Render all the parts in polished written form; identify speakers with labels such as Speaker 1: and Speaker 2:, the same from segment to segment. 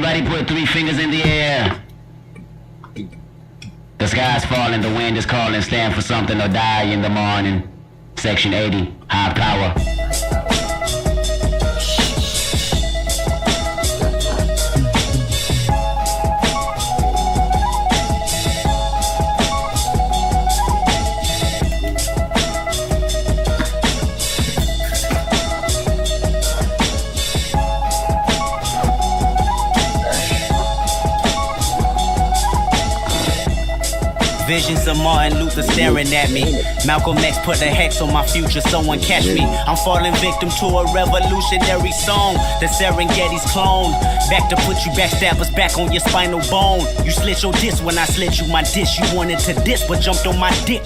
Speaker 1: Everybody put 3 fingers in the air. The sky's falling, the wind is calling. Stand for something or die in the morning. Section 80, high power.
Speaker 2: Visions of Martin Luther staring at me. Malcolm X put a hex on my future, someone catch me. I'm falling victim to a revolutionary song. The Serengeti's clone. Back to put you backstabbers back on your spinal bone. You slit your disc when I slit you my dish. You wanted to diss but jumped on my dick.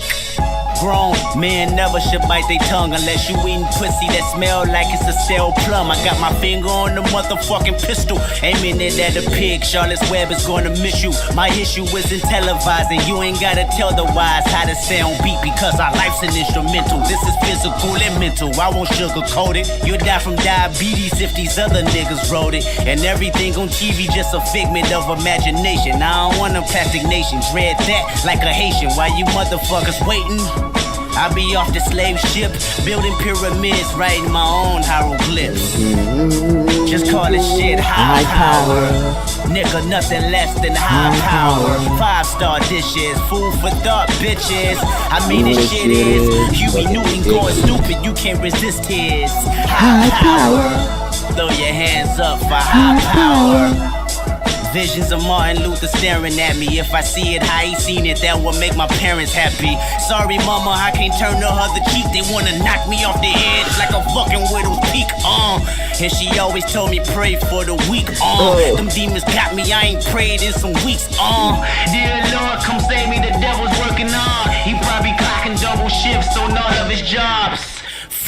Speaker 2: Grown men never should bite their tongue unless you eating pussy that smell like it's a stale plum. I got my finger on the motherfucking pistol, aiming it at a pig. Charlotte's Web is gonna miss you. My issue isn't televising. You ain't gotta tell the wise how to stay on beat because our life's an instrumental. This is physical and mental. I won't sugarcoat it. You'll die from diabetes if these other niggas wrote it. And everything on TV just a figment of imagination. I don't want a plastic nation. Dread that like a Haitian. Why you motherfuckers waiting? I be off the slave ship, building pyramids, writing my own hieroglyphs. Just call this shit high power. Nigga, nothing less than high power. 5-star dishes, food for thought, bitches. I mean this shit is Huey Newton going stupid, you can't resist his high power. Throw your hands up for high power. Visions of Martin Luther staring at me. If I see it how he seen it, that will make my parents happy. Sorry mama, I can't turn the other cheek. They wanna knock me off the edge like a fucking widow's peak. And she always told me pray for the weak. Them demons got me, I ain't prayed in some weeks. Dear Lord, come save me, the devil's working on. He probably clocking double shifts on all of his jobs.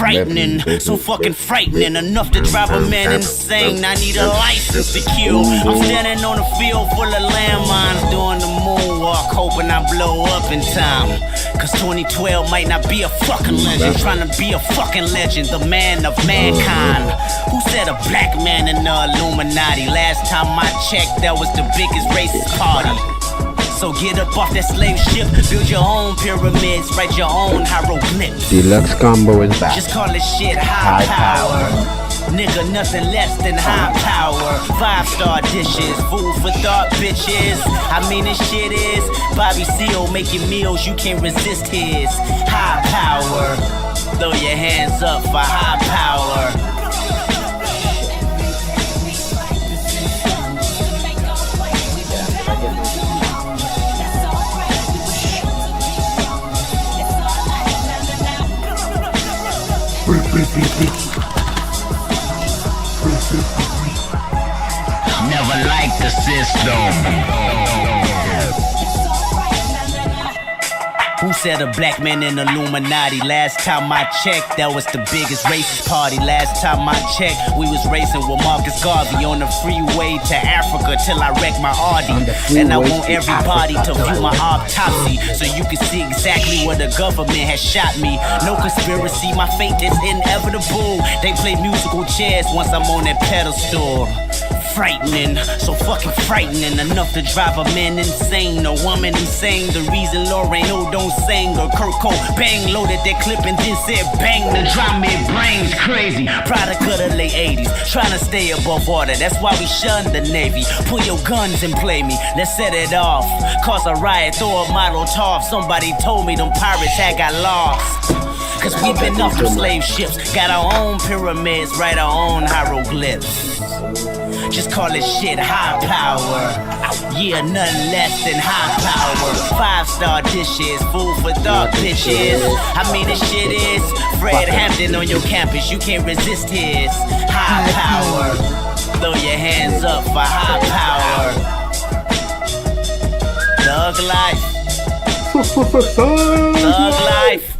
Speaker 2: Frightening, so fucking frightening, enough to drive a man insane. I need a license to kill. I'm standing on a field full of landmines, doing the moonwalk, hoping I blow up in time. Cause 2012 might not be a fucking legend, trying to be a fucking legend, the man of mankind. Who said a black man in the Illuminati? Last time I checked, that was the biggest racist party. So get up off that slave ship, build your own pyramids, write your own hieroglyphs.
Speaker 3: Deluxe combo is back.
Speaker 2: Just call this shit high power. Nigga, nothing less than high power. 5-star dishes, food for thought, bitches. I mean this shit is Bobby Seale making meals, you can't resist his high power. Throw your hands up for high power.
Speaker 1: Never liked the system.
Speaker 2: Who said a black man in Illuminati? Last time I checked, that was the biggest racist party. Last time I checked, we was racing with Marcus Garvey on the freeway to Africa till I wrecked my Audi. And I want everybody to view my autopsy so you can see exactly where the government has shot me. No conspiracy, my fate is inevitable. They play musical chairs once I'm on that pedestal. Frightening, so fucking frightening, enough to drive a man insane, a woman insane. The reason Lorraine don't sing, or Kurt Cobain loaded that clip and then said bang. The drum it brains crazy, product of the late 80s, trying to stay above water, that's why we shun the Navy. Pull your guns and play me, let's set it off. Cause a riot, throw a model top. Somebody told me them pirates had got lost. Cause we've been off them slave ships, got our own pyramids, write our own hieroglyphs. Just call this shit high power. Yeah, nothing less than high power. 5-star dishes, food for thought, bitches. I mean this shit is Fred Hampton on your campus, you can't resist his high power. Throw your hands up for high power. Thug life. Thug life.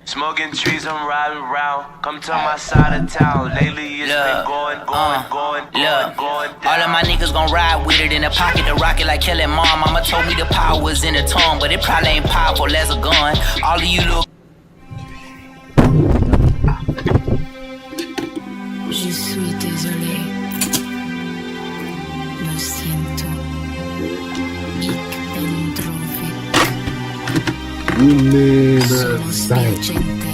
Speaker 4: Smoking trees, I'm riding around. Come to my side of town. Lately it's been going down.
Speaker 5: All of my niggas gon' ride with it in the pocket, the rocket like Kelly Mom. Mama told me the power was in the tongue, but it probably ain't powerful as a gun. All of you little
Speaker 6: Je suis désolé.
Speaker 3: siento. Ik ben droevig. Sono spiacente.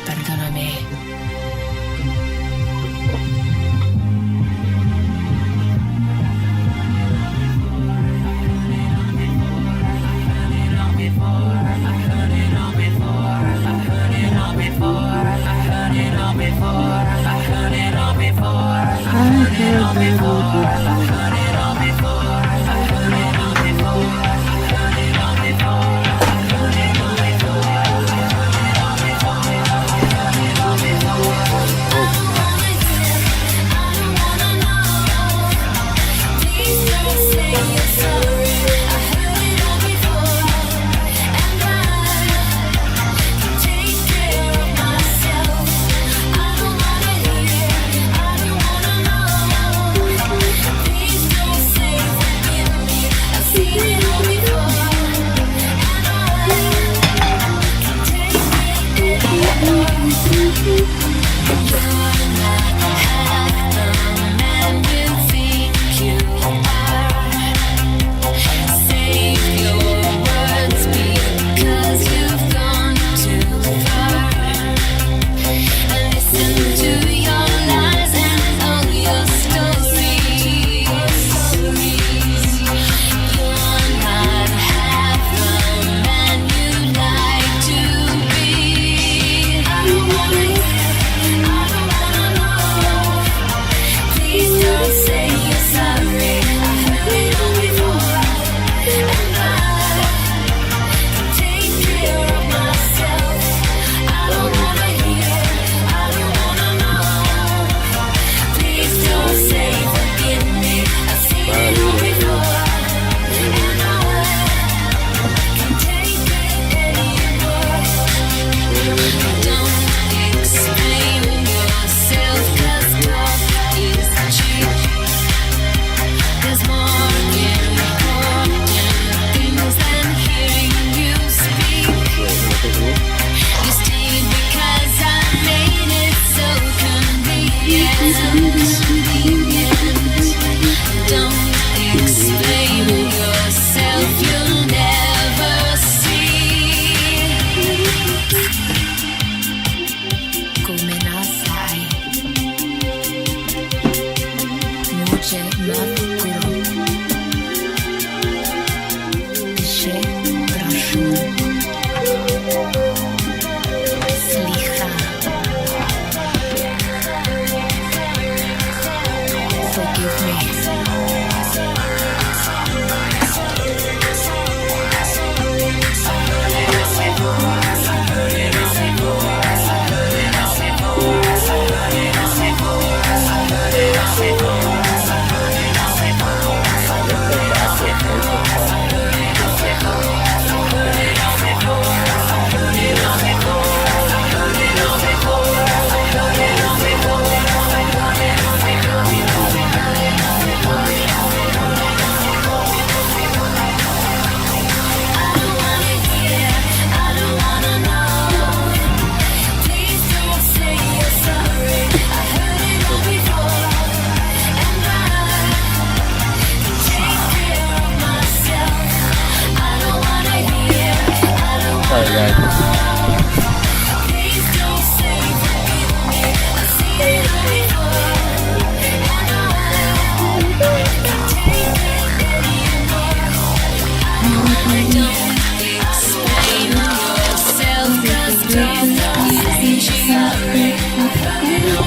Speaker 3: Perdonami.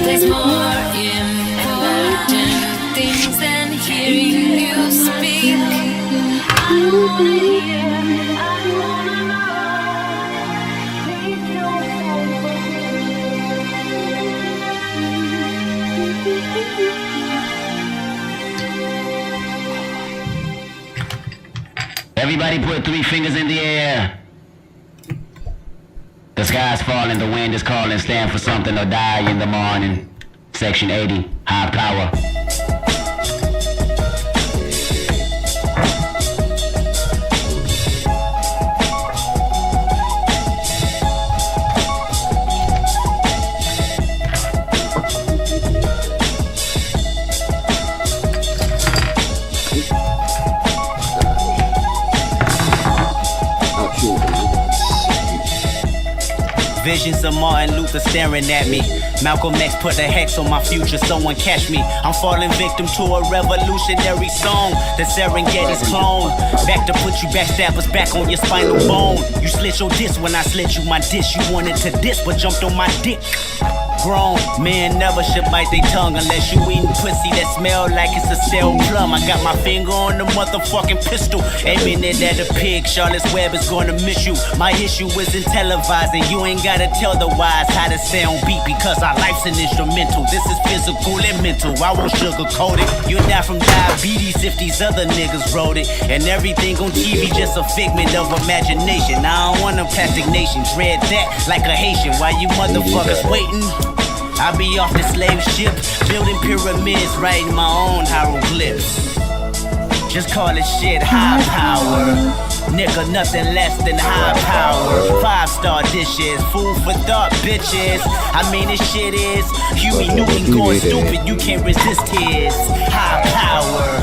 Speaker 3: There's more important things than hearing you speak. I don't wanna hear, I don't wanna know. Please don't.
Speaker 1: Everybody put 3 fingers in the air. The sky's falling, the wind is calling, stand for something or die in the morning. Section 80, high power.
Speaker 2: Visions of Martin Luther staring at me. Malcolm X put a hex on my future, someone catch me. I'm falling victim to a revolutionary song. The Serengeti's clone. Back to put you backstabbers back on your spinal bone. You slit your disc when I slit you my dish. You wanted to diss but jumped on my dick. Grown men never should bite their tongue unless you eating pussy that smell like it's a stale plum. I got my finger on the motherfucking pistol, aiming it at a pig. Charlotte's Web is gonna miss you. My issue isn't televising. You ain't gotta tell the wise how to sound beat because our life's an instrumental. This is physical and mental. I won't sugarcoat it. You'll die from diabetes if these other niggas wrote it. And everything on TV just a figment of imagination. I don't want a plastic nation. Dread that like a Haitian. While you motherfuckers waiting, I be off the slave ship, building pyramids, writing my own hieroglyphs. Just call it shit high power. Nigga, nothing less than high power. 5-star dishes, food for thought, bitches. I mean, this shit is Huey Newton going stupid, you can't resist his high power.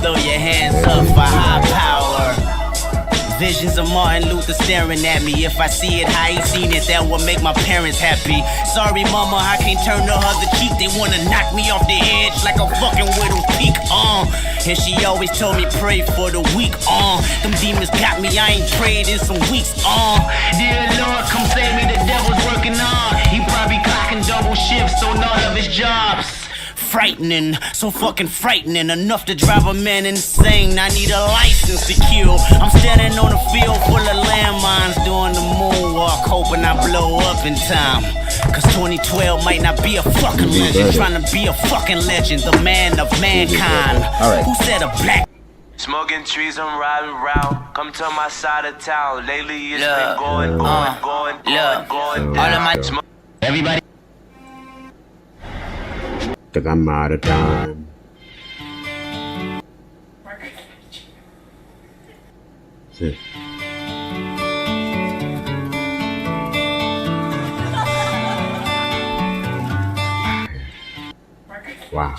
Speaker 2: Throw your hands up for high power. Visions of Martin Luther staring at me. If I see it how he seen it, that will make my parents happy. Sorry mama, I can't turn the other cheek. They wanna knock me off the edge like a fucking widow's peak. And she always told me pray for the weak. Them demons got me, I ain't prayed in some weeks. Dear Lord, come save me, the devil's working on. He probably clocking double shifts on all of his jobs. Frightening, so fucking frightening, enough to drive a man insane. I need a license to kill. I'm standing on a field full of landmines, doing the moonwalk, hoping I blow up in time. Cause 2012 might not be a fucking legend, trying to be a fucking legend, the man of mankind. Who said a black?
Speaker 4: Smoking trees, I'm riding round. Come to my side of town. Lately it's been going down.
Speaker 1: Everybody.
Speaker 6: Cause I'm out of time. Shit. Wow.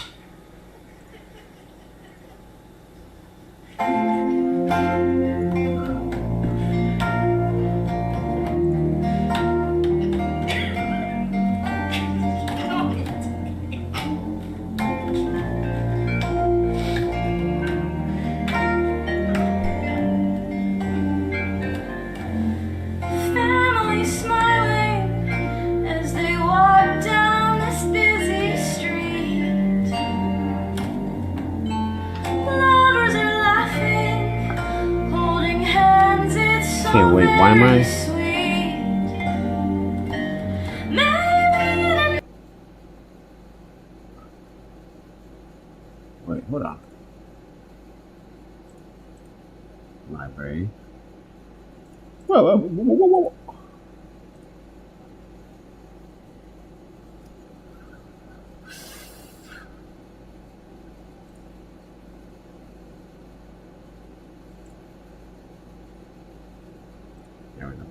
Speaker 3: Family smiling as they walk down this busy street. Lovers are laughing, holding hands. It's so
Speaker 6: Can't wait, why am I-
Speaker 3: sweet. Maybe
Speaker 6: Wait, hold on. Library. Whoa. There we go.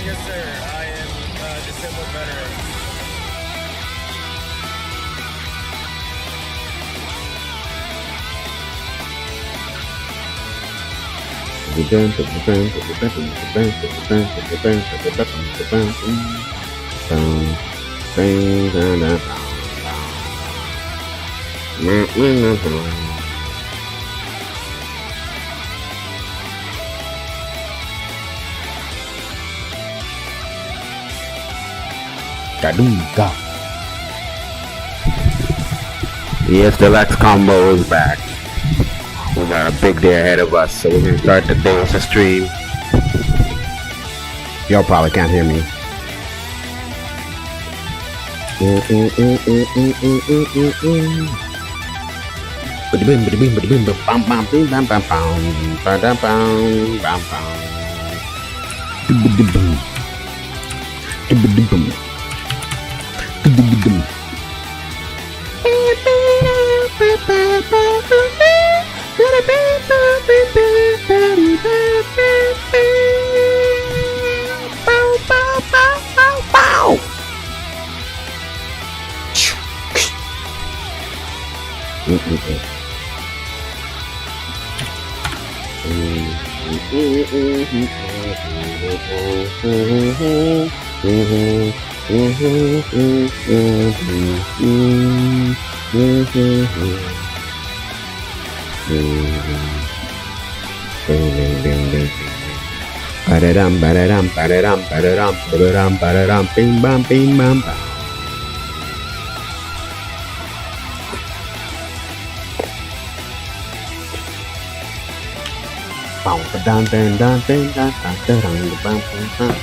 Speaker 7: Yes, sir. I am disabled veteran.
Speaker 6: Kadunka. Yes, the Lex combo is back. We got a big day ahead of us, so we're gonna start the day with a stream. Y'all probably can't hear me. Ba-da-dum, ba-da-dum, ba-da-dum, ba-da-dum, ba-da-dum, ba-da-dum, bing, bam, bing, bam, bam. Bow, ba-dum, dun, dun, dun, dun, dun, dun, dun, bam, bam, bam,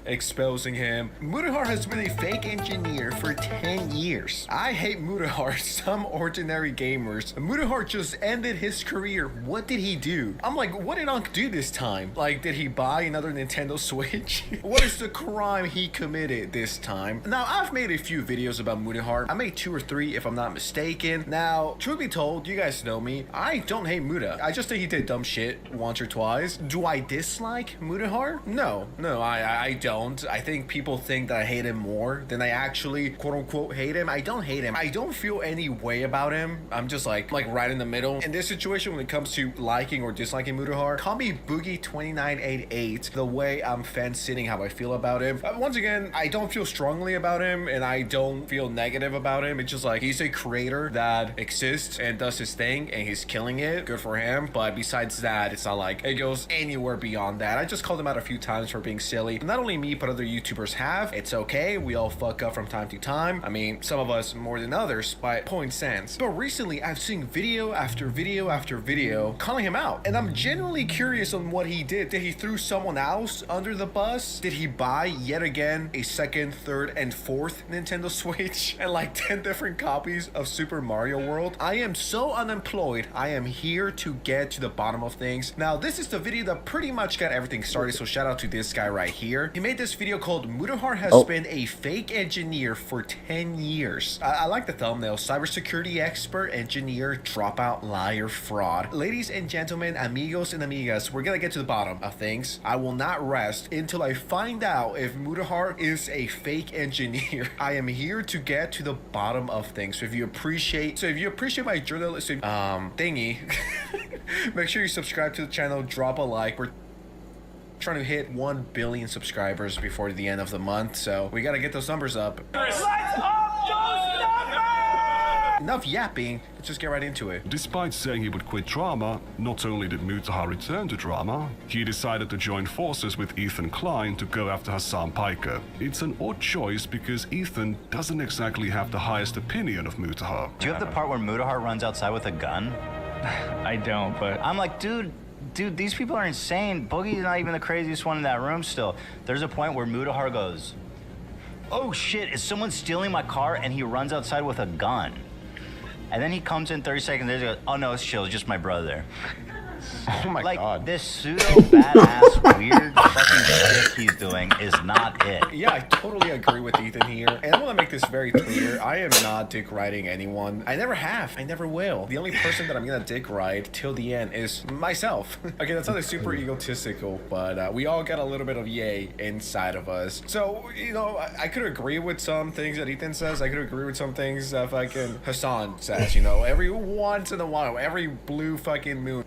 Speaker 7: Exposing him. Mutahar has been a fake engineer for 10 years. I hate Mutahar, some ordinary gamers. Mutahar just ended his career. What did he do? I'm like, what did Unc do this time? Like, did he buy another Nintendo Switch? What is the crime he committed this time? Now, I've made a few videos about Mutahar. I made 2 or 3 if I'm not mistaken. Now, truth be told, you guys know me. I don't hate Muta. I just think he did dumb shit once or twice. Do I dislike Mutahar? No, I don't. I think people think that I hate him more than I actually quote unquote hate him. I don't hate him. I don't feel any way about him. I'm just like right in the middle. In this situation, when it comes to liking or disliking Mutahar, call me Boogie2988. The way I'm fan-sitting how I feel about him. Once again, I don't feel strongly about him and I don't feel negative about him. It's just like he's a creator that exists and does his thing and he's killing it. Good for him. But besides that, it's not like it goes anywhere beyond that. I just called him out a few times for being silly. Not only me, but other YouTubers have. It's okay. We all fuck up from time to time. I mean, some of us more than others, but point stands. But recently, I've seen video after video after video calling him out. And I'm genuinely curious on what he did. Did he throw someone else under the bus? Did he buy yet again a second, third, and fourth Nintendo Switch? And like 10 different copies of Super Mario World? I am so unemployed. I am here to get to the bottom of things. Now, this is the video that pretty much got everything started. So shout out to this guy right here. He made this video called Mutahar has been a fake engineer for 10 years. I like the thumbnail. Cybersecurity expert, engineer, dropout, liar, fraud. Ladies and gentlemen, amigos and amigas, we're gonna get to the bottom of things. I will not rest until I find out if Mutahar is a fake engineer. I am here to get to the bottom of things. So if you appreciate my journalistic thingy, make sure you subscribe to the channel, drop a like. We're trying to hit 1 billion subscribers before the end of the month, so we gotta get those numbers up. Enough yapping, let's just get right into it.
Speaker 8: Despite saying he would quit drama, not only did Mutahar return to drama, he decided to join forces with Ethan Klein to go after Hassan Piker. It's an odd choice because Ethan doesn't exactly have the highest opinion of Mutahar.
Speaker 9: Do you have the part where Mutahar runs outside with a gun?
Speaker 10: I don't, but
Speaker 9: I'm like, dude, these people are insane. Boogie's not even the craziest one in that room still. There's a point where Mutahar goes, oh shit, is someone stealing my car? And he runs outside with a gun. And then he comes in 30 seconds later and goes, oh no, it's chill, it's just my brother.
Speaker 7: Oh my
Speaker 9: like,
Speaker 7: god.
Speaker 9: This pseudo badass weird fucking shit he's doing is not it.
Speaker 7: Yeah, I totally agree with Ethan here. And I want to make this very clear. I am not dick riding anyone. I never have. I never will. The only person that I'm going to dick ride till the end is myself. Okay, that sounded super egotistical, but we all got a little bit of yay inside of us. So, you know, I could agree with some things that Ethan says. I could agree with some things that fucking Hassan says, you know, every once in a while, every blue fucking moon.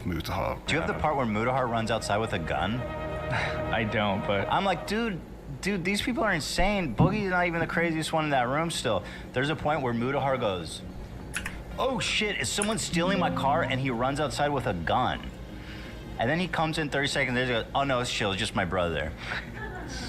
Speaker 8: Mutahar.
Speaker 9: Do you have the part where Mutahar runs outside with a gun?
Speaker 10: I don't, but
Speaker 9: I'm like, dude, these people are insane. Boogie's not even the craziest one in that room still. There's a point where Mutahar goes, oh shit, is someone stealing my car? And he runs outside with a gun. And then he comes in 30 seconds later and goes, oh no, it's chill, it's just my brother.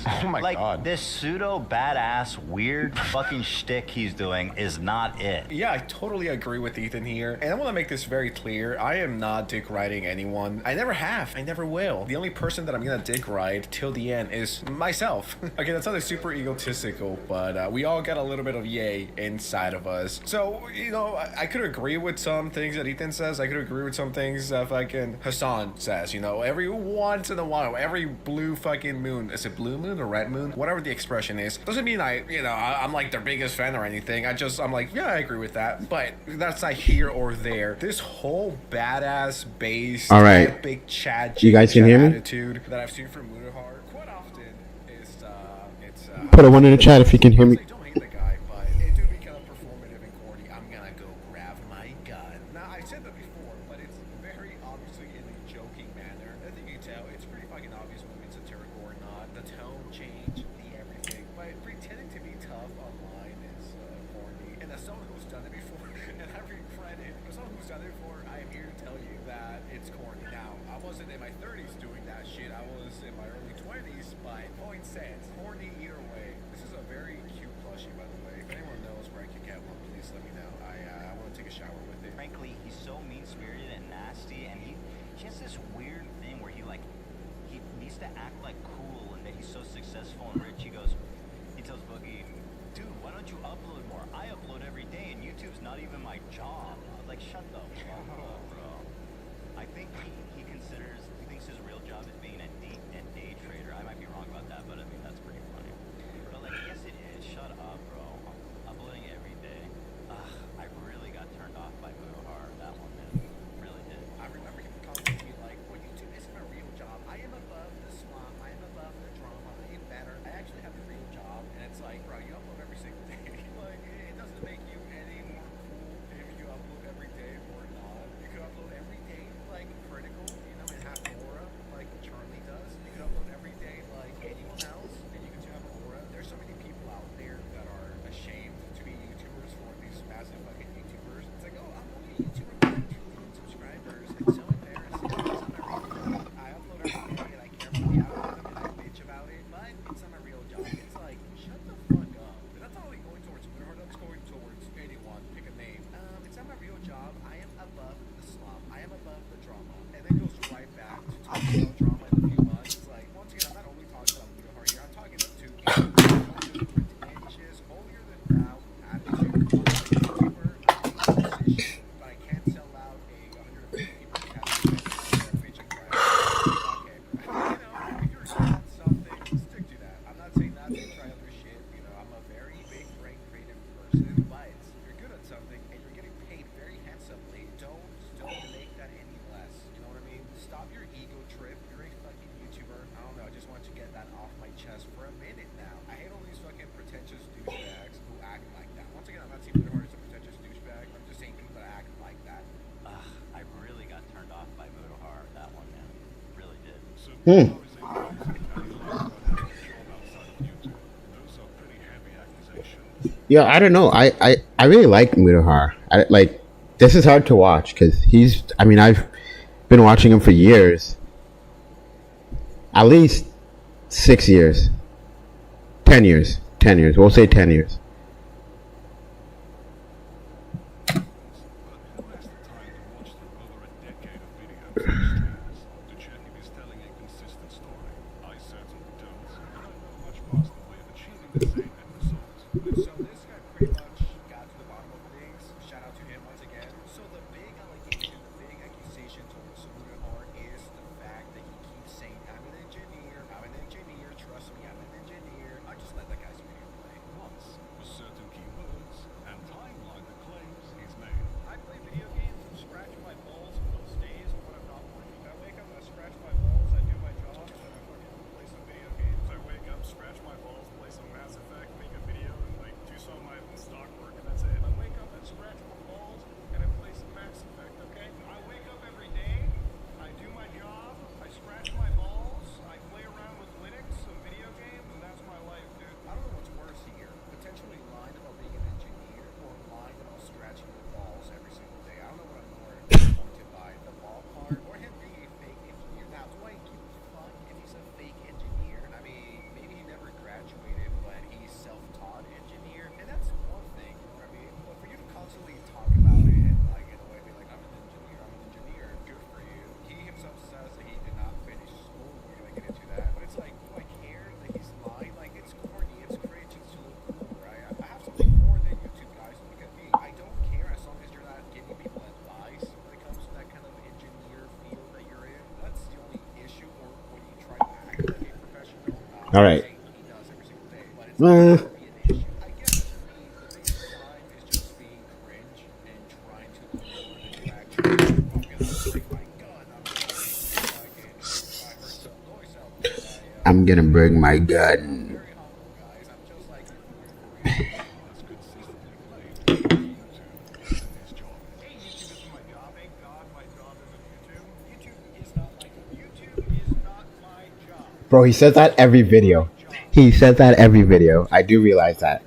Speaker 7: Oh my
Speaker 9: like,
Speaker 7: god.
Speaker 9: this pseudo badass weird fucking shtick he's doing is not it.
Speaker 7: Yeah, I totally agree with Ethan here. And I want to make this very clear. I am not dick riding anyone. I never have. I never will. The only person that I'm going to dick ride till the end is myself. Okay, that sounds super egotistical, but we all got a little bit of yay inside of us. So, you know, I could agree with some things that Ethan says. I could agree with some things that fucking Hassan says. You know, every once in a while, every blue fucking moon, is it blue moon or red moon? Whatever the expression is. Doesn't mean I'm like their biggest fan or anything. I'm like, yeah, I agree with that. But that's not here or there. This whole badass based
Speaker 6: Alright.
Speaker 7: epic Chad
Speaker 6: You guys can hear me?
Speaker 7: attitude that I've seen from Mutahar quite often is it's
Speaker 6: Put a 1 in the chat if you can hear me.
Speaker 7: I don't hate the guy, but it do become performative and corny. I'm gonna go grab my gun. Now I said that before, but it's very obviously in a joking manner. I think you can tell it's pretty fucking obvious when it's satirical or not. The tone change, the everything. But pretending to be tough online is corny. And as someone who's done it before, and I regret it, as someone who's done it before, I am here to tell you that it's corny. Now, I wasn't in my 30s doing that shit. I was in my early 20s, but point stands. Corny either way. This is a very cute plushie, by the way. If anyone knows where I can get one, please let me know. I want to take a shower with it.
Speaker 9: Frankly, he's so mean-spirited and nasty, and he has this weird thing where he needs to act like cool and that he's so successful and rich. He tells Boogie, dude, why don't you upload more? I upload every day, and YouTube's not even my job. I was like, shut the fuck up, bro. I think he thinks his real job is being a day trader. I might be wrong about that, but I mean, that's pretty funny. But like, yes it is. Shut up, bro. I'm uploading every day. I really got turned off by Mutahar, that one, man. Really did.
Speaker 7: I remember him calling me like, well, YouTube isn't a real job. I am above the slump. I am above the drama. I am better. I actually have a real job. And it's like, bro, you upload every single day. Like, it doesn't make you any more cool if you upload every day or not. You could upload every day, like, critical, you know, and have aura, like Charlie does. You could upload every day like anyone else, and you could have aura. There's so many people out there that are ashamed to be YouTubers for these massive fucking YouTubers. It's like, oh, I'm only a YouTuber with 2 million subscribers. It's so embarrassing. It's not my real job. I upload every day and I care about the algorithm and I bitch about it, but it's not my real job. It's like, shut the fuck up. And that's not only going towards Mutahar, that's going towards anyone. Pick a name. It's not my real job. I am above the slump. I am above the drama. And then goes right back to talking about drama in a few months. It's like, once again, I'm not only talking about Mutahar here, I'm talking about two pretentious, holier than thou attitude. But I can't sell out a 150 people featuring okay. You know, if you're good at something, stick to that. I'm not saying not to try other shit. You know, I'm a very big brain creative person, but if you're good at something and you're getting paid very handsomely, don't make that any less. You know what I mean? Stop your ego trip. You're a fucking YouTuber. I don't know. I just want to get that off my chest for a minute now. I hate all these fucking pretentious douchebags who act like that. Once again, I'm not saying Mutahar is a pretentious douchebag. I'm just saying people that act like that.
Speaker 9: I really got turned off by Mutahar, that one, man. Really did.
Speaker 6: Yeah, I don't know. I really like Mutahar. This is hard to watch because I've been watching him for years. At least 6 years. 10 years. 10 years. We'll say 10 years.
Speaker 7: So this guy pretty much got to the bottom of things. Shout out to him once again. So the big allegation, the big accusation towards Mutahar is the fact that he keeps saying, I'm an engineer, trust me, I'm an engineer. I just let that guy's video play once.
Speaker 6: All right. I'm gonna bring my gun. Bro, he says that every video. He says that every video. I do realize that.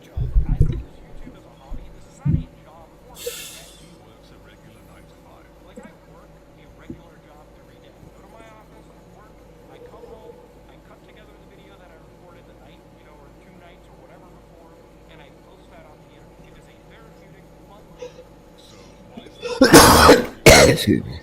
Speaker 6: Excuse me.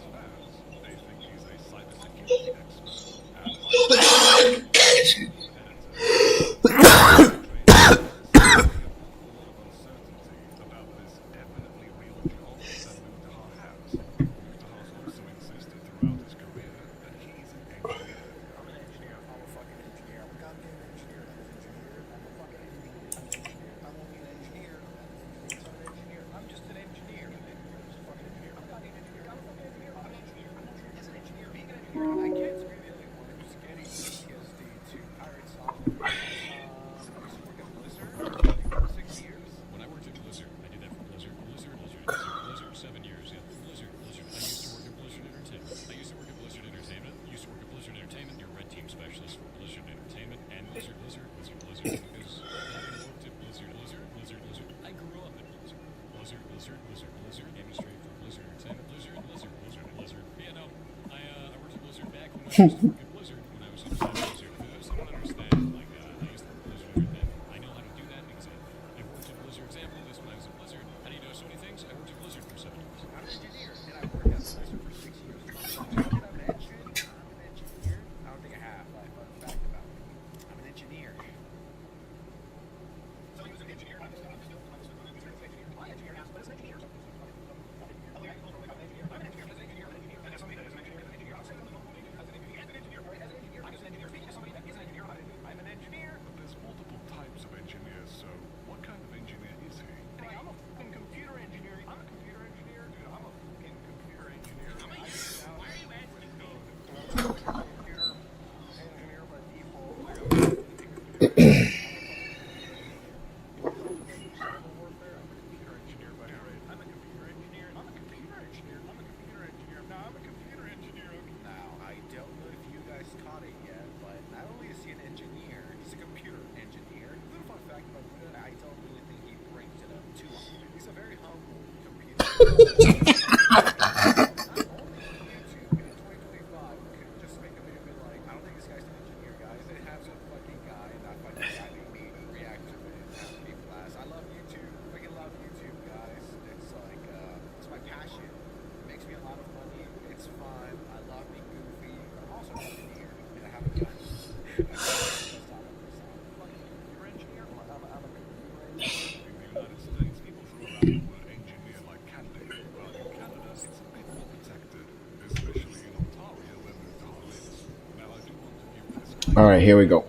Speaker 6: All right, here we go.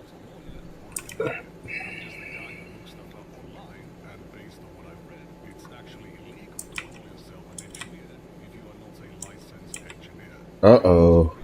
Speaker 6: Uh-oh.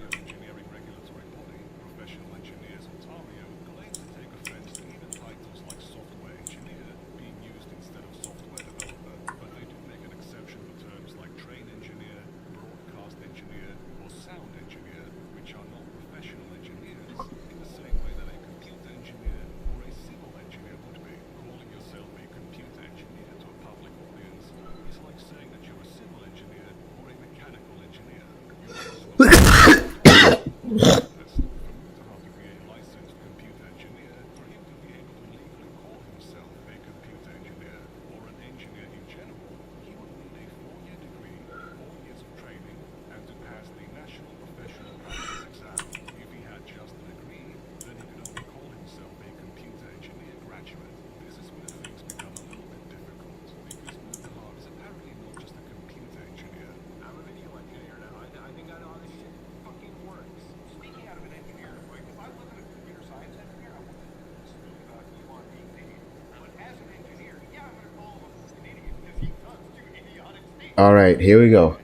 Speaker 6: All right, here we go.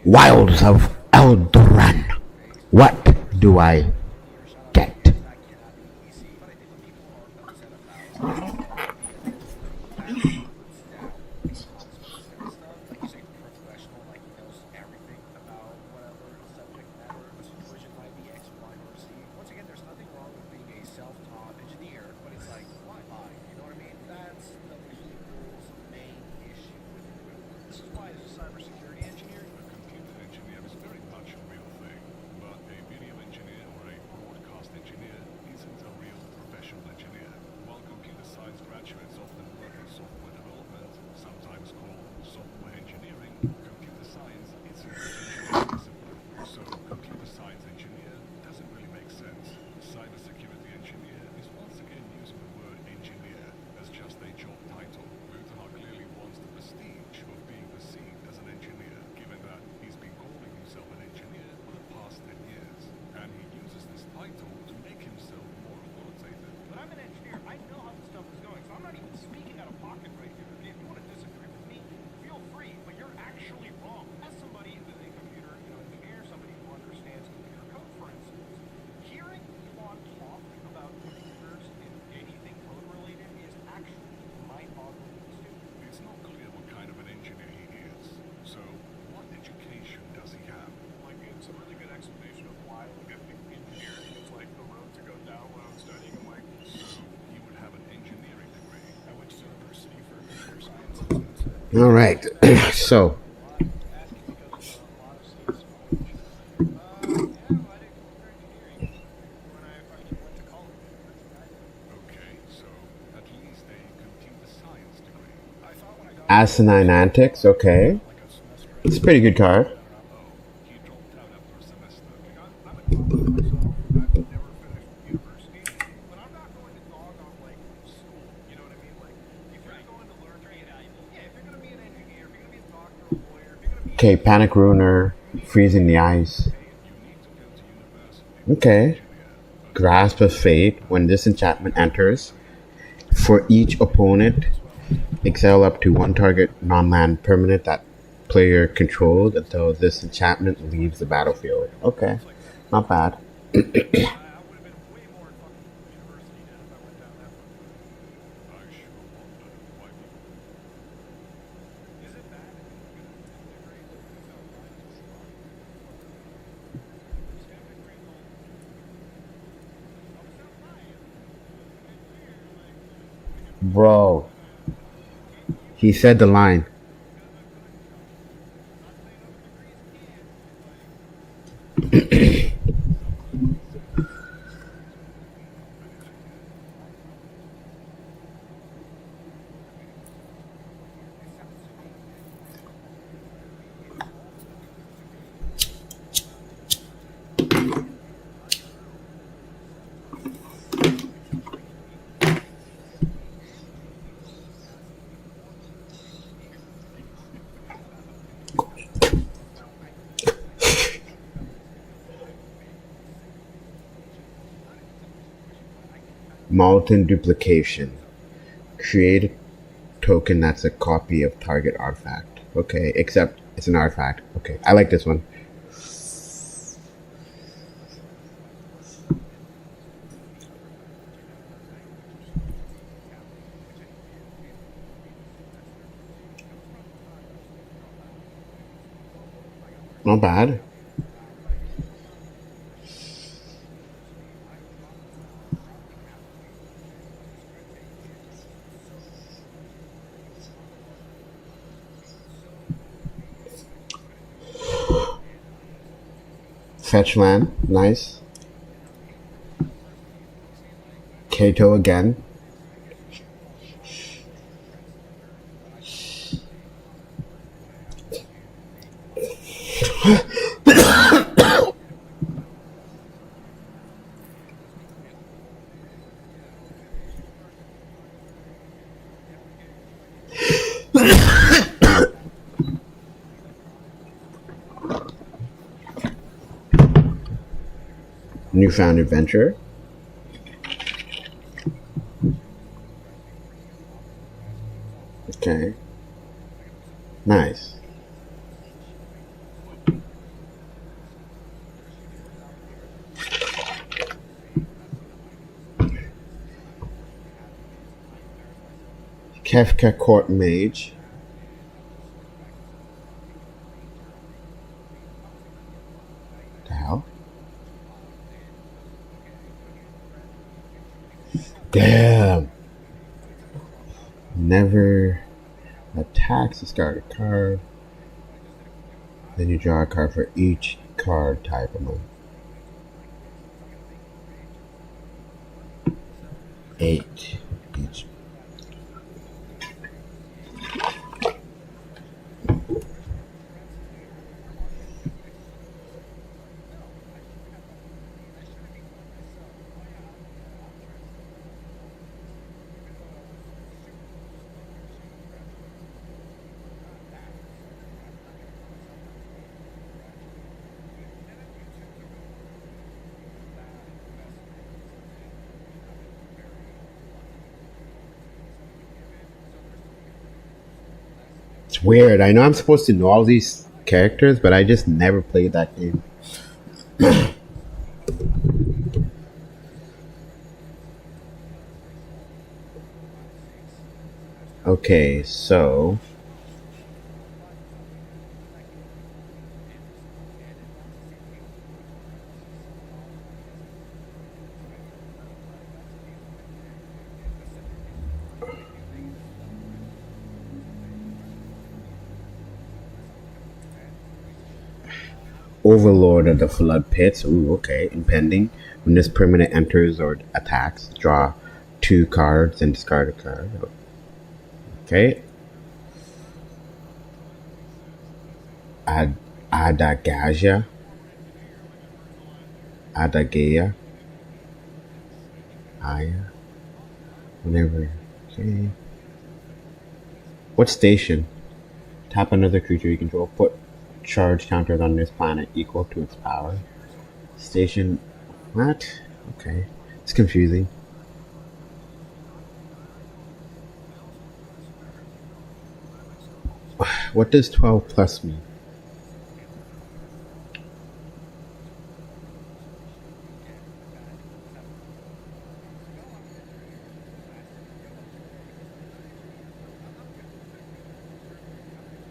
Speaker 6: Wilds of Eldoran. What do I get? All right, so Asinine Antics, okay. It's a pretty good card. Okay, Panic Ruiner, Freezing the Ice. Okay. Grasp of Fate. When this enchantment enters, for each opponent, exile up to one target non-land permanent that player controls until this enchantment leaves the battlefield. Okay, not bad. Bro, he said the line. Molten Duplication. Create a token that's a copy of target artifact. Okay, except it's an artifact. Okay, I like this one. Not bad. Fetch land, nice. Kato again. Newfound Adventure. Okay. Nice. Kefka Court Mage. The hell? Damn. Never attacks, discard a card. Then you draw a card for each card type among 8 each. It's weird. I know I'm supposed to know all these characters, but I just never played that game. Okay, so Overlord of the Flood Pits. Ooh, okay. Impending. When this permanent enters or attacks, draw 2 cards and discard a card. Okay. Adagaja. Adagea. Aya. Whenever. Okay. What station? Tap another creature you control. Put charge counters on this planet equal to its power. Station. What? Okay. It's confusing. What does 12 plus mean?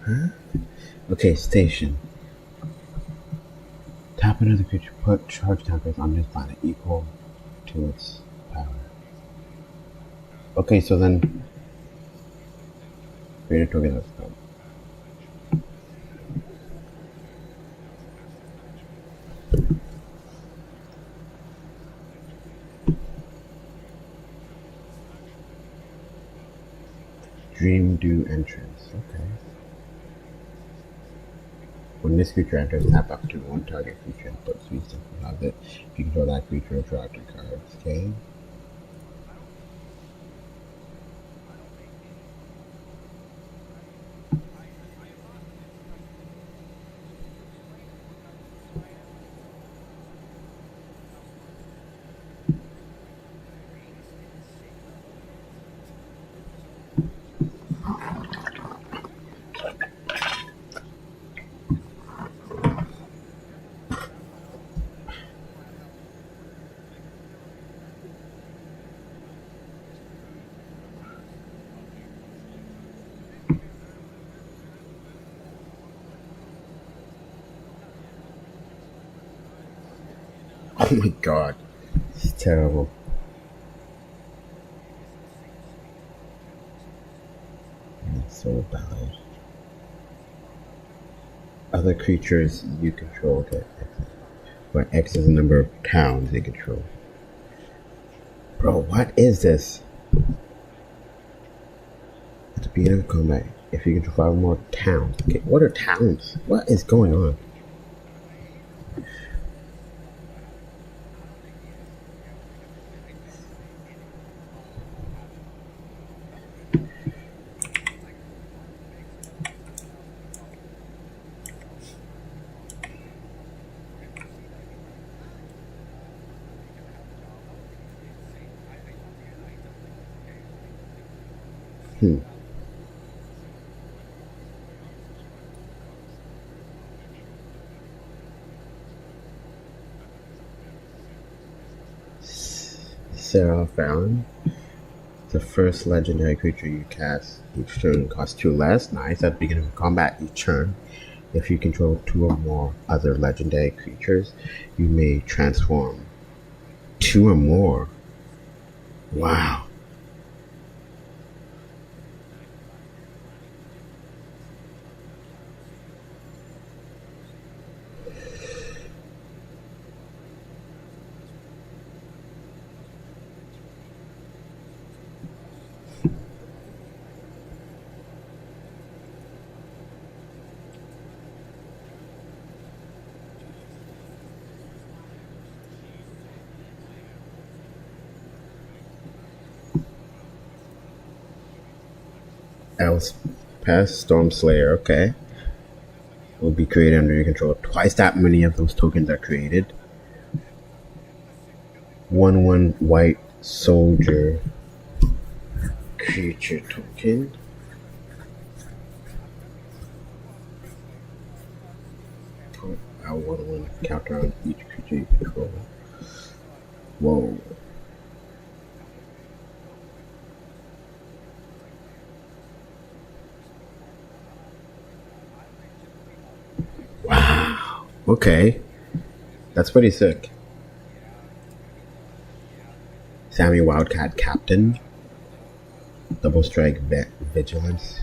Speaker 6: Huh? Okay, station. Tap another creature, put charge counters on this planet equal to its power. Okay, so then create a token. Let's go. Dream Dew entrance. Okay. When this creature enters, tap up to one target creature and put 3 something on it. If you control that creature, draw 2 cards. Okay. Oh my god. It's terrible. It's so bad. Other creatures you control get X, where X is the number of towns they control. Bro, what is this? At the beginning of combat, if you control 5 or more towns. Okay, what are towns? What is going on? Sarah Fallon. The first legendary creature you cast each turn costs 2 less. Nice. At the beginning of combat each turn, if you control 2 or more other legendary creatures, you may transform 2 or more. Wow. Elspeth Stormslayer, okay. Will be created under your control. Twice that many of those tokens are created. 1/1 white soldier creature token. Put a 1/1 counter on each creature you control. Whoa. Wow. Okay. That's pretty sick. Sammy Wildcat Captain. Double Strike Vigilance.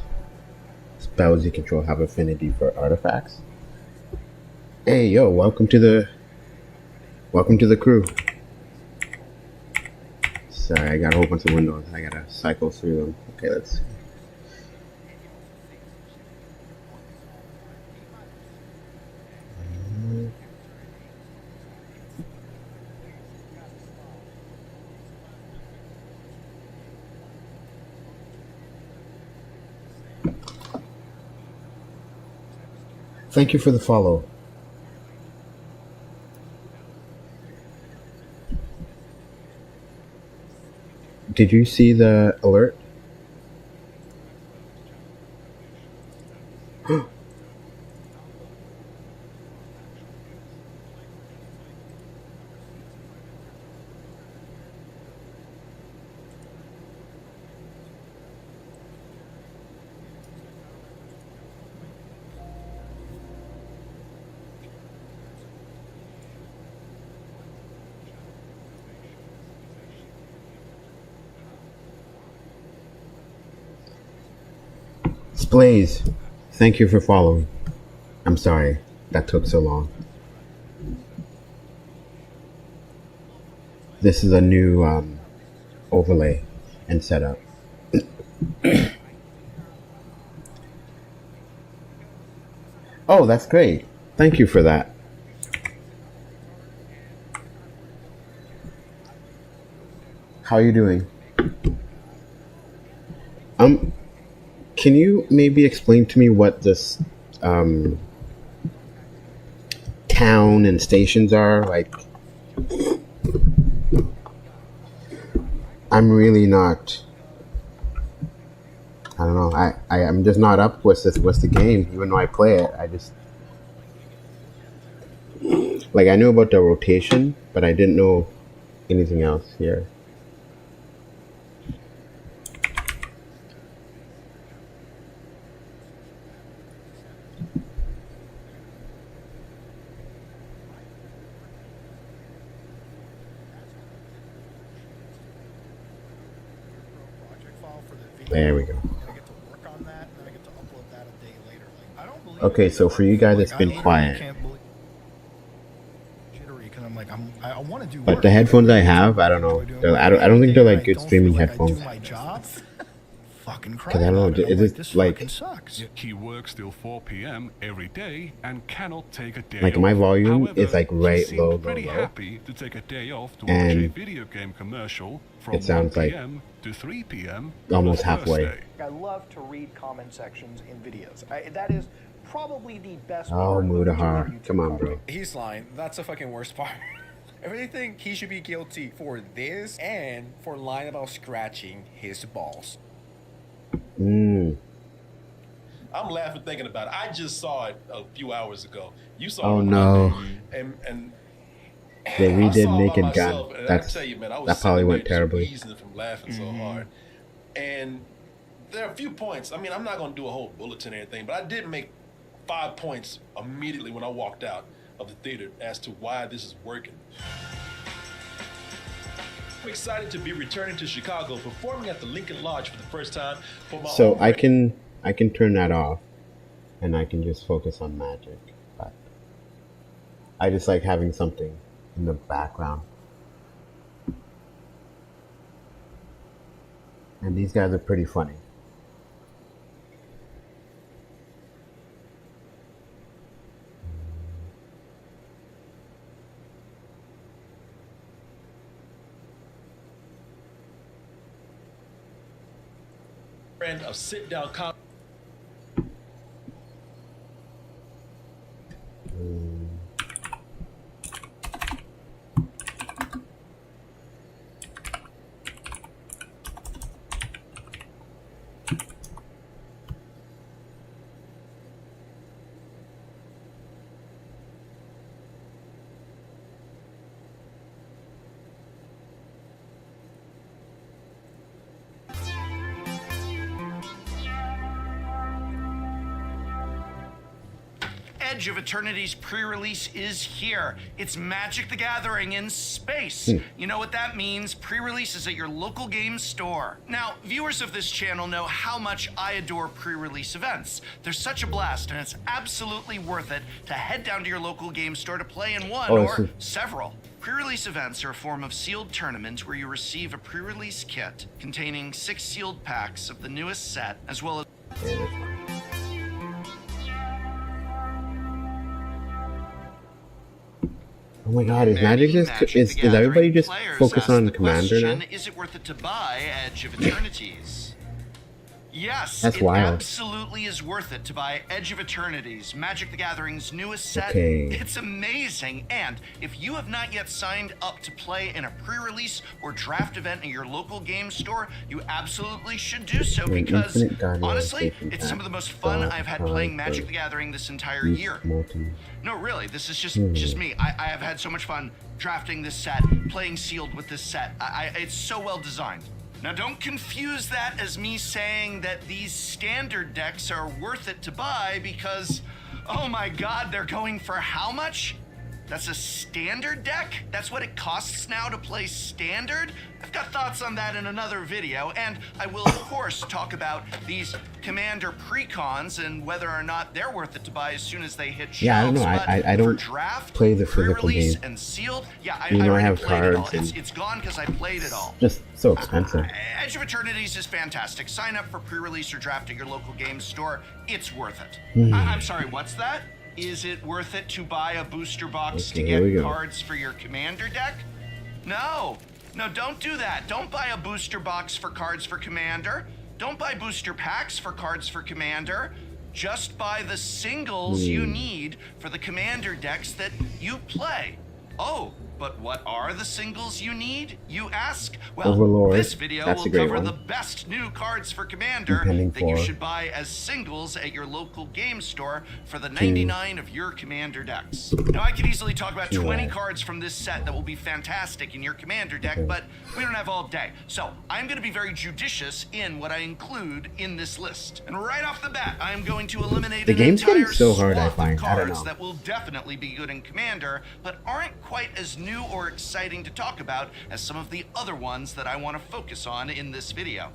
Speaker 6: Spells you control have affinity for artifacts. Hey, yo, welcome to the crew. Sorry, I got a whole bunch of windows. I gotta cycle through them. Okay, let's see. Thank you for the follow. Did you see the alert? Blaze, thank you for following. I'm sorry that took so long. This is a new overlay and setup. Oh, that's great. Thank you for that. How are you doing? Can you maybe explain to me what this town and stations are? Like, I'm really not. I don't know. I'm just not up with this. What's the game? Even though I play it, I just like I knew about the rotation, but I didn't know anything else here. There we go. Okay, so for you guys, it's been quiet. But the headphones I have, I don't know. I don't think they're like good streaming headphones. Because I don't know, is it like...
Speaker 8: He works till 4 p.m. every day and cannot take a day
Speaker 6: like my volume
Speaker 8: However,
Speaker 6: is like right
Speaker 8: he
Speaker 6: low,
Speaker 8: pretty
Speaker 6: low.
Speaker 8: happy to take a day off to watch a
Speaker 6: And
Speaker 8: video game commercial from
Speaker 6: it sounds
Speaker 8: 1
Speaker 6: like
Speaker 8: p.m. to 3 p.m.
Speaker 6: almost
Speaker 8: on a
Speaker 6: halfway.
Speaker 8: Thursday.
Speaker 11: I love to read comment sections in videos. That is probably the best
Speaker 6: Oh,
Speaker 11: part of
Speaker 6: Mudahar.
Speaker 11: YouTube
Speaker 6: Come on,
Speaker 11: content.
Speaker 6: bro.
Speaker 7: He's lying. That's the fucking worst part. I really think he should be guilty for this and for lying about scratching his balls.
Speaker 12: I'm laughing thinking about it. I just saw it a few hours ago. You saw
Speaker 6: Oh
Speaker 12: it.
Speaker 6: no.
Speaker 12: And
Speaker 6: They
Speaker 12: I
Speaker 6: redid
Speaker 12: saw it by
Speaker 6: Naked
Speaker 12: myself,
Speaker 6: Gun.
Speaker 12: and I
Speaker 6: That's
Speaker 12: tell you, man, I was
Speaker 6: that probably
Speaker 12: sitting
Speaker 6: went
Speaker 12: there just
Speaker 6: terribly.
Speaker 12: wheezing from laughing so hard. And there are a few points. I mean, I'm not going to do a whole bulletin or anything, but I did make 5 points immediately when I walked out of the theater as to why this is working. I'm excited to be returning to Chicago, performing at the Lincoln Lodge for the first time for my
Speaker 6: So
Speaker 12: own
Speaker 6: I can turn that off, and I can just focus on magic. But I just like having something in the background. And these guys are pretty funny.
Speaker 12: brand of sit-down comedy.
Speaker 13: Edge of Eternity's pre-release is here. It's Magic the Gathering in space. You know what that means? Pre-release is at your local game store. Now, viewers of this channel know how much I adore pre-release events. They're such a blast, and it's absolutely worth it to head down to your local game store to play in one or several. Pre-release events are a form of sealed tournament where you receive a pre-release kit containing 6 sealed packs of the newest set, as well as
Speaker 6: Oh my god, is Magic just is everybody just focused on Commander now?
Speaker 13: Is it worth it to buy Edge of Eternities? Yes,
Speaker 6: That's
Speaker 13: it
Speaker 6: wild.
Speaker 13: absolutely is worth it to buy Edge of Eternities, Magic the Gathering's newest set.
Speaker 6: Okay.
Speaker 13: It's amazing, and if you have not yet signed up to play in a pre-release or draft event in your local game store, you absolutely should do so because,
Speaker 6: Infinite Guardian
Speaker 13: honestly,
Speaker 6: Station
Speaker 13: it's some of the
Speaker 6: Pack,
Speaker 13: most fun
Speaker 6: Dark
Speaker 13: I've had
Speaker 6: Card
Speaker 13: playing
Speaker 6: for
Speaker 13: Magic the Gathering this entire
Speaker 6: Beast
Speaker 13: year.
Speaker 6: Multi.
Speaker 13: No, really, this is just me. I have had so much fun drafting this set, playing sealed with this set. It's so well designed. Now, don't confuse that as me saying that these standard decks are worth it to buy because, oh my god, they're going for how much? That's a standard deck? That's what it costs now to play standard? I've got thoughts on that in another video, and I will, of course, talk about these Commander precons and whether or not they're worth it to buy as soon as they hit shelves.
Speaker 6: Yeah, I don't know. I don't
Speaker 13: for draft,
Speaker 6: play the physical
Speaker 13: pre-release,
Speaker 6: game.
Speaker 13: and sealed, yeah, I
Speaker 6: You know, I
Speaker 13: already
Speaker 6: have
Speaker 13: played it all.
Speaker 6: cards
Speaker 13: It's gone because I played it all.
Speaker 6: Just so expensive.
Speaker 13: Edge of Eternities is fantastic. Sign up for pre-release or draft at your local game store. It's worth it. I'm sorry, what's that? Is it worth it to buy a booster box to
Speaker 6: here we
Speaker 13: get
Speaker 6: go.
Speaker 13: cards for your Commander deck? No, don't do that. Don't buy a booster box for cards for Commander. Don't buy booster packs for cards for Commander. Just buy the singles you need for the Commander decks that you play. Oh, but what are the singles you need, you ask? Well,
Speaker 6: Overlord.
Speaker 13: this video
Speaker 6: That's a
Speaker 13: will
Speaker 6: great
Speaker 13: cover
Speaker 6: one.
Speaker 13: the best new cards for Commander
Speaker 6: Impending
Speaker 13: that you
Speaker 6: Four.
Speaker 13: should buy as singles at your local game store for the 99 of your Commander decks. Now, I could easily talk about 20 cards from this set that will be fantastic in your Commander deck, but we don't have all day. So I'm going to be very judicious in what I include in this list. And right off the bat, I'm going to eliminate
Speaker 6: The
Speaker 13: an
Speaker 6: game's
Speaker 13: entire
Speaker 6: getting so hard, I
Speaker 13: swath
Speaker 6: find.
Speaker 13: of
Speaker 6: I don't
Speaker 13: cards
Speaker 6: know.
Speaker 13: that will definitely be good in Commander, but aren't quite as new or exciting to talk about as some of the other ones that I want to focus on in this video.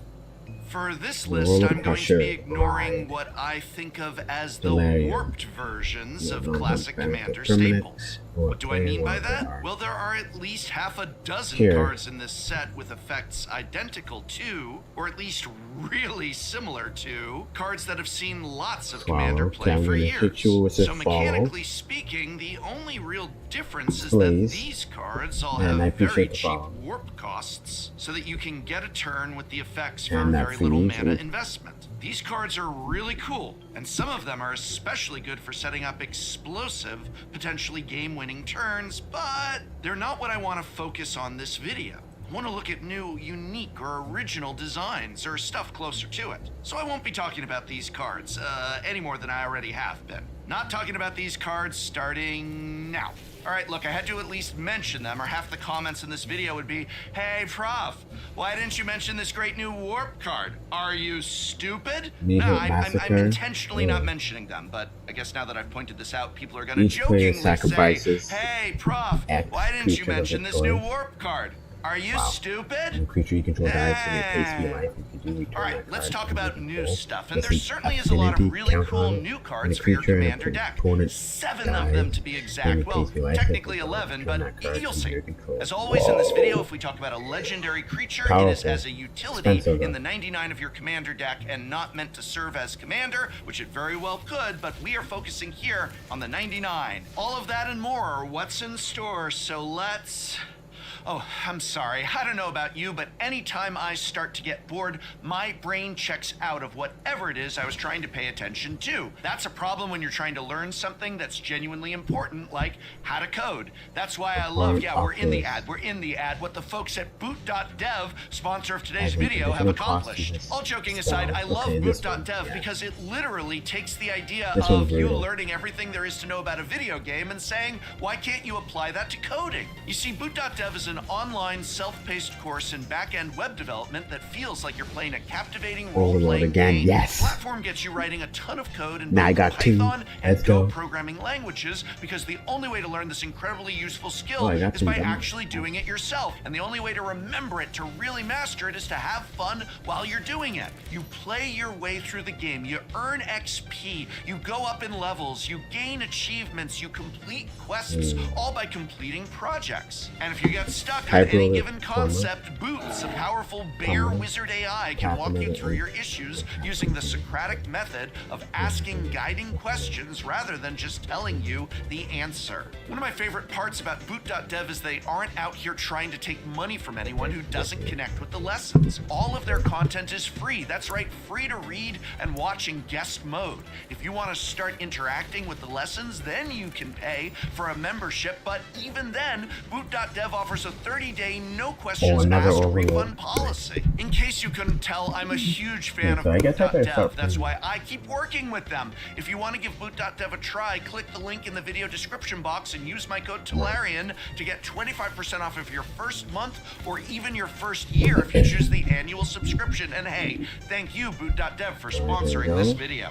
Speaker 13: For this list,
Speaker 6: Roller
Speaker 13: I'm going to
Speaker 6: Crusher,
Speaker 13: be ignoring
Speaker 6: Glide,
Speaker 13: what I think of as the
Speaker 6: Valerian,
Speaker 13: warped versions of
Speaker 6: Roller
Speaker 13: classic
Speaker 6: Benefit
Speaker 13: Commander
Speaker 6: Permanent,
Speaker 13: staples.
Speaker 6: or
Speaker 13: What do I mean by
Speaker 6: Player
Speaker 13: that?
Speaker 6: Warrior.
Speaker 13: Well, there are at least half a dozen
Speaker 6: Here.
Speaker 13: cards in this set with effects identical to, or at least really similar to, cards that have seen lots of Commander
Speaker 6: Swallow. Okay,
Speaker 13: play
Speaker 6: I'm
Speaker 13: for
Speaker 6: gonna
Speaker 13: years.
Speaker 6: hit you with a
Speaker 13: So
Speaker 6: follow.
Speaker 13: mechanically speaking, the only real difference is
Speaker 6: Please.
Speaker 13: that these cards all
Speaker 6: And I
Speaker 13: have very
Speaker 6: appreciate the
Speaker 13: cheap
Speaker 6: follow.
Speaker 13: warp costs so that you can get a turn with the effects for
Speaker 6: And that
Speaker 13: very little
Speaker 6: feeds
Speaker 13: mana
Speaker 6: me.
Speaker 13: investment. These cards are really cool, and some of them are especially good for setting up explosive, potentially game-winning turns, but they're not what I want to focus on this video. I want to look at new, unique, or original designs, or stuff closer to it. So I won't be talking about these cards, any more than I already have been. Not talking about these cards starting now. Alright, look, I had to at least mention them, or half the comments in this video would be, "Hey, Prof, why didn't you mention this great new warp card? Are you stupid?"
Speaker 6: Needle
Speaker 13: No, I'm
Speaker 6: Massacre.
Speaker 13: intentionally not mentioning them, but I guess now that I've pointed this out, people are going to
Speaker 6: Each player
Speaker 13: jokingly
Speaker 6: sacrifices
Speaker 13: say, "Hey, Prof,
Speaker 6: X
Speaker 13: why didn't you
Speaker 6: creature of
Speaker 13: mention
Speaker 6: the
Speaker 13: this new
Speaker 6: choice."
Speaker 13: warp card? Are you
Speaker 6: Wow.
Speaker 13: stupid?"
Speaker 6: The creature you control dies and it pays for your life. If you do, return
Speaker 13: Alright,
Speaker 6: that
Speaker 13: let's
Speaker 6: card
Speaker 13: talk
Speaker 6: to your
Speaker 13: about new
Speaker 6: control.
Speaker 13: stuff, and
Speaker 6: This
Speaker 13: there
Speaker 6: is
Speaker 13: certainly is a lot of
Speaker 6: affinity,
Speaker 13: really
Speaker 6: count
Speaker 13: cool
Speaker 6: on it,
Speaker 13: new
Speaker 6: and
Speaker 13: cards
Speaker 6: the
Speaker 13: for your
Speaker 6: creature and
Speaker 13: commander
Speaker 6: the
Speaker 13: deck.
Speaker 6: opponent
Speaker 13: 7 of them to be
Speaker 6: dies,
Speaker 13: exact.
Speaker 6: and it
Speaker 13: Well,
Speaker 6: pays for your life.
Speaker 13: technically
Speaker 6: If you
Speaker 13: 11,
Speaker 6: return
Speaker 13: but
Speaker 6: that card
Speaker 13: you'll
Speaker 6: to
Speaker 13: see.
Speaker 6: your control.
Speaker 13: As always in this
Speaker 6: Whoa.
Speaker 13: video, if we talk about a legendary creature, it is
Speaker 6: Powerful.
Speaker 13: as a utility
Speaker 6: Expensive,
Speaker 13: in
Speaker 6: though.
Speaker 13: the 99 of your commander deck and not meant to serve as commander, which it very well could, but we are focusing here on the 99. All of that and more are what's in store, so let's... Oh, I'm sorry. I don't know about you, but anytime I start to get bored, my brain checks out of whatever it is I was trying to pay attention to. That's a problem when you're trying to learn something that's genuinely important, like how to code. That's why I love, yeah, we're in the ad, what the folks at boot.dev, sponsor of today's video, have accomplished. All joking aside, I love boot.dev because it literally takes the idea
Speaker 6: This
Speaker 13: of
Speaker 6: one's
Speaker 13: you
Speaker 6: brutal.
Speaker 13: learning everything there is to know about a video game and saying, why can't you apply that to coding? You see, boot.dev is an online self-paced course in back-end web development that feels like you're playing a captivating
Speaker 6: Overload
Speaker 13: role-playing
Speaker 6: again,
Speaker 13: game.
Speaker 6: yes.
Speaker 13: The platform gets you writing a ton of code in
Speaker 6: Now I
Speaker 13: both
Speaker 6: got two.
Speaker 13: Python and
Speaker 6: Let's
Speaker 13: Go
Speaker 6: go.
Speaker 13: programming languages because the only way to learn this incredibly useful
Speaker 6: Oh,
Speaker 13: skill
Speaker 6: I got
Speaker 13: is
Speaker 6: two,
Speaker 13: by
Speaker 6: didn't I?
Speaker 13: actually doing it yourself. And the only way to remember it, to really master it, is to have fun while you're doing it. You play your way through the game, you earn XP, you go up in levels, you gain achievements, you complete quests, all by completing projects. And if you get stuck on any
Speaker 6: Hyperloop,
Speaker 13: given concept, Boots, a powerful bear wizard AI, can walk you through your issues using the Socratic method of asking guiding questions rather than just telling you the answer. One of my favorite parts about boot.dev is they aren't out here trying to take money from anyone who doesn't connect with the lessons. All of their content is free. That's right, free to read and watch in guest mode. If you want to start interacting with the lessons, then you can pay for a membership, but even then, boot.dev offers a 30-day no questions
Speaker 6: another
Speaker 13: asked
Speaker 6: overload.
Speaker 13: refund policy. In case you couldn't tell, I'm a huge fan
Speaker 6: So I
Speaker 13: of
Speaker 6: guess I better
Speaker 13: boot.dev.
Speaker 6: start
Speaker 13: That's
Speaker 6: from-
Speaker 13: why I keep working with them. If you want to give boot.dev a try, click the link in the video description box and use my code Talarian to get 25% off of your first month or even your first year if you choose the annual subscription. And hey, thank you boot.dev for sponsoring this video.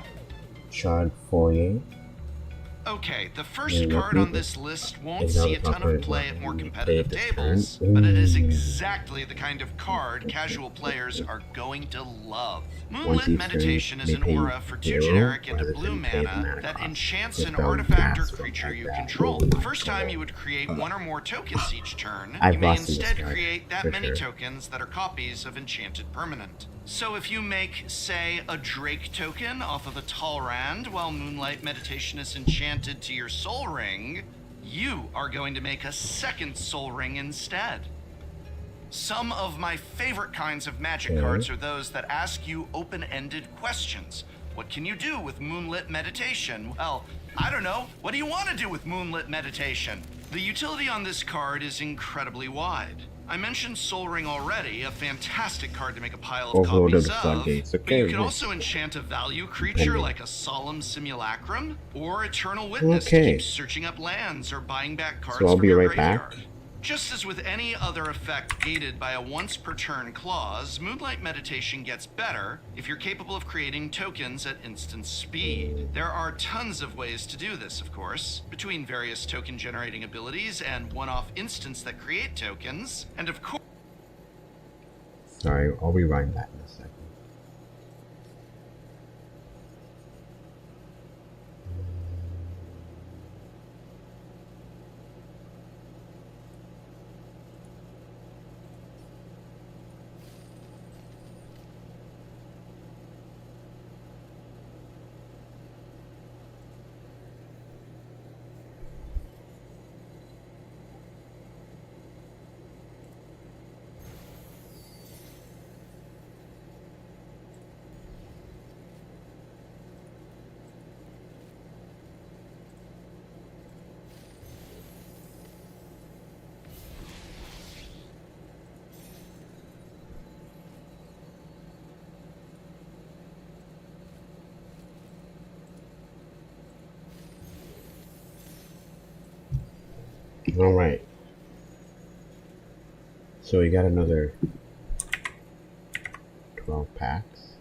Speaker 6: Shard Foyer.
Speaker 13: Okay, the first
Speaker 6: Yeah,
Speaker 13: card
Speaker 6: people-
Speaker 13: on this list won't
Speaker 6: It's not
Speaker 13: see a ton
Speaker 6: proper,
Speaker 13: of play
Speaker 6: it's
Speaker 13: at more
Speaker 6: not
Speaker 13: competitive
Speaker 6: played this
Speaker 13: tables,
Speaker 6: turn.
Speaker 13: but it is exactly the kind of card casual players are going to love.
Speaker 6: Once
Speaker 13: Moonlit
Speaker 6: each
Speaker 13: Meditation
Speaker 6: turn,
Speaker 13: is
Speaker 6: they
Speaker 13: an
Speaker 6: pay
Speaker 13: aura for 2
Speaker 6: zero
Speaker 13: generic and a
Speaker 6: rather
Speaker 13: blue
Speaker 6: than pay the
Speaker 13: mana
Speaker 6: mana
Speaker 13: that
Speaker 6: cost.
Speaker 13: enchants
Speaker 6: If
Speaker 13: an
Speaker 6: they're
Speaker 13: artifact or
Speaker 6: fast,
Speaker 13: creature
Speaker 6: like
Speaker 13: you
Speaker 6: that,
Speaker 13: control.
Speaker 6: will
Speaker 13: The
Speaker 6: not
Speaker 13: first
Speaker 6: kill
Speaker 13: time
Speaker 6: it.
Speaker 13: you would create 1 or more tokens each turn,
Speaker 6: I've
Speaker 13: you may
Speaker 6: lost to this
Speaker 13: instead
Speaker 6: card,
Speaker 13: create that
Speaker 6: for
Speaker 13: many
Speaker 6: sure.
Speaker 13: tokens that are copies of enchanted permanent. So if you make, say, a Drake token off of a Talrand while Moonlight Meditation is enchanted to your Soul Ring, you are going to make a second Soul Ring instead. Some of my favorite kinds of magic cards are those that ask you open-ended questions. What can you do with Moonlit Meditation? Well, I don't know. What do you want to do with Moonlit Meditation? The utility on this card is incredibly wide. I mentioned Soul Ring already, a fantastic card to make a pile of
Speaker 6: Overload
Speaker 13: copies
Speaker 6: of the
Speaker 13: of.
Speaker 6: floodgates.
Speaker 13: But
Speaker 6: Okay,
Speaker 13: you can
Speaker 6: yeah.
Speaker 13: also enchant a value creature
Speaker 6: Depending.
Speaker 13: like a Solemn Simulacrum or Eternal Witness
Speaker 6: Okay.
Speaker 13: to keep searching up lands or buying back cards
Speaker 6: So I'll
Speaker 13: from
Speaker 6: be
Speaker 13: your
Speaker 6: right
Speaker 13: graveyard.
Speaker 6: back.
Speaker 13: Just as with any other effect gated by a once per turn clause, Moonlight Meditation gets better if you're capable of creating tokens at instant speed. There are tons of ways to do this, of course, between various token generating abilities and one-off instants that create tokens, and of course.
Speaker 6: Sorry, I'll rewind that in a second. All right. So we got another 12 packs.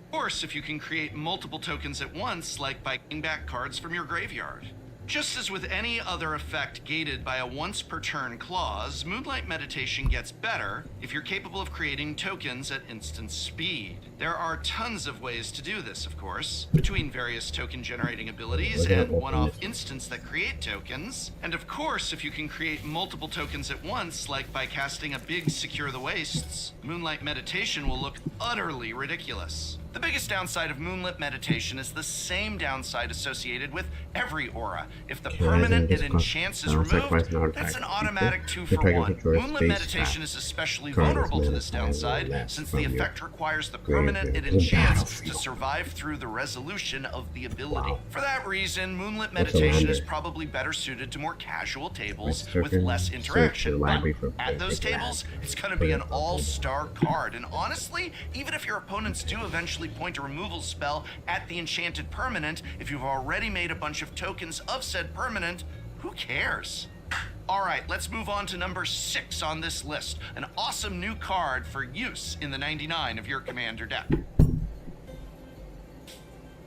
Speaker 13: Of course, if you can create multiple tokens at once, like by getting back cards from your graveyard. Just as with any other effect gated by a once per turn clause, Moonlight Meditation gets better if you're capable of creating tokens at instant speed. There are tons of ways to do this, of course, between various token generating abilities and one-off instants that create tokens. And of course, if you can create multiple tokens at once, like by casting a big Secure the Wastes, Moonlight Meditation will look utterly ridiculous. The biggest downside of Moonlit Meditation is the same downside associated with every aura. If the permanent it enchants is removed, that's an automatic 2-for-1. Moonlit Meditation is especially vulnerable to this downside, since the effect requires the permanent it enchants to survive through the resolution of the ability. For that reason, Moonlit Meditation is probably better suited to more casual tables with less interaction. But at those tables, it's going to be an all-star card, and honestly, even if your opponents do eventually point a removal spell at the enchanted permanent, if you've already made a bunch of tokens of said permanent, who cares? Alright, let's move on to number 6 on this list. An awesome new card for use in the 99 of your commander deck.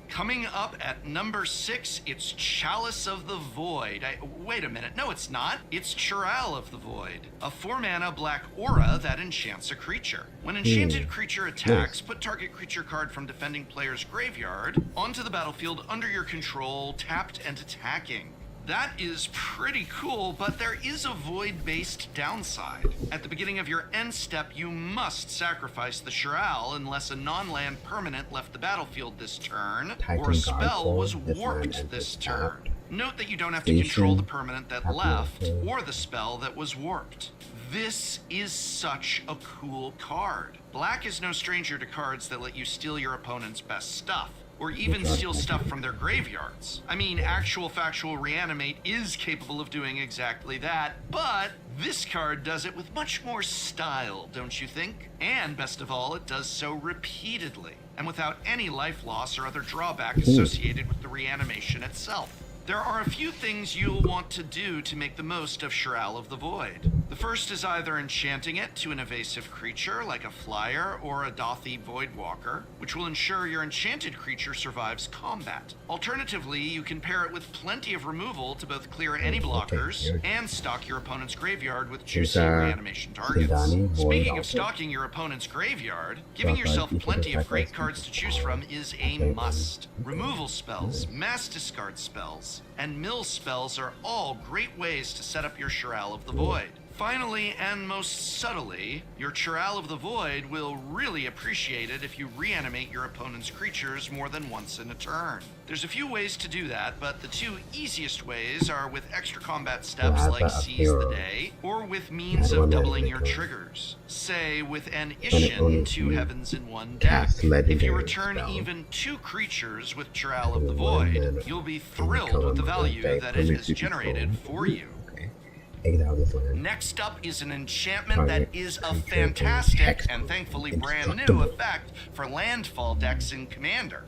Speaker 13: Coming up at number 6, it's Chalice of the Void. Wait a minute, no it's not. It's Chirale of the Void, a 4-mana black aura that enchants a creature. When enchanted creature attacks, put target creature card from defending player's graveyard onto the battlefield under your control, tapped and attacking. That is pretty cool, but there is a void-based downside. At the beginning of your end step, you must sacrifice the Chirale unless a non-land permanent left the battlefield this turn, or a spell was warped this turn. Note that you don't have to control the permanent that left, or the spell that was warped. This is such a cool card. Black is no stranger to cards that let you steal your opponent's best stuff, or even steal stuff from their graveyards. I mean, Actual Factual Reanimate is capable of doing exactly that, but this card does it with much more style, don't you think? And best of all, it does so repeatedly, and without any life loss or other drawback associated with the reanimation itself. There are a few things you'll want to do to make the most of Chirale of the Void. The first is either enchanting it to an evasive creature like a flyer or a Dothi Voidwalker, which will ensure your enchanted creature survives combat. Alternatively, you can pair it with plenty of removal to both clear any blockers and stock your opponent's graveyard with juicy reanimation targets. Speaking of stocking your opponent's graveyard, giving yourself plenty of great cards to choose from is a must. Removal spells, mass discard spells, and mill spells are all great ways to set up your Chirale of the Void. Finally, and most subtly, your Chirale of the Void will really appreciate it if you reanimate your opponent's creatures more than once in a turn. There's a few ways to do that, but the two easiest ways are with extra combat steps like Seize the Day, or with means of doubling your triggers. Say, with an Ishin 2 Heavens in 1 deck. If you return even 2 creatures with Chirale of the Void, you'll be thrilled with the value that it has generated for you. Next up is an enchantment that is a fantastic and thankfully brand new effect for landfall decks in Commander.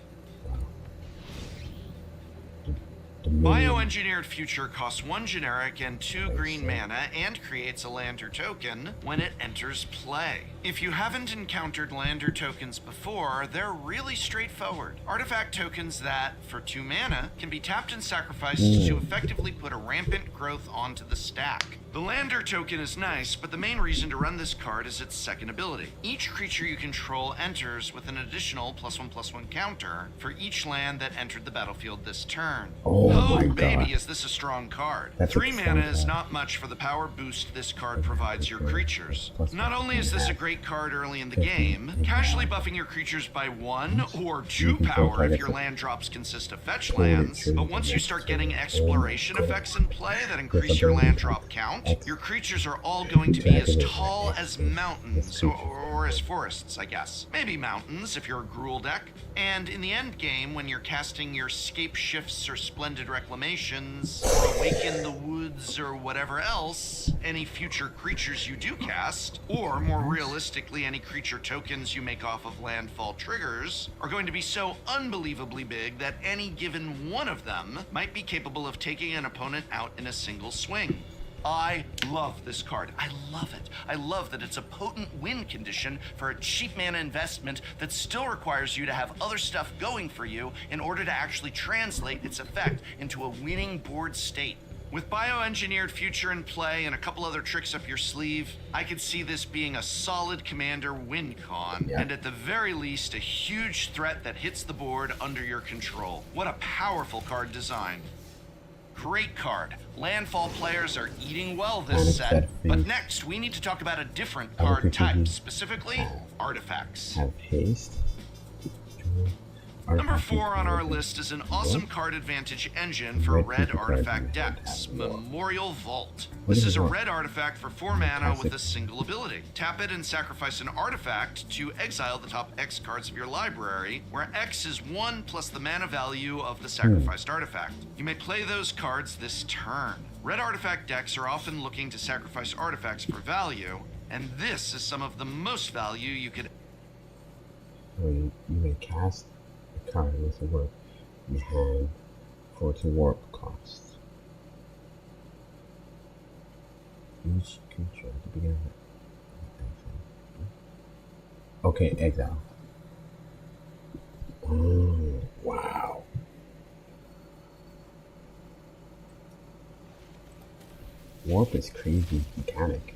Speaker 13: Bioengineered Future costs 1 generic and 2 green mana and creates a Lander token when it enters play. If you haven't encountered Lander tokens before, they're really straightforward. Artifact tokens that, for 2 mana, can be tapped and sacrificed to effectively put a rampant growth onto the stack. The Lander token is nice, but the main reason to run this card is its second ability. Each creature you control enters with an additional +1/+1 counter for each land that entered the battlefield this turn. Oh baby, is this a strong card. 3 mana is not much for the power boost this card provides your creatures. Not only is this a great card early in the game, casually buffing your creatures by 1 or 2 power if your land drops consist of fetch lands, but once you start getting exploration effects in play that increase your land drop count, your creatures are all going to be as tall as mountains, or as forests, I guess. Maybe mountains if you're a Gruul deck. And in the end game, when you're casting your Scape Shifts or Splendid reclamations, or awaken the woods, or whatever else, any future creatures you do cast, or more realistically, any creature tokens you make off of landfall triggers, are going to be so unbelievably big that any given one of them might be capable of taking an opponent out in a single swing. I love this card. I love it. I love that it's a potent win condition for a cheap mana investment that still requires you to have other stuff going for you in order to actually translate its effect into a winning board state. With bioengineered future in play and a couple other tricks up your sleeve, I could see this being a solid commander win con, and at the very least, a huge threat that hits the board under your control. What a powerful card design. Great card. Landfall players are eating well this set. But next, we need to talk about a different card type, specifically artifacts.
Speaker 6: Have haste.
Speaker 13: Number 4 on our list is an awesome card advantage engine for red artifact decks, Memorial Vault. This is a red artifact for 4 mana with a single ability. Tap it and sacrifice an artifact to exile the top X cards of your library, where X is 1 plus the mana value of the sacrificed artifact. You may play those cards this turn. Red artifact decks are often looking to sacrifice artifacts for value, and this is some of the most value you could.
Speaker 6: You may cast card with a warp in your hand for its warp cost. Each creature at the beginning of okay, exile. Oh, wow. Warp is crazy mechanic.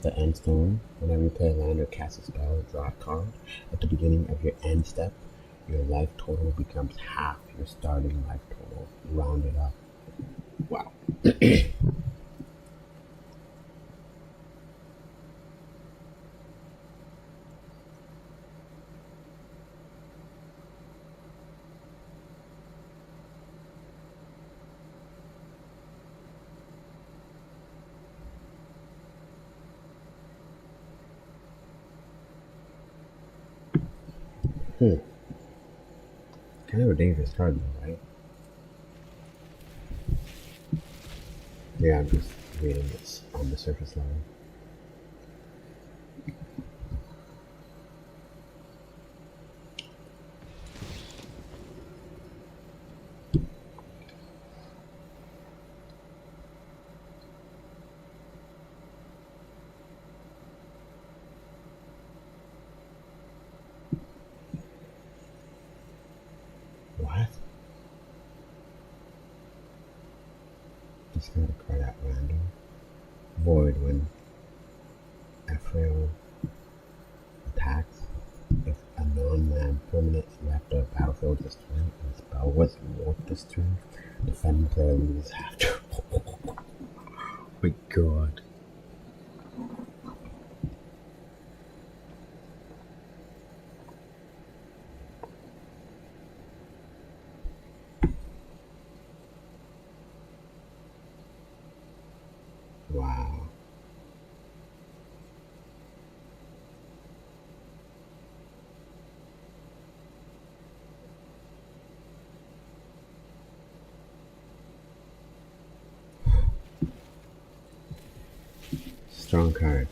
Speaker 6: The end stone. Whenever you play a land or cast a spell or draw a card, at the beginning of your end step, your life total becomes half your starting life total, rounded up. Wow. Kind of a dangerous card though, right? Yeah, I'm just reading this on the surface level. Discard a card at random. Void when Ephraim attacks. If a non-land permanent is left on battlefield this turn and the spell was warped this turn, defending player loses half turn. Oh my god. Wow. Strong card.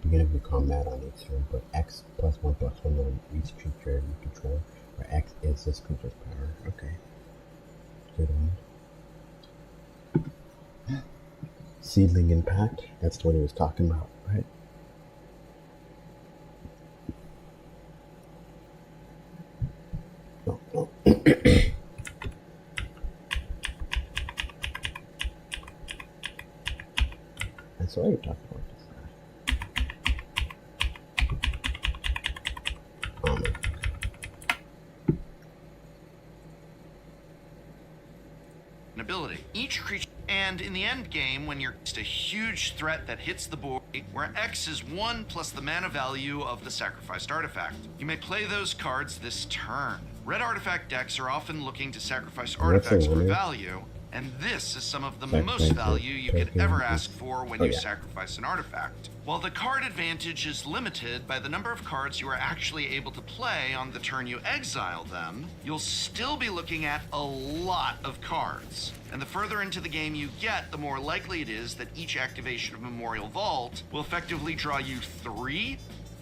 Speaker 6: Beginning of your combat on each turn, put X +1/+1 on each creature you control, where X is this creature's power. Okay. Good one. Seedling Impact, that's the one he was talking about, right? No. That's what you're talking about.
Speaker 13: An ability. Each creature And in the end game, when you're just a huge threat that hits the board, where X is 1 plus the mana value of the sacrificed artifact, you may play those cards this turn. Red artifact decks are often looking to sacrifice artifacts for value, and this is some of the most value you could ever ask for when you sacrifice an artifact. While the card advantage is limited by the number of cards you are actually able to play on the turn you exile them, you'll still be looking at a lot of cards. And the further into the game you get, the more likely it is that each activation of Memorial Vault will effectively draw you 3,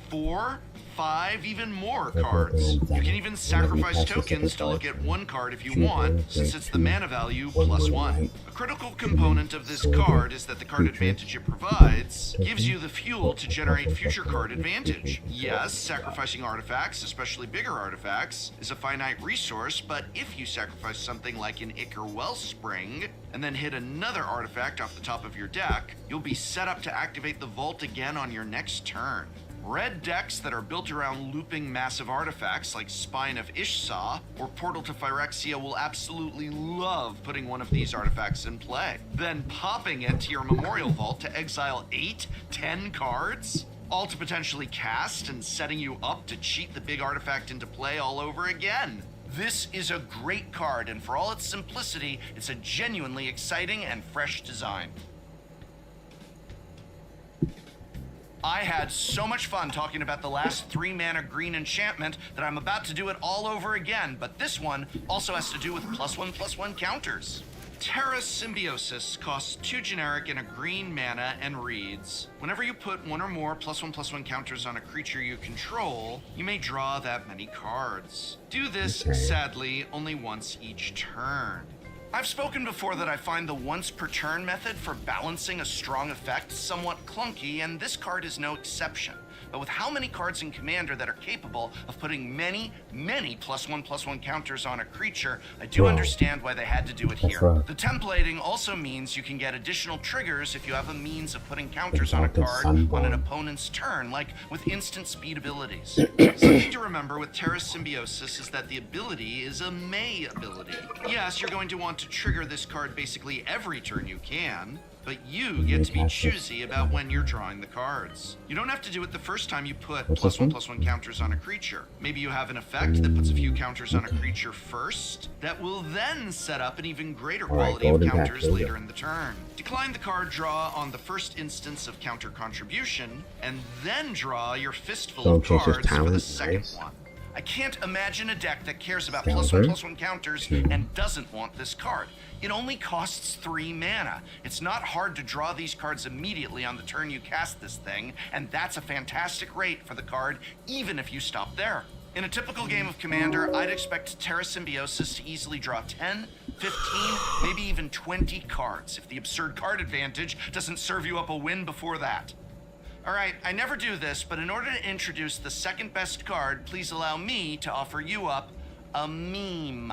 Speaker 13: 4, 5, even more cards. You can even sacrifice tokens to look at one card if you want, since it's the mana value +1. A critical component of this card is that the card advantage it provides gives you the fuel to generate future card advantage. Yes, sacrificing artifacts, especially bigger artifacts, is a finite resource, but if you sacrifice something like an Ichor Wellspring, and then hit another artifact off the top of your deck, you'll be set up to activate the vault again on your next turn. Red decks that are built around looping massive artifacts like Spine of Ishsaw or Portal to Phyrexia will absolutely love putting one of these artifacts in play. Then popping it to your Memorial Vault to exile 8, 10 cards, all to potentially cast and setting you up to cheat the big artifact into play all over again. This is a great card, and for all its simplicity, it's a genuinely exciting and fresh design. I had so much fun talking about the last 3 mana green enchantment that I'm about to do it all over again, but this one also has to do with +1/+1 counters. Terra Symbiosis costs 2 generic and a green mana and reads, whenever you put 1 or more +1/+1 counters on a creature you control, you may draw that many cards. Do this, sadly, only once each turn. I've spoken before that I find the once per turn method for balancing a strong effect somewhat clunky, and this card is no exception. But with how many cards in Commander that are capable of putting many +1/+1 counters on a creature, I do understand why they had to do it here. The templating also means you can get additional triggers if you have a means of putting counters on a card on an opponent's turn, like with instant speed abilities. Something to remember with Terra Symbiosis is that the ability is a May ability. Yes, you're going to want to trigger this card basically every turn you can, but you get to be choosy about when you're drawing the cards. You don't have to do it the first time you put +1/+1 counters on a creature. Maybe you have an effect that puts a few counters on a creature first, that will then set up an even greater quality of counters later in the turn. Decline the card draw on the first instance of counter contribution, and then draw your fistful of cards for the second one. I can't imagine a deck that cares about +1/+1 counters and doesn't want this card. It only costs 3 mana. It's not hard to draw these cards immediately on the turn you cast this thing, and that's a fantastic rate for the card, even if you stop there. In a typical game of Commander, I'd expect Terra Symbiosis to easily draw 10, 15, maybe even 20 cards, if the absurd card advantage doesn't serve you up a win before that. Alright, I never do this, but in order to introduce the second best card, please allow me to offer you up a meme.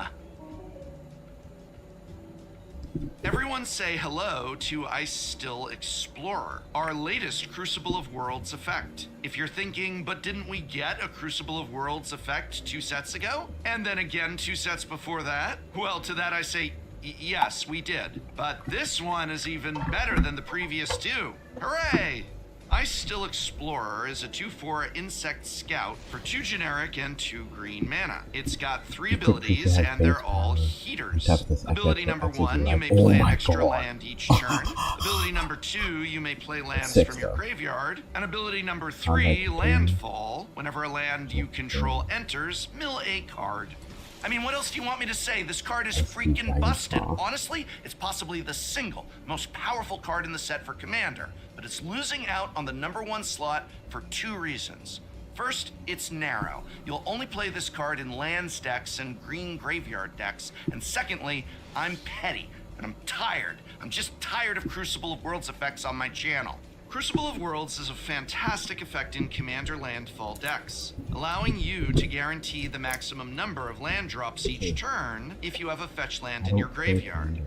Speaker 13: Everyone say hello to Ice Still Explorer, our latest Crucible of Worlds effect. If you're thinking, but didn't we get a Crucible of Worlds effect 2 sets ago? And then again 2 sets before that? Well, to that I say, yes, we did. But this one is even better than the previous 2. Hooray! Ice Still Explorer is a 2/4 insect scout for 2 generic and 2 green mana. It's got 3 abilities and they're all heaters. Ability number 1, you may play an extra land each turn. Ability number 2, you may play lands from your graveyard. And ability number 3, Landfall. Whenever a land you control enters, mill a card. I mean, what else do you want me to say? This card is freaking busted. Honestly, it's possibly the single most powerful card in the set for Commander, but it's losing out on the number 1 slot for 2 reasons. First, it's narrow. You'll only play this card in lands decks and green graveyard decks. And secondly, I'm petty, and I'm tired. I'm just tired of Crucible of Worlds effects on my channel. Crucible of Worlds is a fantastic effect in Commander Landfall decks, allowing you to guarantee the maximum number of land drops each turn if you have a fetch land in your graveyard.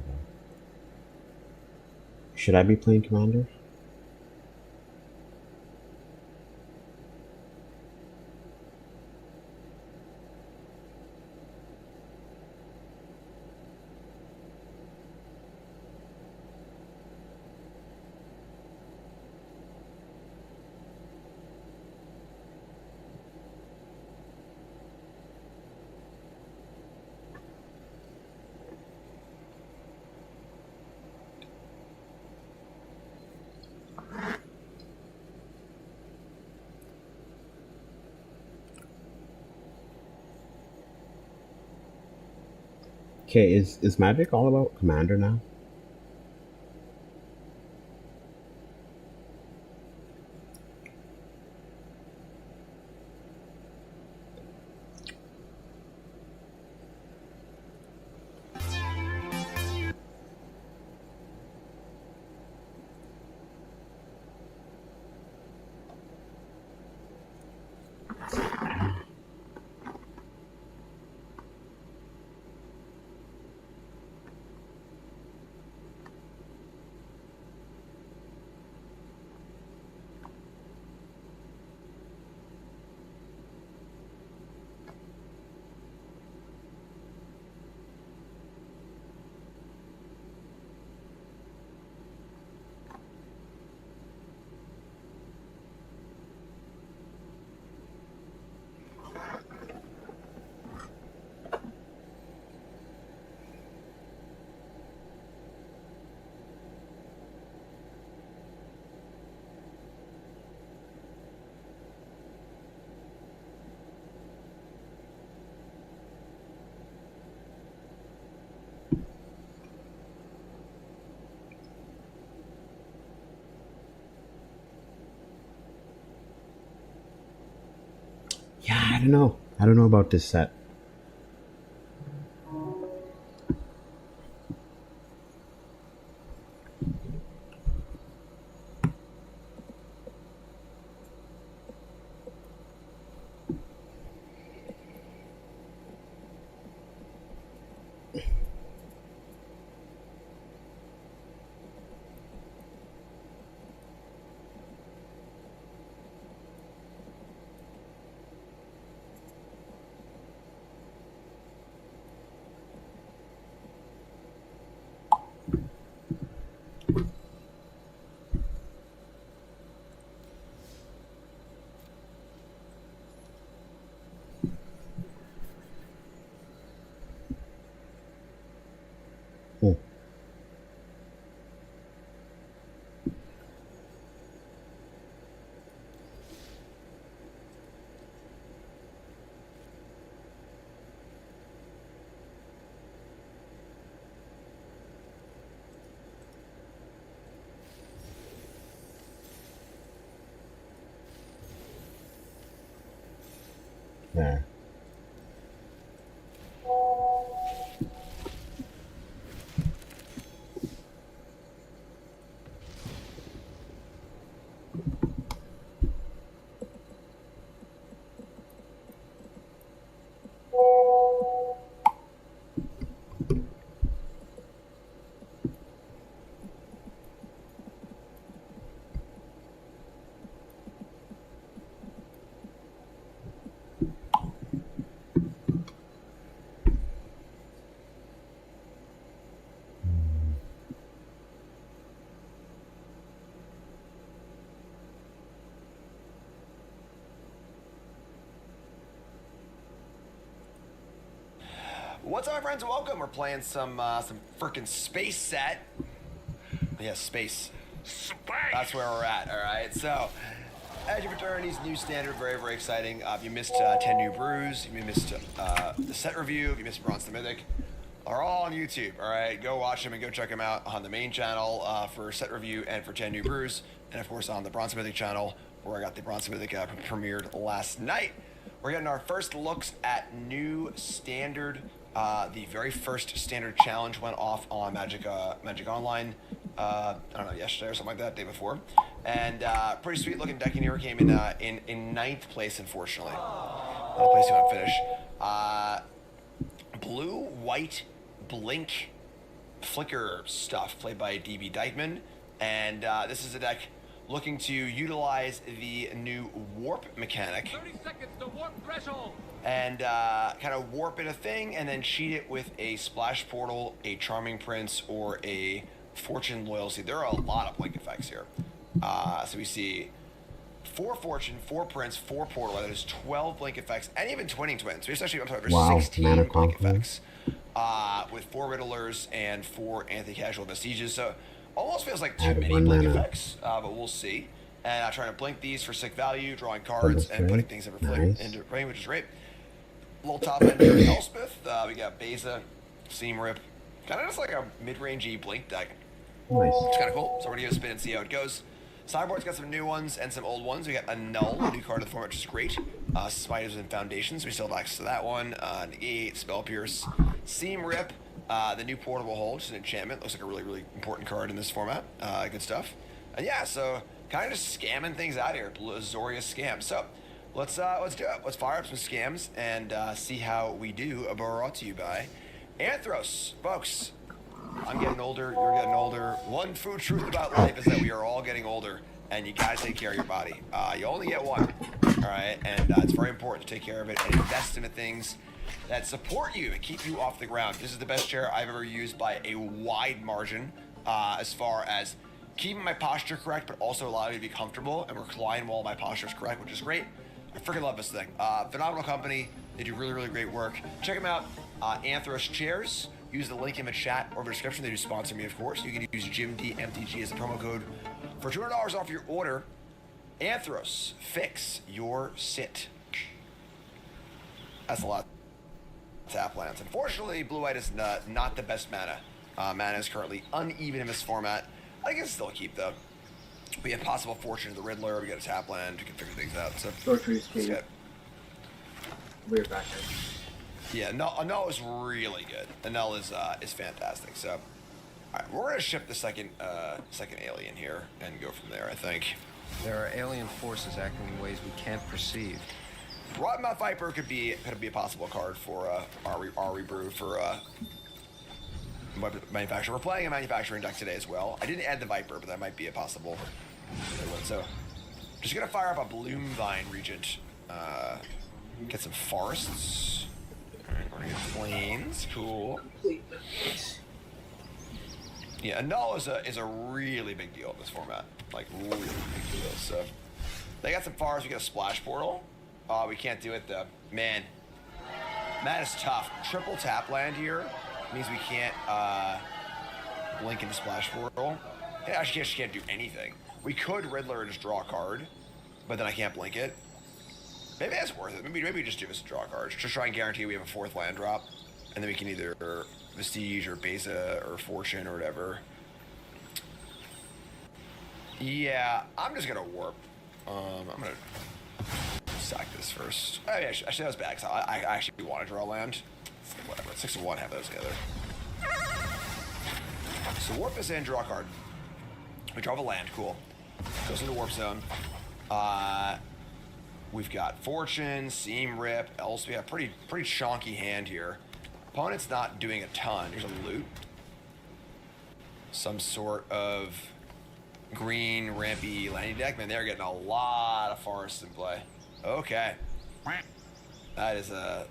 Speaker 6: Should I be playing Commander? Okay, is Magic all about Commander now? Yeah, I don't know. I don't know about this set. Yeah.
Speaker 14: What's up, my friends? Welcome. We're playing some freaking space set. Yeah, space. That's where we're at. All right. So, Edge of Eternity's new standard, very, very exciting. If you missed 10 New Brews, if you missed the set review, if you missed Bronze the Mythic, are all on YouTube. All right, go watch them and go check them out on the main channel for set review and for 10 New Brews, and of course on the Bronze Mythic channel where I got the Bronze Mythic premiered last night. We're getting our first looks at new standard. The very first standard challenge went off on Magic Online. I don't know, yesterday or something like that, day before, and pretty sweet looking deck in here. Came in 9th place, unfortunately. Not a place you want to finish. Blue, white, blink, flicker stuff played by DB Dykeman, and this is a deck looking to utilize the new warp mechanic.
Speaker 15: 30 seconds to warp threshold.
Speaker 14: And kind of warp it a thing and then cheat it with a Splash Portal, a Charming Prince, or a Fortune Loyalty. There are a lot of blink effects here. So we see 4 Fortune, 4 Prince, 4 Portal. That is 12 blink effects, and even Twinning Twins. There's actually, I'm sorry, there's 16 blink effects with 4 Riddlers and 4 Anti-Casual Vestiges. So almost feels like too many blink effects, but we'll see. And trying to blink these for sick value, drawing cards, and putting things into play, into play, which is great. A little top end here, Elspeth. We got Beza, Seam Rip. Kind of just like a mid-rangey Blink deck.
Speaker 6: Nice.
Speaker 14: It's kind of cool. So we're gonna give it a spin and see how it goes. Sideboard's got some new ones and some old ones. We got a Null, a new card of the format, which is great. Spiders and Foundations, we still have access to that one. Negate, Spell Pierce, Seam Rip, the new Portable Hold, which is an enchantment. Looks like a really, really important card in this format. Good stuff. And yeah, so kind of just scamming things out here. Azoria scam. So let's do it. Let's fire up some scams and see how we do. Brought to you by Anthros, folks. I'm getting older, you're getting older. One true truth about life is that we are all getting older, and you gotta take care of your body. You only get one, all right? And it's very important to take care of it and invest in the things that support you and keep you off the ground. This is the best chair I've ever used by a wide margin, as far as keeping my posture correct, but also allowing me to be comfortable and recline while my posture is correct, which is great. I freaking love this thing. Phenomenal company. They do really, really great work. Check them out. Anthros Chairs. Use the link in the chat or the description. They do sponsor me, of course. You can use JimDMTG as a promo code for $200 off your order. Anthros, fix your sit. That's a lot of tap lands. Unfortunately, blue-white is not the best mana. Mana is currently uneven in this format. I can still keep though. We have possible fortune of the Riddler. We got a tap land. We can figure things out. So
Speaker 6: Sorcery Speed. We're back in.
Speaker 14: Yeah, Null is really good. The Null is fantastic. So, all right, we're gonna ship the second alien here and go from there. I think.
Speaker 16: There are alien forces acting in ways we can't perceive.
Speaker 14: Rottenmouth Viper could be a possible card for our rebrew for manufacturer. We're playing a manufacturing deck today as well. I didn't add the Viper, but that might be a possible one. So, just gonna fire up a Bloomvine Regent. Get some forests. Alright, we're gonna get plains. Cool. Yeah, a Null is a really big deal in this format. Like, really big deal. So, they got some forests. We got a Splash Portal. We can't do it though. Man, that is tough. Triple tap land here means we can't blink into Splash Portal. Yeah, I actually can't do anything. We could Riddler and just draw a card, but then I can't blink it. Maybe that's worth it. Maybe we just do this and draw cards. Just try and guarantee we have a fourth land drop. And then we can either Vestige or Beza or Fortune or whatever. Yeah, I'm just gonna warp. I'm gonna sack this first. Oh yeah, actually that was bad, because I actually want to draw land. Whatever, 6 and 1, have those together. So warp this in, draw a card. We draw a land, cool. Goes into warp zone. We've got Fortune, Seam Rip, else we have pretty chonky hand here. Opponent's not doing a ton. Here's a loot. Some sort of green rampy landing deck. Man, they're getting a lot of forests in play. Okay. That's a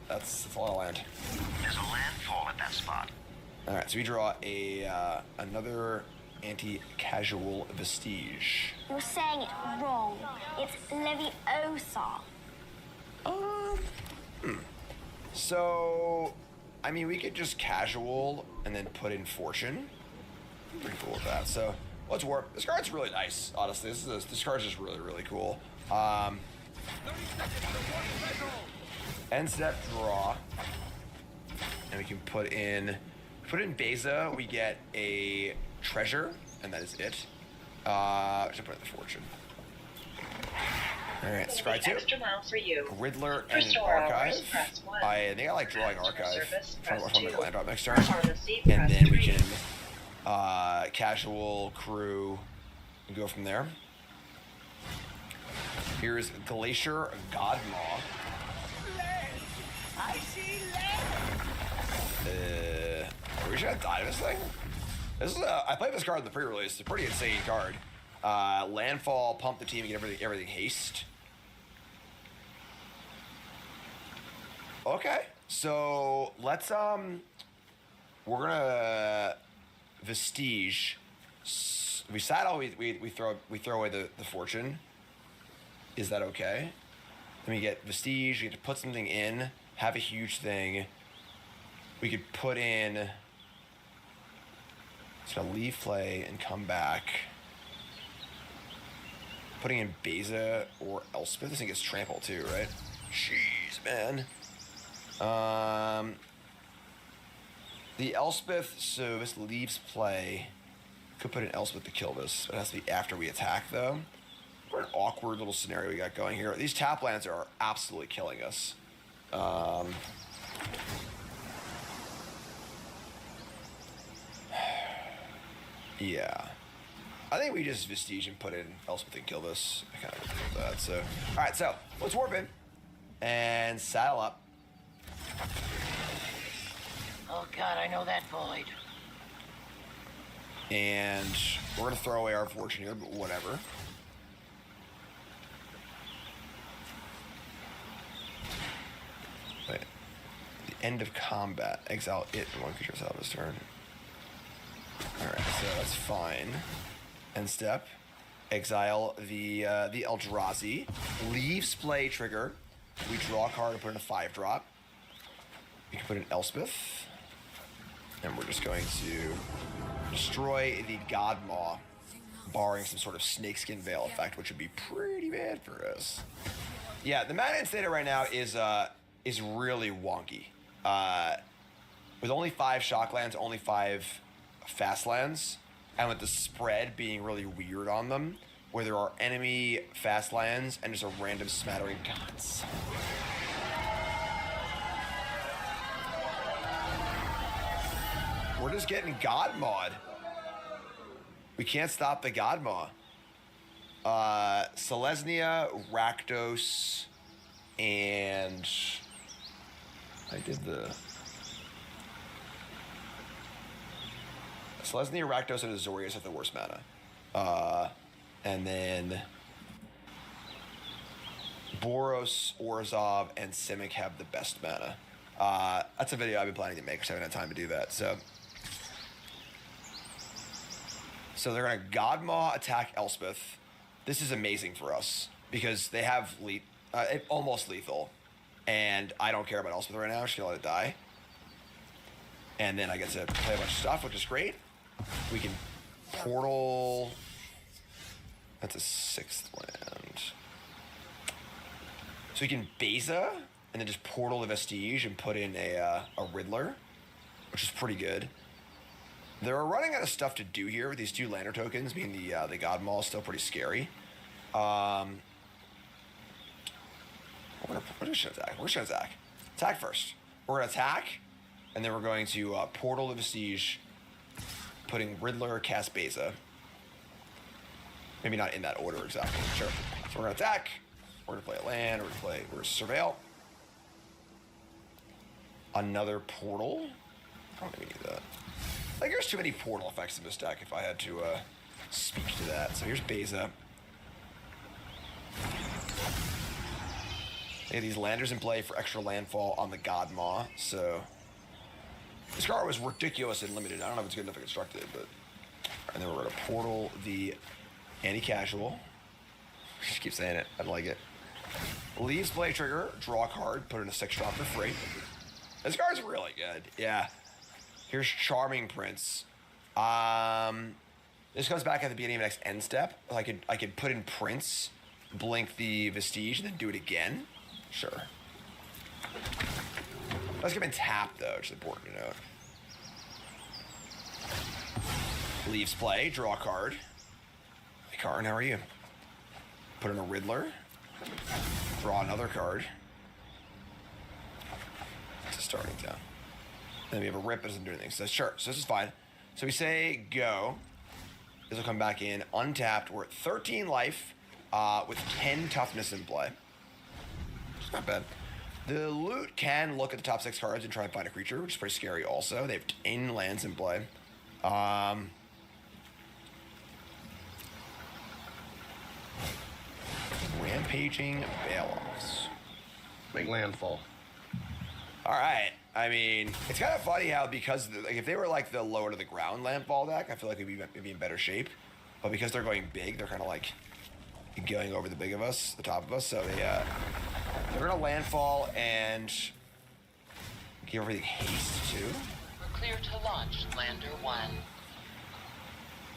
Speaker 14: lot of land.
Speaker 13: There's a landfall at that spot.
Speaker 14: All right, so we draw another anti-casual Vestige.
Speaker 3: You're saying it wrong. It's Leviosa.
Speaker 14: So, I mean, we could just casual and then put in Fortune. Pretty cool with that. So, let's warp. This card's really nice, honestly. This card's just really, really cool. End step draw. And we can put in Beza, we get a treasure, and that is it. Should put in the Fortune. Alright, Scry 2.
Speaker 17: Extra mile for you.
Speaker 14: Riddler
Speaker 17: For
Speaker 14: and
Speaker 17: store hours,
Speaker 14: Archive.
Speaker 17: press 1.
Speaker 14: I think I like drawing
Speaker 17: Customer
Speaker 14: Archive.
Speaker 17: service,
Speaker 14: Trying to
Speaker 17: press
Speaker 14: watch one
Speaker 17: 2.
Speaker 14: land drop next turn.
Speaker 17: Pharmacy,
Speaker 14: And
Speaker 17: press
Speaker 14: then we
Speaker 17: 3.
Speaker 14: can casual crew and go from there. Here's Glacier Godmaw.
Speaker 17: I see
Speaker 14: Are we gonna die this thing? This is I played this card in the pre-release. It's a pretty insane card. Landfall, pump the team, and get everything haste. Okay, so let's we're gonna Vestige. We saddle. We throw away the Fortune. Is that okay? Then we get Vestige. We get to put something in. Have a huge thing. We could put in. It's gonna leave play and come back. Putting in Beza or Elspeth. This thing gets trampled too, right? Jeez, man. The Elspeth, so this leaves play. Could put an Elspeth to kill this. It has to be after we attack, though. What an awkward little scenario we got going here. These tap lands are absolutely killing us. Yeah. I think we just Vestige and put in Elspeth and kill this. I kind of agree with that. So, all right, so let's warp in and saddle up.
Speaker 5: Oh god, I know that void.
Speaker 14: And we're gonna throw away our fortune here, but whatever. Wait. The end of combat. Exile it in one creature's out of his turn. Alright, so that's fine. End step. Exile the Eldrazi. Leaves play trigger. We draw a card and put in a 5-drop. We can put in Elspeth. And we're just going to destroy the Godmaw, barring some sort of Snakeskin Veil effect, which would be pretty bad for us. Yeah, the mana Instator right now is really wonky. With only 5 shock lands, only 5 fast lands, and with the spread being really weird on them, where there are enemy fast lands and just a random smattering gods. We're just getting Godmawed. We can't stop the Godmaw. Selesnya, Rakdos, and I did the Selesnya, Rakdos, and Azorius have the worst mana. And then Boros, Orzhov, and Simic have the best mana. That's a video I've been planning to make, because I haven't had time to do that. So they're going to Godmaw attack Elspeth. This is amazing for us, because they have almost lethal. And I don't care about Elspeth right now. I'm just going to let it die. And then I get to play a bunch of stuff, which is great. We can portal. That's a 6th land. So we can Beza and then just portal the Vestige and put in a Riddler, which is pretty good. They're running out of stuff to do here with these 2 Lander tokens, being the Godmaw is still pretty scary. We're just gonna attack. We're just gonna attack. Attack first. We're gonna attack, and then we're going to portal the Vestige, putting Riddler, cast Beza. Maybe not in that order exactly. Sure. So we're gonna attack. We're gonna play a land. We're gonna surveil. Another portal. I don't think we need that. Like, there's too many portal effects in this deck if I had to speak to that. So here's Beza. They have these landers in play for extra landfall on the Godmaw. So this card was ridiculous and limited. I don't know if it's good enough to construct it, but. And then we're going to portal the anti-casual. Just keep saying it. I like it. Leaves play trigger, draw a card, put in a 6-drop for free. This card's really good. Yeah. Here's Charming Prince. This comes back at the beginning of the next end step. I could put in Prince, blink the Vestige, and then do it again. Sure. Let's get him in tap, though, which is important to note. Leaves play, draw a card. Hey, Karn, how are you? Put in a Riddler. Draw another card. It's a starting town. Then we have a Rip that doesn't do anything. So sure, so this is fine. So we say go. This will come back in untapped. We're at 13 life with 10 toughness in play. It's not bad. The loot can look at the top 6 cards and try and find a creature, which is pretty scary also. They have 10 lands in play. Rampaging Baloffs.
Speaker 13: Make landfall.
Speaker 14: All right. I mean, it's kind of funny how because if they were like the lower to the ground landfall deck, I feel like we'd be in better shape. But because they're going big, they're kind of like going over the top of us. So they're gonna landfall and give everything haste too.
Speaker 17: We're clear to launch, Lander 1.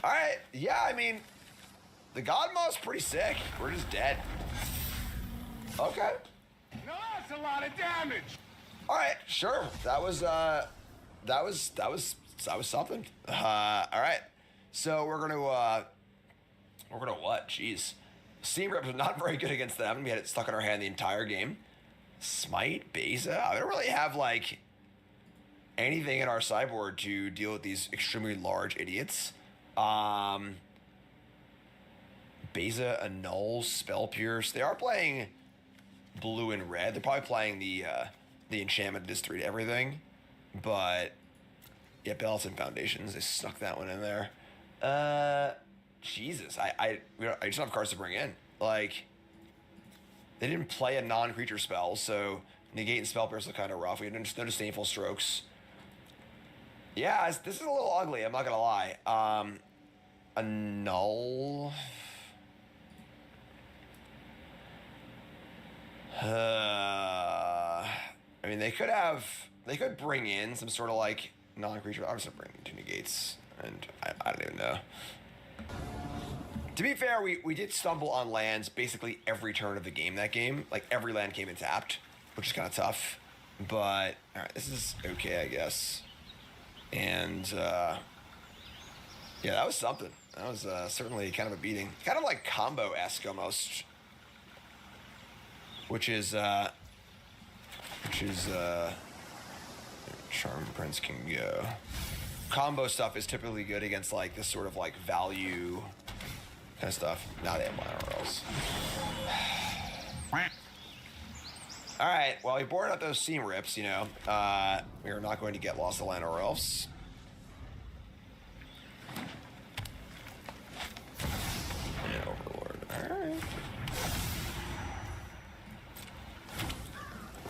Speaker 14: All right. Yeah. I mean, the Godmaw's pretty sick. We're just dead. Okay.
Speaker 15: No, that's a lot of damage.
Speaker 14: All right, sure. That was that was something. All right, so we're gonna what? Jeez, Seam Rip was not very good against them. We had it stuck in our hand the entire game. Smite, Beza. I don't really have like anything in our sideboard to deal with these extremely large idiots. Beza, Annul, Spell Pierce. They are playing blue and red. They're probably playing the enchantment Dis 3 to everything. But yeah, Balance and Foundations. They snuck that one in there. Jesus, I just don't have cards to bring in. Like, they didn't play a non-creature spell, so Negate and Spell Pierce look kind of rough. We had no Disdainful Strokes. Yeah, this is a little ugly, I'm not gonna lie. Annul. I mean, they could bring in some sort of like non-creature. I'm just gonna bring in 2 Negates, and I don't even know. To be fair, we did stumble on lands basically every turn of the game that game. Like, every land came in tapped, which is kind of tough. But, all right, this is okay, I guess. And, yeah, that was something. That was certainly kind of a beating. Kind of like combo-esque almost. Which is Charm Prince can go. Combo stuff is typically good against like this sort of like value kind of stuff. Now they have Minor Elves. All right, well, we boarded up those Seam Rips, you know. We are not going to get Lost to Llanowar Elves. And Overlord, all right.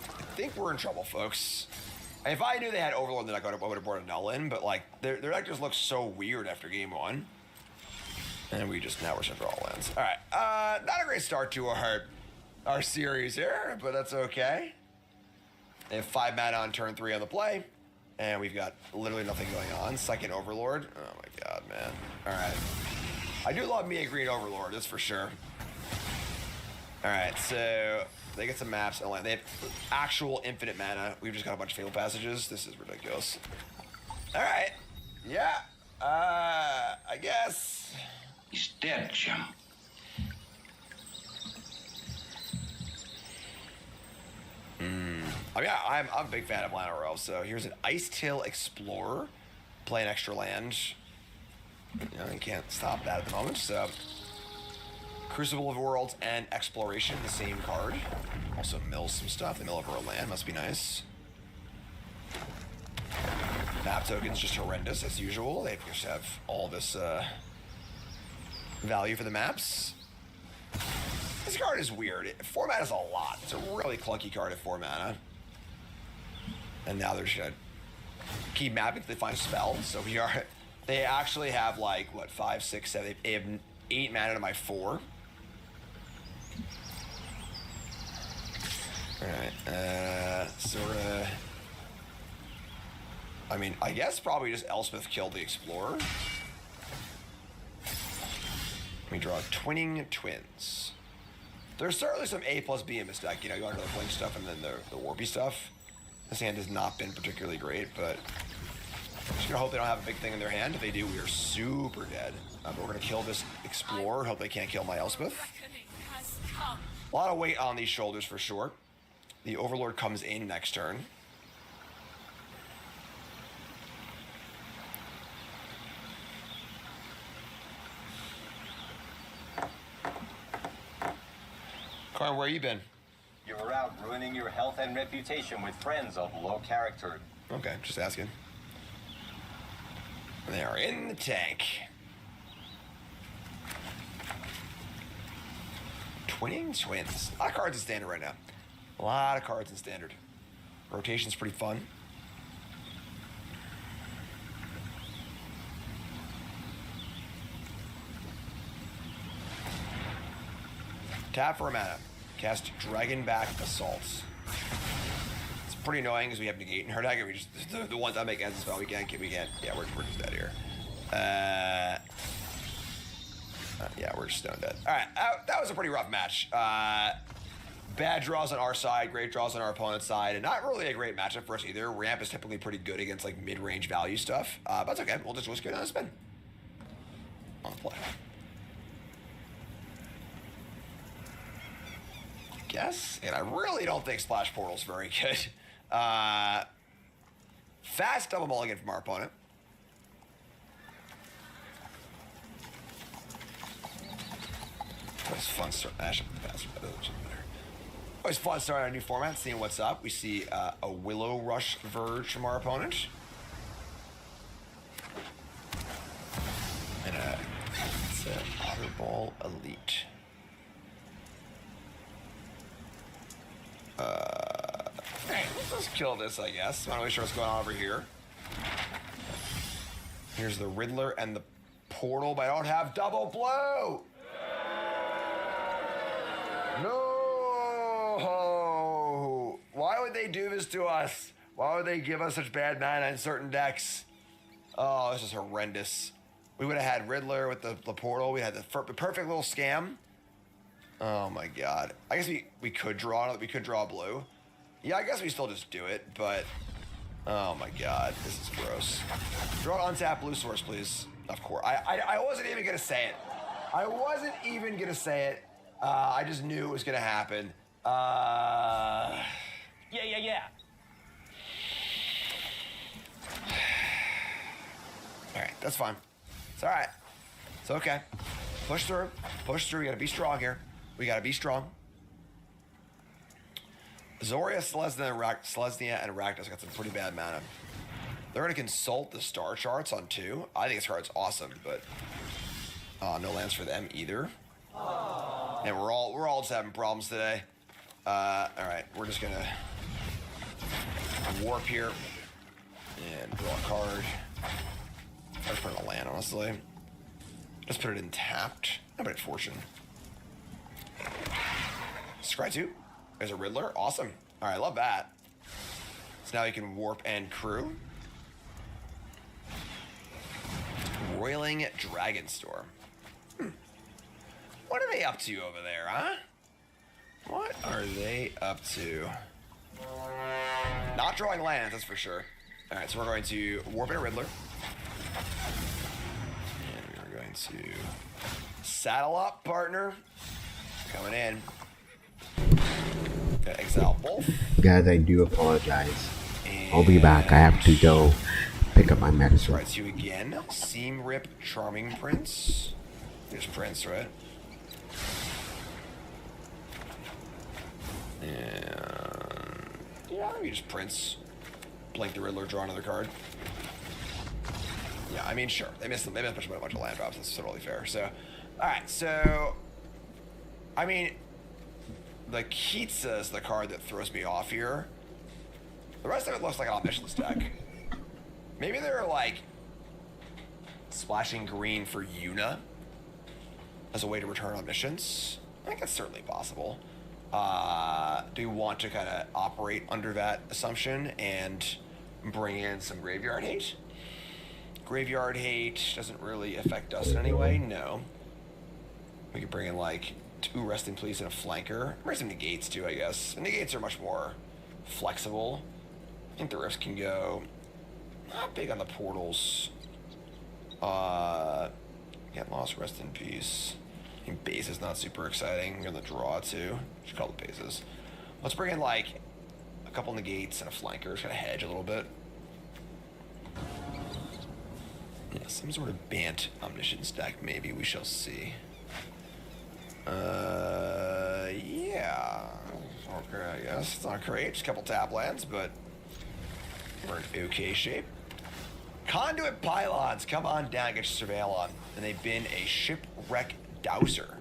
Speaker 14: I think we're in trouble, folks. If I knew they had Overlord, then I would have brought a Null in, but like, their deck just looks so weird after game 1. And we're just all lands. All right, not a great start to our series here, but that's okay. They have 5 mana on turn 3 on the play, and we've got literally nothing going on. Second Overlord. Oh my god, man. All right. I do love me a green Overlord, that's for sure. All right, so they get some maps and land. They have actual infinite mana. We've just got a bunch of Fatal Passages. This is ridiculous. All right. Yeah. I guess.
Speaker 1: He's dead, Jim.
Speaker 14: I mean, I'm a big fan of Llanowar Elves, so here's an Icetail Explorer. Play an extra land. You know, you can't stop that at the moment, so. Crucible of Worlds and Exploration, the same card. Also mills some stuff. They mill over a land, must be nice. Map tokens just horrendous as usual. They just have all this value for the maps. This card is weird. 4 mana is a lot. It's a really clunky card at 4 mana. And now they're just gonna keep mapping until they find a spell. So they actually have like, what, 5, 6, 7, they have 8 mana to my 4. Alright, I mean, I guess probably just Elspeth killed the Explorer. We draw Twinning Twins. There's certainly some A plus B in this deck. You know, you want to play stuff and then the warpy stuff. This hand has not been particularly great, but I'm just gonna hope they don't have a big thing in their hand. If they do, we are super dead. But we're gonna kill this Explorer. Hope they can't kill my Elspeth. A lot of weight on these shoulders for sure. The Overlord comes in next turn. Karn, where you been?
Speaker 18: You were out ruining your health and reputation with friends of low character.
Speaker 14: Okay, just asking. They are in the tank. Twinning Twins. A lot of cards in standard right now. A lot of cards in standard. Rotation's pretty fun. Tap for a mana. Cast Dragonback Assault. It's pretty annoying because we have Negate in her deck. We just the ones that make ends as well. We can't. Yeah, we're just dead here. Yeah, we're just stone dead. All right, that was a pretty rough match. bad draws on our side, great draws on our opponent's side, and not really a great matchup for us either. Ramp is typically pretty good against like mid-range value stuff, but that's okay. We'll just go down and spin. On the play. Guess, and I really don't think Splash Portal's very good. Fast double mulligan from our opponent. Always fun starting. Always fun starting a new format, seeing what's up. We see a Willow Rush Verge from our opponent. And it's an Otter Ball Elite. Hey, let's kill this, I guess. I want to make sure what's going on over here. Here's the Riddler and the Portal, but I don't have double blue. No! Why would they do this to us? Why would they give us such bad mana in certain decks? Oh, this is horrendous. We would have had Riddler with the Portal. We had the perfect little scam. Oh my god. I guess we could draw blue. Yeah, I guess we still just do it, but oh my god, this is gross. Draw untapped blue source, please. Of course. I wasn't even gonna say it. I wasn't even gonna say it. I just knew it was gonna happen.
Speaker 11: Yeah.
Speaker 14: Alright, that's fine. It's alright. It's okay. Push through. Push through. We gotta be strong here. We gotta be strong. Zoria, Selesnya, and Rakdos got some pretty bad mana. They're gonna consult the star charts on 2. I think this card's awesome, but no lands for them either. And we're all just having problems today. Alright, we're just gonna warp here and draw a card. I just put it in a land, honestly. Let's put it in tapped. How about Fortune? Scry 2. There's a Riddler. Awesome. All right, love that. So now you can warp and crew. Roiling Dragonstorm. What are they up to over there, huh? What are they up to? Not drawing lands, that's for sure. All right, so we're going to warp in a Riddler. And we're going to saddle up, partner. Coming in. Exile both.
Speaker 6: Guys, I do apologize. I'll be back. I have to go pick up my medicine.
Speaker 14: Right, you again. Seam Rip Charming Prince. There's Prince, right? And yeah, maybe just Prince. Blink the Riddler, draw another card. Yeah, I mean, sure. They missed a bunch of land drops. That's totally fair. So, alright, so I mean, the Kitsa is the card that throws me off here. The rest of it looks like an Omniscience deck. Maybe they're like splashing green for Yuna as a way to return Omniscience. I think that's certainly possible. Do you want to kind of operate under that assumption and bring in some Graveyard Hate? Graveyard Hate doesn't really affect us in any way, no. We could bring in like 2 Rest in Peace and a Flanker. Bring some Negates too, I guess. The Negates are much more flexible. I think the Rifts can go. Not big on the Portals. Get Lost, Rest in Peace. I think Base is not super exciting. We're gonna draw too. Should call it Bases. Let's bring in like a couple Negates and a Flanker. Just gotta hedge a little bit. Yeah, some sort of Bant Omniscience deck, maybe. We shall see. Yeah. Okay, I guess. It's not great. Just a couple tap lands, but we're in okay shape. Conduit Pylons, come on down, get your Surveil on. And they've been a Shipwreck Dowser.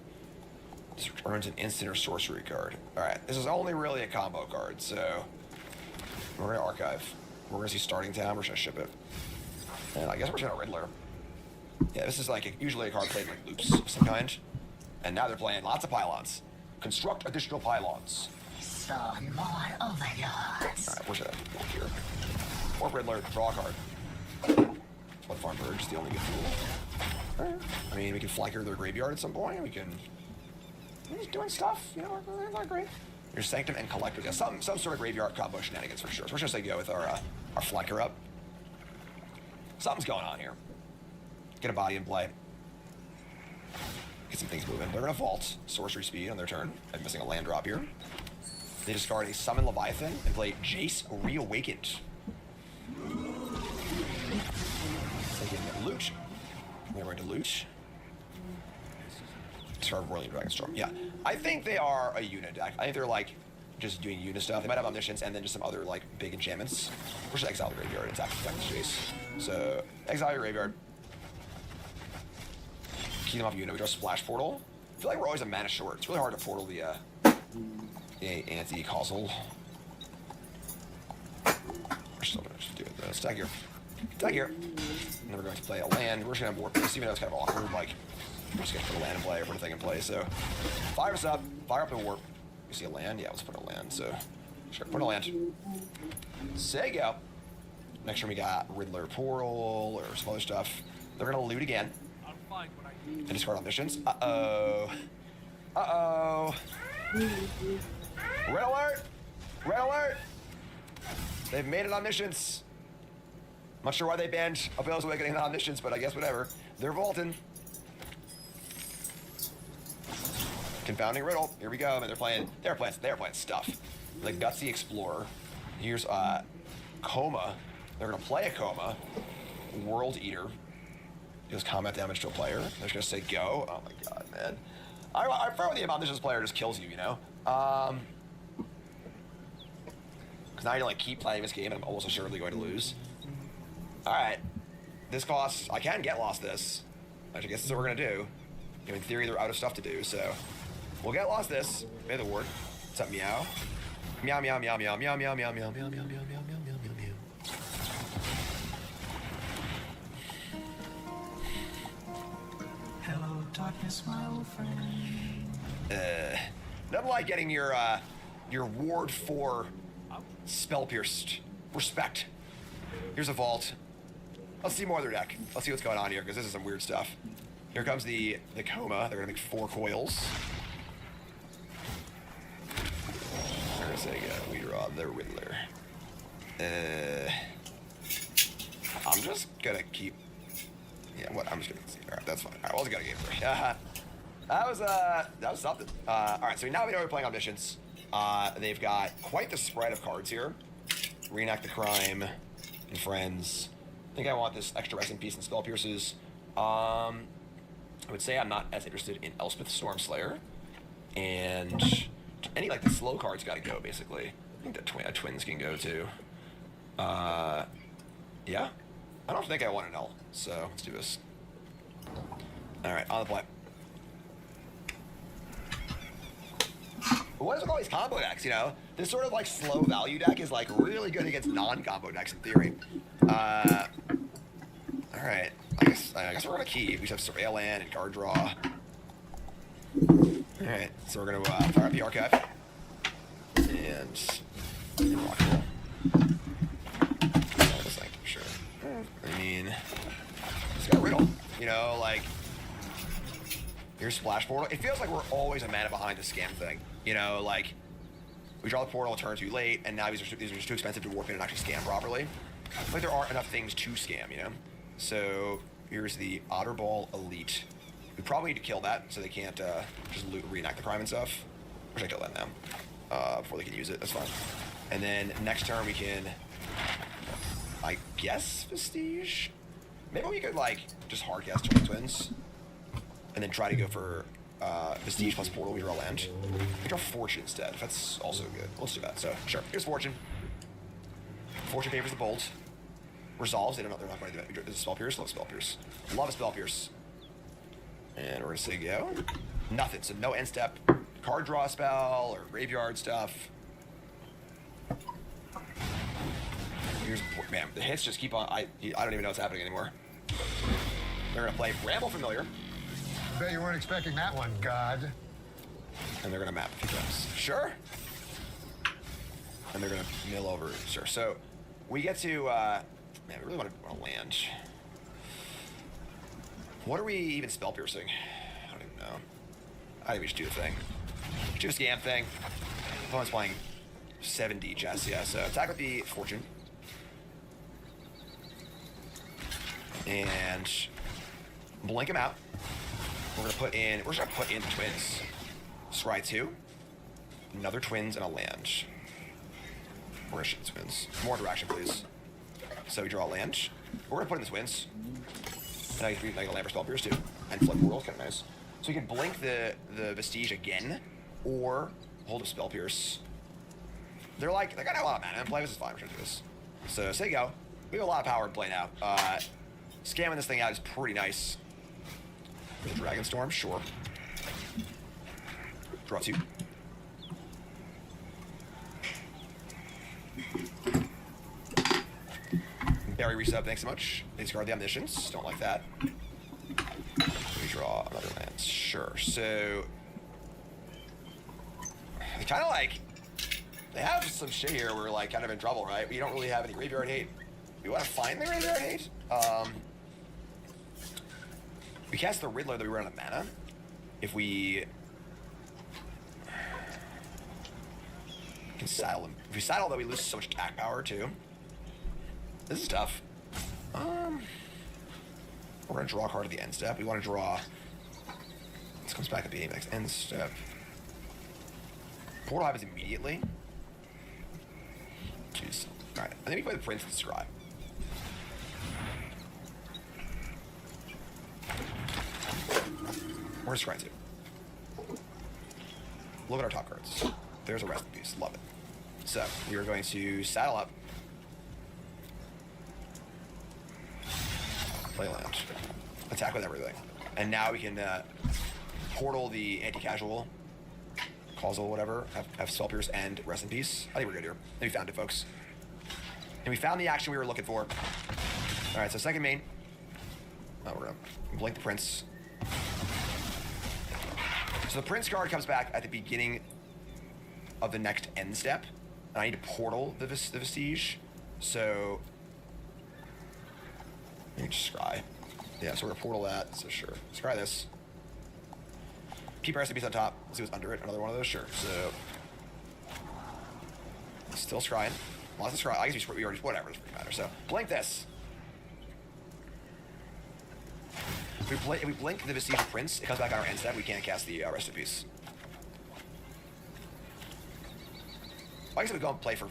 Speaker 14: This returns an instant or sorcery card. Alright, this is only really a combo card, so we're gonna archive. We're gonna see Starting Town, we're just gonna ship it. And I guess we're just gonna Riddler. Yeah, this is like usually a card played in like loops of some kind. And now they're playing lots of Pylons. Construct additional Pylons.
Speaker 3: Some more overlords.
Speaker 14: Alright, where's that? Here. Or Riddler, draw a card. Blood Farm Verge is the only good tool. Alright. I mean, we can flanker their graveyard at some point. We can. We're just doing stuff, you know, we're not great. There's Sanctum and Collectors. Yeah, some sort of graveyard combo shenanigans for sure. So we're just gonna go with our Flanker up. Something's going on here. Get a body in play. Get some things moving. They're gonna vault Sorcery Speed on their turn. I'm missing a land drop here. They discard a Summon Leviathan and play Jace Reawakened. They get loot. They're going to loot. Discard Whirling Dragonstorm. Yeah, I think they are a unit deck. I think they're like just doing unit stuff. They might have Omniscience and then just some other like big enchantments. We're just exile the graveyard and attack this Jace. So exile your graveyard. Keep them off unit. We draw Splash Portal. I feel like we're always a mana short. It's really hard to portal the anti-causal. We're still gonna just do it though. Stack here. Stack here. And then we're going to play a land. We're just gonna have warp this, even though it's kind of awkward. Like, we're just gonna put a land in play or put a thing in play. So, fire us up. Fire up and warp. You see a land? Yeah, let's put a land. So, sure, put a land. Say go. Next turn we got Riddler Portal or some other stuff. They're gonna loot again. And discard Omniscience. Uh-oh. Uh-oh. Red alert! Red alert! They've made an Omniscience. I'm not sure why they banned Abel's Awakening and Omniscience, but I guess whatever. They're vaulting. Confounding Riddle. Here we go. And they're playing stuff. The Gutsy Explorer. Here's Coma. They're gonna play a Coma. World Eater. Deals combat damage to a player. They're just gonna say go. Oh my god, man. I prefer when the Omniscience player just kills you, you know? Because now you like keep playing this game and I'm almost assuredly going to lose. Alright. This costs, I can get lost this. Actually, I guess that's what we're gonna do. You know, in theory, they're out of stuff to do, so. We'll get lost this. May the ward. What's up, meow? Meow, meow, meow, meow, meow, meow, meow, meow, meow, meow, meow, meow, meow, meow, meow, meow.
Speaker 19: Hello, darkness, my old friend.
Speaker 14: Nothing like getting your ward 4 spell pierced. Respect. Here's a vault. Let's see more of their deck. Let's see what's going on here, because this is some weird stuff. Here comes the Coma. They're gonna make 4 coils. They're gonna say, we draw the Riddler. I'm just gonna keep. Yeah, what? I'm just gonna see. Alright, that's fine. Alright, well, I was gonna game 3. That was something. Alright, so now we know we're playing Omniscience. They've got quite the spread of cards here. Reenact the Crime and Friends. I think I want this extra Rest in Peace and Spell Pierces. I would say I'm not as interested in Elspeth Stormslayer. And any like the slow cards gotta go, basically. I think the twins can go too. Yeah. I don't think I want an L, so let's do this. Alright, on the play. What is with all these combo decks, you know? This sort of like slow value deck is like really good against non-combo decks in theory. Alright. I guess we're gonna keep. We just have Surveil Land and card draw. Alright, so we're gonna fire up the Archive. And rock and roll. Sure. I mean, just got Riddle. You know, like, here's Splash Portal. It feels like we're always a mana behind the scam thing. You know, like, we draw the portal, turn too late, and now these are just too expensive to warp in and actually scam properly. Like, there aren't enough things to scam, you know? So, here's the Otterball Elite. We probably need to kill that so they can't just reenact the crime and stuff. We're gonna kill that now before they can use it. That's fine. And then next turn we can, I guess, Vestige? Maybe we could, like, just hardcast Twins and then try to go for Vestige plus Portal. We draw land. We draw Fortune instead. That's also good. Let's do that. So, sure. Here's Fortune. Fortune favors the Bolt. Resolves. They're not going to do it. This is Spell Pierce. Love Spell Pierce. Love a Spell Pierce. And we're going to say go. Nothing. So, no end step. Card draw spell or graveyard stuff. Here's, man, the hits just keep on. I don't even know what's happening anymore. They're gonna play Bramble Familiar.
Speaker 20: I bet you weren't expecting that one, God.
Speaker 14: And they're gonna map a few times. Sure. And they're gonna mill over. Sure. So we get to. Man, we really want to land. What are we even spell piercing? I don't even know. I think we should do the thing. Do a scam thing. Opponent's playing 7D chess, yeah. So attack with the Fortune. And blink him out. We're just gonna put in twins. Scry 2. Another twins and a land. We're gonna shoot the twins. More interaction, please. So we draw a land. We're gonna put in the twins. And I can like a land for spell pierce too. And flip world, kind of nice. So we can blink the Vestige again, or hold a spell pierce. They're got a lot of mana in play. This is fine. We're gonna do this. So say go. We have a lot of power in play now. Scamming this thing out is pretty nice. Dragon Storm, sure. Draw 2. Barry resub, thanks so much. Discard the Omniscience, don't like that. We draw another land, sure. So, they kind of they have some shit here where we're like kind of in trouble, right? We don't really have any graveyard hate. We want to find the graveyard hate. We cast the Riddler that we run out of mana. If we can saddle him. If we saddle that, we lose so much attack power too. This is tough. We're gonna draw a card at the end step. We want to draw. This comes back at the next end step. Portal happens immediately. Jeez. All right. I think we play the Prince and Scribe. We're gonna scry 2. Look at our top cards. There's a rest in peace. Love it. So we are going to saddle up. Play land. Attack with everything. And now we can portal the anti-casual, causal, whatever, have spell pierce and rest in peace. I think we're good here. And we found it, folks. And we found the action we were looking for. Alright, so second main. Oh, we're gonna blink the Prince. So the Prince card comes back at the beginning of the next end step. And I need to portal the Vestige. So let me just scry. Yeah, so we're gonna portal that. So sure. Scry this. Keep our SCPs on top. Let's see what's under it. Another one of those. Sure. So still scrying. Lots of scry. I guess we already whatever. It doesn't really matter. So blink this. If we blink the Vestige Prince, it comes back on our end step. We can't cast the rest in peace. I guess we go and play for.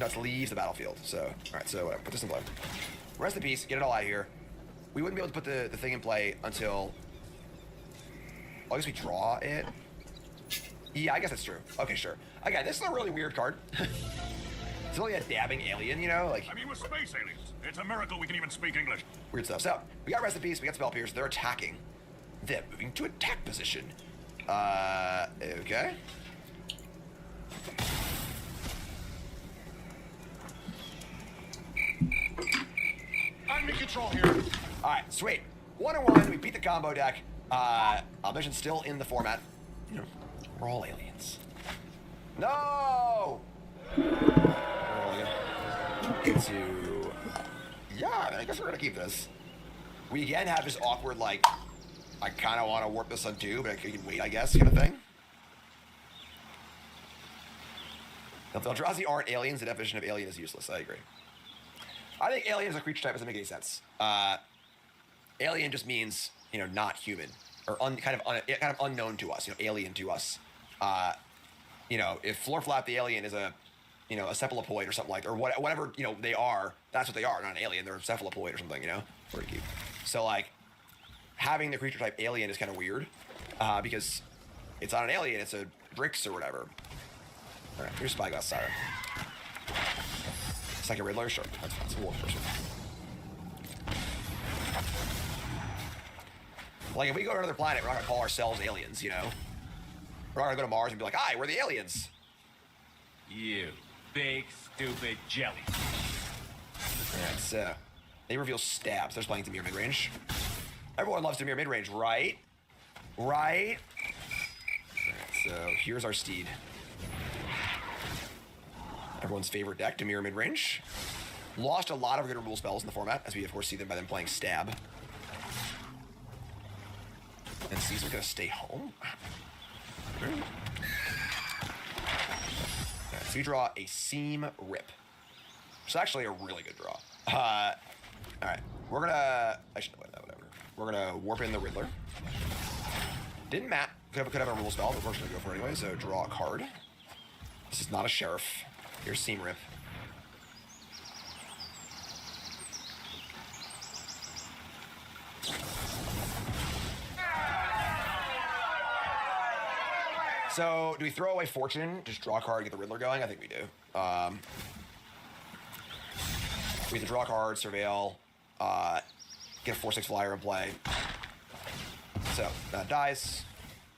Speaker 14: No, it leaves the battlefield. So alright. So whatever. Put this in play. Rest in peace. Get it all out of here. We wouldn't be able to put the thing in play until. I guess we draw it. Yeah, I guess that's true. Okay, sure. Okay, this is a really weird card. It's only a dabbing alien, you know? Like,
Speaker 15: I mean, we're space aliens. It's a miracle we can even speak English.
Speaker 14: Weird stuff. So, we got Rest in Peace, we got Spell Pierce, they're attacking. They're moving to attack position. Okay.
Speaker 15: I'm in control here.
Speaker 14: Alright, sweet. 1-1, we beat the combo deck. Omniscience still in the format. You know, we're all aliens. No! Into... Yeah, I guess we're gonna keep this. We again have this awkward, like, I kind of want to warp this on 2, but I can wait, I guess, kind of thing. If the Eldrazi aren't aliens, the definition of alien is useless. I agree. I think alien as a creature type doesn't make any sense. Alien just means, you know, not human. Or kind of unknown to us, you know, alien to us. You know, if Florflap the alien is a, you know, a cephalopoid or something like that, or whatever, you know, they are, that's what they are, not an alien, they're a cephalopoid or something, you know? We're gonna keep. So, like, having the creature type alien is kind of weird, because it's not an alien, it's a Drix or whatever. Alright, here's Spyglass Siren. Second Riddler, sure, that's fine, it's a wolf person. Like, if we go to another planet, we're not gonna call ourselves aliens, you know? We're not gonna go to Mars and be like, hi, we're the aliens.
Speaker 15: You big, stupid jelly.
Speaker 14: Alright, so they reveal stabs. They're playing Dimir mid-range. Everyone loves Dimir mid-range, right? Right? Alright, so here's our steed. Everyone's favorite deck, Dimir mid-range. Lost a lot of good rule spells in the format, as we of course see them by them playing stab. And Caesar's gonna stay home? So we draw a Seam Rip. It's actually a really good draw. All right, we're gonna. I should wait. Whatever. We're gonna warp in the Riddler. Didn't Matt could have a rule spell, but we're just gonna go for it anyway. So draw a card. This is not a sheriff. Here's Seam Rip. So, do we throw away Fortune, just draw a card, get the Riddler going? I think we do. We have to draw a card, surveil, get a 4/6 flyer in play. So, that dies.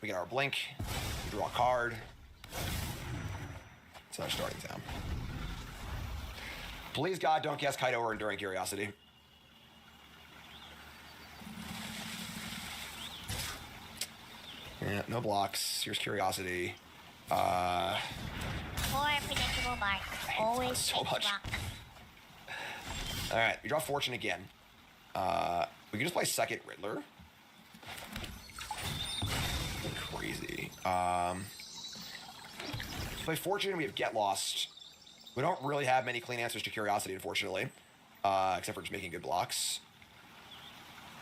Speaker 14: We get our blink. We draw a card. It's our starting town. Please, God, don't cast Kaido or Enduring Curiosity. Yeah, no blocks. Here's Curiosity.
Speaker 21: More predictable mark. Always
Speaker 14: so much. All right, we draw Fortune again. We can just play second Riddler. Crazy. Play Fortune. We have Get Lost. We don't really have many clean answers to Curiosity, unfortunately, except for just making good blocks.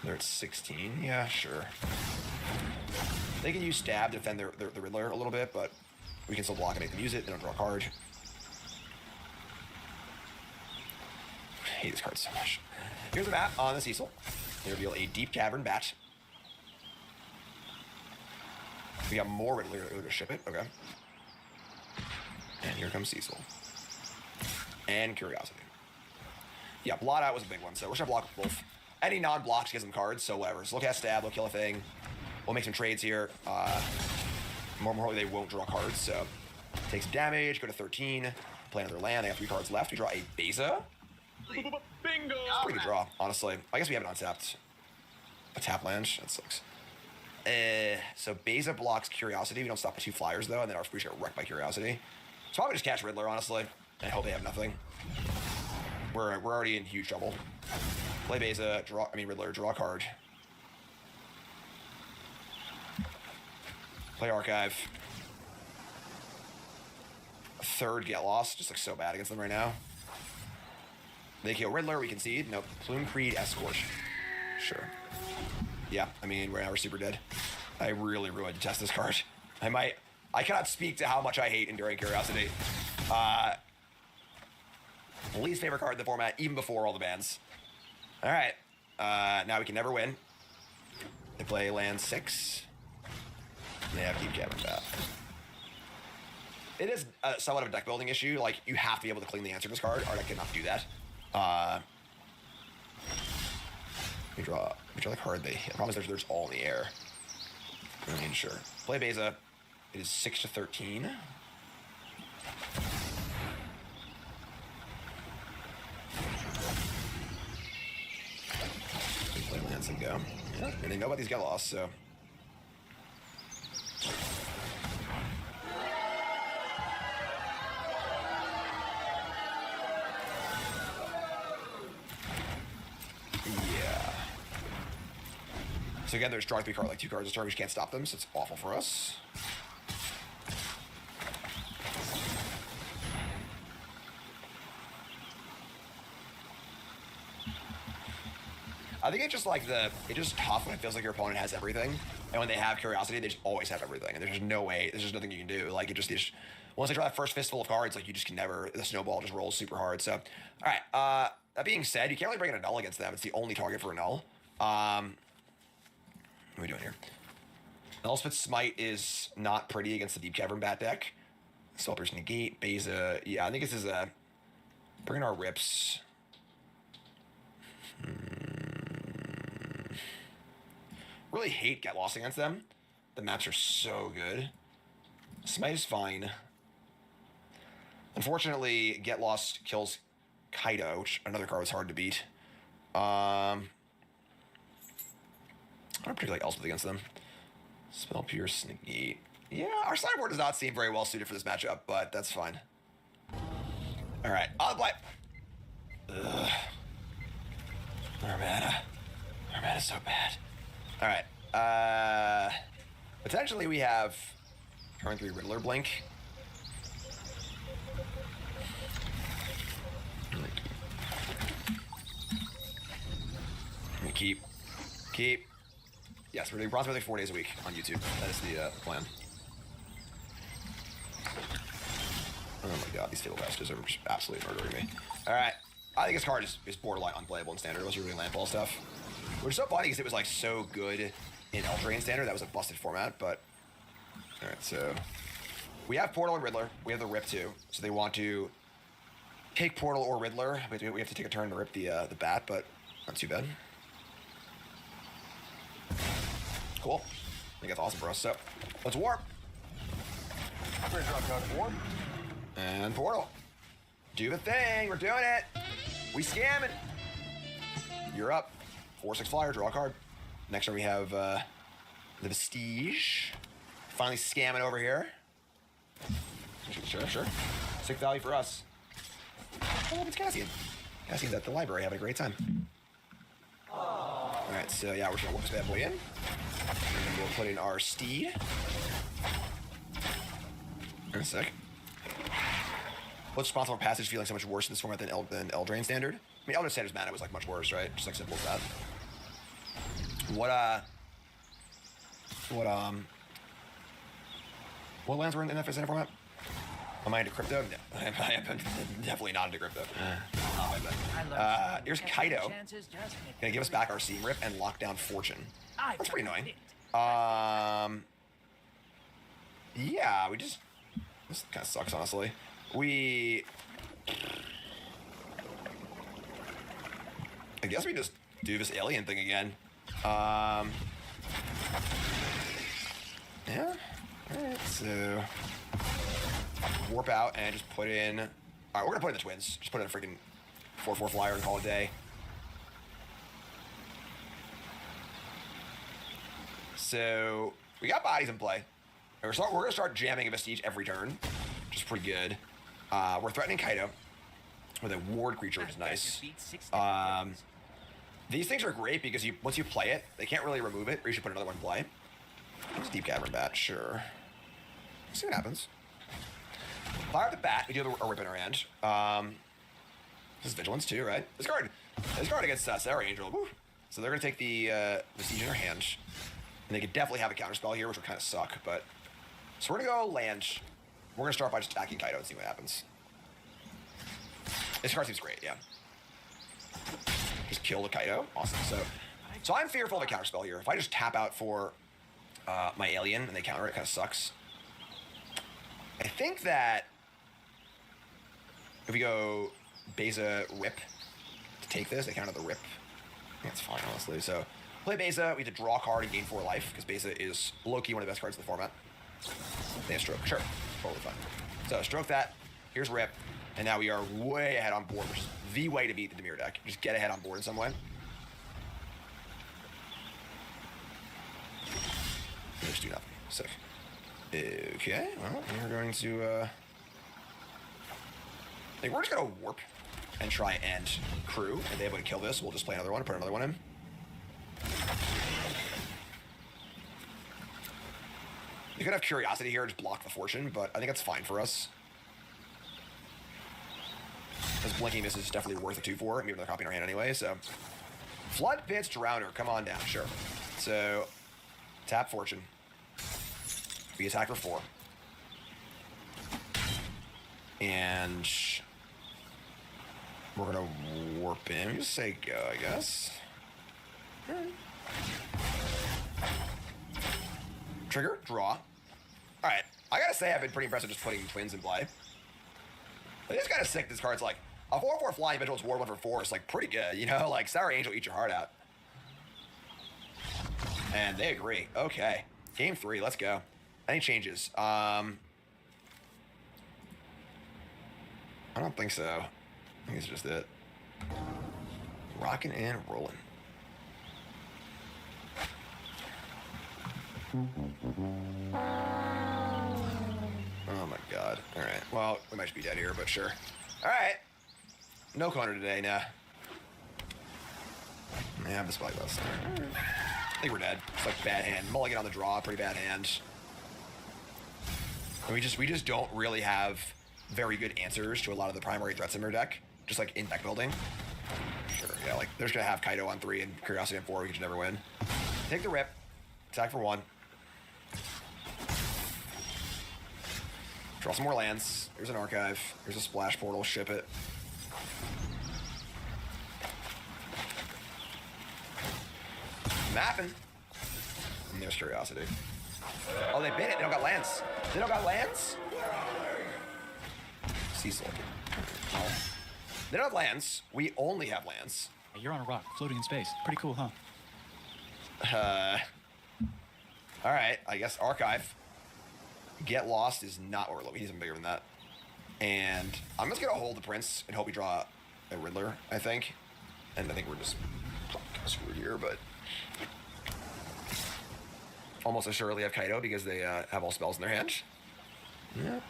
Speaker 14: They're at 16. Yeah, sure. They can use Stab to defend the Riddler a little bit, but we can still block and make them use it. They don't draw a card. I hate this card so much. Here's the map on the Cecil. They reveal a Deep Cavern Bat. We got more Riddler to ship it. Okay. And here comes Cecil. And Curiosity. Yeah, Blot Out was a big one, so we're gonna block both. Any non-blocks gives them cards, so whatever. So they'll cast Stab, they'll kill a thing. We'll make some trades here. More importantly, they won't draw cards, so take some damage, go to 13, play another land. They have 3 cards left. We draw a Beza.
Speaker 15: Bingo!
Speaker 14: Pretty good draw, honestly. I guess we have it untapped. A tap land. That sucks. So Beza blocks Curiosity. We don't stop with 2 flyers, though, and then our Spoosh get wrecked by Curiosity. So probably just catch Riddler, honestly, and hope they have nothing. We're already in huge trouble. Play Beza, Riddler, draw a card. Play Archive. A third Get Lost, just looks so bad against them right now. They kill Riddler, we concede. Nope. Plume Creed, Escort. Sure. Yeah, right now we're super dead. I really detest this card. I cannot speak to how much I hate Enduring Curiosity. Least favorite card in the format, even before all the bans. All right. Now we can never win. They play land 6. They have Deep Cavern Bat. It is somewhat of a deck building issue. Like, you have to be able to clean the answer to this card. Our deck cannot do that. We draw the card. The problem is there's all in the air. Sure. Play Beza. It is 6 to 13. We play lands and go. Yeah. And they know about these Get Lost, so. So again, there's draw 3 cards, like 2 cards a turn, we just can't stop them, so it's awful for us. I think it's just like it's just tough when it feels like your opponent has everything, and when they have Curiosity, they just always have everything, and there's just no way, there's just nothing you can do. Like, once they draw that first fistful of cards, like, you just can never, the snowball just rolls super hard. So, all right, that being said, you can't really bring in a null against them. It's the only target for a null. What are we doing here? Elspeth's Smite is not pretty against the Deep Cavern Bat deck. Spellpierce Negate, Beza. Yeah, I think this is bring in our Rips. Really hate Get Lost against them. The maps are so good. Smite is fine. Unfortunately, Get Lost kills Kaido, which another card was hard to beat. I don't particularly like Elspeth against them. Spell Pierce, Negate. Yeah, our sideboard does not seem very well suited for this matchup, but that's fine. All right, on the play. Ugh. Our mana's so bad. All right. Potentially we have turn 3 Riddler Blink. Keep. Yes, we're doing Bronze Mythic 4 days a week on YouTube. That is the plan. Oh my god, these table bastards are just absolutely murdering me. Alright. I think this card is borderline unplayable in Standard. It was really landfall stuff. Which is so funny because it was like so good in Eldraine Standard. That was a busted format, but... Alright, so... We have Portal and Riddler. We have the Rip too. So they want to take Portal or Riddler. We have to take a turn to rip the bat, but not too bad. Cool. I think that's awesome for us. So, let's warp.
Speaker 11: Warp.
Speaker 14: And Portal. Do the thing. We're doing it. We scamming. You're up. 4/6 flyer. Draw a card. Next turn we have the Vestige. Finally scamming over here. Sure. 6 value for us. Oh, it's Cassian. Cassian's at the library having a great time. Alright, so yeah, we're just gonna whip this bad boy in. And then we'll put in our steed. In a sec. What's responsible for passage feeling so much worse in this format than Eldraine Standard? I mean, Eldraine Standard's mana was like much worse, right? Just like simple as that. What lands were in that Standard format? Am I into crypto? No. I am definitely not into crypto. Here's Kaido. Gonna give us back our Seeing Rip and lock down Fortune. That's pretty annoying. Yeah, this kind of sucks, honestly. I guess we just do this alien thing again. Yeah. Alright, so warp out and just put in. Alright, we're gonna put in the twins. Just put in a freaking 4/4 flyer and call it a day. So we got bodies in play. We're gonna start jamming a Vestige every turn, which is pretty good. We're threatening Kaido with a ward creature, which is nice. These things are great because once you play it, they can't really remove it, or you should put another one in play. It's Deep Cavern Bat, sure. See what happens. Fire up the bat, we do have a Rip in our hand. This is Vigilance too, right? This card against Sarah Angel. Woo. So they're gonna take the Siege in their hand. And they could definitely have a counterspell here, which would kind of suck, but... So we're gonna go land. We're gonna start by just attacking Kaido and see what happens. This card seems great, yeah. Just kill the Kaido. Awesome. So I'm fearful of a counterspell here. If I just tap out for my alien and they counter it, kind of sucks. I think that if we go Beza Rip to take this, they counter the Rip. I think that's fine, honestly. So play Beza, we have to draw a card and gain 4 life, because Beza is low-key one of the best cards in the format. They have Stroke, sure, totally fine. So stroke that, here's Rip, and now we are way ahead on board, which is the way to beat the Dimir deck. Just get ahead on board in some way. Just do nothing, sick. Okay, well, we're going to, I think we're just gonna warp and try and crew. If they have a way to kill this, we'll just play another one, put another one in. You could have Curiosity here, just block the Fortune, but I think that's fine for us. Because Blinking Miss is definitely worth a 2/4, even though they're copying our hand anyway, so. Flood Pits Drowner, come on down, sure. So, tap Fortune. We attack for 4. And we're gonna warp in. Just say go, I guess. Right. Trigger, draw. Alright, I gotta say I've been pretty impressed with just putting twins in play. It is kind of sick, this card's like, a 4/4 flying Vigilance Ward 1 for 4 is like pretty good, you know? Like, Sour Angel, eat your heart out. And they agree. Okay. Game 3, let's go. Any changes? I don't think so. I think it's just it. Rocking and rolling. Oh my god. Alright. Well, we might just be dead here, but sure. Alright. No corner today, nah. I have the Spyglass. I think we're dead. It's like bad hand. Mulligan on the draw, pretty bad hand. And we just don't really have very good answers to a lot of the primary threats in our deck. Just like in deck building. Sure, yeah, like they're just gonna have Kaido on 3 and Curiosity on 4. We should never win. Take the rip. Attack for 1. Draw some more lands. Here's an archive. Here's a splash portal. Ship it. Mapping. And there's Curiosity. Oh, they bit it. They don't got lands. They don't got lands? Cecil. Oh. They don't have lands. We only have lands.
Speaker 2: You're on a rock, floating in space. Pretty cool, huh?
Speaker 14: All right. I guess archive. Get lost is not what we're looking. We need something bigger than that. And I'm just gonna hold the prince and hope we draw a Riddler. I think. And I think we're just screwed here, but almost assuredly have Kaido because they have all spells in their hand. Yeah.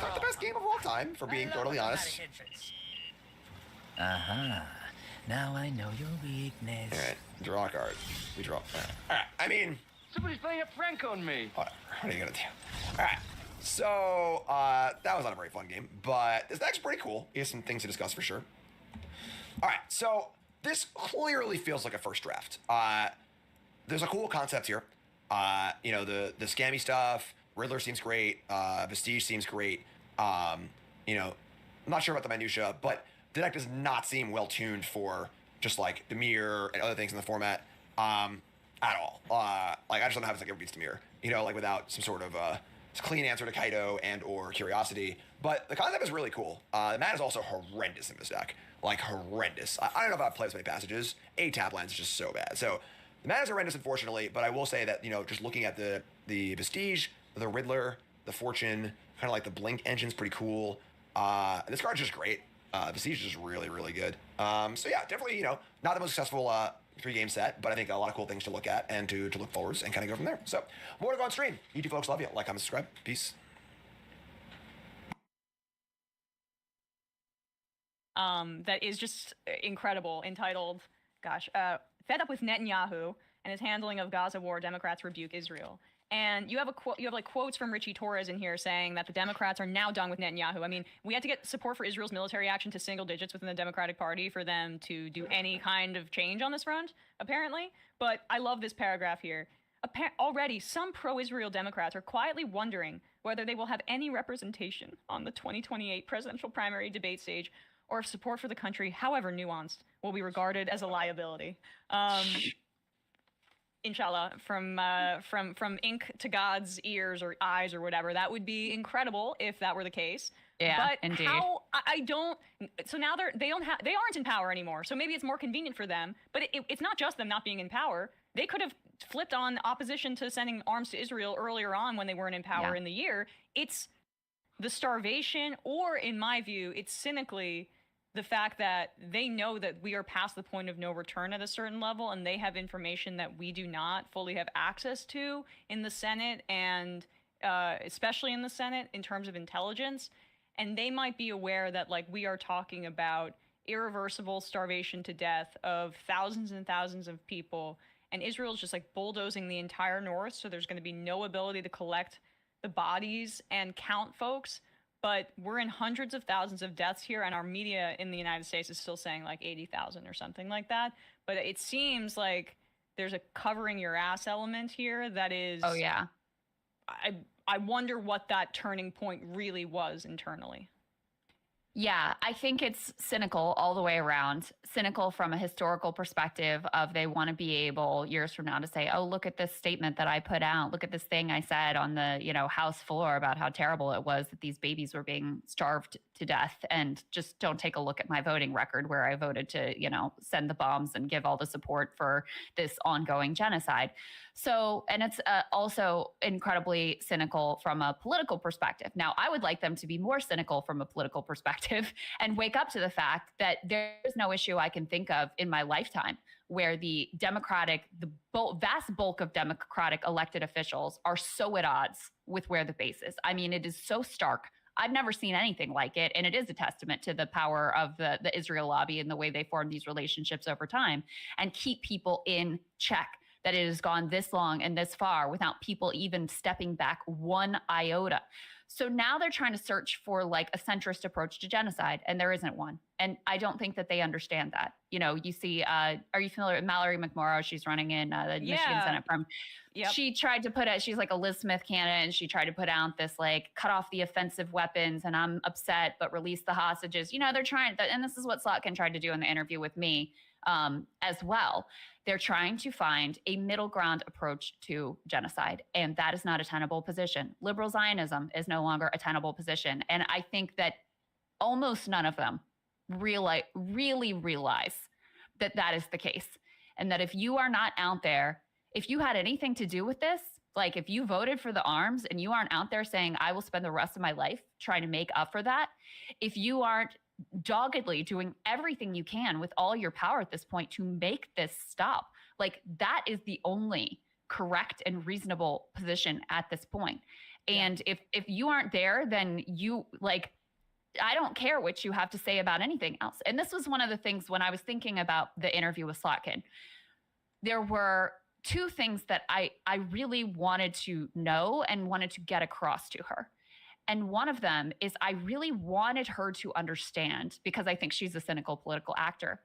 Speaker 14: Not the best game of all time, for being totally honest.
Speaker 5: Now I know your weakness.
Speaker 14: All right, draw a card. We draw. All right. I mean,
Speaker 15: Somebody's playing a prank on me.
Speaker 14: what are you gonna do? All right. So that was not a very fun game, but this deck's pretty cool. He has some things to discuss for sure. All right, so this clearly feels like a first draft. There's a cool concept here. You know, the scammy stuff. Riddler seems great. Vestige seems great. You know, I'm not sure about the minutia, but the deck does not seem well tuned for just like Dimir and other things in the format at all. Like I just don't know how this deck ever beats Dimir. You know, like without some sort of clean answer to Kaido and or Curiosity. But the concept is really cool. The mana is also horrendous in this deck. Like horrendous. I don't know if I've played this many passages. 8 tap lands is just so bad. So the mana is horrendous, unfortunately. But I will say that, you know, just looking at the Vestige, the Riddler, the Fortune, kind of like the Blink engine's pretty cool. This card's just great. Vestige is just really, really good. So yeah, definitely, you know, not the most successful 3-game set, but I think a lot of cool things to look at and to look forwards and kind of go from there. So more to go on stream. You two folks, love you. Like, comment, subscribe. Peace.
Speaker 22: That is just incredible, entitled, Fed Up with Netanyahu and His Handling of Gaza War, Democrats Rebuke Israel. And you have like quotes from Richie Torres in here saying that the Democrats are now done with Netanyahu. I mean, we had to get support for Israel's military action to single digits within the Democratic Party for them to do any kind of change on this front, apparently. But I love this paragraph here. Already, some pro-Israel Democrats are quietly wondering whether they will have any representation on the 2028 presidential primary debate stage, or if support for the country, however nuanced, will be regarded as a liability. Inshallah, from ink to God's ears or eyes or whatever, that would be incredible if that were the case.
Speaker 23: Yeah,
Speaker 22: but
Speaker 23: indeed.
Speaker 22: how I don't. So now they aren't in power anymore. So maybe it's more convenient for them. But it's not just them not being in power. They could have flipped on opposition to sending arms to Israel earlier on when they weren't in power in the year. It's the starvation, or in my view, it's cynically the fact that they know that we are past the point of no return at a certain level, and they have information that we do not fully have access to in the Senate, and especially in the Senate in terms of intelligence. And they might be aware that, like, we are talking about irreversible starvation to death of thousands and thousands of people, and Israel's just like bulldozing the entire north, so there's going to be no ability to collect the bodies and count folks. But we're in hundreds of thousands of deaths here, and our media in the United States is still saying like 80,000 or something like that. But it seems like there's a covering your ass element here that is...
Speaker 23: Oh, yeah.
Speaker 22: I wonder what that turning point really was internally.
Speaker 23: Yeah, I think it's cynical all the way around. Cynical from a historical perspective of they want to be able years from now to say, oh, look at this statement that I put out. Look at this thing I said on the, House floor about how terrible it was that these babies were being starved to death. And just don't take a look at my voting record where I voted to, send the bombs and give all the support for this ongoing genocide. So, and it's also incredibly cynical from a political perspective. Now, I would like them to be more cynical from a political perspective and wake up to the fact that there's no issue I can think of in my lifetime where the vast bulk of Democratic elected officials are so at odds with where the base is. I mean, it is so stark. I've never seen anything like it. And it is a testament to the power of the Israel lobby and the way they form these relationships over time and keep people in check. that it has gone this long and this far without people even stepping back one iota. So now they're trying to search for like a centrist approach to genocide, and there isn't one. And I don't think that they understand that. You know, you see, are you familiar with Mallory McMorrow? She's running in the Michigan Senate from.
Speaker 22: Yep.
Speaker 23: She tried to put it, she's like a Liz Smith candidate, and she tried to put out this like cut off the offensive weapons, and I'm upset, but release the hostages. You know, they're trying, and this is what Slotkin tried to do in the interview with me as well. They're trying to find a middle ground approach to genocide, and that is not a tenable position. Liberal Zionism is no longer a tenable position, and I think that almost none of them really realize that that is the case, and that if you are not out there, if you had anything to do with this, like if you voted for the arms and you aren't out there saying, I will spend the rest of my life trying to make up for that, if you aren't doggedly doing everything you can with all your power at this point to make this stop, like that is the only correct and reasonable position at this point. And if you aren't there, then you like, I don't care what you have to say about anything else. And this was one of the things when I was thinking about the interview with Slotkin, there were two things that I really wanted to know and wanted to get across to her. And one of them is I really wanted her to understand, because I think she's a cynical political actor.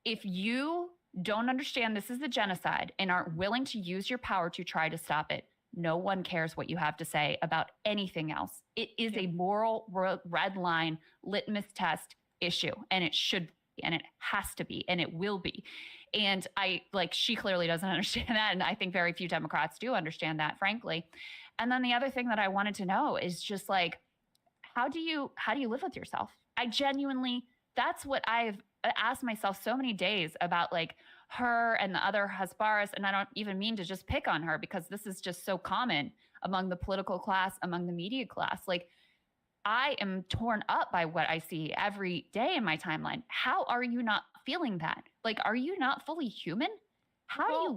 Speaker 23: If you don't understand this is a genocide and aren't willing to use your power to try to stop it, no one cares what you have to say about anything else. It is a moral red line litmus test issue, and it should be, and it has to be, and it will be. And she clearly doesn't understand that. And I think very few Democrats do understand that, frankly. And then the other thing that I wanted to know is just like, how do you live with yourself? I genuinely, that's what I've asked myself so many days about, like her and the other Hasbaras. And I don't even mean to just pick on her, because this is just so common among the political class, among the media class. Like, I am torn up by what I see every day in my timeline. How are you not feeling that? Like, are you not fully human? How do you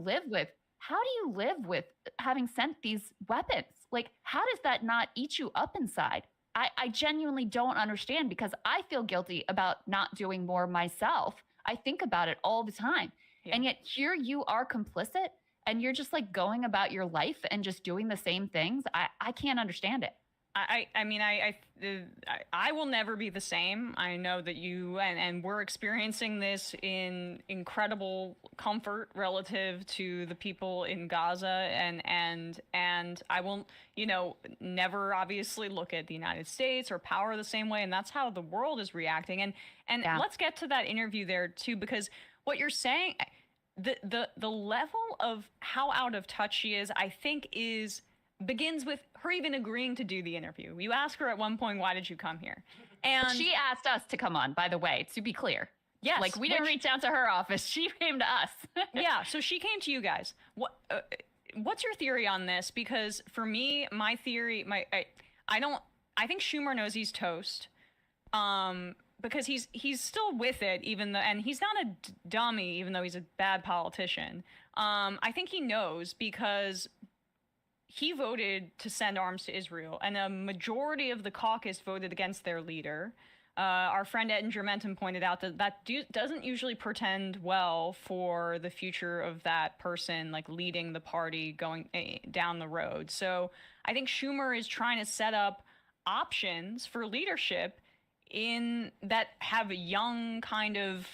Speaker 23: live with having sent these weapons? Like, how does that not eat you up inside? I genuinely don't understand, because I feel guilty about not doing more myself. I think about it all the time. Yeah. And yet here you are complicit, and you're just like going about your life and just doing the same things. I can't understand it.
Speaker 22: I will never be the same. I know that you and we're experiencing this in incredible comfort relative to the people in Gaza, and I will, never obviously look at the United States or power the same way, and that's how the world is reacting. And let's get to that interview there too, because what you're saying, the level of how out of touch she is, I think begins with her even agreeing to do the interview. You ask her at one point, why did you come here? And
Speaker 23: she asked us to come on, by the way, to be clear.
Speaker 22: Yes.
Speaker 23: Like, we didn't reach out to her office. She came to us.
Speaker 22: Yeah, so she came to you guys. What's your theory on this? Because for me, my theory, I think Schumer knows he's toast. Because he's still with it, and he's not a dummy, even though he's a bad politician. I think he knows, because he voted to send arms to Israel, and a majority of the caucus voted against their leader. Our friend Edinger Menton pointed out that doesn't usually portend well for the future of that person, like leading the party going down the road. So I think Schumer is trying to set up options for leadership that have a young kind of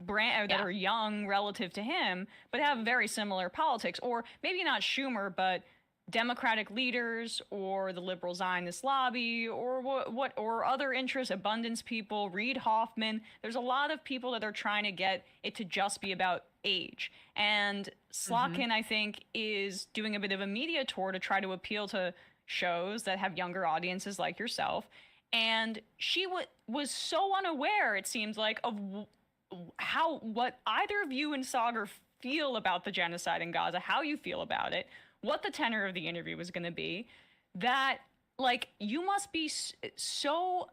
Speaker 22: brand, that are young relative to him, but have very similar politics, or maybe not Schumer, but Democratic leaders or the liberal Zionist lobby or other interests, abundance people, Reid Hoffman. There's a lot of people that are trying to get it to just be about age. And Slotkin, I think, is doing a bit of a media tour to try to appeal to shows that have younger audiences like yourself. And she was so unaware, it seems like, of what either of you and Saagar feel about the genocide in Gaza, how you feel about it, what the tenor of the interview was going to be, that, like, you must be so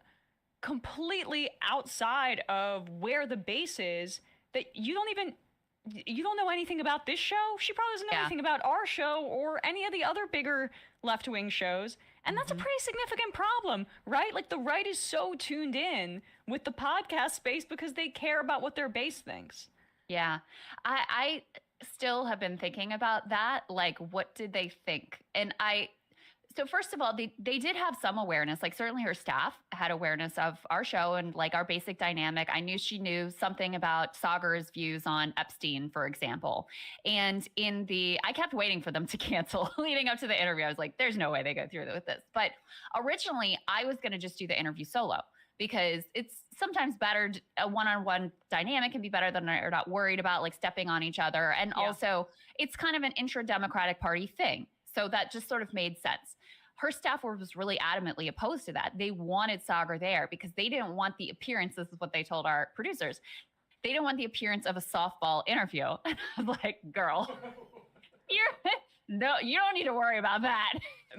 Speaker 22: completely outside of where the base is that you don't know anything about this show. She probably doesn't know anything about our show or any of the other bigger left-wing shows. And that's a pretty significant problem, right? Like, the right is so tuned in with the podcast space because they care about what their base thinks.
Speaker 23: Yeah. still have been thinking about that. Like, what did they think? And so first of all, they did have some awareness. Like, certainly her staff had awareness of our show and like our basic dynamic. I knew she knew something about Sagar's views on Epstein, for example. And I kept waiting for them to cancel leading up to the interview. I was like, there's no way they go through with this. But originally I was going to just do the interview solo, because it's sometimes better, a one-on-one dynamic can be better than you're not worried about like stepping on each other. And also it's kind of an intra-Democratic Party thing. So that just sort of made sense. Her staff was really adamantly opposed to that. They wanted Sagar there because they didn't want the appearance, this is what they told our producers, they didn't want the appearance of a softball interview. And I was like, girl, you don't need to worry about that.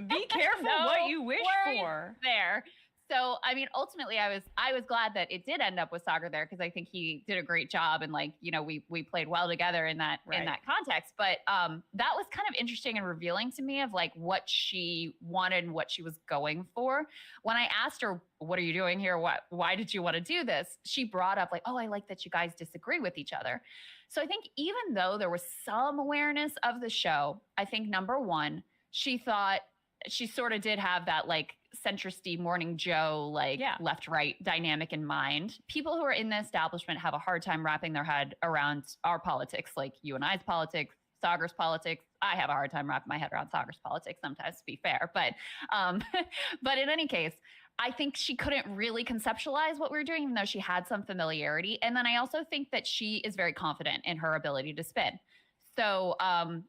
Speaker 22: Be careful what you wish for.
Speaker 23: There. So, I mean, ultimately, I was glad that it did end up with Sagar there, because I think he did a great job, and like, you know, we played well together in that context. But that was kind of interesting and revealing to me of like what she wanted and what she was going for. When I asked her, "What are you doing here? Why did you want to do this?" She brought up like, "Oh, I like that you guys disagree with each other." So I think even though there was some awareness of the show, I think number one, she thought she sort of did have that like centristy Morning Joe, like left right dynamic in mind. People who are in the establishment have a hard time wrapping their head around our politics, like you and I's politics, Sagar's politics. I have a hard time wrapping my head around Sagar's politics sometimes, to be fair. But but in any case, I think she couldn't really conceptualize what we were doing, even though she had some familiarity. And then I also think that she is very confident in her ability to spin. So,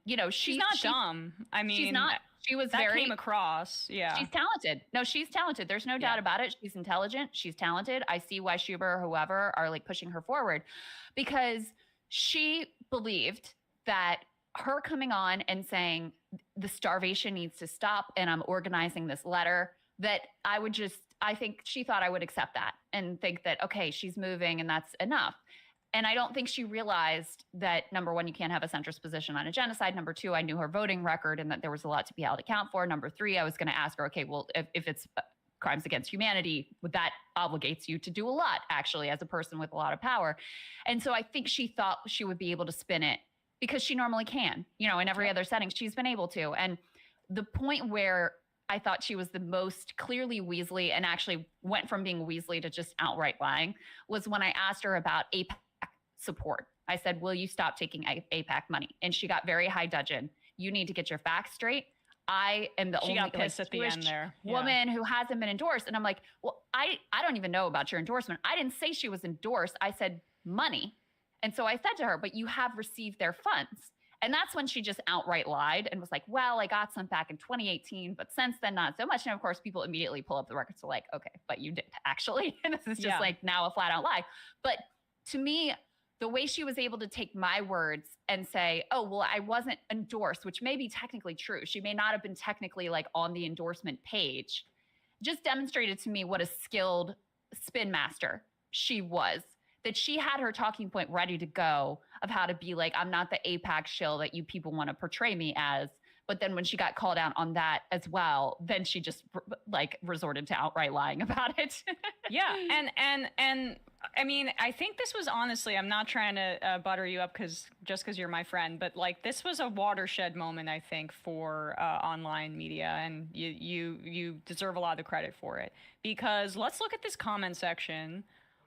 Speaker 23: you know, she's
Speaker 22: not dumb. I mean,
Speaker 23: she's not. She was
Speaker 22: that came across. Yeah.
Speaker 23: She's talented. No, she's talented. There's no doubt about it. She's intelligent. She's talented. I see why Schuber or whoever are like pushing her forward, because she believed that her coming on and saying the starvation needs to stop and I'm organizing this letter, that I think she thought I would accept that and think that, okay, she's moving and that's enough. And I don't think she realized that, number one, you can't have a centrist position on a genocide. Number two, I knew her voting record and that there was a lot to be held account for. Number three, I was going to ask her, okay, well, if it's crimes against humanity, that obligates you to do a lot, actually, as a person with a lot of power. And so I think she thought she would be able to spin it because she normally can, you know, in every other setting, she's been able to. And the point where I thought she was the most clearly Weasley and actually went from being Weasley to just outright lying was when I asked her about AIPAC support. I said, will you stop taking AIPAC money? And she got very high dudgeon. You need to get your facts straight. I am the only Jewish woman who hasn't been endorsed. And I'm like, well, I don't even know about your endorsement. I didn't say she was endorsed. I said money. And so I said to her, but you have received their funds. And that's when she just outright lied and was like, well, I got some back in 2018, but since then, not so much. And of course, people immediately pull up the records to like, okay, but you did actually. And this is just like now a flat out lie. But to me, the way she was able to take my words and say, oh, well, I wasn't endorsed, which may be technically true. She may not have been technically like on the endorsement page, just demonstrated to me what a skilled spin master she was, that she had her talking point ready to go of how to be like, I'm not the AIPAC shill that you people want to portray me as. But then when she got called out on that as well, then she just like resorted to outright lying about it.
Speaker 22: Yeah. And I mean, I think this was honestly, I'm not trying to butter you up just because you're my friend, but like this was a watershed moment, I think, for online media, and you deserve a lot of the credit for it, because let's look at this comment section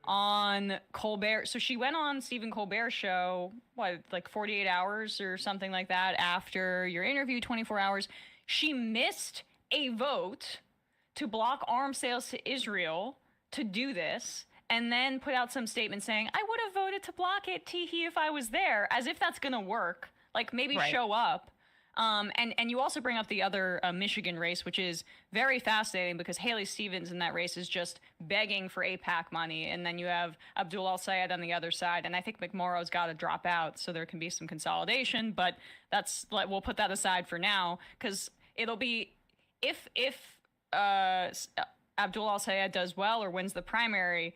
Speaker 22: on Colbert. So she went on Stephen Colbert's show, like 48 hours or something like that after your interview, 24 hours. She missed a vote to block arms sales to Israel to do this, and then put out some statement saying, I would have voted to block it, tee-hee, if I was there, as if that's going to work. Like, maybe show up. And you also bring up the other Michigan race, which is very fascinating because Haley Stevens in that race is just begging for AIPAC money. And then you have Abdul Al-Sayed on the other side. And I think McMorrow's got to drop out so there can be some consolidation. But we'll put that aside for now, because it'll be if Abdul Al-Sayed does well or wins the primary,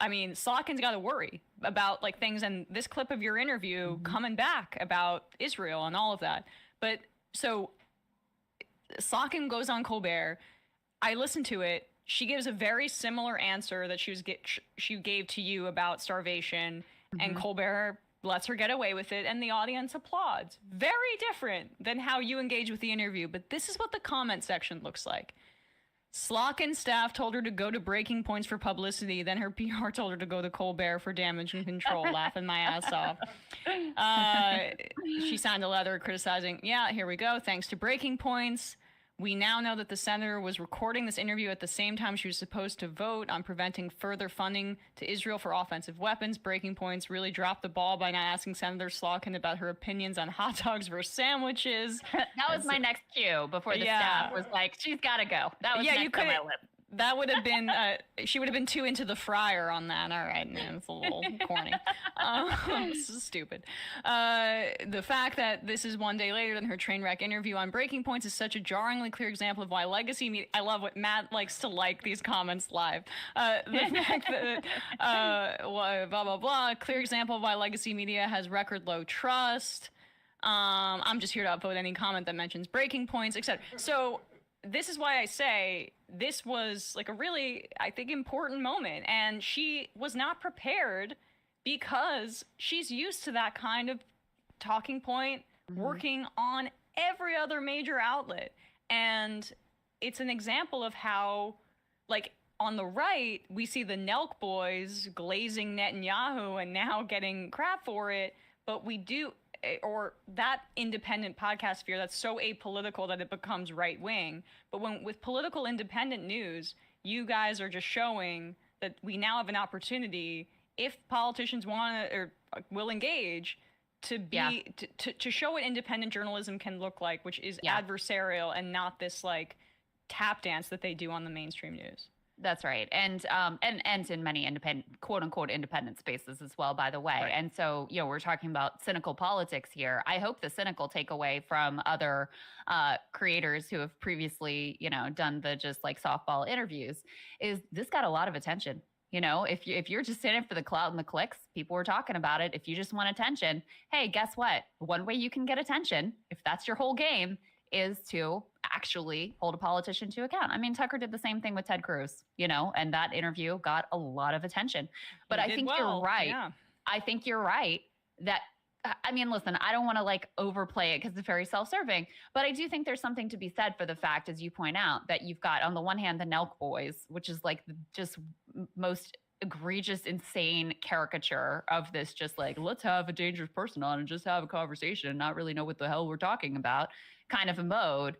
Speaker 22: I mean, Slotkin's got to worry about like things, and this clip of your interview coming back about Israel and all of that. But so Slotkin goes on Colbert. I listened to it. She gives a very similar answer that she gave to you about starvation, and Colbert lets her get away with it, and the audience applauds. Very different than how you engage with the interview, but this is what the comment section looks like. Slock staff told her to go to Breaking Points for publicity, then her PR told her to go to Colbert for damage and control, laughing my ass off. She signed a letter criticizing, yeah, here we go, thanks to Breaking Points. We now know that the senator was recording this interview at the same time she was supposed to vote on preventing further funding to Israel for offensive weapons. Breaking Points really dropped the ball by not asking Senator Slotkin about her opinions on hot dogs versus sandwiches.
Speaker 23: That was my next cue before the staff was like, she's got to go. That was next on my list.
Speaker 22: That would have been, she would have been too into the fryer on that. All right, man, it's a little corny. This is stupid. The fact that this is one day later than her train wreck interview on Breaking Points is such a jarringly clear example of why legacy media, I love what Matt likes to like these comments live. The fact that, blah, blah, blah, clear example of why legacy media has record low trust. I'm just here to upvote any comment that mentions Breaking Points, etc. So, this is why I say this was like a really, I think, important moment. And she was not prepared because she's used to that kind of talking point working on every other major outlet. And it's an example of how, like, on the right, we see the Nelk boys glazing Netanyahu and now getting crap for it. But we do, or that independent podcast sphere that's so apolitical that it becomes right wing. But when with political independent news, you guys are just showing that we now have an opportunity, if politicians want to or will engage, to be to show what independent journalism can look like, which is adversarial and not this like tap dance that they do on the mainstream news.
Speaker 23: That's right. And in many independent, quote unquote, independent spaces as well, by the way. Right. And so, we're talking about cynical politics here. I hope the cynical takeaway from other creators who have previously, done the just like softball interviews is this got a lot of attention. If you're just in it for the clout and the clicks, people were talking about it. If you just want attention, hey, guess what? One way you can get attention, if that's your whole game, is to actually hold a politician to account. I mean, Tucker did the same thing with Ted Cruz, and that interview got a lot of attention. But I think you're right. Yeah. I think you're right that, I mean, listen, I don't want to like overplay it because it's very self-serving, but I do think there's something to be said for the fact, as you point out, that you've got on the one hand, the Nelk boys, which is like just most egregious, insane caricature of this, just like, let's have a dangerous person on and just have a conversation and not really know what the hell we're talking about kind of a mode.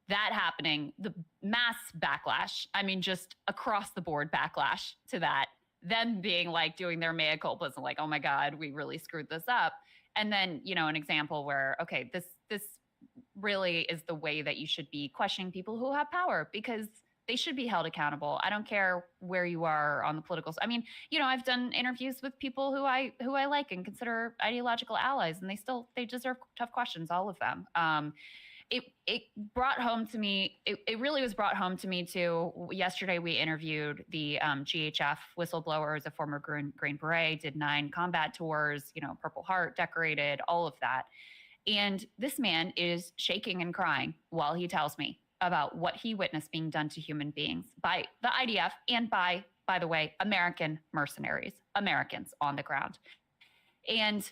Speaker 23: That happening, the mass backlash, I mean, just across the board backlash to that, them being like doing their mea culpas and like, oh my God, we really screwed this up. And then, an example where, okay, this really is the way that you should be questioning people who have power, because they should be held accountable. I don't care where you are on the political. I mean, I've done interviews with people who I like and consider ideological allies, and they deserve tough questions, all of them. It brought home to me. It really was brought home to me too. Yesterday we interviewed the GHF whistleblower, as a former Green Beret, did 9 combat tours, Purple Heart decorated, all of that. And this man is shaking and crying while he tells me about what he witnessed being done to human beings by the IDF and by the way, American mercenaries, Americans on the ground. And,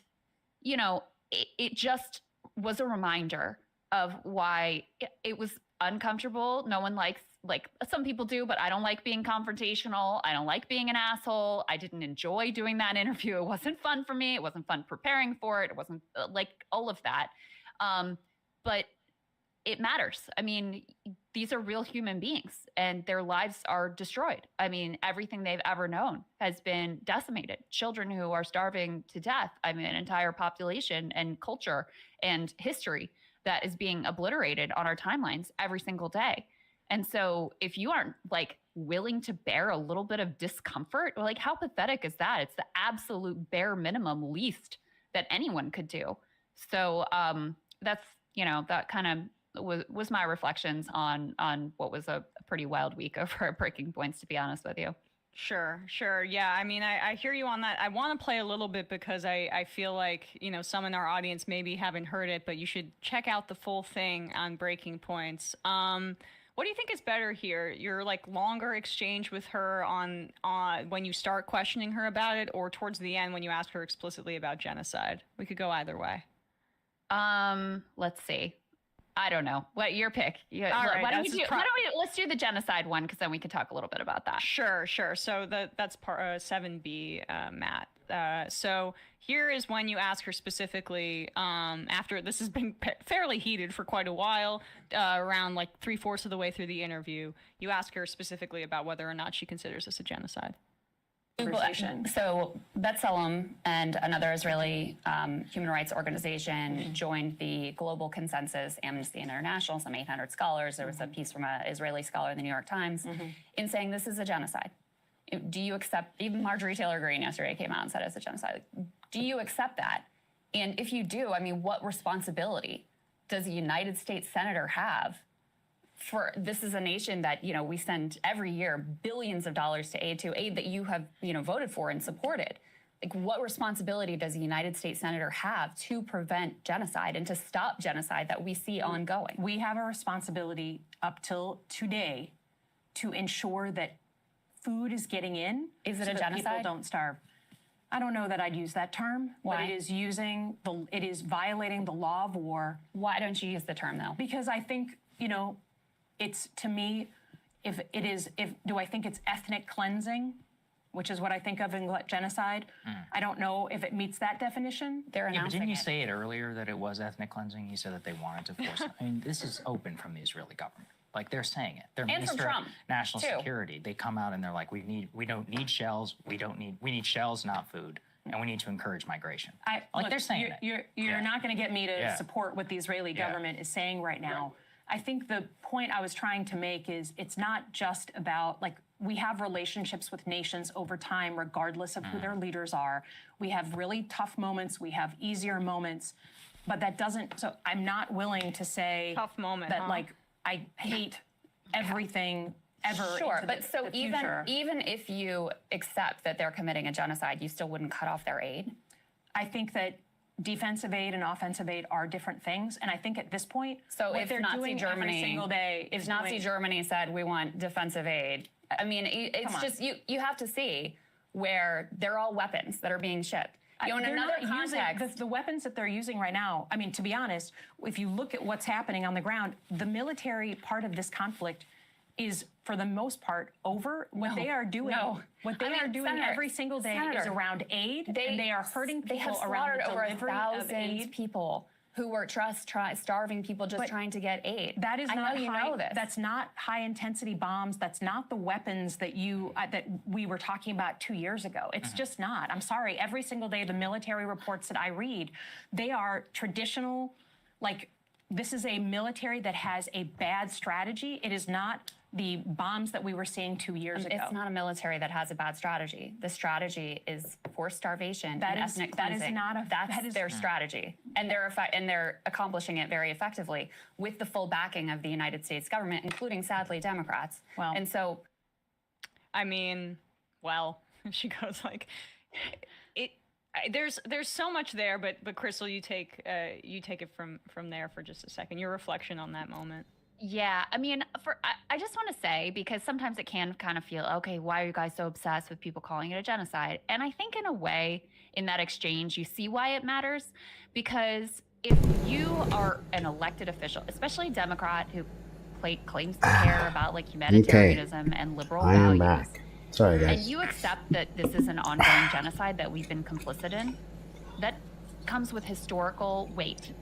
Speaker 23: it just was a reminder of why it was uncomfortable. No one likes, like some people do, but I don't like being confrontational. I don't like being an asshole. I didn't enjoy doing that interview. It wasn't fun for me. It wasn't fun preparing for it. It wasn't like all of that. But it matters. I mean, these are real human beings and their lives are destroyed. I mean, everything they've ever known has been decimated. Children who are starving to death. I mean, an entire population and culture and history that is being obliterated on our timelines every single day. And so if you aren't like willing to bear a little bit of discomfort, like how pathetic is that? It's the absolute bare minimum least that anyone could do. So that's, that kind of was my reflections on what was a pretty wild week over at Breaking Points, to be honest with you.
Speaker 22: Sure. Yeah, I mean, I hear you on that. I want to play a little bit because I feel like, some in our audience maybe haven't heard it, but you should check out the full thing on Breaking Points. What What do you think is better here? Your like longer exchange with her on when you start questioning her about it, or towards the end when you ask her explicitly about genocide? We could go either way.
Speaker 23: Let's see. I don't know. What your pick?
Speaker 22: All right,
Speaker 23: why don't let's do the genocide one, because then we could talk a little bit about that.
Speaker 22: Sure. So that's part 7B, Matt. So here is when you ask her specifically, after this has been fairly heated for quite a while, around like 3/4 of the way through the interview, you ask her specifically about whether or not she considers this a genocide.
Speaker 23: So B'Tselem and another Israeli human rights organization joined the Global Consensus, Amnesty International, some 800 scholars. There was a piece from an Israeli scholar in the New York Times in saying this is a genocide. Do you accept, even Marjorie Taylor Greene yesterday came out and said it's a genocide. Do you accept that? And if you do, I mean, what responsibility does a United States senator have? For this is a nation that, you know, we send every year billions of dollars to aid that you have, you know, voted for and supported. Like, what responsibility does a United States senator have to prevent genocide and to stop genocide that we see ongoing?
Speaker 4: We have a responsibility up till today to ensure that food is getting in.
Speaker 23: Is it
Speaker 4: so
Speaker 23: a
Speaker 4: that
Speaker 23: genocide?
Speaker 4: People don't starve. I don't know that I'd use that term.
Speaker 23: Why?
Speaker 4: But it is violating the law of war.
Speaker 23: Why don't you use the term though?
Speaker 4: Because I think, you know, it's, to me, do I think it's ethnic cleansing, which is what I think of in genocide? I don't know if it meets that definition.
Speaker 23: They're
Speaker 2: Yeah, but
Speaker 4: announcing
Speaker 2: didn't you
Speaker 4: it.
Speaker 2: say it earlier that it was ethnic cleansing? You said that they wanted to force it. I mean, this is open from the Israeli government. Like, they're saying it. Their
Speaker 23: And from
Speaker 2: Minister of
Speaker 23: Trump,
Speaker 2: National
Speaker 23: too.
Speaker 2: Security, they come out and they're like, we don't need shells. We need shells, not food. And we need to encourage migration.
Speaker 4: Look,
Speaker 2: they're saying
Speaker 4: you're
Speaker 2: Yeah.
Speaker 4: not going to get me to
Speaker 2: Yeah.
Speaker 4: support what the Israeli
Speaker 2: Yeah.
Speaker 4: government is saying right now. I think the point I was trying to make is it's not just about, like, we have relationships with nations over time, regardless of who their leaders are. We have really tough moments. We have easier moments. But that doesn't, so I'm not willing to say
Speaker 22: Tough moment,
Speaker 4: that,
Speaker 22: huh?
Speaker 4: like, I hate everything ever.
Speaker 23: Sure,
Speaker 4: into
Speaker 23: but
Speaker 4: the,
Speaker 23: so
Speaker 4: the future.
Speaker 23: even if you accept that they're committing a genocide, you still wouldn't cut off their aid?
Speaker 4: I think that defensive aid and offensive aid are different things, and I think at this point,
Speaker 23: So
Speaker 4: what
Speaker 23: if
Speaker 4: they're
Speaker 23: Nazi
Speaker 4: doing
Speaker 23: Germany,
Speaker 4: every single day
Speaker 23: if
Speaker 4: is
Speaker 23: Nazi
Speaker 4: doing-
Speaker 23: Germany said we want defensive aid, I mean, it's
Speaker 4: Come on.
Speaker 23: just you have to see where they're all weapons that are being shipped. You know, in
Speaker 4: They're
Speaker 23: another
Speaker 4: not using
Speaker 23: context,
Speaker 4: the weapons that they're using right now. I mean, to be honest, if you look at what's happening on the ground, the military part of this conflict is, for the most part, over. What they are doing,
Speaker 23: Senator,
Speaker 4: every single day is
Speaker 23: Senator,
Speaker 4: around aid, and they are hurting people
Speaker 23: They have
Speaker 4: around
Speaker 23: slaughtered
Speaker 4: the
Speaker 23: over
Speaker 4: delivery of
Speaker 23: 1,000
Speaker 4: aid.
Speaker 23: people who were starving people just
Speaker 4: But
Speaker 23: trying to get aid.
Speaker 4: That is
Speaker 23: I
Speaker 4: not
Speaker 23: know you
Speaker 4: high,
Speaker 23: know this.
Speaker 4: That's not high intensity bombs. That's not the weapons that that we were talking about 2 years ago. It's just not. I'm sorry. Every single day, the military reports that I read, they are traditional. Like, this is a military that has a bad strategy. It is not the bombs that we were seeing 2 years ago.
Speaker 23: It's not a military that has a bad strategy. The strategy is forced starvation
Speaker 4: That
Speaker 23: and
Speaker 4: is-
Speaker 23: ethnic
Speaker 4: that is
Speaker 23: cleansing.
Speaker 4: not a-
Speaker 23: That's
Speaker 4: that is-
Speaker 23: their strategy, and they're accomplishing it very effectively with the full backing of the United States government, including sadly Democrats.
Speaker 4: Well,
Speaker 23: and so,
Speaker 22: I mean, well, she goes like, there's so much there, but Crystal, you take it from there for just a second. Your reflection on that moment.
Speaker 23: yeah, I mean, I just want to say, because sometimes it can kind of feel, okay, why are you guys so obsessed with people calling it a genocide? And I think in a way, in that exchange, you see why it matters, because if you are an elected official, especially a Democrat who claims to care about like humanitarianism and liberal
Speaker 6: I am
Speaker 23: values,
Speaker 6: back. Sorry, guys.
Speaker 23: and you accept that this is an ongoing genocide that we've been complicit in, that comes with historical weight.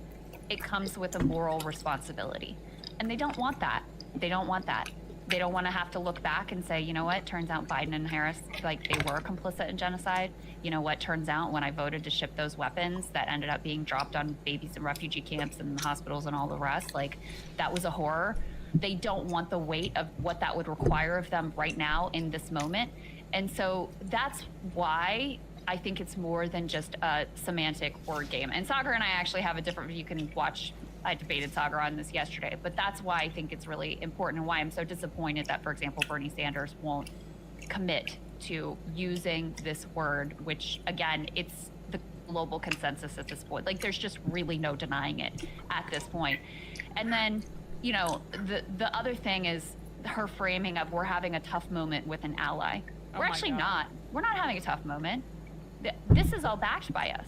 Speaker 23: It comes with a moral responsibility. And they don't want that. They don't want that. They don't want to have to look back and say, you know what, turns out Biden and Harris, like, they were complicit in genocide. You know what, turns out when I voted to ship those weapons that ended up being dropped on babies in refugee camps and hospitals and all the rest, like, that was a horror. They don't want the weight of what that would require of them right now in this moment. And so that's why I think it's more than just a semantic word game. And Sagar and I actually have a different, you can watch, I debated Sagar on this yesterday, but that's why I think it's really important and why I'm so disappointed that, for example, Bernie Sanders won't commit to using this word, which again, it's the global consensus at this point. Like, there's just really no denying it at this point. And then you know, the other thing is her framing of we're having a tough moment with an ally. We're actually not. We're not having a tough moment. This is all backed by us.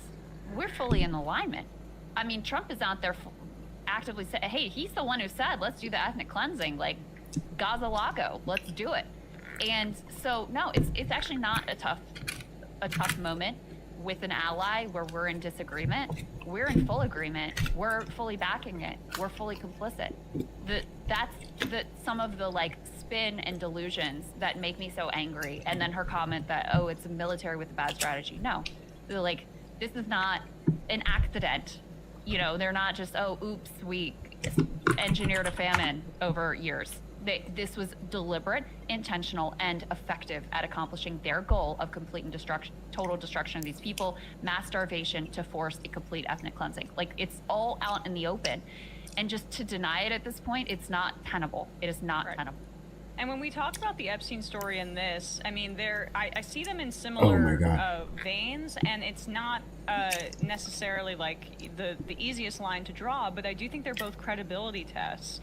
Speaker 23: We're fully in alignment. I mean, Trump is out there actively saying, hey, he's the one who said, let's do the ethnic cleansing, like Gaza Lago, let's do it. And so, no, it's actually not a tough moment with an ally where we're in disagreement. We're in full agreement. We're fully backing it. We're fully complicit. That's some of the like spin and delusions that make me so angry. And then her comment that, oh, it's a military with a bad strategy. No, they're like, this is not an accident. You know, they're not just, oh, oops, we engineered a famine over years. This was deliberate, intentional, and effective at accomplishing their goal of complete and total destruction of these people, mass starvation to force a complete ethnic cleansing. Like, it's all out in the open. And just to deny it at this point, it's not tenable. It is not tenable.
Speaker 22: And when we talk about the Epstein story and this, I mean, I see them in similar veins, and it's not necessarily like the easiest line to draw, but I do think they're both credibility tests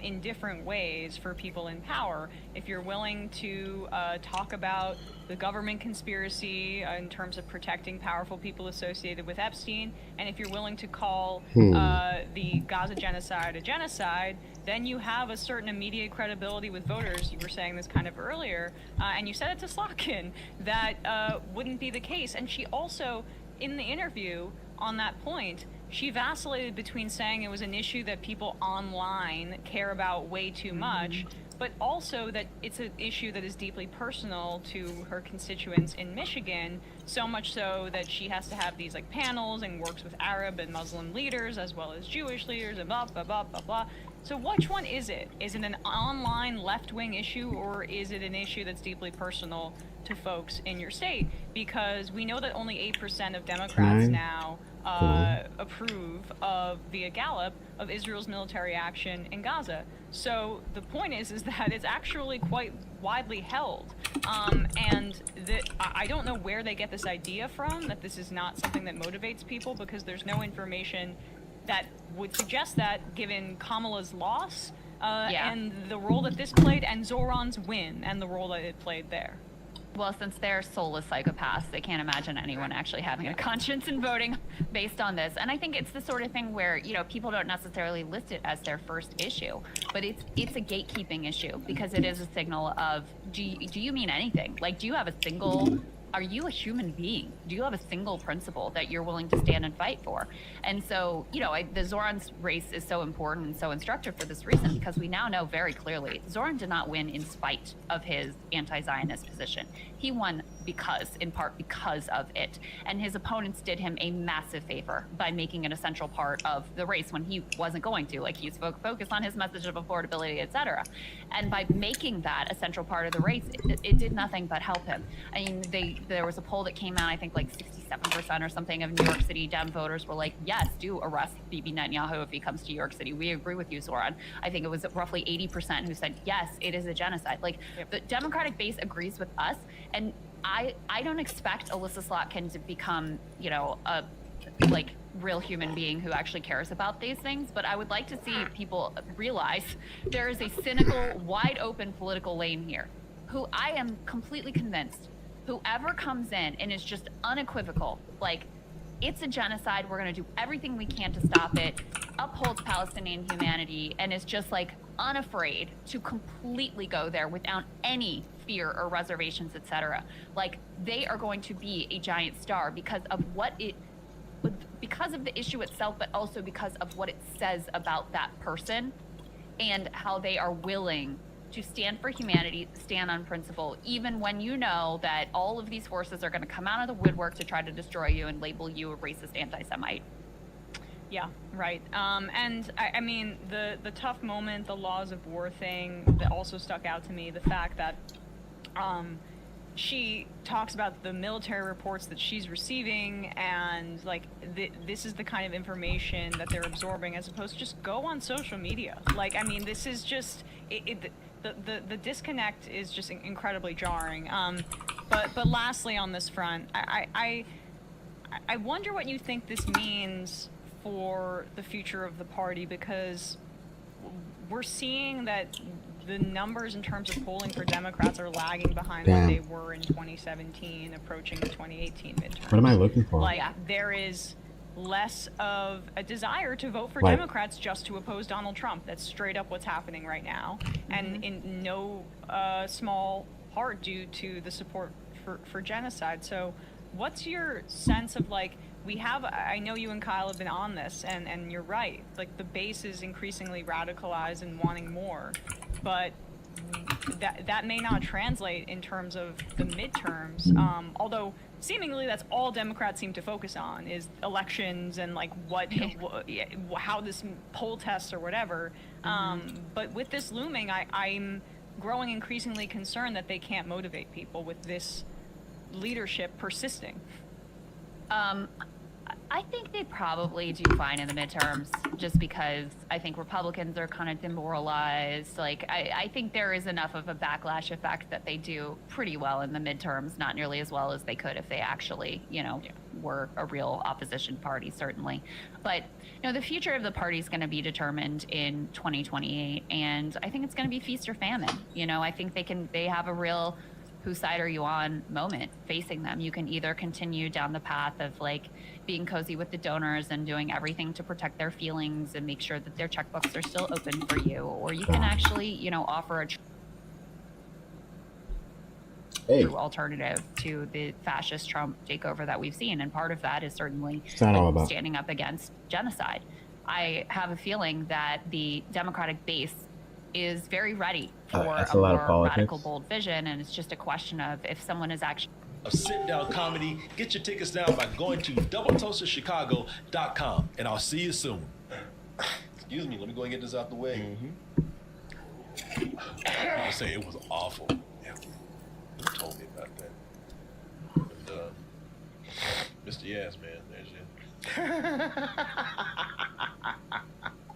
Speaker 22: in different ways for people in power. If you're willing to talk about the government conspiracy in terms of protecting powerful people associated with Epstein, and if you're willing to call the Gaza genocide a genocide, then you have a certain immediate credibility with voters. You were saying this kind of earlier, and you said it to Slotkin, that wouldn't be the case. And she also, in the interview on that point, she vacillated between saying it was an issue that people online care about way too much, but also that it's an issue that is deeply personal to her constituents in Michigan, so much so that she has to have these like panels and works with Arab and Muslim leaders as well as Jewish leaders and blah, blah, blah, blah, blah. So which one is it? Is it an online left-wing issue, or is it an issue that's deeply personal to folks in your state? Because we know that only 8% of Democrats now approve of, via Gallup, of Israel's military action in Gaza. So the point is that it's actually quite widely held. And I don't know where they get this idea from, that this is not something that motivates people, because there's no information that would suggest that, given Kamala's loss and the role that this played, and Zoran's win and the role that it played there.
Speaker 23: Well, since they're soulless psychopaths, they can't imagine anyone actually having a conscience and voting based on this. And I think it's the sort of thing where, you know, people don't necessarily list it as their first issue, but it's a gatekeeping issue, because it is a signal of, do you mean anything? Like, do you have a single... Are you a human being? Do you have a single principle that you're willing to stand and fight for? And so, you know, the Zoran's race is so important and so instructive for this reason, because we now know very clearly Zoran did not win in spite of his anti-Zionist position. He won in part because of it. And his opponents did him a massive favor by making it a central part of the race when he wasn't going to. Like, he was focused on his message of affordability, etc. And by making that a central part of the race, it did nothing but help him. I mean, there was a poll that came out, I think like 67% or something of New York City Dem voters were like, yes, do arrest Bibi Netanyahu if he comes to New York City. We agree with you, Zoran. I think it was roughly 80% who said, yes, it is a genocide. Like, the Democratic base agrees with us, and I don't expect Alyssa Slotkin to become, you know, a like real human being who actually cares about these things, but I would like to see people realize there is a cynical, wide open political lane here, who I am completely convinced whoever comes in and is just unequivocal, like, it's a genocide, we're going to do everything we can to stop it, upholds Palestinian humanity, and is just like unafraid to completely go there without any fear or reservations, etc. Like, they are going to be a giant star because of because of the issue itself, but also because of what it says about that person and how they are willing to stand for humanity, stand on principle, even when you know that all of these forces are going to come out of the woodwork to try to destroy you and label you a racist anti-Semite.
Speaker 22: Yeah, right. And I mean, the tough moment, the laws of war thing that also stuck out to me, the fact that she talks about the military reports that she's receiving, and like this is the kind of information that they're absorbing, as opposed to just go on social media. Like, I mean, this is just the disconnect is just incredibly jarring. But lastly on this front, I wonder what you think this means for the future of the party, because we're seeing that the numbers in terms of polling for Democrats are lagging behind
Speaker 6: Damn.
Speaker 22: what they were in 2017, approaching the 2018 midterms.
Speaker 6: What am I looking for?
Speaker 22: Like, there is less of a desire to vote for
Speaker 6: Right.
Speaker 22: Democrats just to oppose Donald Trump. That's straight up what's happening right now, and in no small part due to the support for genocide. So what's your sense of, like, we have, I know you and Kyle have been on this, and you're right, like, the base is increasingly radicalized and wanting more, but that may not translate in terms of the midterms, although seemingly that's all Democrats seem to focus on is elections and, like, how this poll tests or whatever. But with this looming, I'm growing increasingly concerned that they can't motivate people with this leadership persisting.
Speaker 23: I think they probably do fine in the midterms just because I think Republicans are kind of demoralized. Like, I think there is enough of a backlash effect that they do pretty well in the midterms, not nearly as well as they could if they actually, were a real opposition party, certainly. But, the future of the party is going to be determined in 2028, and I think it's going to be feast or famine. I think they have a real whose side are you on moment facing them. You can either continue down the path of, like, being cozy with the donors and doing everything to protect their feelings and make sure that their checkbooks are still open for you, or you can actually, offer a true alternative to the fascist Trump takeover that we've seen. And part of that is certainly standing up against genocide. I have a feeling that the Democratic base is very ready for a more radical, bold vision, and it's just a question of if someone is actually
Speaker 12: of sit-down comedy. Get your tickets now by going to doubletoastedchicago.com, and I'll see you soon. Excuse me, let me go and get this out the way. I say it was awful. Yeah. Who told me about that? And, Mr. Yes, man, there's you.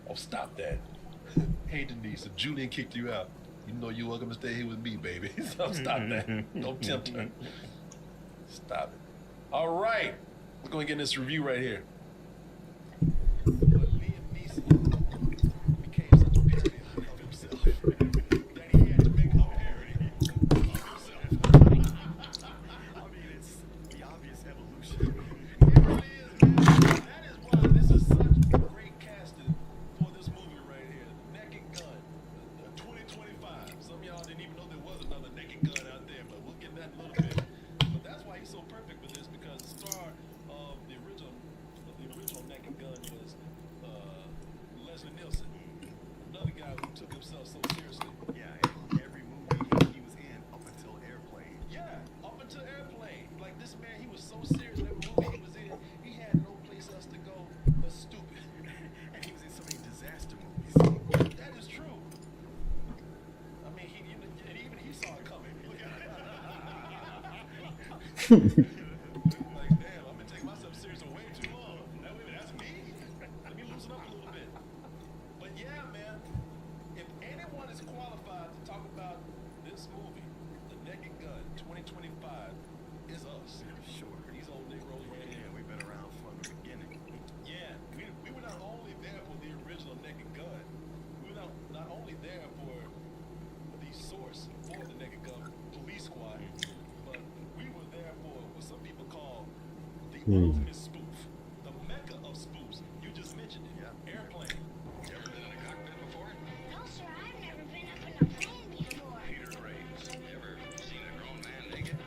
Speaker 12: Oh, stop that. Hey, Denise, if Julian kicked you out, you know you're welcome to stay here with me, baby. So stop that. Don't tempt her. Stop it. All right. We're going to get in this review right here.
Speaker 3: Ultimate spoof, the mecca of spoofs. You just mentioned it. Yeah. Airplane. You ever been in a cockpit before?
Speaker 21: No, sir, I've never been up in a plane before.
Speaker 3: Peter Graves. Ever seen a grown man naked?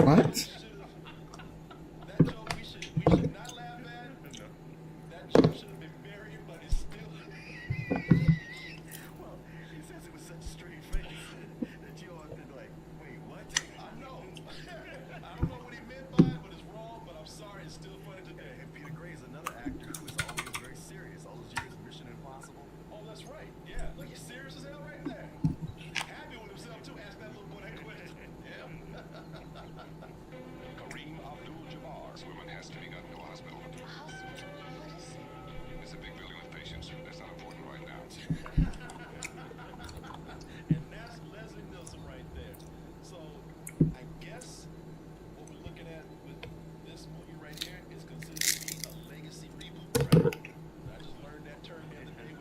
Speaker 6: What?
Speaker 3: That joke we should not laugh at. No. That joke should have been buried, but it's still. Well, he says it with such a straight face that you all have been like, wait, what? I know. I don't know what he meant by it, but it's wrong, but I'm sorry, it's still funny today. And Peter Gray's another actor who is always very serious. All those years of Mission Impossible. Oh, that's right. Yeah, look, he's serious as hell right there. Happy with himself, too. Ask that little boy that question. Yeah. Kareem Abdul-Jabbar. This woman has to be gotten to a hospital.
Speaker 21: Hospital? What is it?
Speaker 3: It's a big building with patients. That's not important right now. And that's Leslie Nielsen right there. So, I guess what we're looking at with this movie right here is considered to be a legacy reboot, right? I just learned that term the other day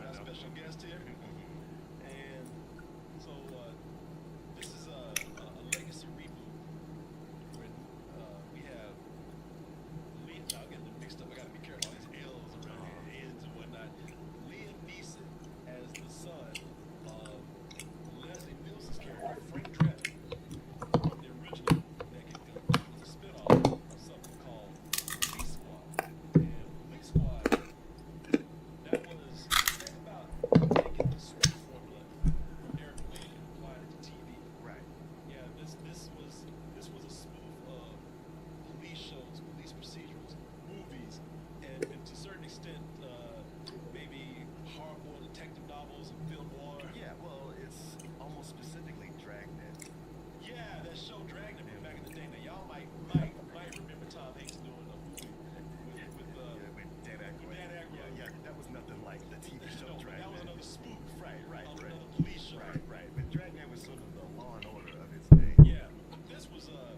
Speaker 3: like the TV show
Speaker 12: No,
Speaker 3: Dragnet.
Speaker 12: that was another spoof.
Speaker 3: Right.
Speaker 12: Another police show.
Speaker 3: Right. But Dragnet was sort of the Law and Order of its day.
Speaker 12: Yeah, this was a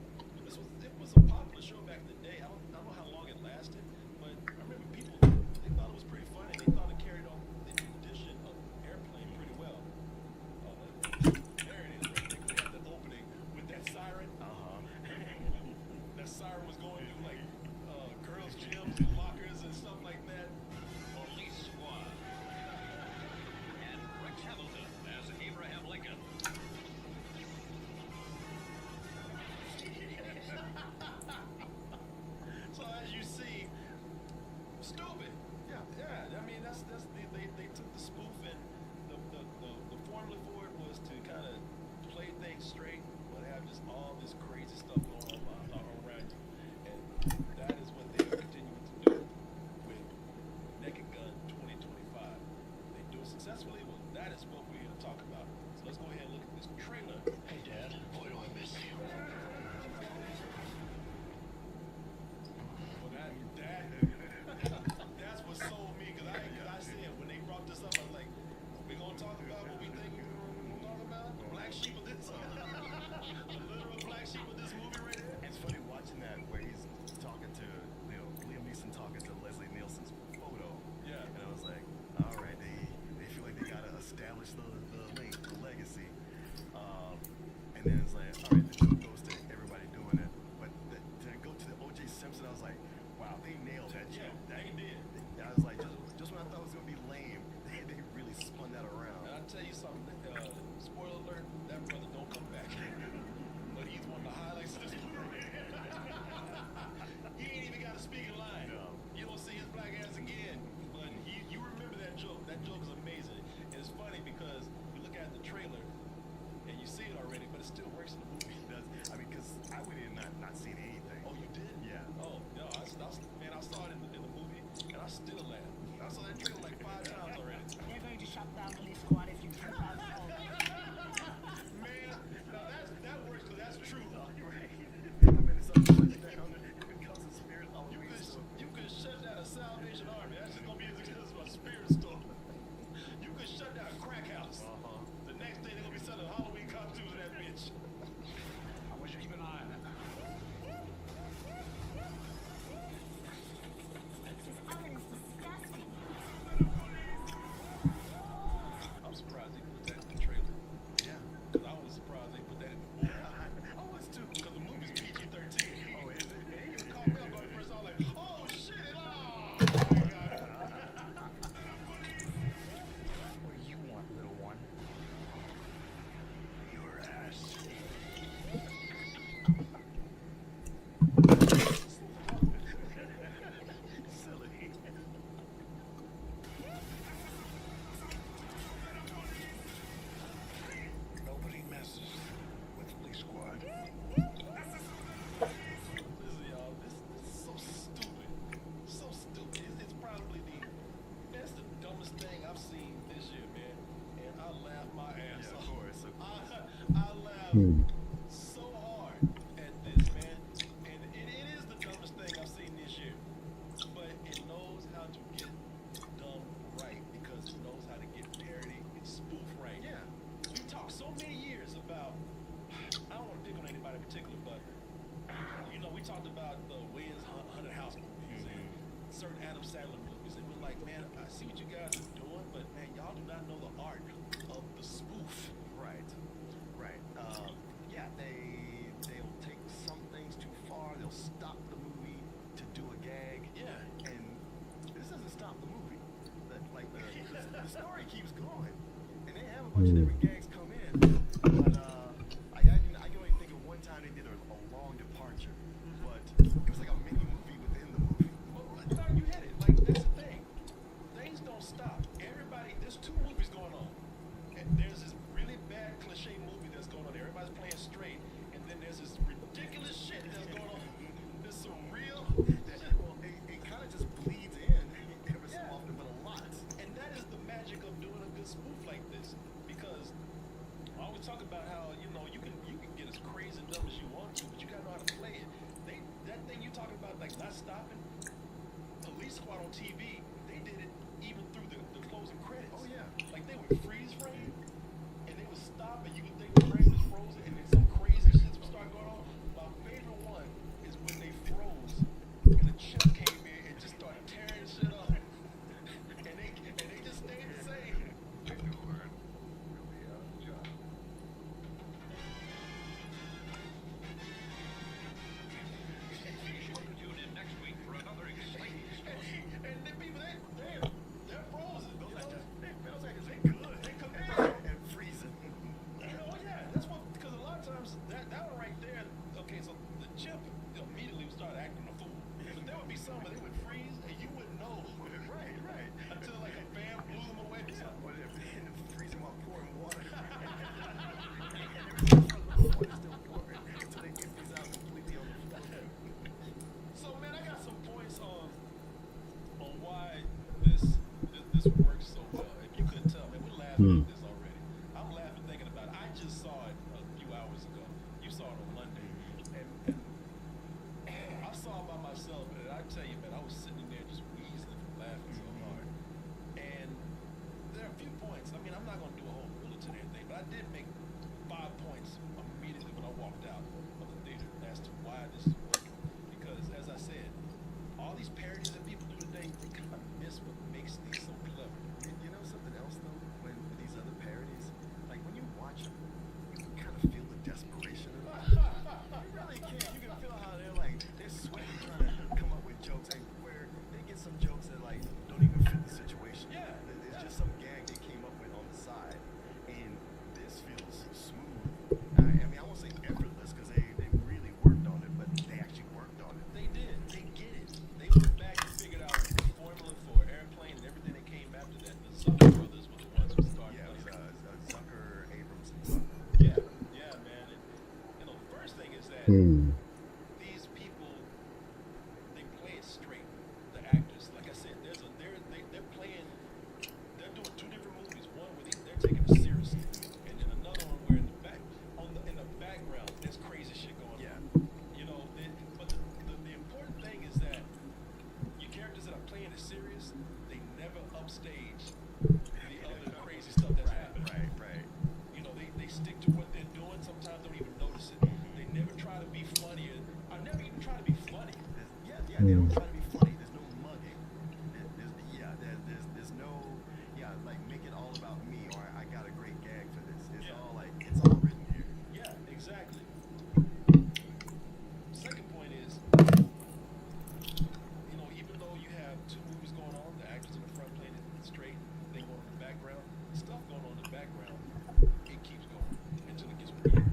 Speaker 12: popular show back in the day. I don't know how long it lasted, but I remember people they thought it was pretty funny. They thought it carried on the tradition of Airplane pretty well. There it is, right there. We had the opening with that siren. That siren was going through like girls' gyms and lockers and stuff like that. Police Squad and Rex Hamilton as Abraham Lincoln. So as you see, stupid. Yeah. I mean, that's they took the spoof and the formula for it was to kind of play things straight, but have just all this crazy stuff going on around you, and that is what they are continuing to do with Naked Gun 2025. They do it successfully. Well, that is what we're here to talk about. So let's go ahead and look at this trailer. Hey, Dad, boy, do I miss you. Well, that's what sold me, because I said when they brought this up, I was like, we're going to talk about what we think we're going to talk about? The black sheep of this, the literal black sheep of this movie right here?
Speaker 3: It's funny watching that where he's talking to, Liam Neeson talking to Leslie Nielsen's photo.
Speaker 12: Yeah.
Speaker 3: And I was like, all right, they feel like they got to establish the link, the legacy. And then it's like, all right, the joke goes to everybody doing it. But to go to the O.J. Simpson, I was like, wow, they nailed that joke.
Speaker 12: Yeah, they did.
Speaker 3: I was like, just when I thought it was going to be lame, they really spun that around.
Speaker 12: And I'll tell you something, spoiler alert, that brother don't come back. But he's one of the highlights of this movie. He ain't even got a speaking line.
Speaker 3: No.
Speaker 12: You don't see his black ass again. But you remember that joke. That joke is amazing. And it's funny because you look at the trailer and you see it already, but it still works in the movie.
Speaker 3: I mean, because I went in not seeing anything.
Speaker 12: Oh, you did?
Speaker 3: Yeah.
Speaker 12: Oh, no, I saw it in the movie, and I still laugh. I saw that trailer like 5 times already.
Speaker 19: We're going to shut down Police Squad if you keep us home.
Speaker 12: Man, now that works because that's true.
Speaker 3: You're right. I mean, it's something shut down. It becomes a spirit Halloween store.
Speaker 12: You could shut down a Salvation Army. That's just gonna be as a spirit store. You could shut down a crack house. The next day they're gonna be selling Halloween costumes in that bitch.
Speaker 3: I want you to keep an eye on that.
Speaker 21: This oven is disgusting.
Speaker 12: I'm surprised they put that in the trailer.
Speaker 3: Yeah.
Speaker 12: Because I was surprised they put that in the movie.
Speaker 3: I was too.
Speaker 12: Because the movie's PG-13.
Speaker 3: Oh, is it?
Speaker 12: It even caught me up on first. I was like, oh shit! Oh my god!
Speaker 11: What do you want, little one?
Speaker 3: Your ass. Silly.
Speaker 20: Nobody messes with Police Squad.
Speaker 12: Listen, y'all, this is so stupid. So stupid. It's probably the dumbest thing I've seen this year, man. And I laughed my ass
Speaker 3: Yeah,
Speaker 12: off.
Speaker 3: of course.
Speaker 12: I laughed so hard at this, man. And it is the dumbest thing I've seen this year. But it knows how to get dumb right because it knows how to get parody and spoof right.
Speaker 3: Yeah.
Speaker 12: We talked so many years about, I don't want to pick on anybody in particular, but we talked about the Wayans Haunted House movies and certain Adam Sandler movies, and we're like, man, I see what you guys are doing, but man, y'all do not know the art of the spoof.
Speaker 3: Right. Yeah, they'll take some things too far. They'll stop the movie to do a gag.
Speaker 12: Yeah.
Speaker 3: And this doesn't stop the movie. The story keeps going, and they have a bunch of different gags come in. But I can only think of one time they did a long departure, but it was like a mini movie within the movie.
Speaker 12: Well, no, you hit it. Like, that's the thing. Things don't stop. There's 2 movies going on. And there's this really bad cliche movie that's going on. Everybody's playing straight. And then there's this ridiculous shit that's going on. There's some real...
Speaker 3: Well, it kind of just bleeds in every so often, but a lot.
Speaker 12: And that is the magic of doing a good spoof like this. Because I always talk about how, you can get as crazy and dumb as you want to, but you gotta know how to play it. That thing you talking about, like, not stopping, Police Squad on TV, they did it even through the frozen credits. Oh yeah. Like they would freeze frame, and they would stop, and you would think the frame was frozen, and then some crazy shit would start going on. My favorite one is when they froze, and a chip came in and just started tearing shit up, and they just stayed the same.
Speaker 20: Tune in next week for another exciting story.
Speaker 12: And the people, they're frozen. Those actors, they good. They come back and freezing. Oh yeah, that's what, because a lot of times, that one right there, okay, so the chip immediately would start acting a fool. But there would be some where they would freeze, and you wouldn't know. Right. Until like a fan blew them away or something. Or they're freezing while pouring water. So man, I got some points on why this works so well. If you couldn't tell, man, we're laughing at this already. I'm laughing thinking about it. I just saw it a few hours ago. You saw it on Monday, and I saw it by myself, and I tell you, man, I was sitting there just wheezing from laughing so hard. And there are a few points. I mean, I'm not gonna do a whole bulletin or anything, but I did make 5 points immediately when I walked out of the theater as to why this is working. Because as I said, all these parodies that people do today, they kind of miss what makes these so clever. You know something else though, when with these other parodies, like when you watch them, you can kind of feel the desperation of it. You really can. You can feel how they're like, they're sweating trying to come up with jokes, and where they get some jokes that like don't even fit the situation. Yeah. It's just some gag they came up with on the side, and this feels smooth. I mean, I won't say effortless because they really worked on it, but they actually worked on it. They did. They get it. They went back and figured out the formula for Airplane and everything that came after that. The Zucker brothers were the ones who started. Yeah, it was Zucker, Abrams, and Zucker. Yeah, man. And, you know, the first thing is that these people, they play it straight. The actors, like I said, they're playing. They're doing 2 different movies. One where they're taking it seriously, and then another one where in the background there's crazy shit going on. You know, but the important thing is that your characters that are playing it serious, they never upstage the other crazy stuff that's happening. Right. You know, they stick to what they're doing. Sometimes don't even notice it. They never try to be funny. I never even try to be funny. They don't try to be funny. There's no mugging. There's no like make it all about me or I got a great gag for this. It's all like it's all written here. Yeah, exactly. Second point is, you know, even though you have 2 movies going on, the actors in the front playing it straight, they going on in the background, stuff going on in the background, it keeps going until it gets pretty.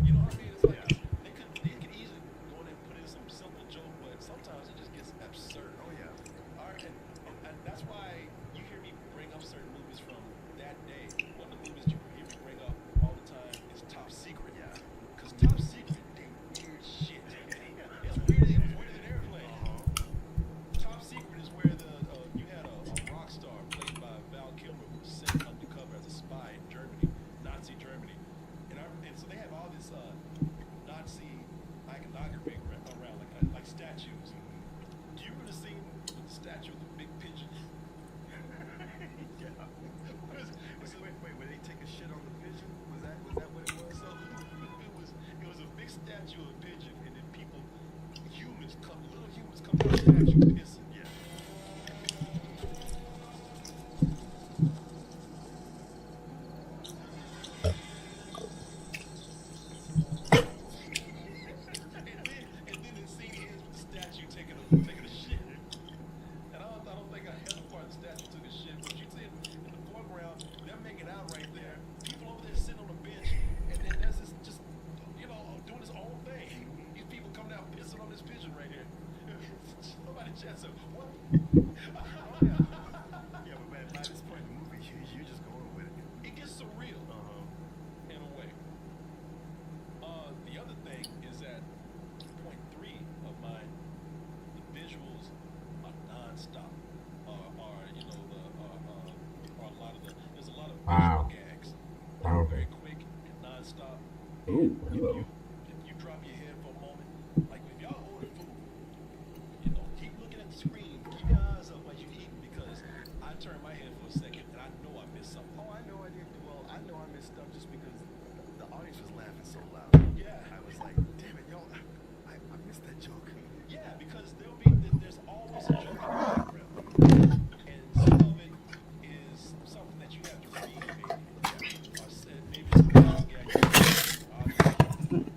Speaker 12: You know what I mean? It's like they could easily go in and put in some simple joke, but sometimes it just gets absurd. Oh yeah. All right, and that's why you hear me bring up certain movies from that day. One of the movies you hear me bring up all the time is Top Secret. Yeah. Because Top Secret, they weird shit. It's weirder than Airplane. Top Secret is where you had a rock star played by Val Kilmer who was sent undercover as a spy in Germany, Nazi Germany, and so they have all this Nazi iconography around like statues. Do you remember the scene with the statue of the big pigeon? Yeah. Wait, where they take a shit on the pigeon? Was that what it was? So it was a big statue of a pigeon, and then little humans come to the statue pissing. Yeah. And then the scene ends with the statue taking a shit. And I don't think I had the part of the statue took a shit, but you see in the foreground, they're making out right there. People over there sitting on the bench, and then there's this just, you know, doing his own thing. These people coming out pissing on this pigeon right here. Somebody chat said, what? Yeah, but man, by this point in the movie, you're just going with it. It gets surreal, in a way. The other thing is that point 3 of mine, the visuals are non-stop. You know, are a lot of there's a lot of visual gags that are very quick and non-stop.
Speaker 6: Ooh, hello.
Speaker 12: If you drop your head for a moment, like if y'all order food, you know, keep looking at the screen, keep your eyes up while you eat, because I turn my head for a
Speaker 3: stuff just because the audience was laughing so loud.
Speaker 12: Yeah.
Speaker 3: I was like, damn it, yo, I missed that joke.
Speaker 12: Yeah, because there's always a joke in the background, and some of it is something that you have to read, maybe. Or said, maybe it's a dialogue gag. And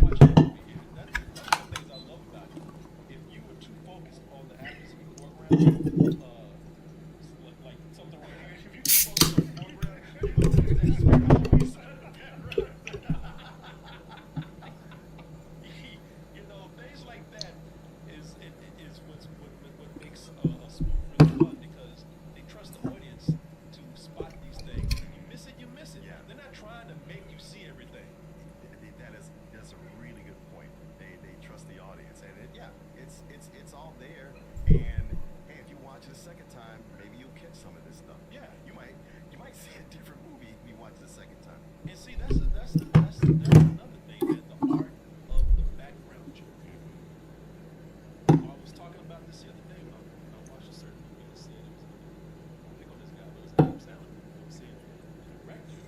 Speaker 12: watch it. That's one of the things I love about it. If you were too focused on the actors in the foreground, like something right here, if you too focused on the foreground, you would lose that you know, things like that is what makes a spoof really fun, because they trust the audience to spot these things. You miss it, you miss it.
Speaker 3: Yeah.
Speaker 12: They're not trying to make you see everything.
Speaker 3: That's a really good point. They trust the audience, and it's all there. And hey, if you watch it a second time, maybe you'll catch some of this stuff.
Speaker 12: Yeah.
Speaker 3: You might see a different movie if you watch it a second time.
Speaker 12: And see, that's another thing, that the art of the background joke. I was talking about this the other day when I watched a certain movie and said it was pick on this guy, but it's Adam Sandler. I was saying the director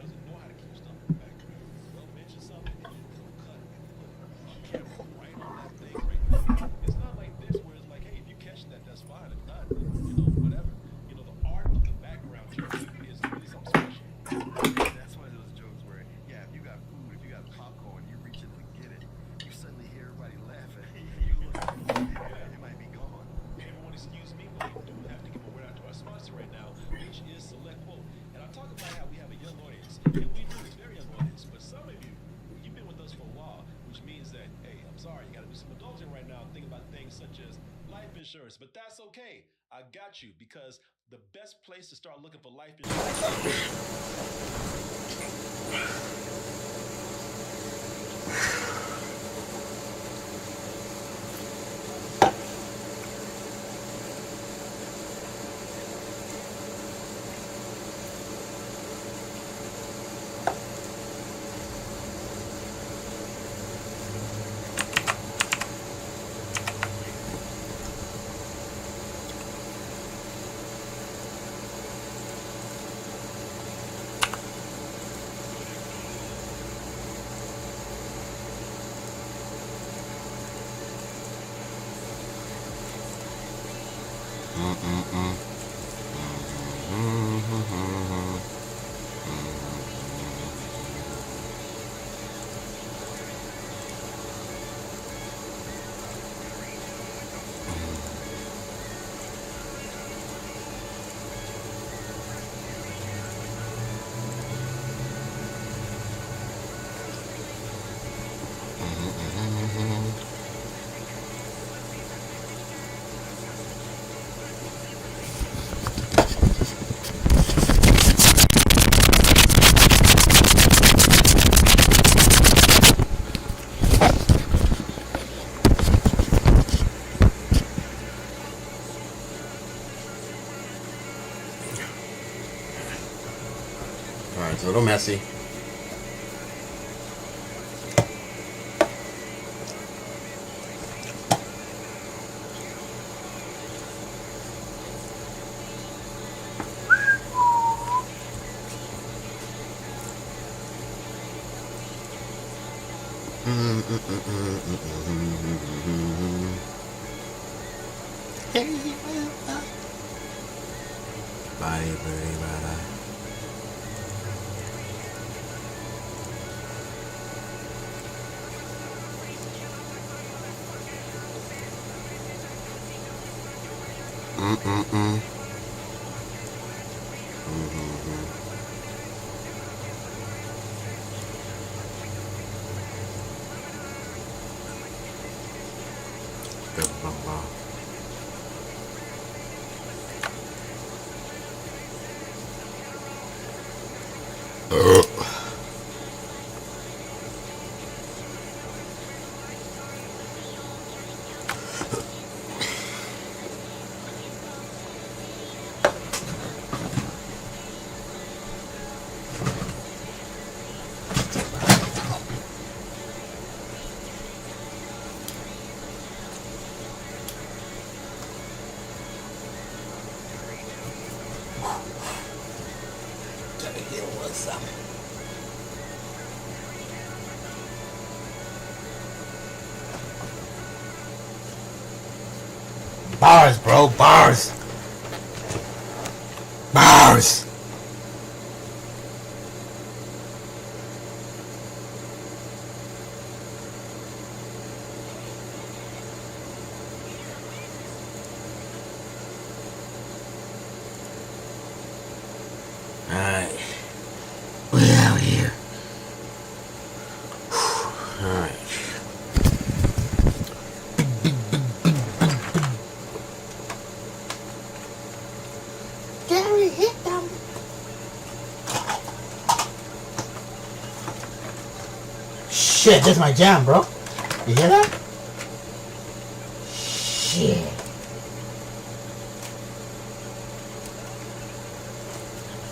Speaker 12: doesn't know how to keep stuff in the background. They'll mention something and then they'll cut and put a camera right on that thing right there. It's not like this where it's like, hey, if you catch that, that's fine. If not, you know, whatever. You know, the art of the background joke is really something special.
Speaker 3: That's one of those jokes where, yeah, if you got food, if you got popcorn, you reach in to get it, you suddenly hear everybody laughing. You look, it might be gone.
Speaker 12: Everyone excuse me, but we do have to give a word out to our sponsor right now, which is Select Quote. And I talk about how we have a young audience, and we do, it's a very young audience, but some of you, you've been with us for a while, which means that, hey, I'm sorry, you gotta do some indulging right now, think about things such as life insurance, but that's okay. I got you, because the best place to start looking for life
Speaker 6: Alright, it's a little messy. Bye, bye.
Speaker 8: It was bars, bro, bars. Bars. Alright. We out here. Alright. Gary, hit them. Shit, this is my jam, bro. You hear that? Shit.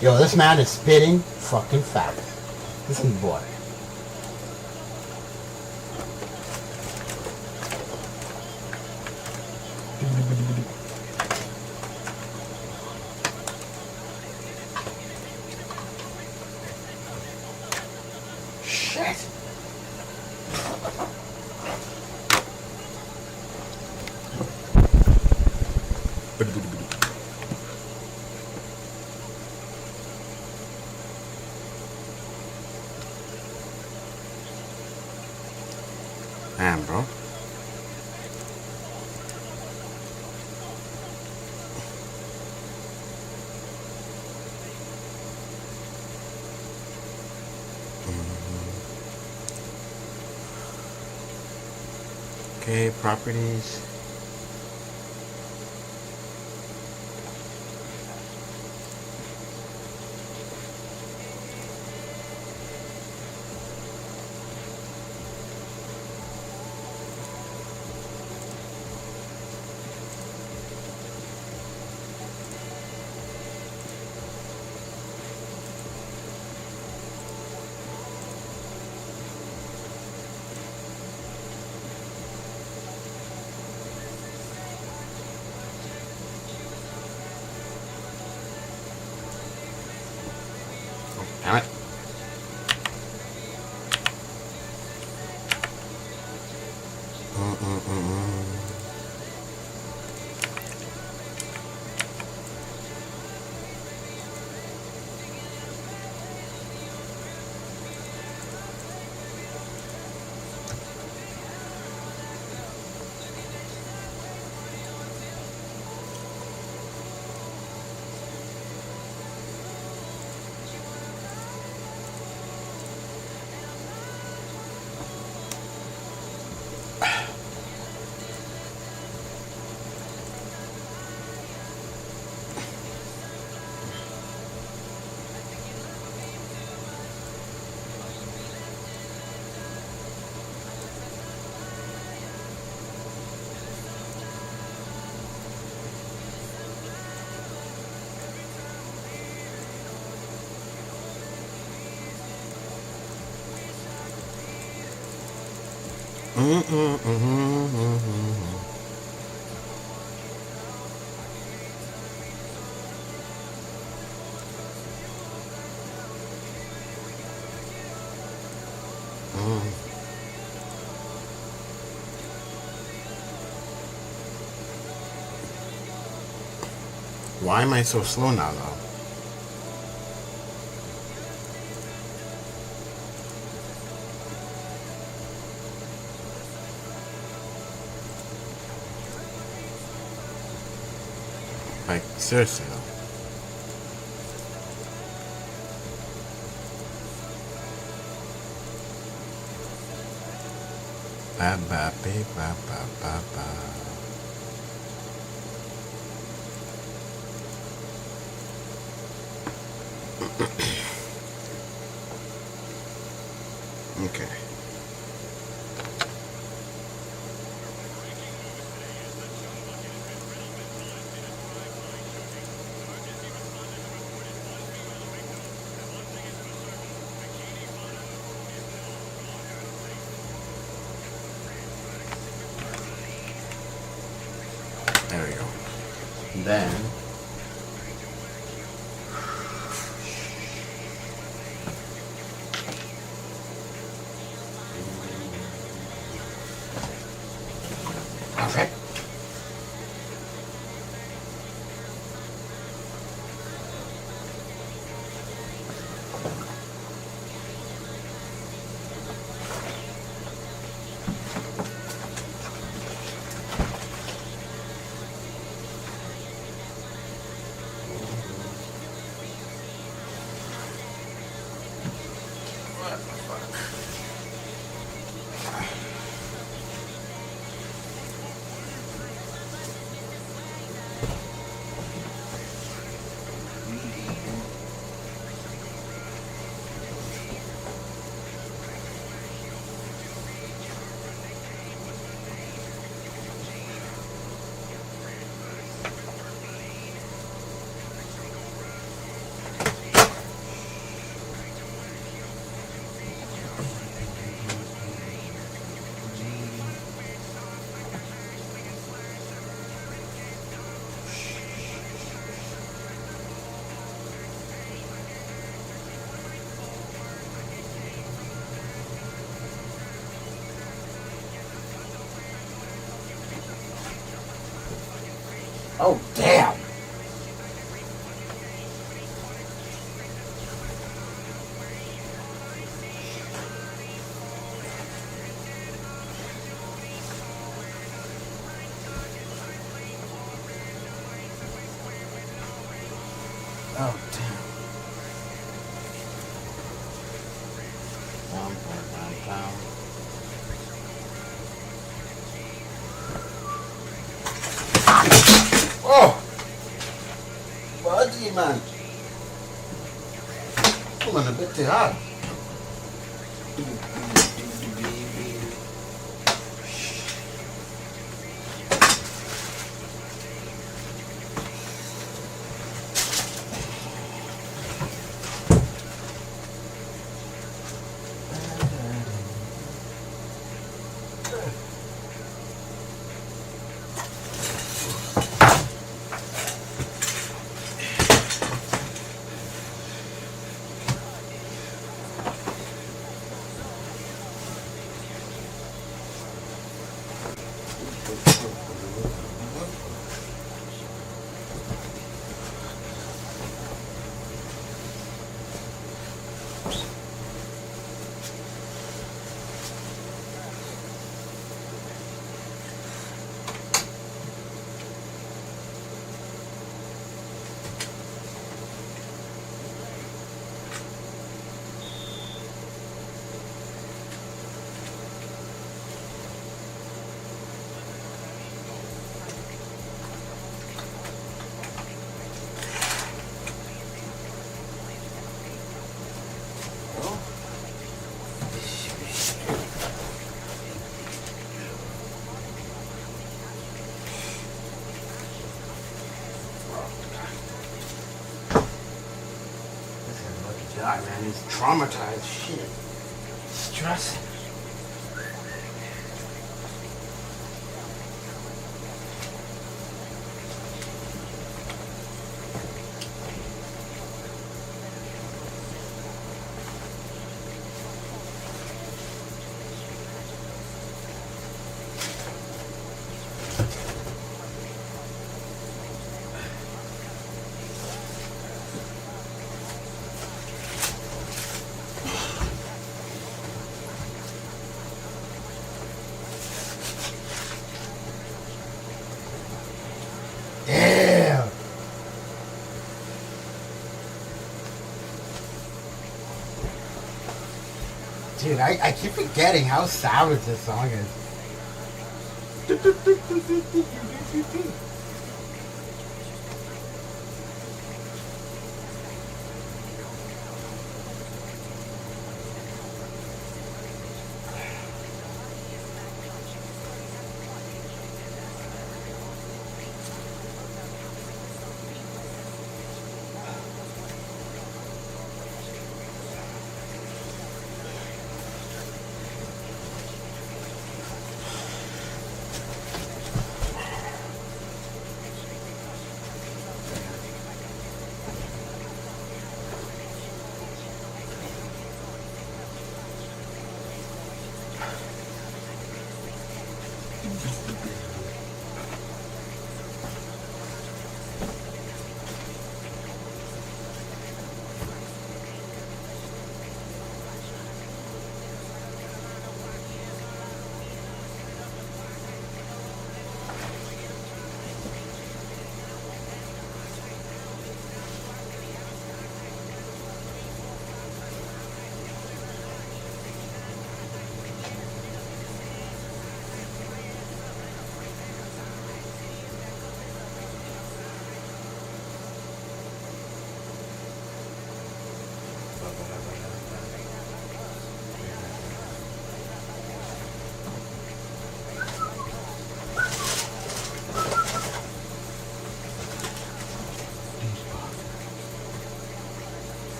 Speaker 8: Yo, this man is spitting fucking fast. Listen, boy. Shit. Damn, bro. Okay, properties. Damn it. Why am I so slow now, though? Like, seriously, though. Ba ba ba ba ba ba ba. Okay. There we go. Then prick. Oh, damn. Oh, damn. Down. Oh! Budgie, man. Pulling a bit too hard. God, man, he's traumatized. Shit. Stress. Damn. Dude, I keep forgetting how savage this song is.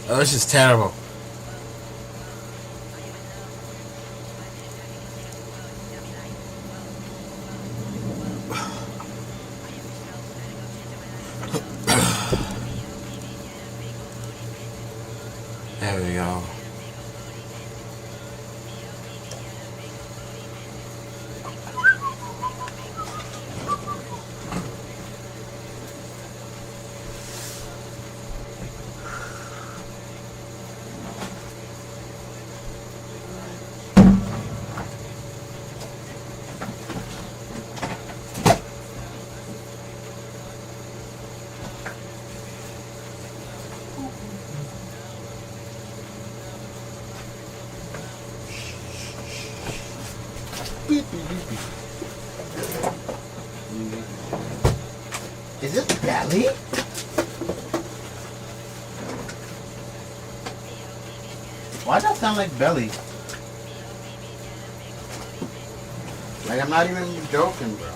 Speaker 7: Oh, this is terrible. There we go.
Speaker 8: Is this Belly? Why does that sound like Belly? Like, I'm not even joking, bro.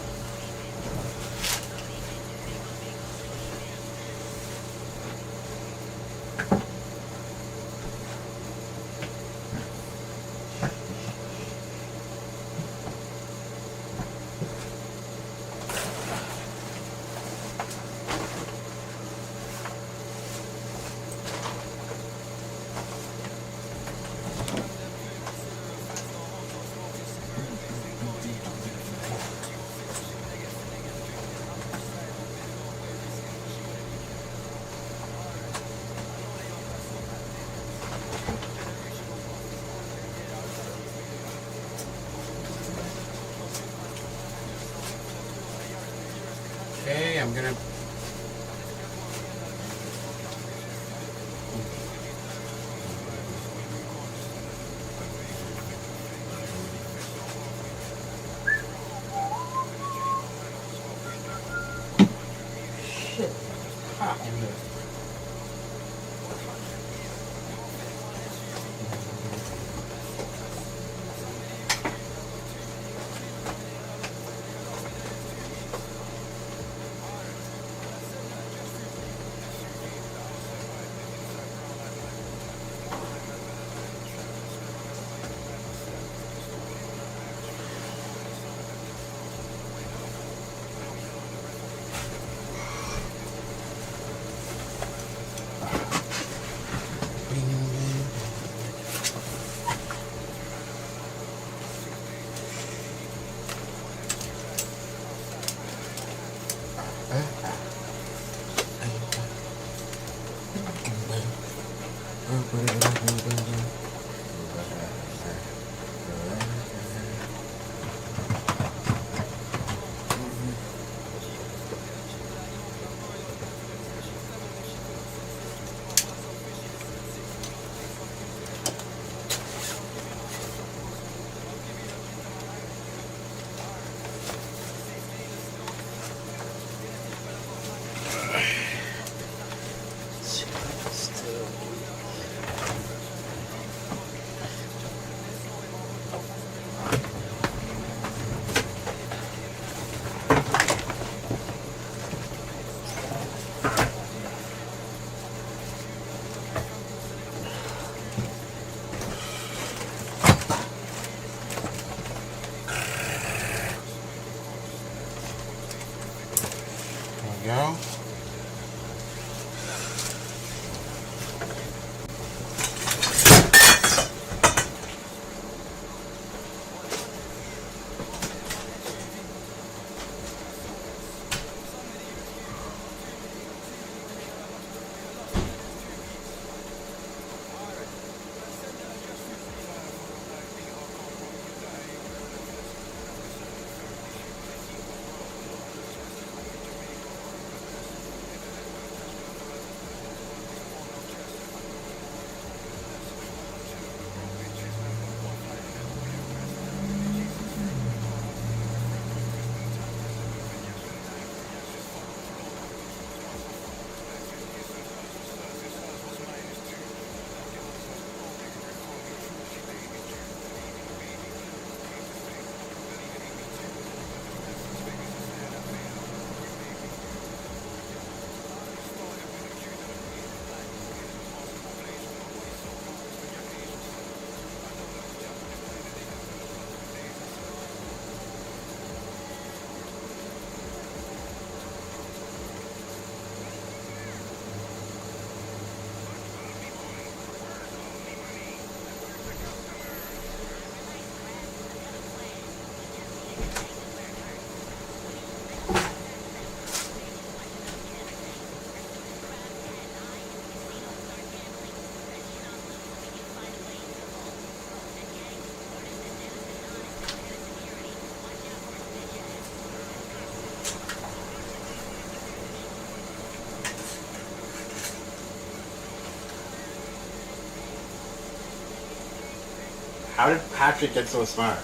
Speaker 8: Okay, I'm gonna. Shit. Hot in here. go. How did Patrick get so smart?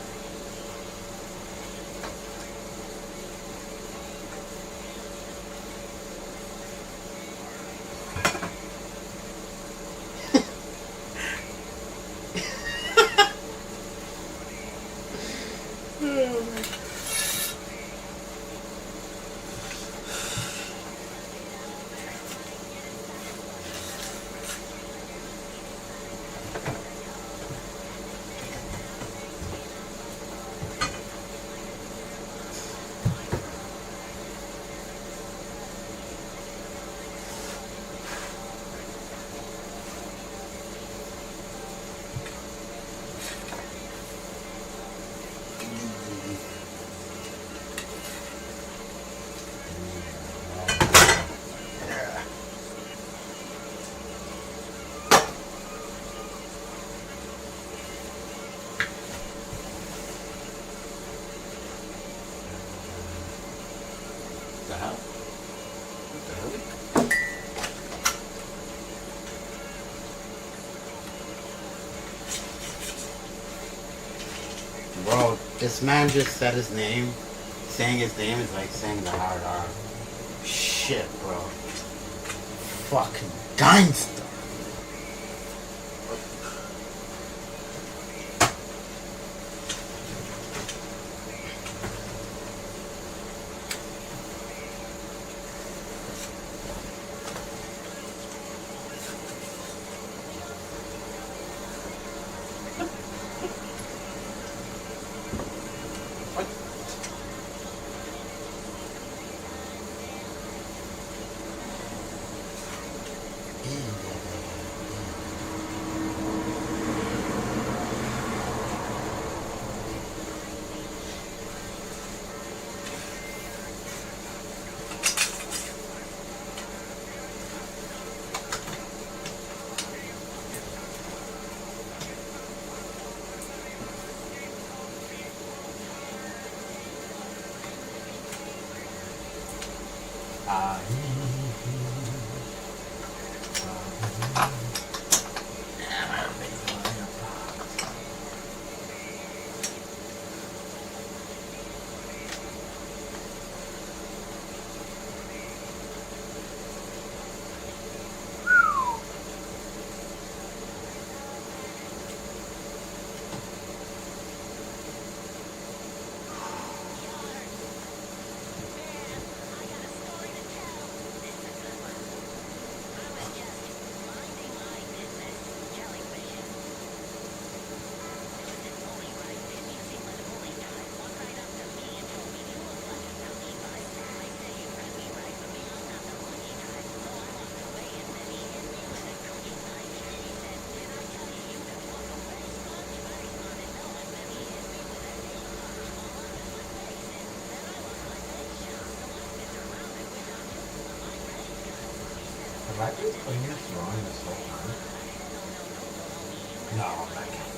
Speaker 8: Bro, this man just said his name. Saying his name is like saying the hard R. Shit, bro. Fucking gangster.
Speaker 7: Have I been playing this wrong this whole time? No, I'm not kidding.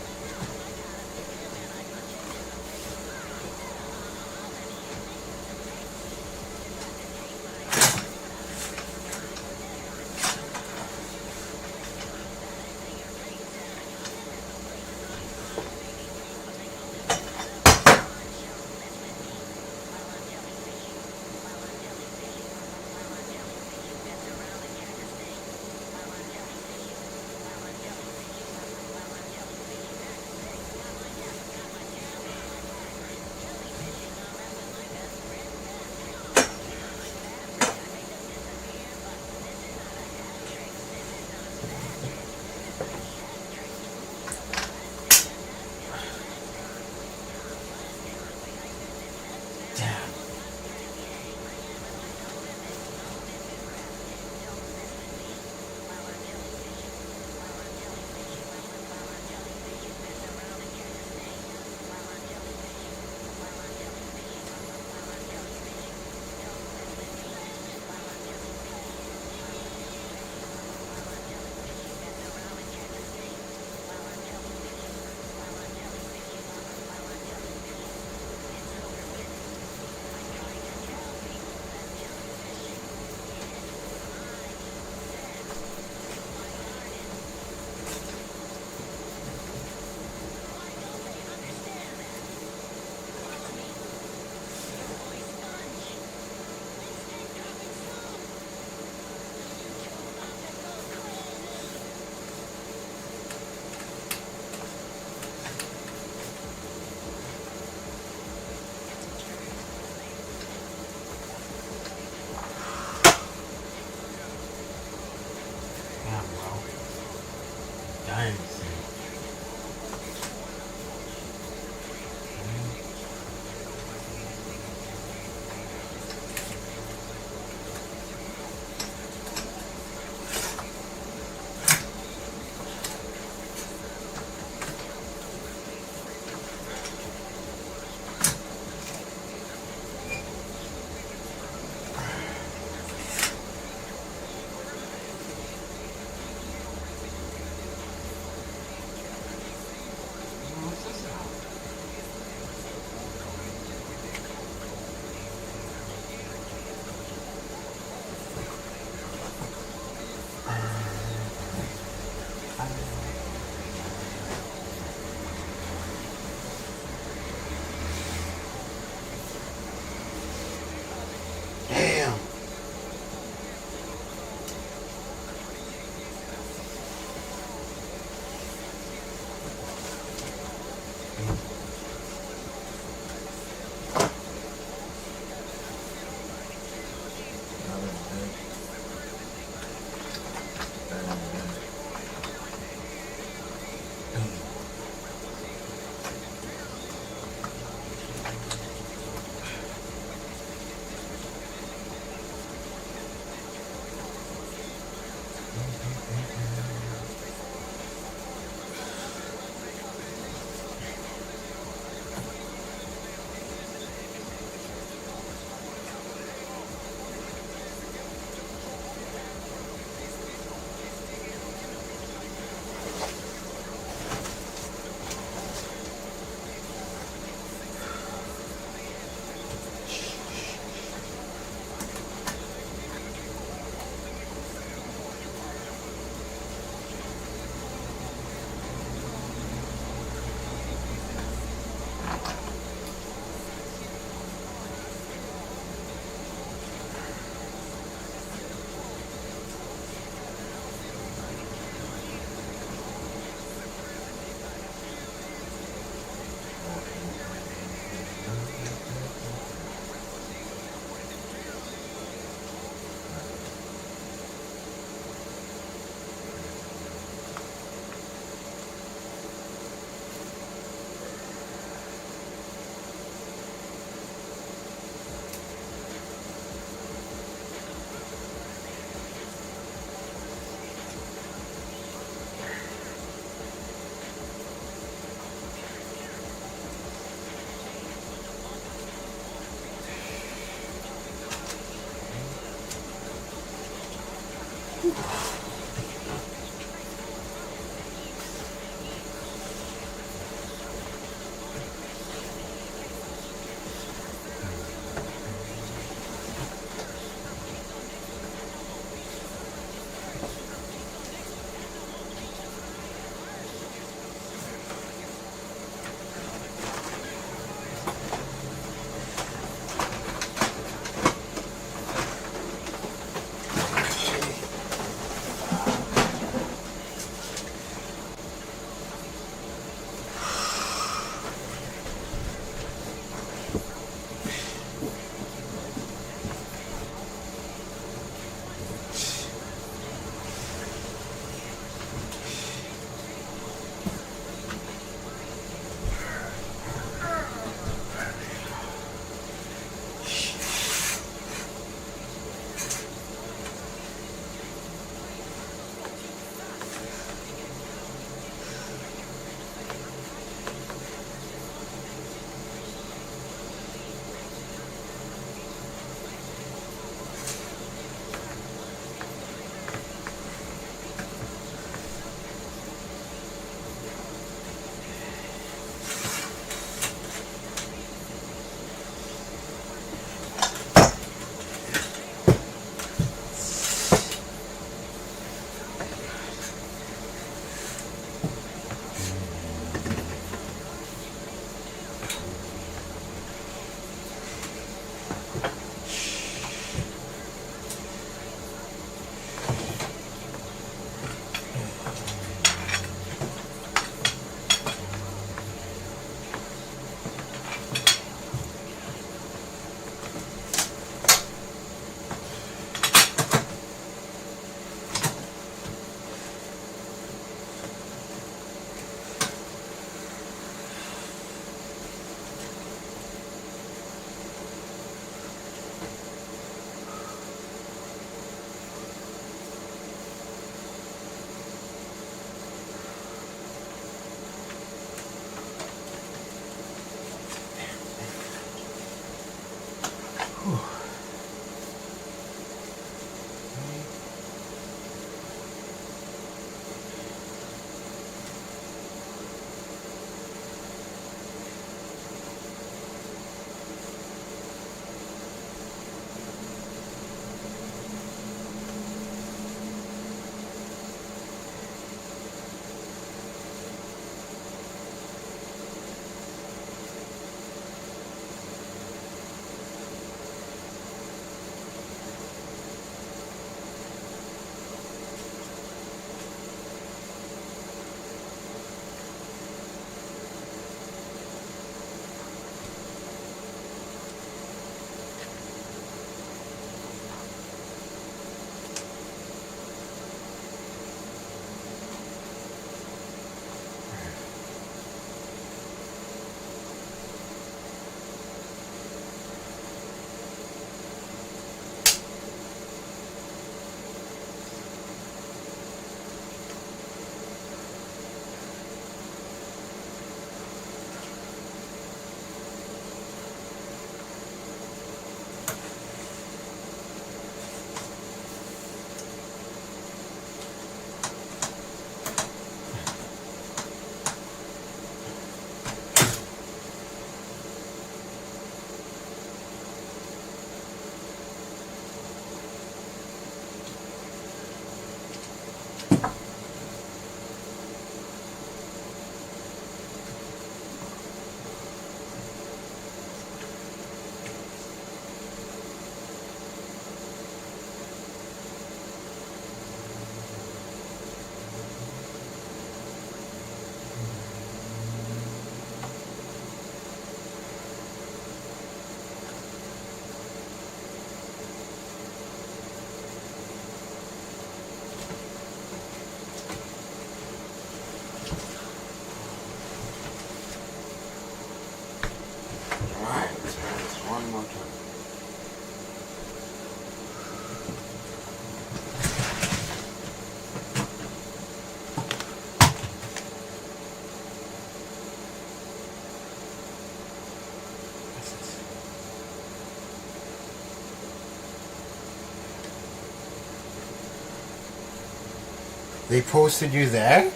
Speaker 8: They posted you there?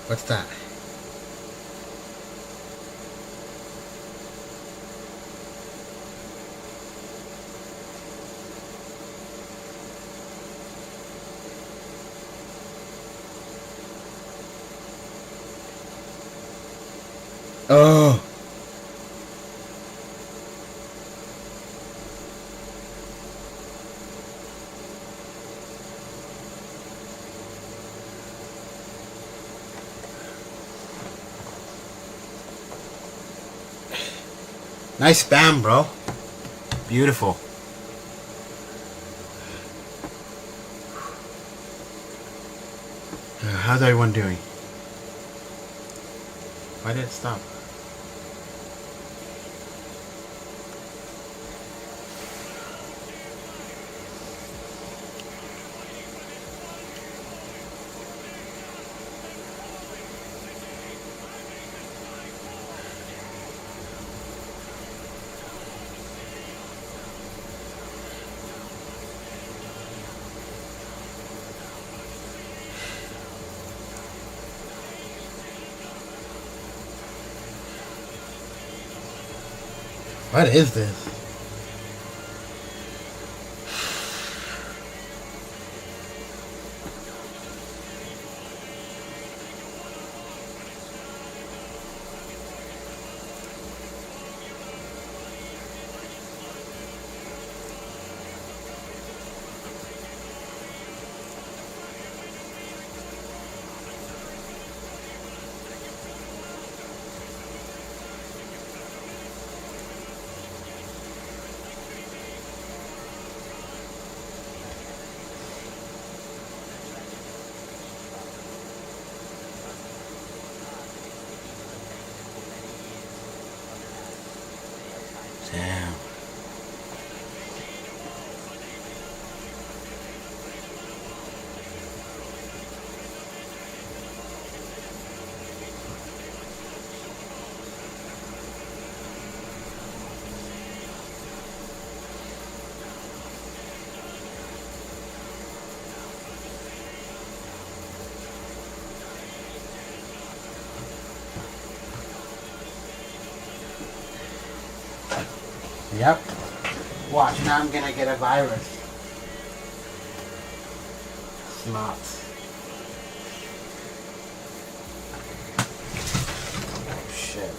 Speaker 8: What's that? Oh. Nice spam, bro. Beautiful. How's everyone doing? Why did it stop? What is this? Damn. Yep. Watch, now I'm gonna get a virus. Smart. Oh, shit.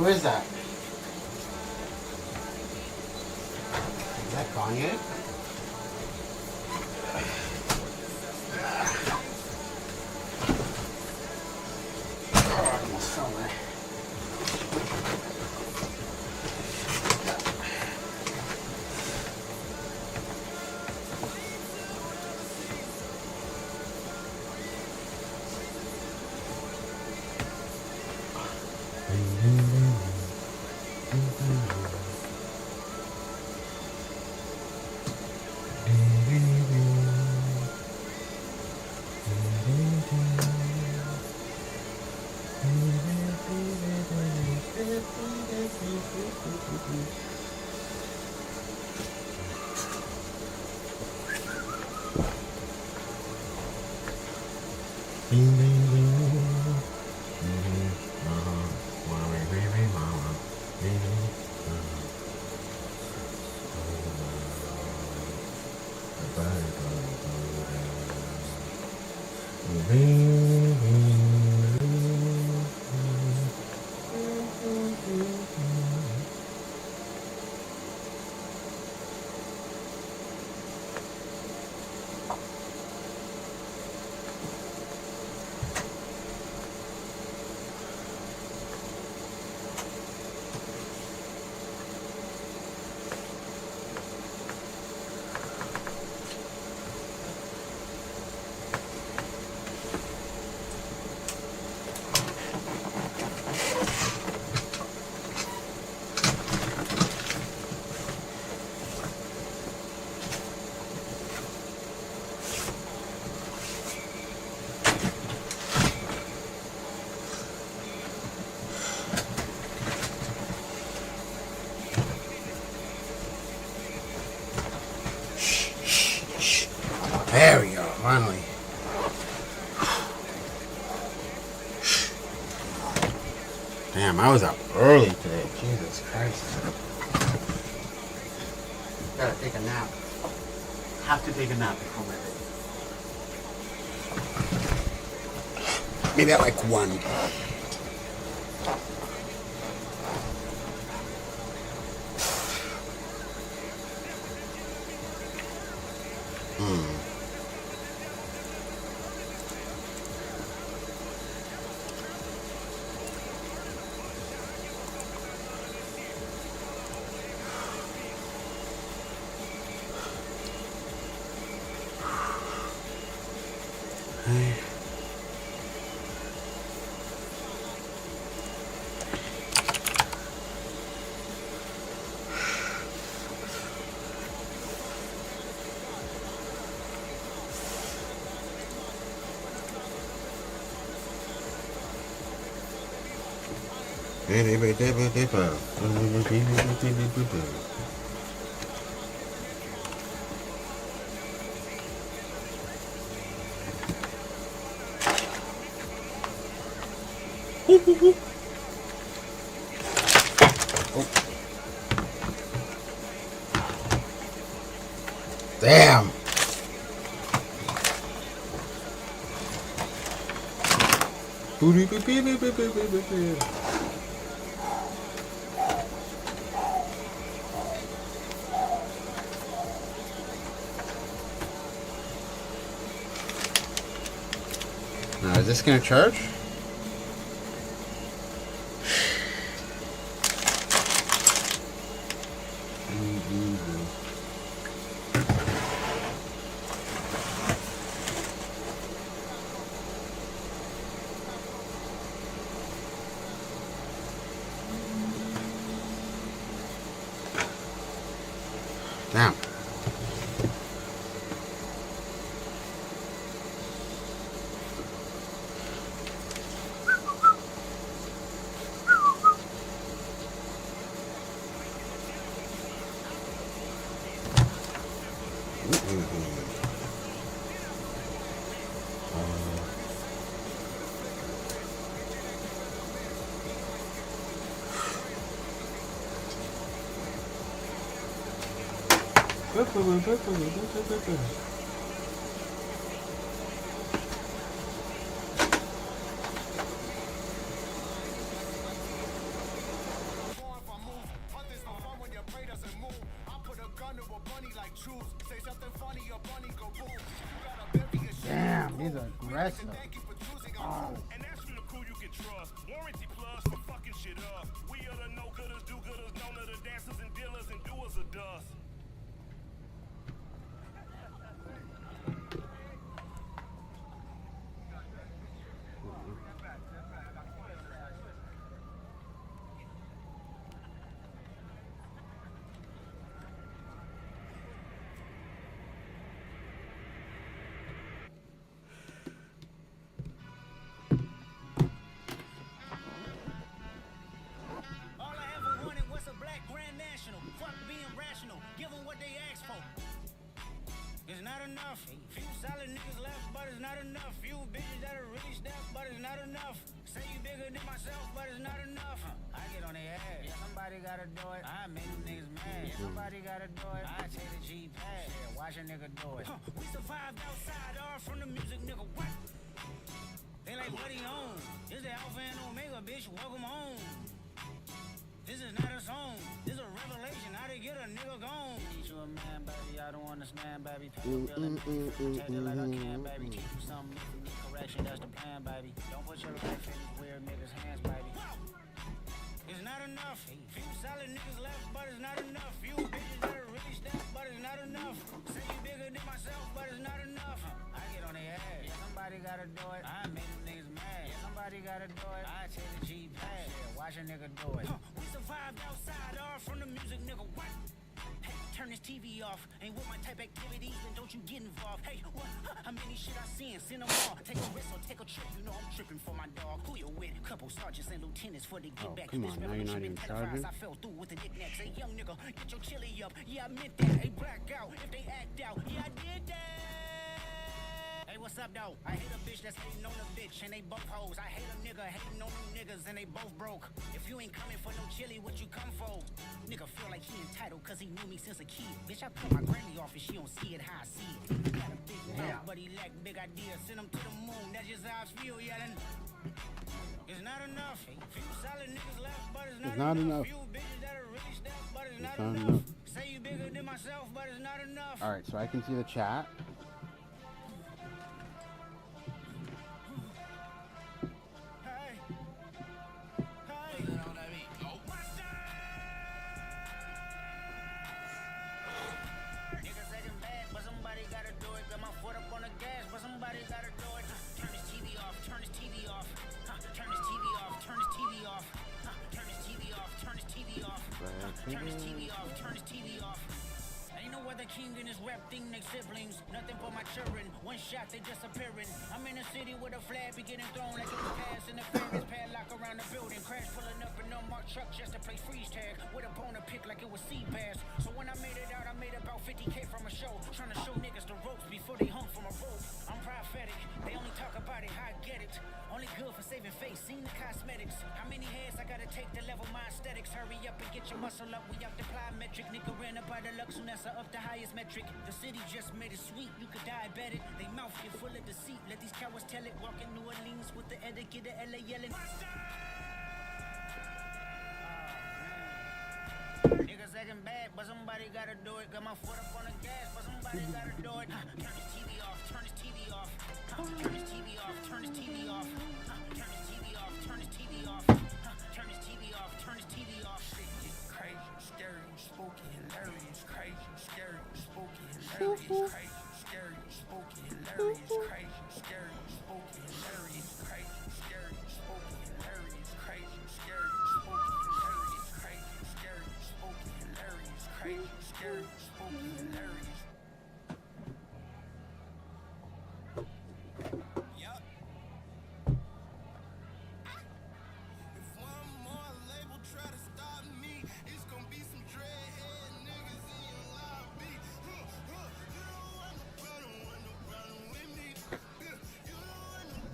Speaker 8: Who is that? Is that Kanye? There we go, finally. Damn, I was up early today. Jesus Christ. Gotta take a nap. Have to take a nap before my bed. Maybe at like 1. Damn. Now, is this gonna charge? Damn.
Speaker 20: boom. I put a gun to a bunny like truth. Say something funny, your bunny go boom. You got a bevy of shit.
Speaker 8: Damn, these are aggressive.
Speaker 20: Thank you for choosing
Speaker 8: Oh.
Speaker 20: our food.
Speaker 3: And that's from the crew you can trust. Warranty plus for fucking shit up. We are the no-gooders, do-gooders, known to the dancers and dealers and doers of dust.
Speaker 19: All I ever wanted was a black grand national. Fuck being rational, give them what they asked for. It's not enough. Few solid niggas left, but it's not enough. Few bitches that are really stepped, but it's not enough. Say you bigger than myself, but it's not enough. I get on their ass. Yeah, somebody gotta do it. I make them niggas mad. Yeah, somebody gotta do it. I take the G pad. Yeah, watch a nigga do it. We survived outside, all from the music, nigga. What? They like, what he on? This the Alpha and Omega, bitch. Welcome home. This is not a song. This is a revelation. How to get a nigga gone. Teach you a man, baby. I don't understand, baby. Pay your bill and protect it like I can, baby. Teach you something. Correction, that's the plan, baby. Don't put your life in these weird niggas' hands, baby. It's not enough. Few solid niggas left, but it's not enough. Few bitches that are really stepped, but it's not enough. Say you bigger than myself, but it's not enough. I get on their ass. Yeah, somebody gotta do it. I make them niggas mad. Yeah, somebody gotta do it. I take the G pad. Yeah, watch a nigga do it. We survived outside, all from the music, nigga. What? Hey, turn this TV off. Ain't with my type activities, then don't you get involved. Hey, what? How many shit I seen? Send them all. Take a risk or take a trip. You know I'm tripping for my dog. Who you with? Couple sergeants and lieutenants for the get back.
Speaker 6: come
Speaker 19: This
Speaker 6: on, now you're not
Speaker 19: revolution
Speaker 6: even
Speaker 19: been
Speaker 6: charging.
Speaker 19: televised. I fell through with the knickknacks. Hey, young nigga, get your chili up. Yeah, I meant that. Hey, black out if they act out. Yeah, I did that. Hey, what's up, though? I hate a bitch that's hating on a bitch, and they both hoes. I hate a nigga hating on them niggas, and they both broke. If you ain't coming for no chili, what you come for? Nigga feel like he entitled, cause he knew me since a kid. Bitch, I put my granny off and she don't see it how I see it. He got a big mouth, but he lack big ideas. Send him to the moon, that's just how I feel, yelling. It's not enough. Few solid niggas left, but it's not enough. Few bitches that are really stepped, but it's not enough. Say you bigger than myself, but it's not enough.
Speaker 6: All right, so I can see the chat.
Speaker 19: Niggas acting bad, but somebody gotta do it. Got my foot up on the gas, but somebody gotta do it. Turn this TV off, turn this TV off. Turn this TV off, turn this TV off. Turn this TV off, turn this TV off. Turn this TV off, turn this TV off. Ain't no other king in this rap thing, they siblings. Nothing for my children. One shot, they disappearing. I'm in a city with a flag be getting thrown like it was gas in the Ferris padlock around the building. Crash pulling up in a marked truck just to play freeze tag with a boner pick like it was sea bass. So when I made it out, I made about 50K from a show. Trying to show niggas the ropes before they hung from a rope. I'm prophetic. They only talk about it, how I get it. Only good for saving face, seen the cosmetics. How many heads I gotta take to level my aesthetics? Hurry up and get your muscle up. We up the plyometric. Nigga ran up by the Lux Unessa up the highest metric. The city just made it sweet. You could diabetic. They mouth get full of deceit. Let these cowards tell it. Walk in New Orleans with the etiquette of LA yelling. Niggas acting bad, but somebody gotta do it. Got my foot up on the gas, but somebody gotta do it. Turn this TV off, turn this TV off. Turn this TV off, turn this TV off. Turn this TV off, turn this TV off. Turn this TV off, turn this TV off. Shit get crazy, scary, spooky, hilarious. Crazy, scary, spooky, hilarious. Crazy, scary, spooky, hilarious. Crazy, scary, spooky, hilarious. Crazy, scary, spooky, hilarious. Crazy, scary, spooky, hilarious. Crazy, scary, spooky, hilarious. Crazy, scary, spooky, hilarious. Yup. If one more label try to stop me, it's gonna be some dreadhead niggas in your lobby. You don't want no problem with me. You don't want no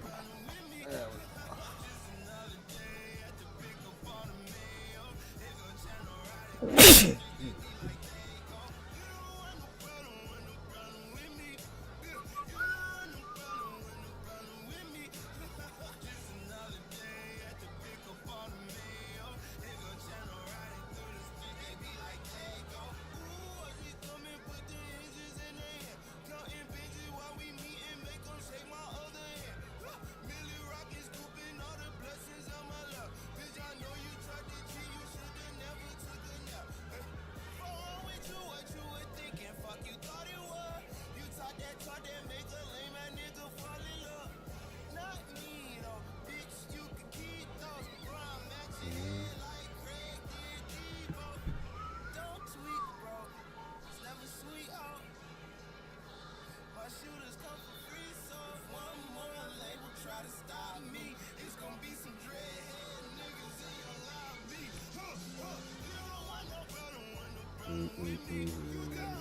Speaker 19: problem with me. Just another day at the pick up on the mail. They gon' turn around and
Speaker 20: weak, bro. It's never sweet, oh. My shooters come for free, so if one more label try to stop me, it's gonna be some dreadhead niggas in your lobby. Huh, huh. You don't want no problem with me. You got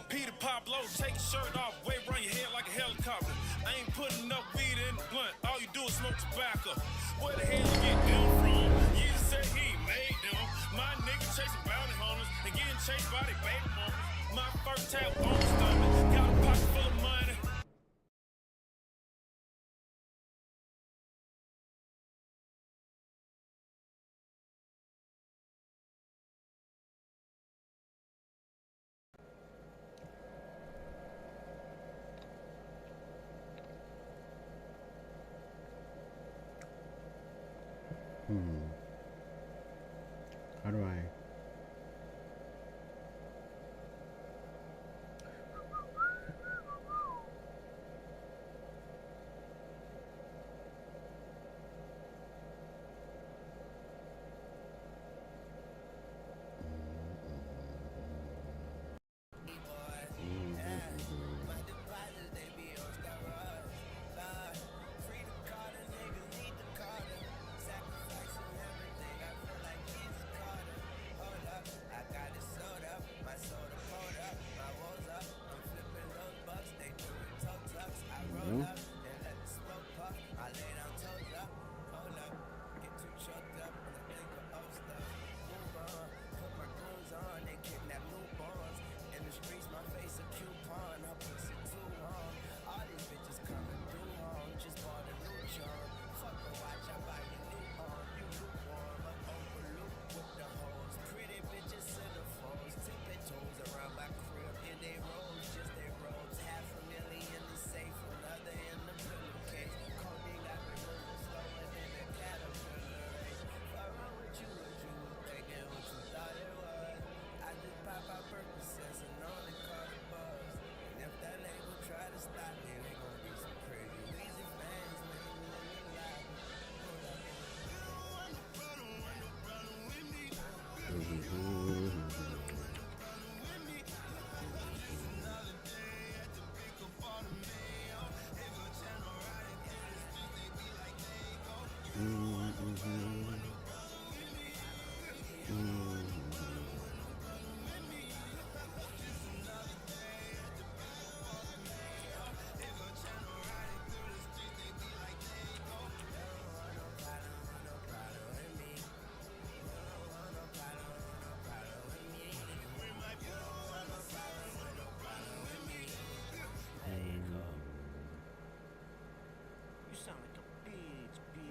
Speaker 9: Peter Pablo, take your shirt off, wave around your head like a helicopter. I ain't putting up weed in the blunt, all you do is smoke tobacco. Where the hell you get them from? You said he made them. My niggas chasing bounty hunters and getting chased by their baby mama. My first tap on the stomach, got a pocket full of money.
Speaker 6: How do I?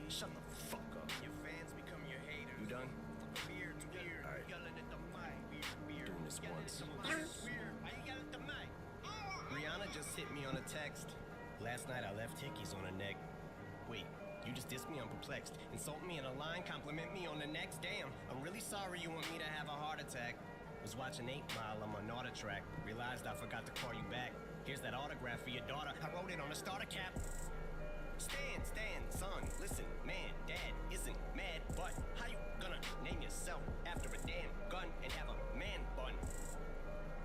Speaker 20: Shut the fuck up. Your fans become your haters. You done? Weird, weird. All right. Yelling at the mic. Weird, doing this once. Weird. Why you yelling at the mic?
Speaker 10: Rihanna just hit me on a text. Last night I left hickeys on her neck. Wait, you just dissed me? I'm perplexed. Insult me in a line, compliment me on the next. Damn, I'm really sorry you want me to have a heart attack. Was watching 8 Mile on my Nauta track. Realized I forgot to call you back. Here's that autograph for your daughter. I wrote it on a starter cap. Stan, son, listen, man, dad isn't mad, but how you gonna name yourself after a damn gun and have a man bun?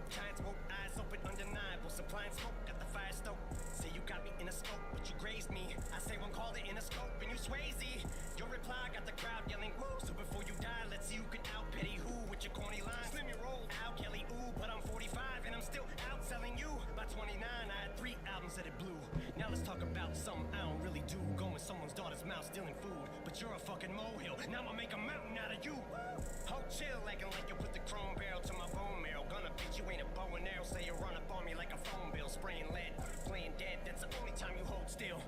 Speaker 10: Giant smoke, eyes open, undeniable, supplying smoke, got the fire stoked. Say you got me in a scope, but you grazed me. I say one called it in a scope, and you Swayze. Your reply got the crowd yelling, woo, so before you die, let's see who can out-petty who with your corny lines. Slim your roll, Al Kelly, ooh, but I'm 45, and I'm still outselling you. By 29, I had 3 albums that it blew. Now let's talk about something I don't really do. Going someone's daughter's mouth stealing food. But you're a fucking molehill. Now I'ma make a mountain out of you. Hold chill, acting like you put the chrome barrel to my bone marrow. Gonna bitch, you ain't a bow and arrow. Say you run up on me like a phone bill. Spraying lead, playing dead. That's the only time you hold still.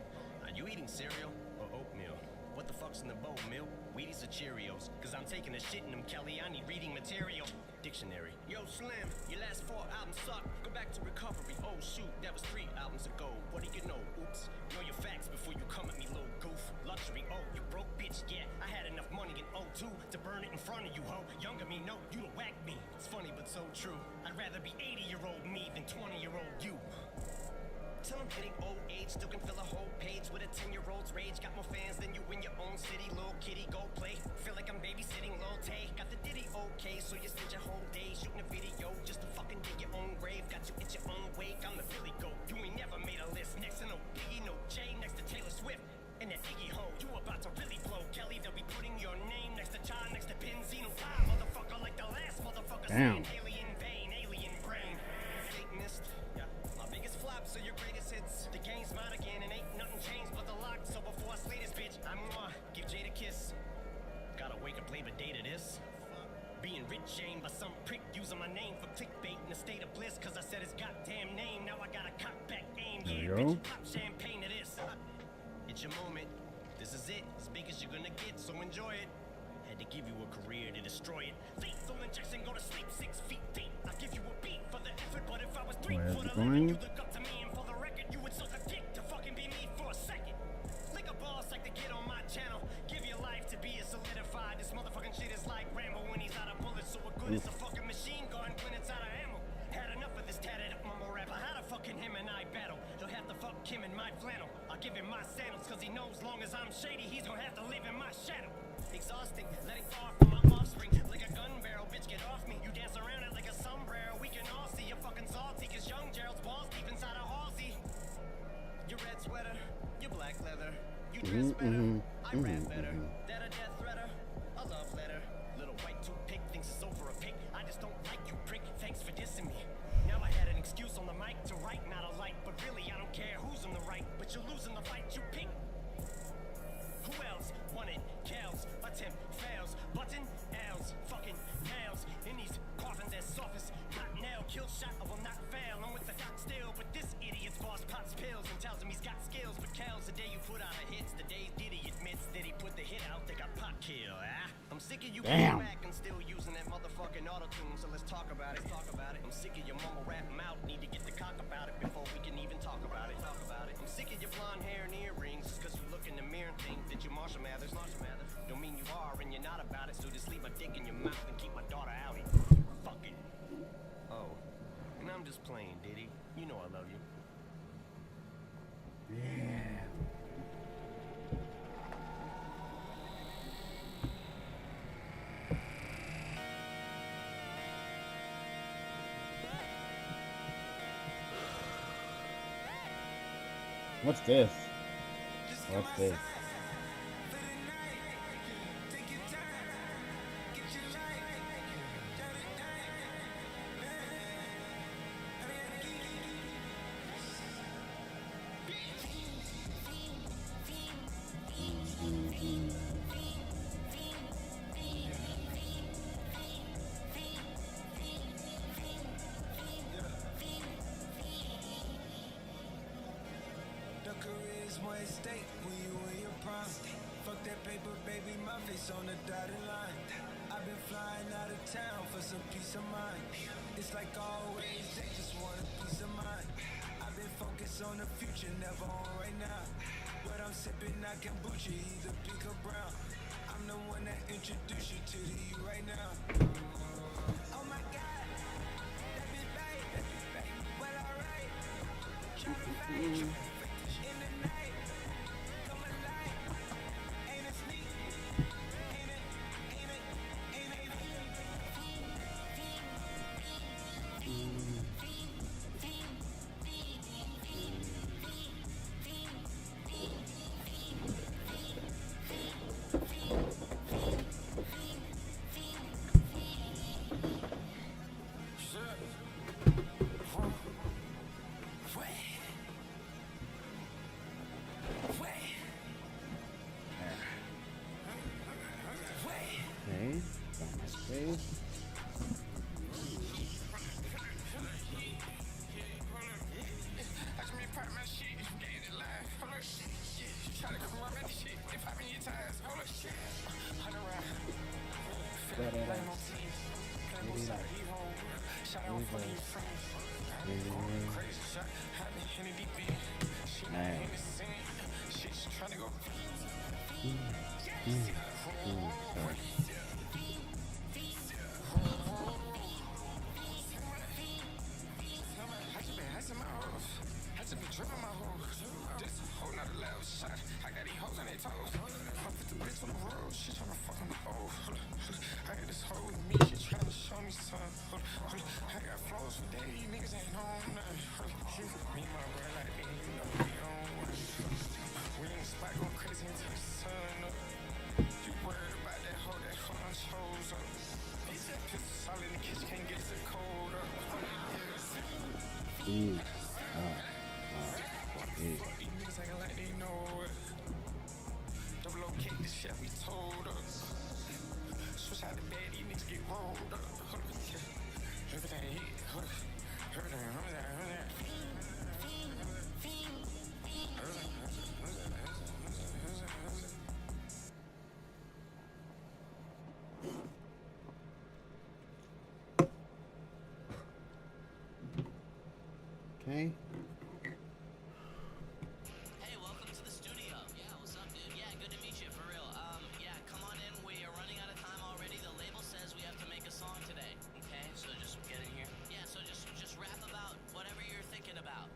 Speaker 10: Are you eating cereal or oatmeal? What the fuck's in the bowl, milk? Wheaties or Cheerios? Cause I'm taking a shit in them, Kelly. I need reading material. dictionary. Yo, Slim, your last 4 albums suck. Go back to recovery. Oh, shoot, that was 3 albums ago. What do you know? Oops. Know your facts before you come at me, little goof. Luxury, oh, you broke bitch, yeah. I had enough money in 02 to burn it in front of you, ho. Younger me, no, you don't whack me. It's funny, but so true. I'd rather be 80-year-old me than 20-year-old you. Till I'm hitting old age, still can fill a whole page with a 10-year-old's rage. Got more fans than you in your own city, little kitty, go play. Feel like I'm babysitting Lil Tay. Got the ditty okay, so you spend your whole day shooting a video just to fucking dig your own grave. Got you at your own wake, I'm the Philly goat. You ain't never made a list next to no Biggie, no Jay, next to Taylor Swift. And that Iggy Ho, you about to really blow. Kelly, they'll be putting your name next to John, next to Benzino. Ah, motherfucker, like the last motherfucker saying alien vein, alien brain. Satanist, yeah. My biggest flops are your greatest hits. The game's mine again and ain't nothing changed but the lock. So before I slay this bitch, I'm gonna give Jade a kiss. Gotta wake up Labor Day to this. Being rich shamed by some prick using my name for clickbait in a state of bliss. Cause I said his goddamn name, now I gotta cock back aim. Yeah, bitch, pop champagne to this. It's your moment. This is it, as big as you're gonna get, so enjoy it. Had to give you a career to destroy it. Lethal injection, go to sleep 6 feet deep. I'll give you a beat for the effort, but if I was 3
Speaker 6: Where's
Speaker 10: foot
Speaker 6: it
Speaker 10: 11,
Speaker 6: going?
Speaker 10: you look up to me, and for the record, you would suck a dick to fucking be me for a second. Lick a boss like to get on my channel. Give your life to be a solidified. This motherfucking shit is like Rambo when he's out of bullets, so what good is a fucking machine gun when it's out of ammo? Had enough of this tatted up mumble rapper. How the fucking him and I battle? He'll have to fuck him in my flannel. I'll give him my sandals, cause he knows long as I'm shady, he's gonna have to live in my shadow. Exhausting, letting far from my offspring. Like a gun barrel, bitch, get off me. You dance around it like a sombrero. We can all see you're fucking salty, cause young Gerald's balls deep inside a Halsey. Your red sweater, your black leather. You dress better, I rap better. That a death threater, a love letter. Little white toothpick thinks it's over a pick. I just don't like you, prick. Thanks for dissing me. Now I had an excuse on the mic to write, not a light. But really, I don't care who's on the right. But you're losing the fight you pick. Who else wanted cows? Attempt fails. Button L's, fucking nails. In these coffins as soft as hot nail. Kill shot of will not fail. I'm with the doc still. But this idiot's boss pops pills and tells him he's got skills. But Cal's the day you put out a hits. The day Diddy admits that he put the hit out. They got pop kill, ah? I'm sick of you coming back and still using that motherfucking auto-tune. So let's talk about it. I'm sick of your mumble rap mouth. Need to get the cock about it before we can even talk about it. I'm sick of your blonde hair and earrings. Just cause you look in the mirror and think that you're Marshall Mathers. Don't mean you are and you're not about it. So just leave my dick in your mouth and keep my daughter out. Fuck it. Oh, and I'm just playing, Diddy. You know I love you.
Speaker 6: Yeah. What's this? What's this?
Speaker 20: The career's more at stake when you in your prime. Fuck that paper, baby, my face on the dotted line. I've been flying out of town for some peace of mind. It's like always, they just want a peace of mind. I've been focused on the future, never on right now. But I'm sipping that kombucha, either pink or brown. I'm the one that introduced you to the you right now. Oh my God, that be babe, well alright. Try to find you.
Speaker 6: Man. Sorry. Okay.
Speaker 5: Hey, welcome to the studio. Yeah, what's up, dude? Yeah, good to meet you, for real. Yeah, come on in. We are running out of time already. The label says we have to make a song today. Okay, so just get in here. Yeah, so just rap about whatever you're thinking about.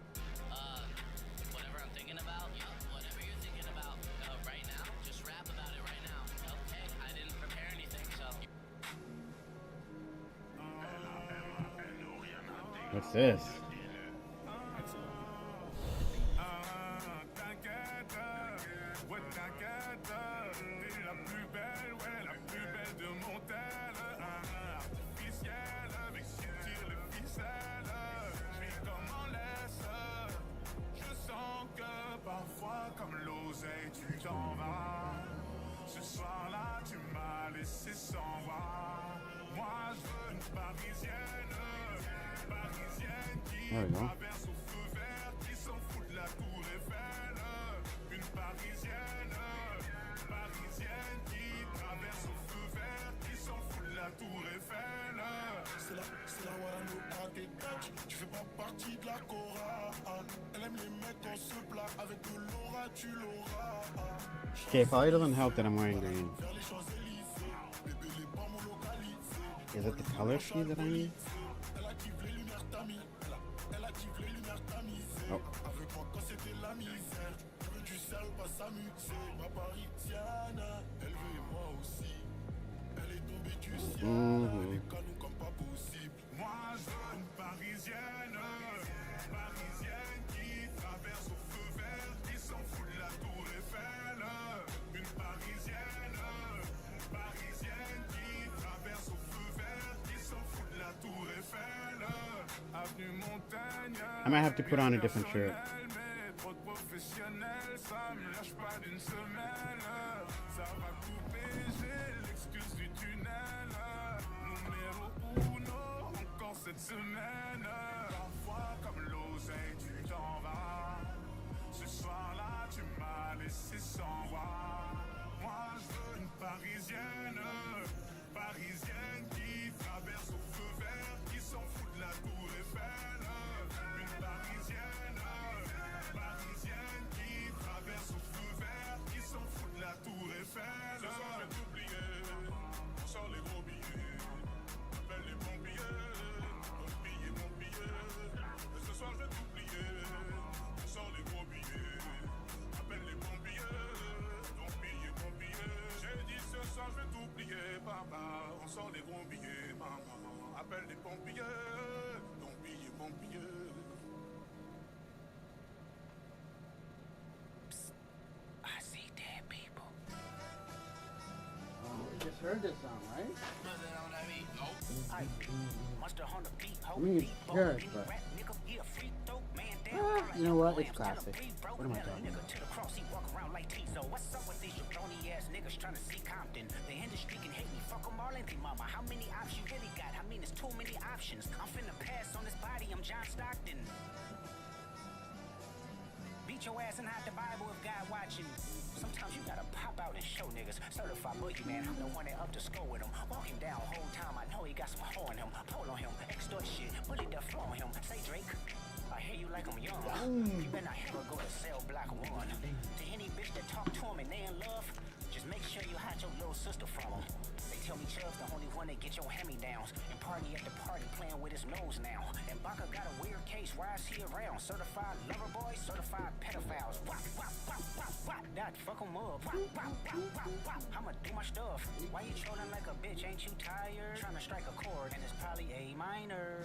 Speaker 5: Whatever I'm thinking about. Yeah, whatever you're thinking about right now. Just rap about it right now. Okay, I didn't prepare anything, so.
Speaker 6: What's this?
Speaker 20: Ce soir-là, tu m'as laissé sans voix. Moi, je veux une parisienne, qui
Speaker 6: There we go.
Speaker 20: traverse au feu vert, qui s'en fout de la tour Eiffel. Une parisienne, qui traverse au feu vert, qui s'en fout de la tour Eiffel. C'est la Warano Architect, tu fais pas partie de la Cora. Elle aime les mecs en se plat, avec de l'aura, tu l'auras.
Speaker 6: Okay, probably doesn't help that I'm wearing green. Is it the color scheme that I need? Oh. Mm-hmm.
Speaker 20: Moi, je veux une parisienne, qui traverse au feu vert, qui s'en fout de la tour Eiffel. Une parisienne, qui traverse au feu vert, qui s'en fout de la tour Eiffel. Avenue Montaigne.
Speaker 6: I might have to put on a different shirt.
Speaker 20: Trop de professionnels, ça me lâche pas d'une semelle. Ça va couper, j'ai l'excuse du tunnel. Numéro uno, encore cette semaine. Parfois, comme l'oseille, tu t'en vas. Ce soir-là, tu m'as laissé sans voix. Moi, je veux une parisienne, qui traverse au feu vert, qui s'en fout de la tour Eiffel. Une parisienne, qui traverse au feu vert, qui s'en fout de la tour Eiffel. Ce soir, je vais t'oublier, on sort les gros billets, appelle les pompiers, mon billet. Ce soir, je vais t'oublier, on sort les gros billets, appelle les pompiers, mon billet. J'ai dit ce soir, je vais t'oublier, papa, on sort les gros billets, maman, appelle les pompiers, mon billet. I see dead people.
Speaker 8: We just heard this song, right?
Speaker 6: I mean, it's Paris, but you know what? It's classic. What am I talking about?
Speaker 19: What's up with these jabroni ass niggas trying to see Compton? The industry can hate me, fuck 'em all and they mama. How many options you really got? I mean, it's too many options. I'm finna pass on this body, I'm John Stockton. beat your ass and hide the Bible if God watching. Sometimes you gotta pop out and show niggas. Certified boogeyman, I'm the one that up to score with him. Walking down whole time, I know he got some hoe on him. Pull on him, extort shit, bully the flow on him. Say Drake, I hear you like I'm young. You better not ever go to cell block 1. To any bitch that talk to him and they in love, just make sure you hide your little sister from him. They tell me Chubb's the only one that get your hand-me-downs. And party at the party playing with his nose now. And Baka got a weird case, why is he around? Certified lover boys, certified pedophiles. Wop, wop, wop, wop, wop. That fuck him up. Wop, wop, wop, wop, wop. I'ma do my stuff. Why you trolling like a bitch? Ain't you tired? Trying to strike a chord and it's probably A minor.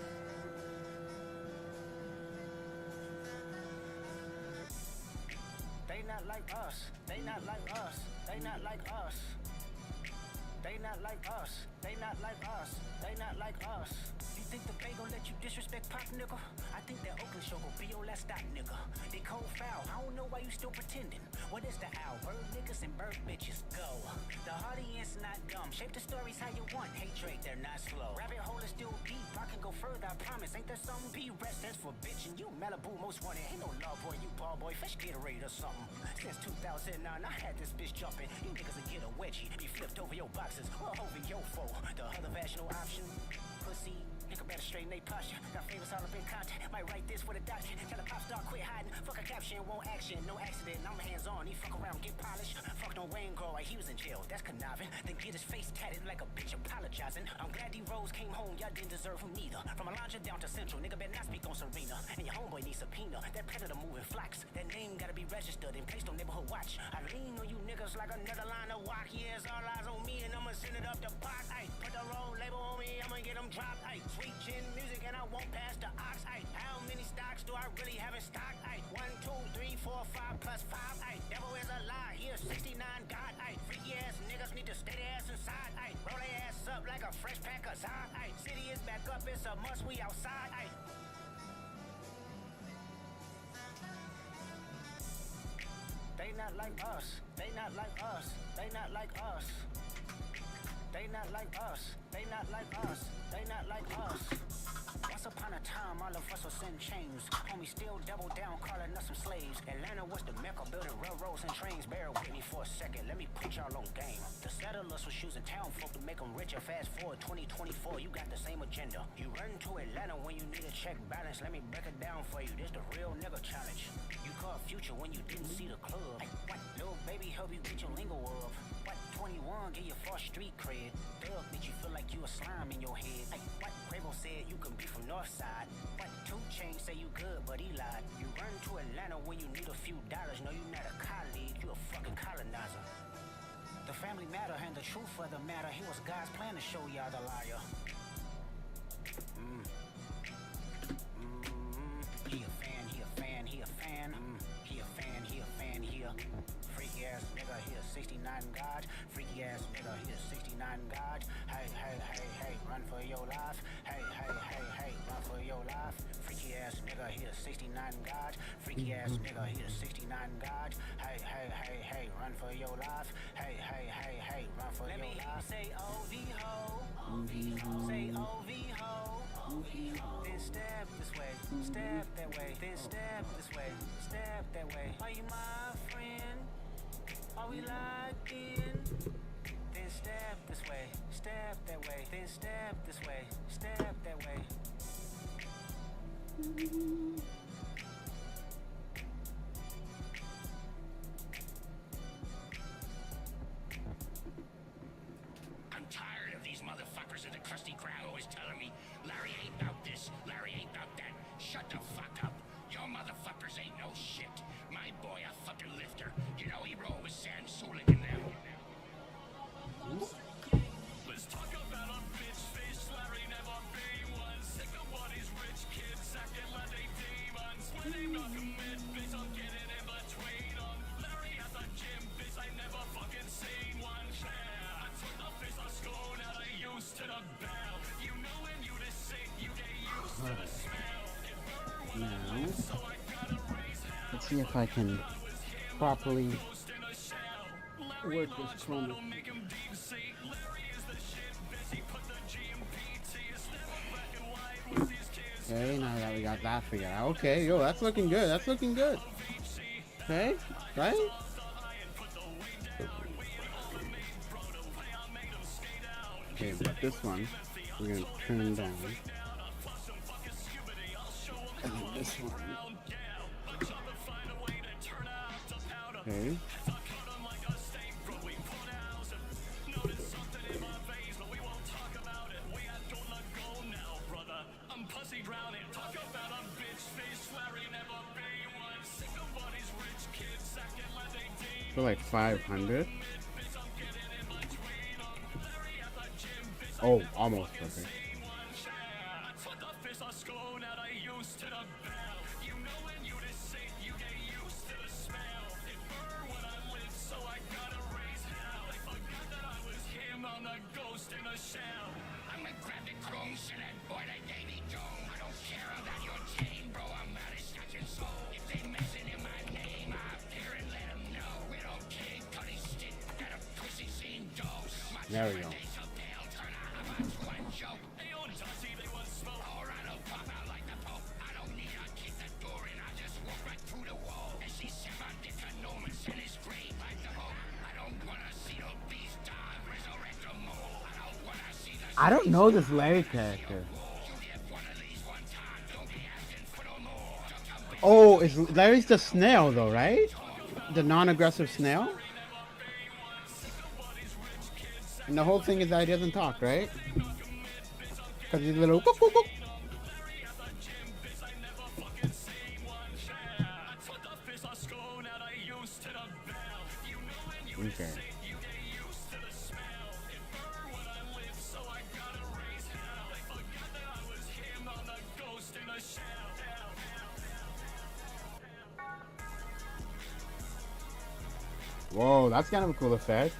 Speaker 19: They not like us. They not like us. They not like us. They not like us. They not like us. They not like us. You think the Bay gon' let you disrespect Pop, nigga? I think that Oakland show gon' be your last stop, nigga. They cold foul. I don't know why you still pretending. What is the owl? Bird niggas and bird bitches go. The audience not dumb. Shape the stories how you want. Hey Drake, they're not slow. Rabbit hole is still deep. I can go further, I promise. Ain't there something? P-Rest stands for bitch and you Malibu most wanted. Ain't no love boy, you ball boy. Fish Gatorade or something. Since 2009, I had this bitch jumping. You niggas will get a wedgie. Be flipped over your boxes or over your foe. The other vaginal option, pussy. Nigga better straighten they posture. Got favors all up in content. Might write this with a doctor. Tell a pop star quit hiding. Fuck a caption, won't action. No accident. I'm hands on. He fuck around, get polished. Fuck no Wayne Grow. He was in jail. That's conniving. Then get his face tatted like a bitch apologizing. I'm glad D-Rose came home. Y'all didn't deserve him neither. From Alondra down to Central. Nigga better not speak on Serena. And your homeboy needs subpoena. That predator moving flocks. That name gotta be registered and placed on neighborhood watch. I lean on you niggas like another line of walk. Yeah, it's all eyes on me and I'ma send it up the pot. Ay, put the roll label on me. I'ma get them dropped. Ay, sweet chin music and I won't pass the ox. Ay, how many stocks do I really have in stock? Ay, 1, 2, 3, 4, 5 plus 5. Ay, devil is a lie. Here 69 God. Ay, freaky ass niggas need to stay their ass inside. Ay, roll their ass up like a fresh pack of Zod. Ay, city is back up. It's a must. We outside. Ay. They not like us. They not like us. They not like us. They not like us. They not like us. They not like us. Once upon a time, all of us was in chains. Homie still double down, calling us some slaves. Atlanta was the mecca, building railroads and trains. Bear with me for a second, let me put y'all on game. The settlers was choosing town folk to make them richer. Fast forward 2024, you got the same agenda. You run to Atlanta when you need a check balance. Let me break it down for you, this the real nigga challenge. You caught Future when you didn't see the club. Like, what? Little baby help you get your lingo up. What? 21 get your first street cred. Thug made you feel like you a slime in your head. Like, what? Quavo said you can be from Northside. What? 2 Chainz say you good, but he lied. You run to Atlanta when you need a few dollars. No, you not a colleague, you a fucking colonizer. The family matter and the truth of the matter. Here was God's plan to show y'all the liar. He a fan, he a fan, he a fan. He a fan, he a fan, he a freaky ass nigga, he a 69 God. Freaky ass nigga, he a 69 God. Hey, hey, hey, hey, run for your life. Hey, hey, hey, hey, run for your life. Freaky ass nigga, he a 69 God. Freaky ass nigga, he a 69 God. Hey, hey, hey, hey, run for your life. Hey, hey, hey, hey, run for your life. Let me say OV ho. Say OV ho. Then step this way, step that way, then step this way, step that way. Are you my friend? Are we locked in? Then step this way, step that way, then step this way, step that way.
Speaker 1: I'm tired of these motherfuckers in the crusty crowd always telling me, Larry ain't about this, Larry ain't about that. Shut the fuck up. Your motherfuckers ain't no shit. My boy a fucking lifter. You know he rolled with Sam Sulik in them.
Speaker 9: Let's talk about a bitch face. Larry never be one. Sick of what these rich kids acting like they demons. When they not commit, bitch, I'm getting in between them. Larry has a gym, bitch, I never fucking seen one. Yeah, I took the face of school, now they used to the bell. You know when you the sick, you get used to the smell. It burned when I left, so I gotta raise hell.
Speaker 8: Let's see if I can properly work this chroma. Okay, now that we got that figured out. Okay, yo, that's looking good. That's looking good.
Speaker 6: Okay, right? Okay, but this one, we're gonna turn down. And then this one. Okay. For like 500. Oh, almost perfect.
Speaker 1: I'm gonna grab the crumbs and that boy that gave me dough. I don't care about your chain, bro. I'm not a snatching soul. If they messing in my name, I'll appear and let them know. We don't care, cut his stick, that a pussy seen dough.
Speaker 6: There we go. I don't know this Larry character. Oh, is Larry's the snail though, right? The non-aggressive snail? And the whole thing is that he doesn't talk, right? Because he's a little boop, boop, boop. Okay. Whoa, that's kind of a cool effect.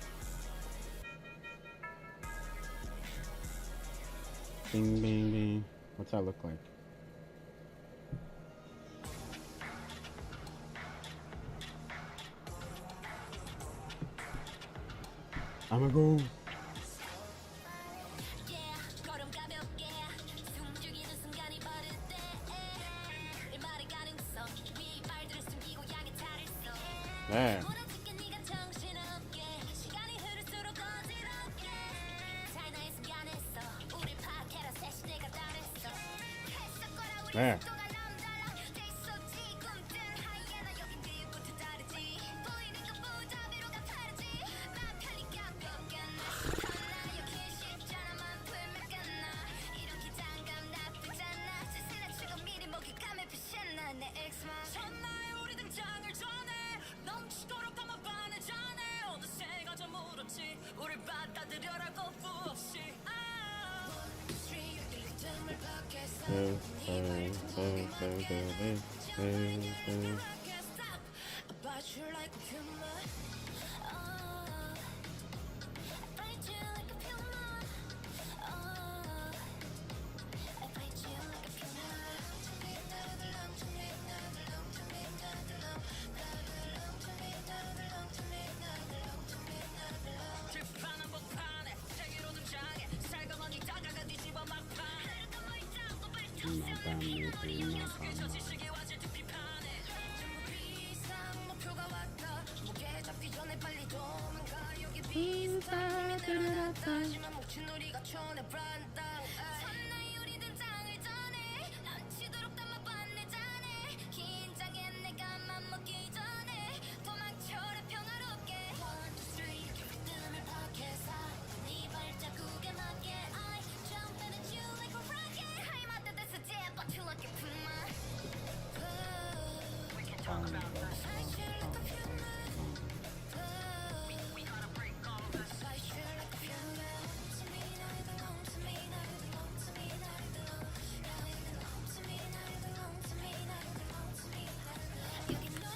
Speaker 6: Bing, bing, bing. What's that look like? I'ma go. There. There.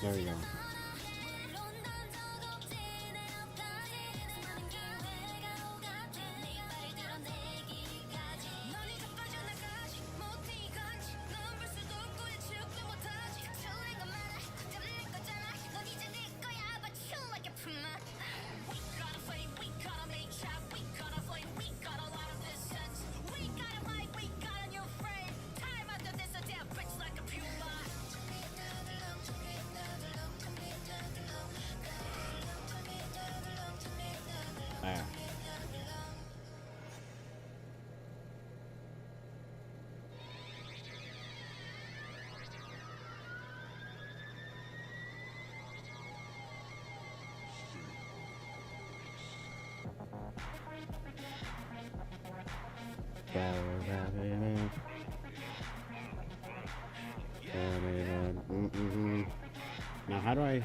Speaker 6: There we go. Now, how do I?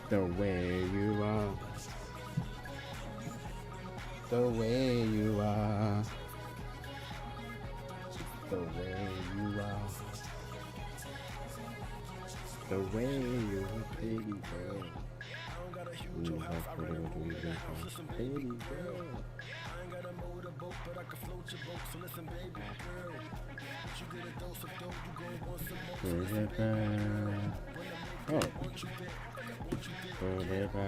Speaker 6: The way you are, the way you are, the way you are, the way you are, baby girl. You have to do this, baby girl. Oh. Forever.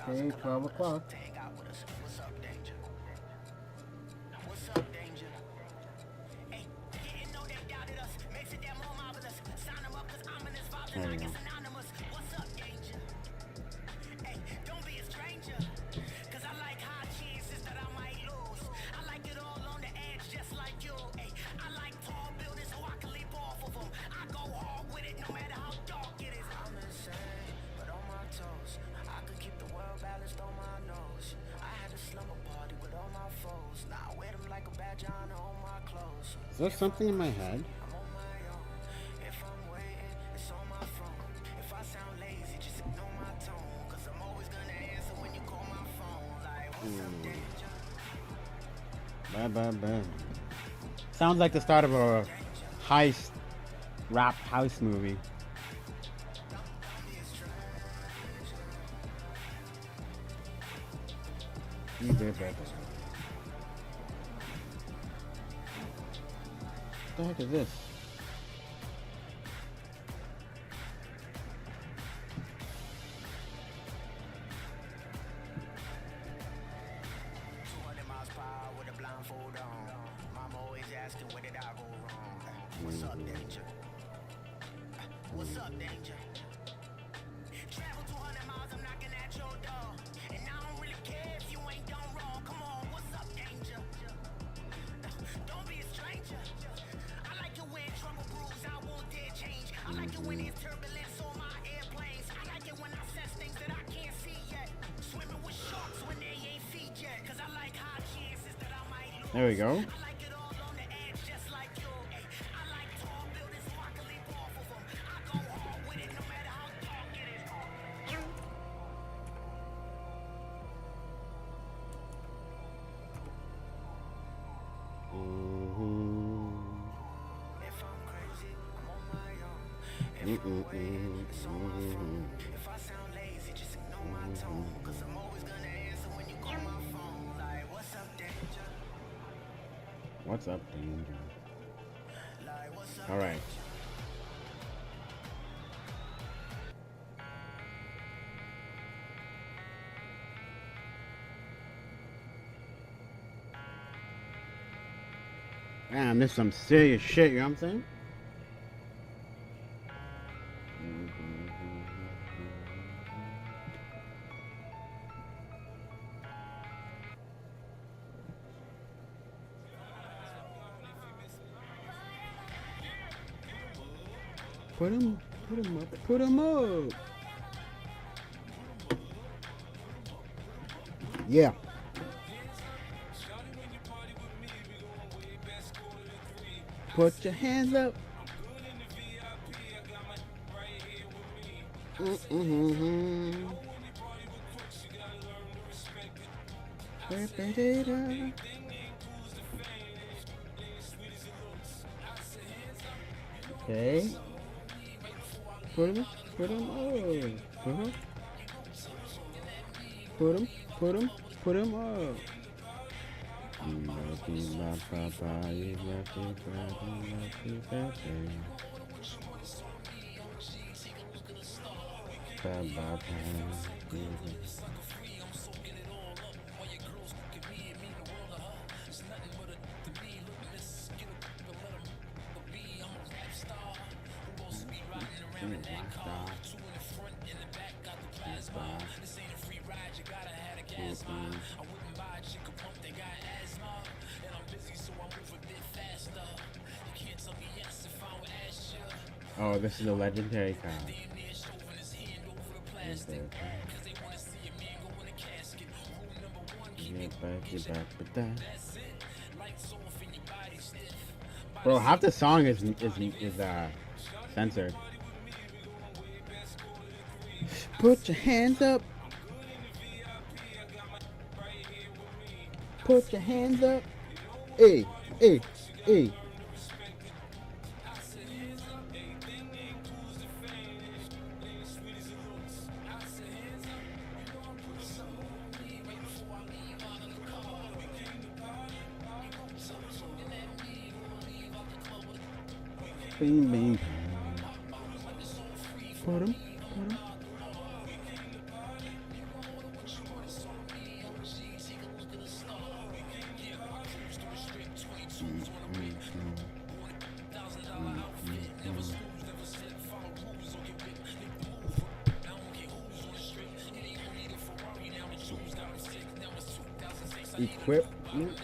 Speaker 6: Okay, 12 o'clock.
Speaker 19: What's up, danger? What's up, danger? Hey, didn't know they doubted us. Makes it that more marvelous. Sign them up, cause ominous vibes and like it's anonymous. What's up, danger? Hey, don't be a stranger. Cause I like high chances that I might lose. I like it all on the edge, just like you. Hey, I like tall buildings so I can leap off of them. I go hard with it no matter how dark it is. I'm insane, but on my toes. I could keep the world balanced on my nose. I had a slumber party with all my foes. Now I wear them like a badge on all my clothes.
Speaker 6: Is there something in my head?
Speaker 19: I'm on my own. If I'm waiting, it's on my phone. If I sound lazy, just ignore my tone. Cause I'm always gonna answer when you call my phone. Like, what's up, danger?
Speaker 6: Bye, bye, bye. Sounds like the start of a heist rap house movie. You did better. What the heck is this?
Speaker 19: What's up, danger? What's up, danger? Travel 200 miles, I'm knocking at your door. And I don't really care if you ain't done wrong. Come on, what's up, danger? Don't be a stranger. I like it when trouble brews, I won't dare change. I like it when there's turbulence on my airplanes. I like it when I sense things that I can't see yet. Swimming with sharks when they ain't feet yet. Cause I like high chances that I might lose.
Speaker 6: There we go.
Speaker 19: I like it all on the edge, just like you. I like tall buildings so I can leap off of them. I go hard with it no matter how dark it is.
Speaker 20: If I sound lazy, just ignore my tone. Cause I'm always gonna answer when you call my phone. Like, what's up, danger?
Speaker 6: What's up, danger?
Speaker 20: Like, what's up?
Speaker 6: All right. Man, this is some serious shit, you know what I'm saying? Put him up, put him up. Yeah. Put your hands up. Okay. Put him up. Put him. Put him up. Oh, this is a legendary card. Bro, half the song is censored. Put your hands up. Put your hands up. Hey, hey, hey. Bing, bing, put him, put him. Equipment.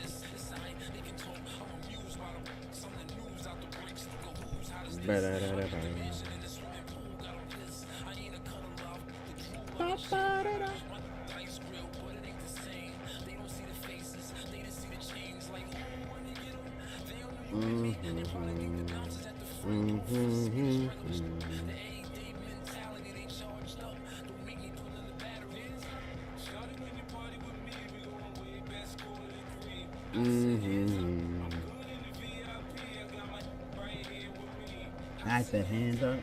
Speaker 6: I said hands up.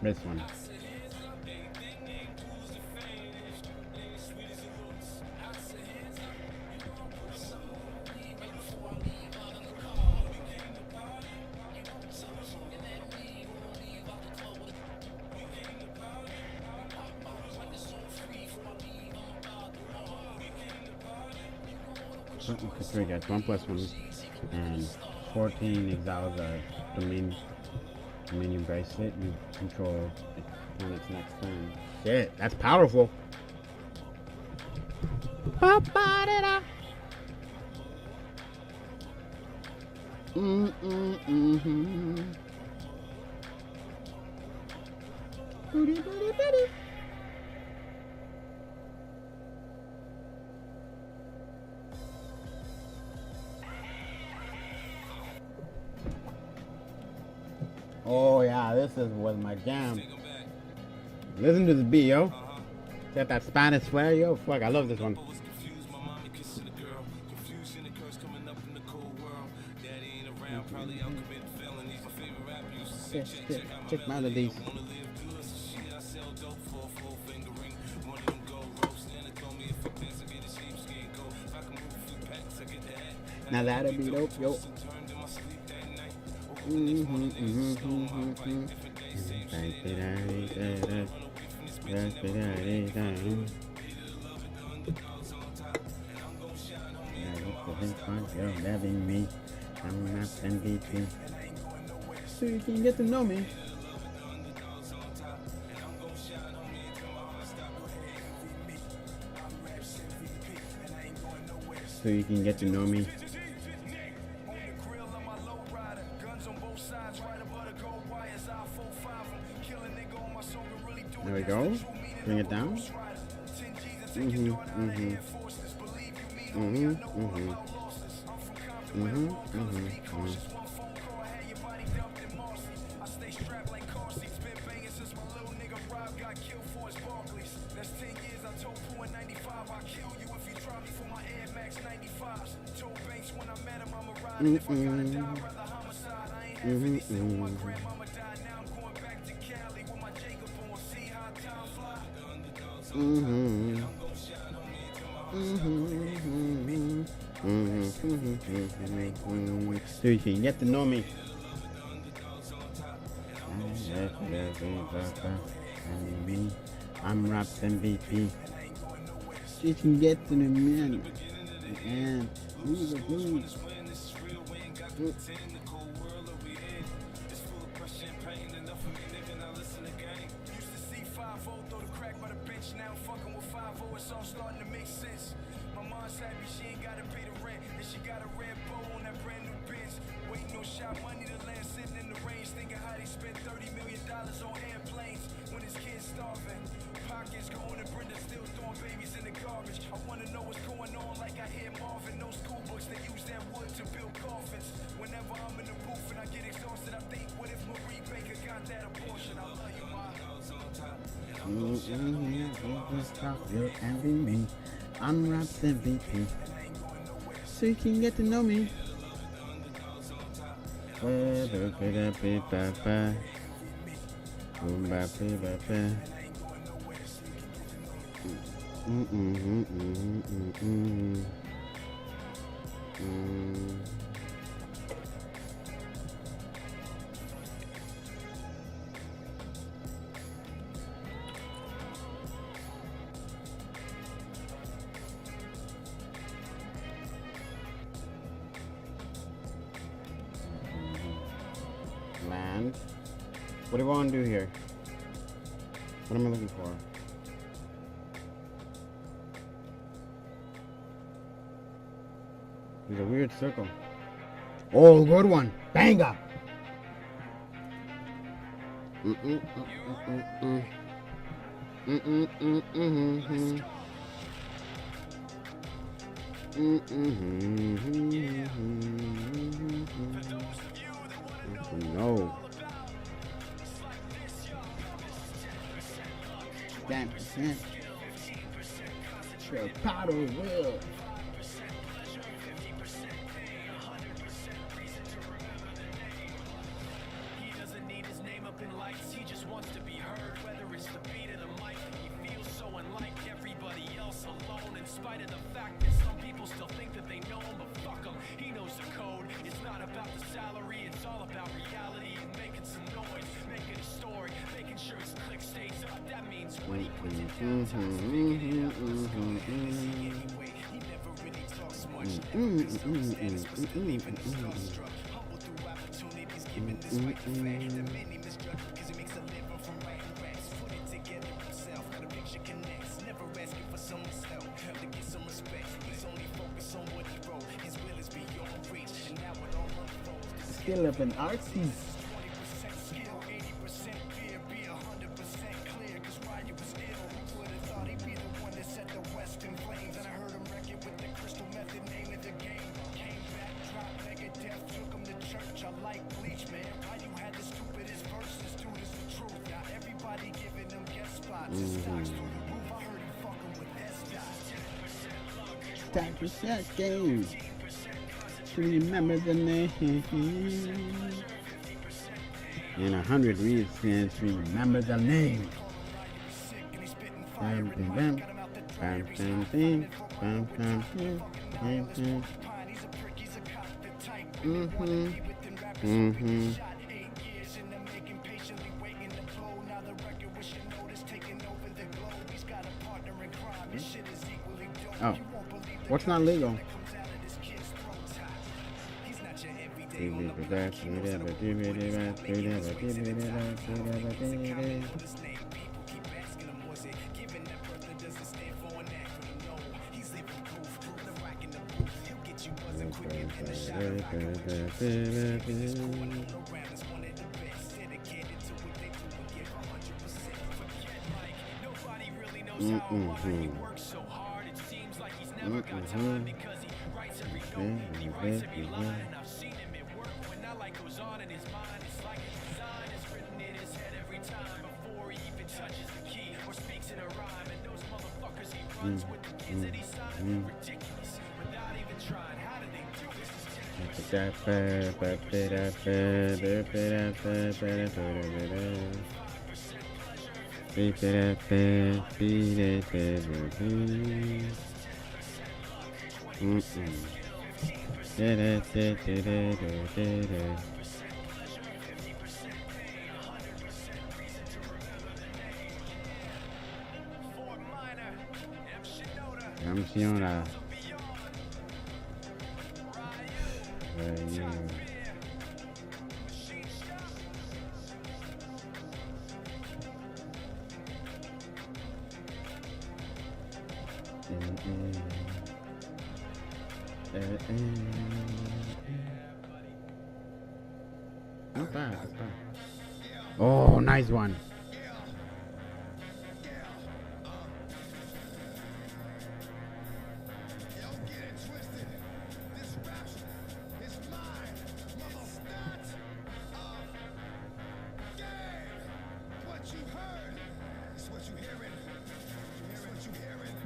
Speaker 6: This one. So we got 1+1 and 14 exiles a dominion bracelet. You control the opponent's next turn. Shit, that's powerful. Oh yeah, this was my jam. Listen to this beat, yo. Got that Spanish flair, yo. Fuck, I love this one. Check melodies. Now that'll be dope, yo. Loving me, I'm not MVP. So you can get to know me. So you can get to know me. There we go. Bring it down. So you can get to know me. I'm Raps MVP. So you can get to know me. And you envy me. I'm Raps MVP. So you can get to know me. Land. What do I want to do here? What am I looking for? There's a weird circle. Oh, good one. Banger. No. That percent. Straight powder will.
Speaker 10: He doesn't need his name up in lights. He just wants to be heard. Whether it's the beat of the mic, he feels so unlike everybody else alone. In spite of the fact that some people still think that they know him, but fuck him. He knows the code. It's not about the salary. It's all about reality and making some noise, making a story, making sure his click stays up. That means when he puts it down, times to make it out. Anyway, he never really talks much. Never gets upset, especially even starstruck. Humble through opportunities given despite the fact that many misjudge because he makes a living from writing raps. Put it together himself, got a picture connects. Never asking for someone's help to get some respect. He's only focused on what he wrote. His will is beyond reach, and now it all unfolds.
Speaker 6: Skill up an artsy.
Speaker 10: 20% skill, 80% fear, be 100% clear. Cause Ryan was ill. Who would have thought he'd be the one that set the West in flames? And I heard him wreck it with the crystal method, name of the game. Came back, dropped Megadeth, took him to church. I like Bleach, man. Why you had the stupidest verses? Dude, it's the truth. Now everybody giving them guest spots. His stocks through the roof. I heard he fucking with S-Dot.
Speaker 6: 10% game. to remember the name. In 100 reasons to remember the name. Bam, bam, bam. Bam, bam, bam. Bam, bam, bam. Bam, bam. Oh, what's not legal? Not bad, not bad. Oh, nice one.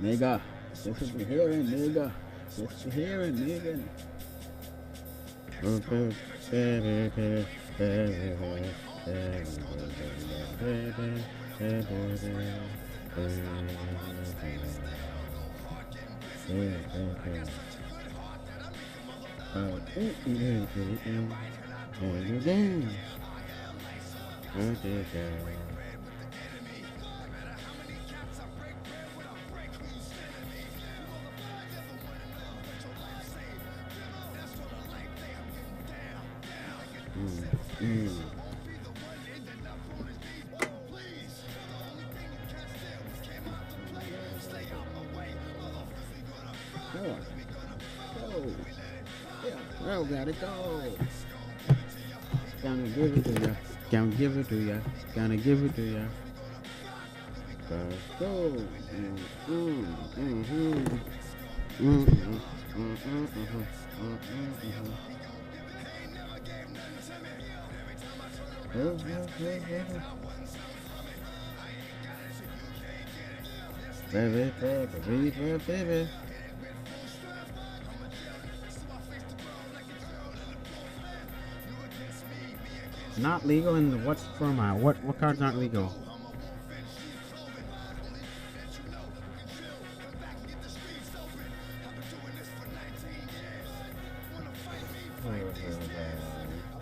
Speaker 6: Nigga, that's what you're hearing, nigga. That's what you're hearing, nigga. Well, gotta go. Gonna give it to ya. Gonna give it to ya. Gonna give it to ya. Let's go. Baby, baby, baby, baby. Not legal, and what's from what cards aren't legal?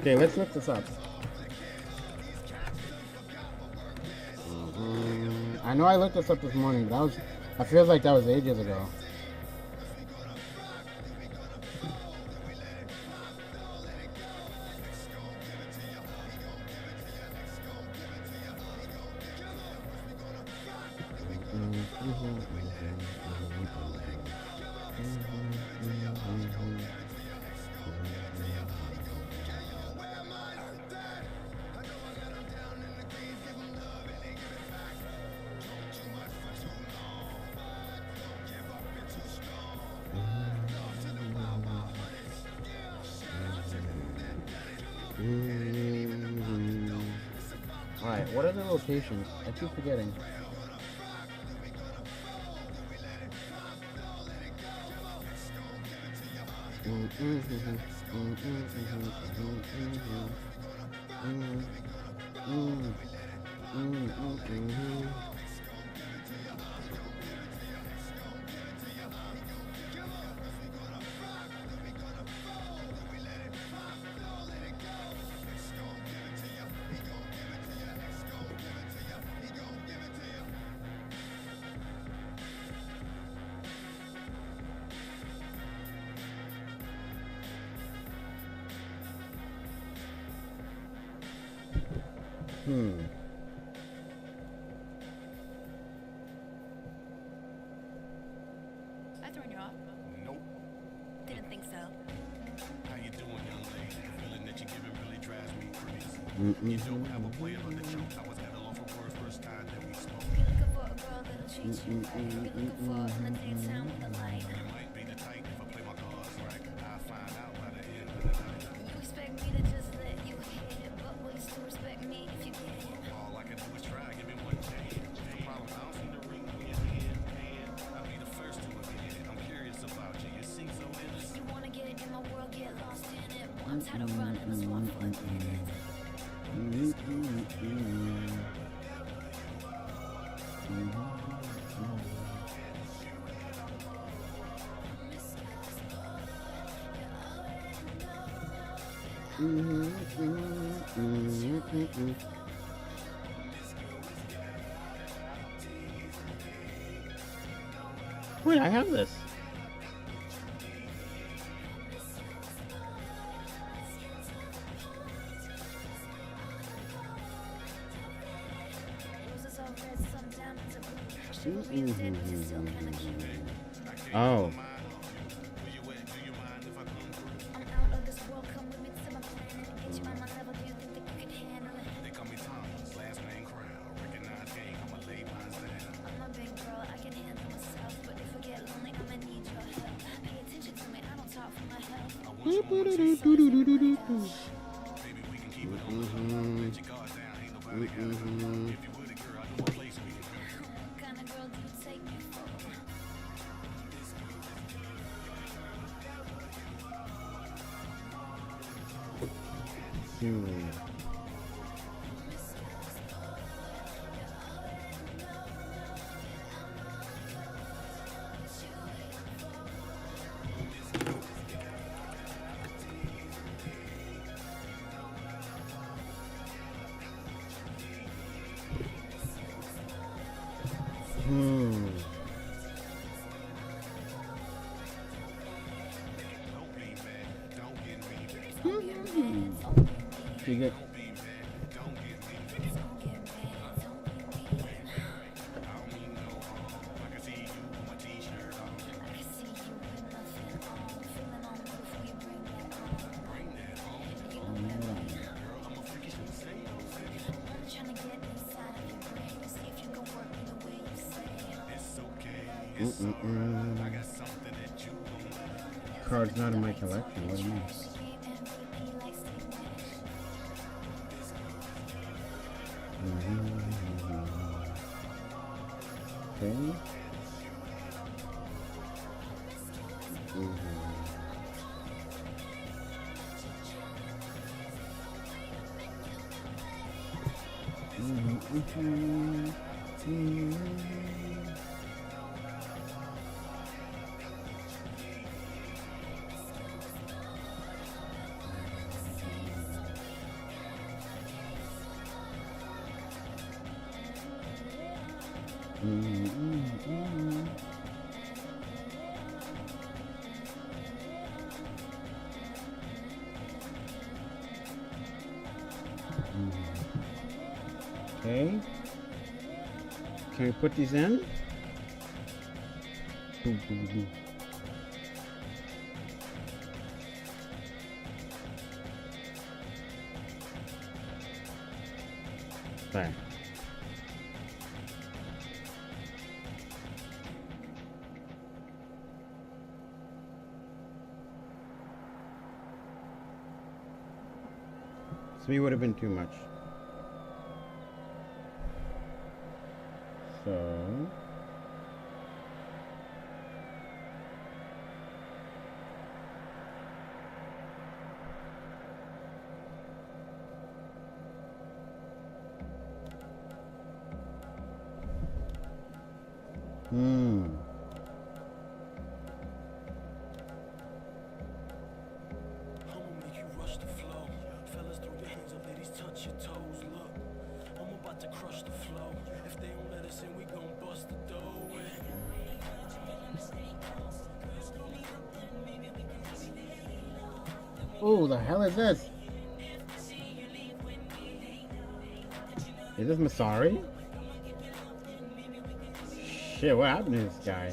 Speaker 6: Okay, let's look this up. I know I looked this up this morning, but I feel like that was ages ago. Alright, what are the locations? I keep forgetting.
Speaker 13: I thrown you off?
Speaker 10: Nope.
Speaker 13: Didn't think so.
Speaker 10: How you doing, young lady? The feeling that you're giving really drives me crazy. You don't have a player on the choke. I was at a loss for words first time that we spoke.
Speaker 13: You're looking for a girl that'll treat you right. You're looking for in the daytime with a light.
Speaker 10: You might be the type if I play my cards right. I'll find out by the end of the night.
Speaker 13: You expect me to just let you hit it, but will you still respect me if you get it?
Speaker 10: All I can do is try. Give me one chance. The problem, I don't see the ring when you're in. I'll be the first to admit it. I'm curious about you. You seem so innocent.
Speaker 13: You wanna get in my world, get lost in it. Well, I'm tired of running this one for a minute.
Speaker 6: Wait, I have this.
Speaker 13: Roses are red, some diamonds are blue. Chivalry is dead, but you're still kinda cute.
Speaker 6: Oh.
Speaker 13: I'm out of this world, come with me to my planet. Get you on my level, do you think that you can handle it?
Speaker 10: They call me Thomas, last name Crown. Recognize game, I'ma lay mine down.
Speaker 13: I'm a big girl, I can handle myself. But if I get lonely, I'ma need your help. Pay attention to me, I don't talk for my health.
Speaker 10: I want you on my team. Baby, we can keep it on the low. Let your guard down, ain't nobody got it. If you with a girl, I know a place we can go.
Speaker 13: What kind of girl do you take me for?
Speaker 6: You get. Card's not in my collection. What do you mean? Okay. Okay. Can we put these in? There. To me would have been too much. So
Speaker 20: I'ma make you rush the flow. Fellas, throw your hands up, ladies, touch your toes. Look, I'm about to crush the flow. If they don't let us in, we gon' bust the door in.
Speaker 6: Oh, the hell is this? Is this Masari? Shit, what happened to this guy?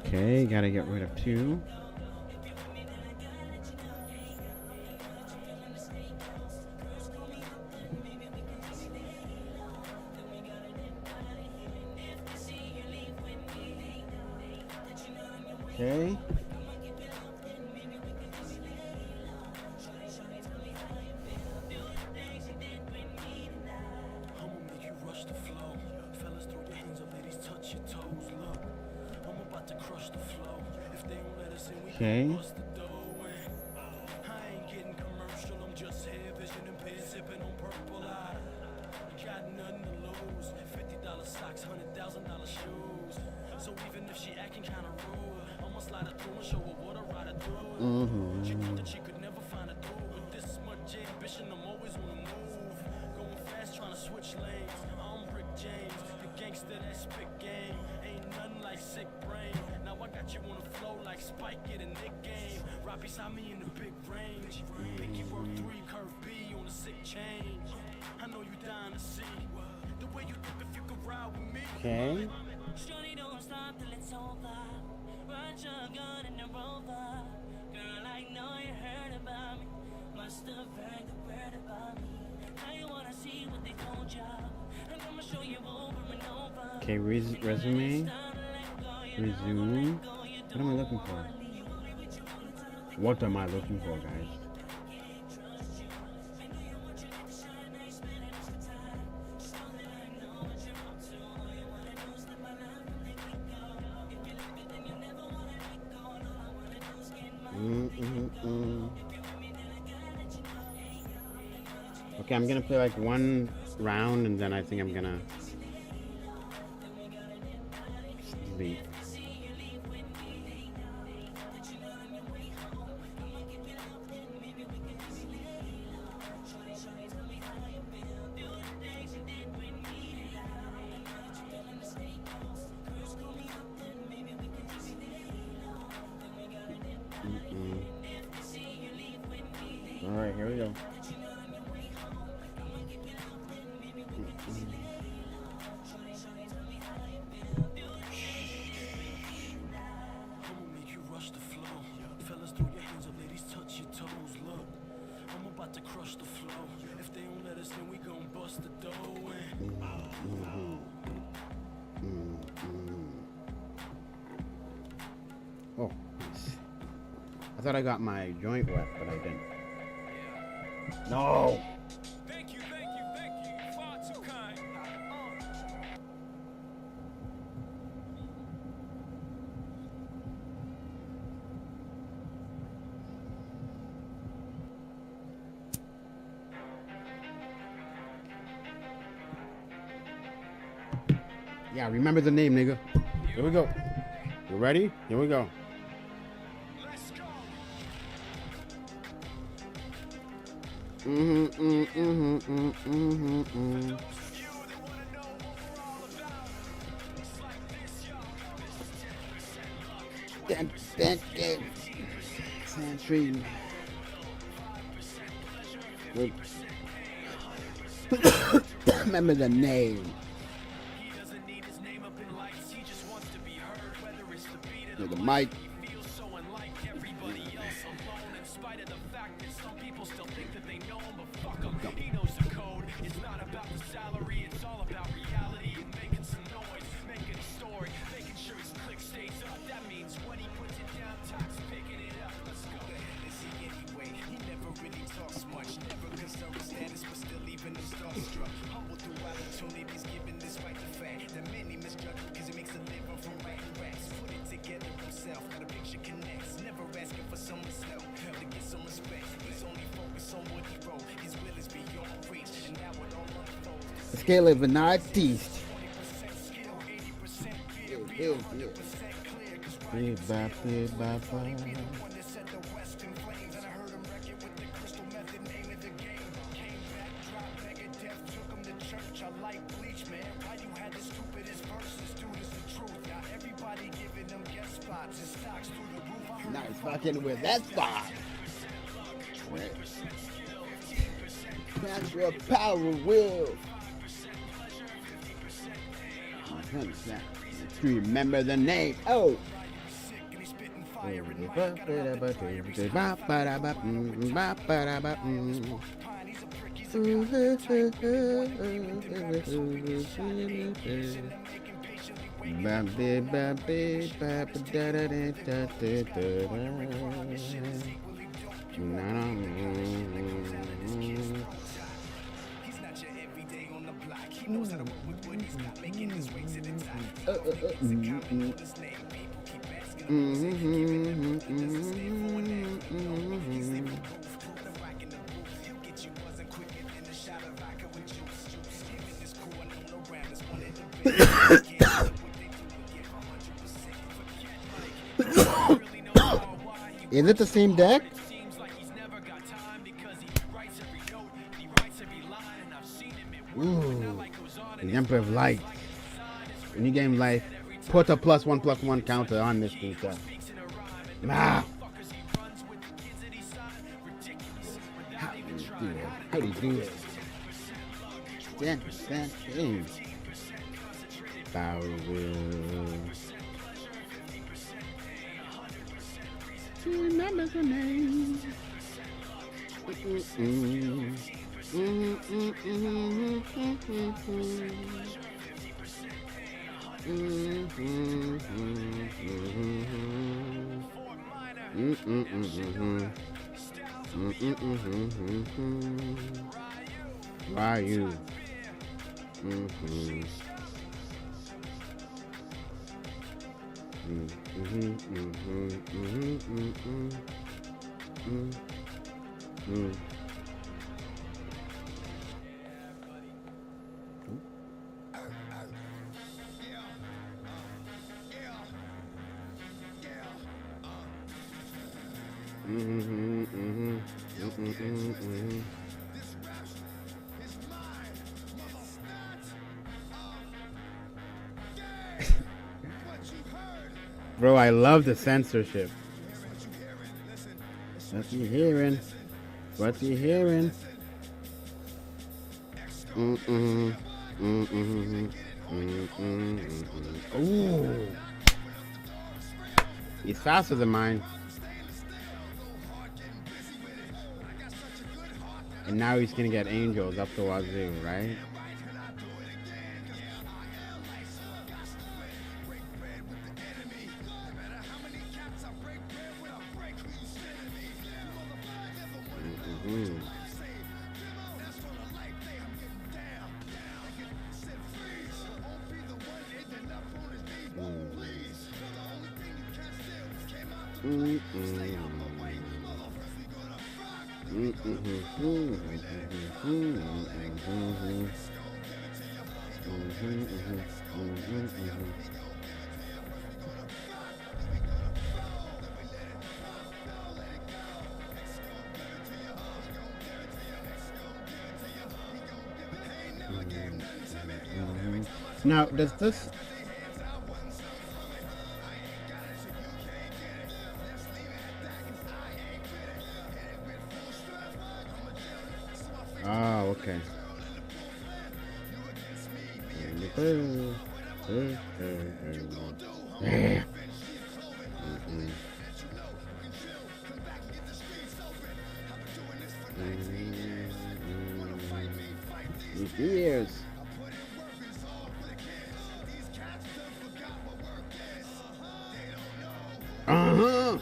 Speaker 6: Okay, gotta get rid of 2. Okay.
Speaker 20: I'ma make you rush the flow. Fellas, throw your hands up, ladies, touch your toes. Look, I'm about to crush the flow. If they don't let us in, we
Speaker 6: Okay.
Speaker 20: gon' bust the door in. I ain't getting commercial, I'm just here, vision impaired, sipping on purple eye. Got nothing to lose. $50 socks, $100,000 shoes. So even if she acting kinda rude, I'ma slide her through and show her what a rider do. She thought that she could never find a dude with this much ambition. I'm always on the move, going fast, trying to switch lanes. I'm Rick James, the gangster that spit game. Ain't nothing like sick brain. Now I got you on the flow like Spike, get a Nick game. Right beside me in the big range. Pinky work 3, curve B on a sick change. I know you dying to see the way you think if you could ride with me.
Speaker 6: Okay.
Speaker 20: Shorty, don't stop till it's over. Run shotgun in the rover. Girl, I know you heard about me. Must have heard the word about me. Now you wanna see what they told ya. And I'ma show you over and over.
Speaker 6: Okay, resume. Resume. What am I looking for? What am I looking for, guys? Okay, I'm gonna play like 1 round and then I think I'm gonna leave. All right, here we go.
Speaker 20: I'ma make you rush the flow. Fellas, throw your hands up, ladies, touch your toes. Look, I'm about to crush the flow. If they don't let us in, we gon' bust the door in.
Speaker 6: Oh, nice. I thought I got my joint wet, but I didn't. No.
Speaker 9: Thank you, thank you, thank you. Far too kind.
Speaker 6: Yeah, remember the name, nigga. Here we go. You ready? Here we go. Santry. Remember the name. The mic.
Speaker 16: spite of the fact that some people still think that they know him, but fuck him. He knows the code. It's not about the salary, it's all about reality and making some noise, making a story, making sure his click stays up. That means when he puts it down, Tox picking it up. Let's go. The hell is he anyway? He never really talks much, never concerned with status, but still even him starstruck. Humble through opportunities given despite the fact that many misjudge him because he makes a living from writing raps. Put it together himself, got a picture connects. Never asking for someone's help to get some respect. He's only focused on what he wrote. His will is beyond reach, and now it all unfolds.
Speaker 6: The scale of an artist. Nice fucking with that spot. Natural power will. Remember the name. Oh.
Speaker 16: He knows how to work with what he's got, making his way to the top. He knows the guy, his name. People keep asking him, he's living for an end. He's living proof. The rock in the booth. He'll get you buzzing quicker than a shot of vodka with juice. Him and his crew are known around as one of the best.
Speaker 6: Is it the same deck? Ooh, the Emperor of Light. When you game life, put a +1/+1 counter on this thing. Ah. How do you do it? Stand. Power will. Remember the name. Why you? Bro, I love the censorship. What's he hearing? What's he hearing? Ooh. He's faster than mine. And now he's gonna get angels up to wazoo, right? Now, does this... Oh, okay. Years. Uh-huh.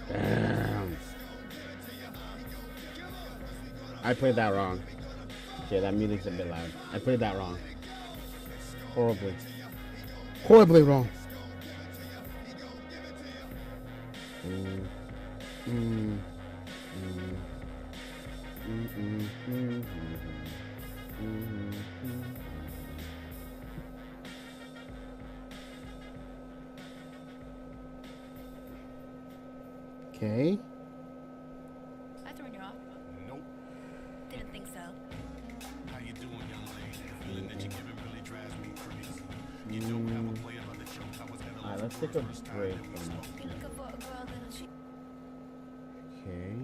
Speaker 6: Damn. I played that wrong. Okay, that music's a bit loud. I played that wrong. Horribly. Horribly wrong. Okay.
Speaker 13: I thrown you off.
Speaker 3: Nope.
Speaker 13: Didn't think so.
Speaker 3: How you doing, young lady? Feeling that you're giving really drives me crazy. You don't have a play about the jokes I was gonna
Speaker 6: Alright, let's take a break from
Speaker 13: Be looking for a girl that'll treat.
Speaker 6: Okay.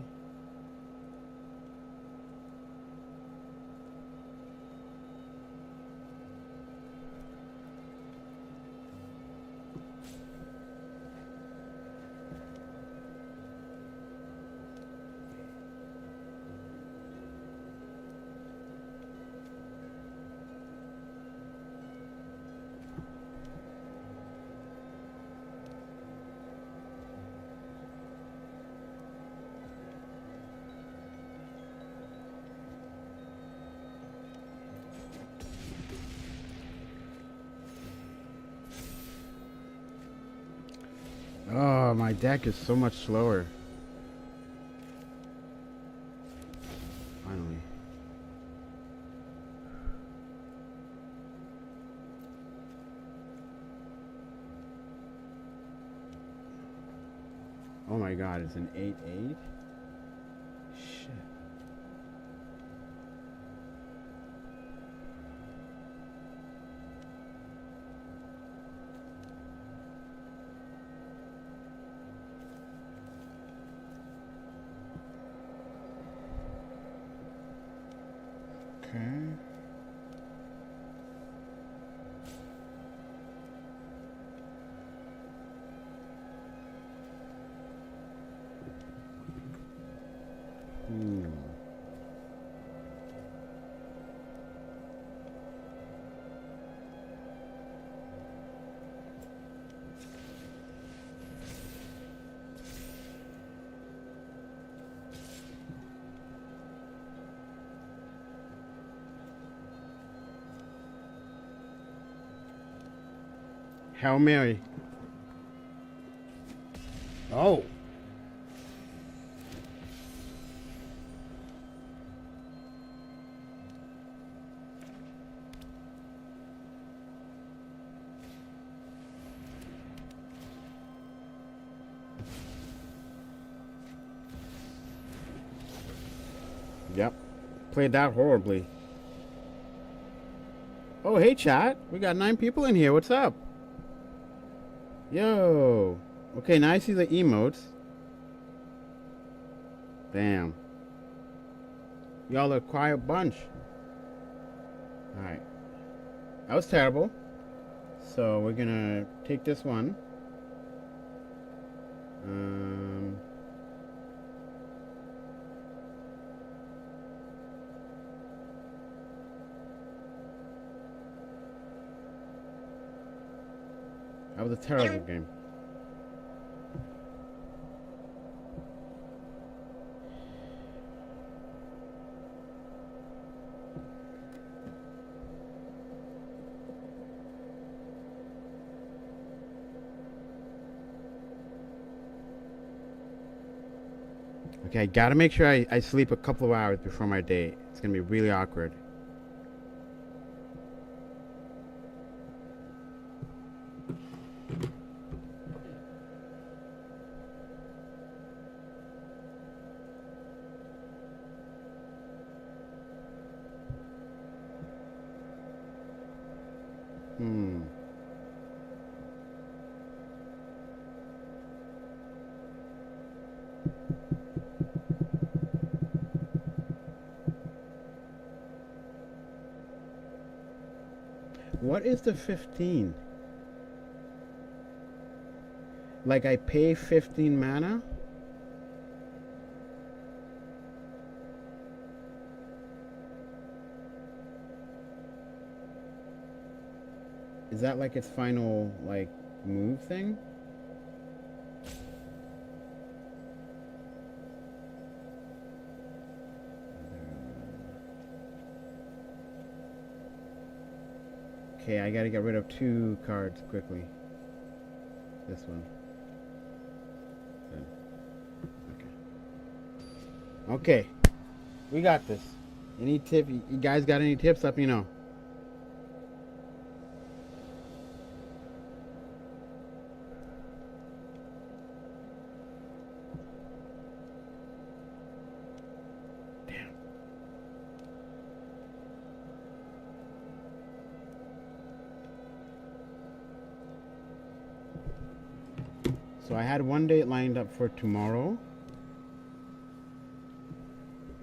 Speaker 6: Oh, my deck is so much slower. Finally. Oh my god, it's an 8-8? Shit. Okay. Hail Mary. Oh. Yep. Played that horribly. Oh, hey, chat. We got 9 people in here. What's up? Yo. Okay, now I see the emotes. Damn. Y'all are a quiet bunch. Alright. That was terrible. So we're gonna take this one. That was a terrible game. Okay, I gotta make sure I sleep a couple of hours before my date. It's gonna be really awkward. Hmm. What is the 15? Like I pay 15 mana? Is that like its final like move thing? Okay, I gotta get rid of 2 cards quickly. This one. Good. Okay. Okay. We got this. Any tip? You guys got any tips? Let me know. So I had one date lined up for tomorrow,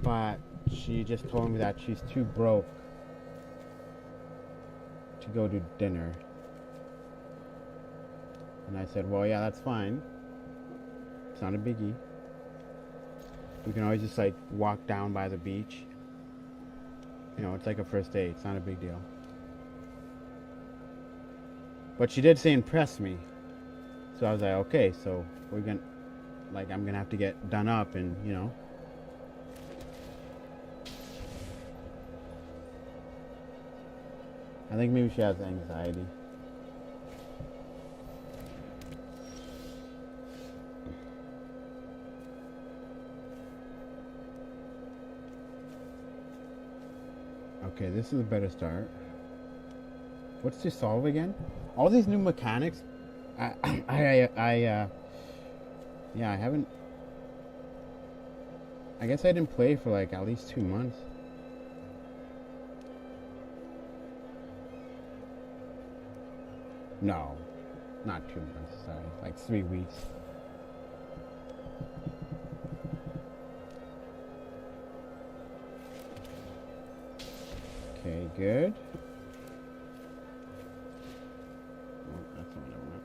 Speaker 6: but she just told me that she's too broke to go to dinner. And I said, well, yeah, that's fine. It's not a biggie. We can always just like walk down by the beach. You know, it's like a first date. It's not a big deal. But she did say impress me. So I was like, okay, so we're gonna, like, I'm gonna have to get done up and, you know. I think maybe she has anxiety. Okay, this is a better start. What's to solve again? All these new mechanics. Yeah, I haven't. I guess I didn't play for like at least 2 months. No, not 2 months. Sorry, like 3 weeks. Okay, good. Oh, that's not what I want.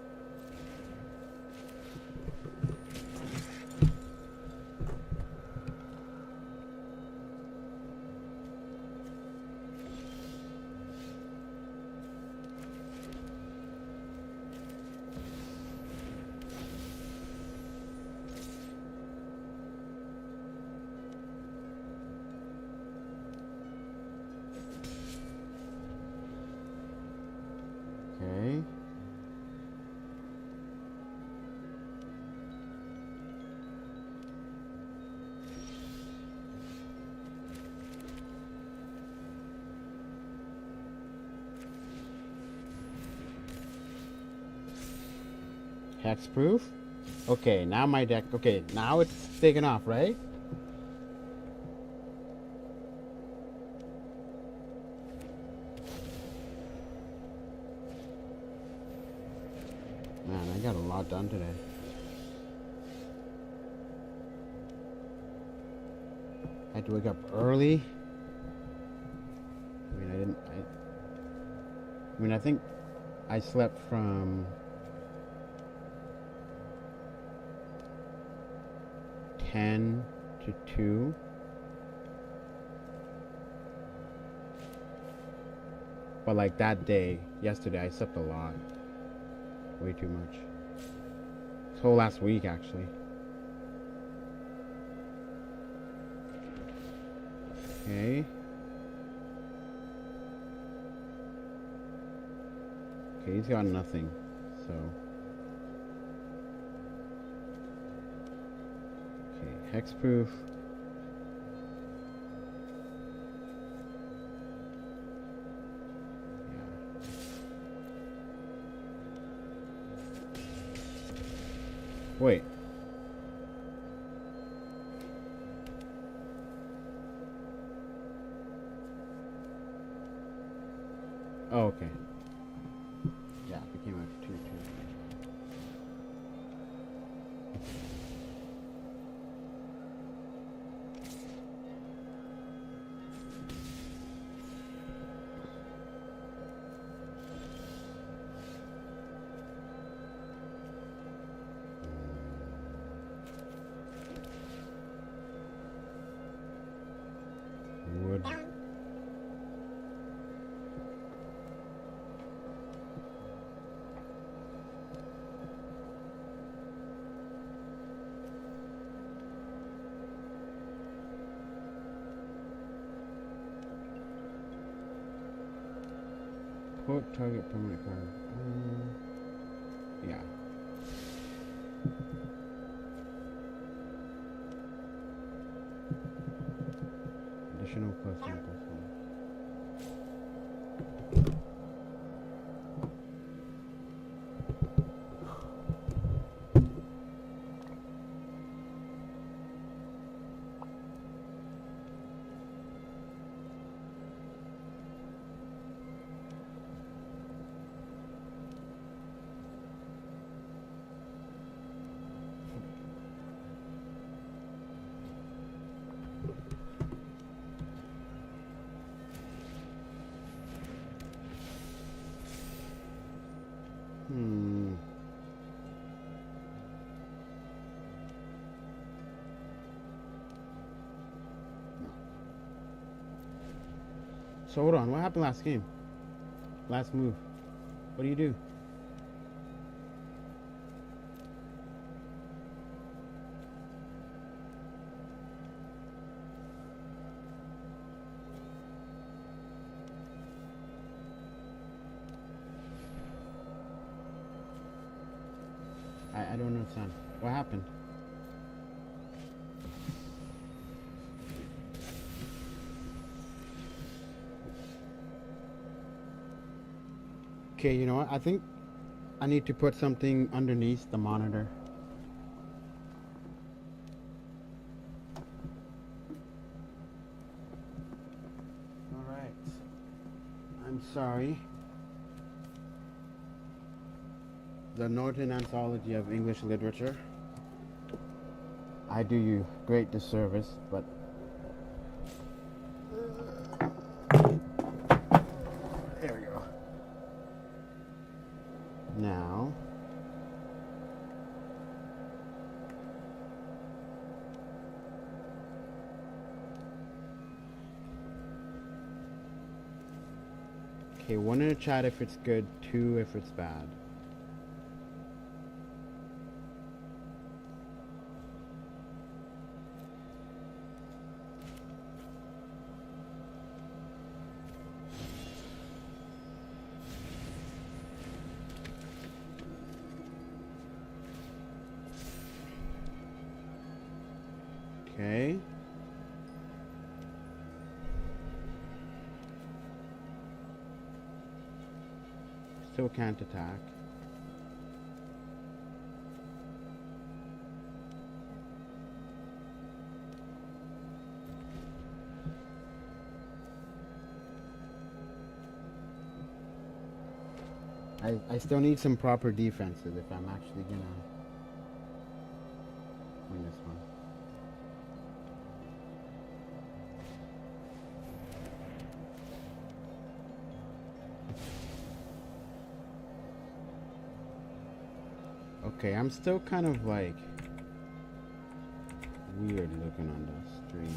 Speaker 6: Okay. Hexproof? Okay, now my deck. Okay, now it's taken off, right? Man, I got a lot done today. I had to wake up early. I think I slept from 10 to 2. But like that day, yesterday, I slept a lot. Way too much. This whole last week, actually. Okay. Okay, he's got nothing, so. Okay, Hexproof. Wait. Oh, okay. Yeah, it became a 2-2. Wood. Put target permanent card. Yeah. Additional +1/+1. Hmm. So hold on, what happened last game? Last move. What do you do? I don't understand. What happened? Okay, you know what? I think I need to put something underneath the monitor. Alright. I'm sorry. The Norton Anthology of English Literature. I do you great disservice, but there we go. Now okay, 1 in the chat if it's good, 2 if it's bad. Okay. Still can't attack. I still need some proper defenses if I'm actually gonna win this one. Okay, I'm still kind of like weird looking on the stream.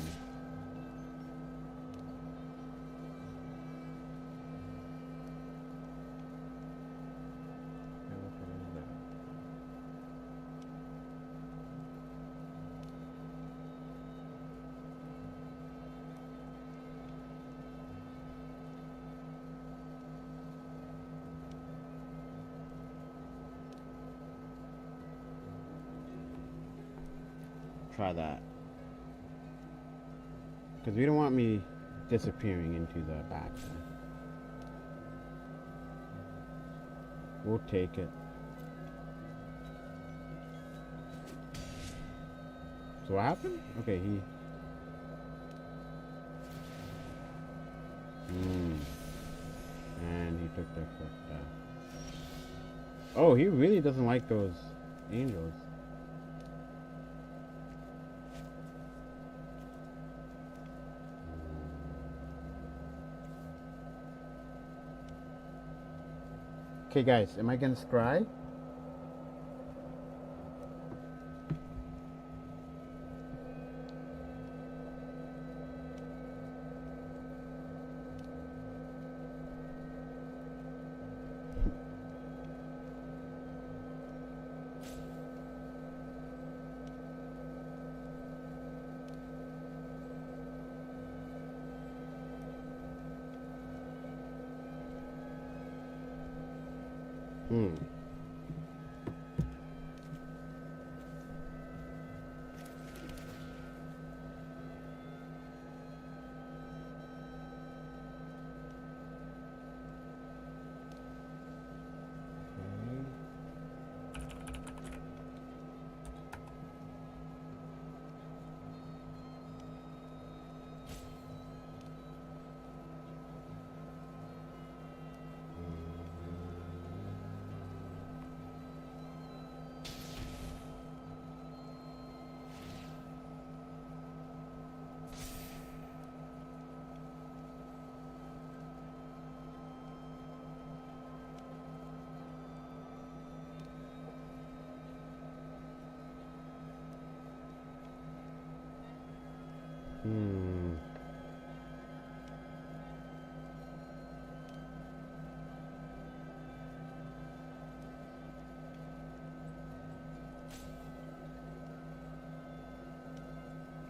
Speaker 6: Try that. Because we don't want me disappearing into the back. We'll take it. So what happened? Okay, he... And he took their foot down. Oh, he really doesn't like those angels. Okay, guys, am I gonna scry?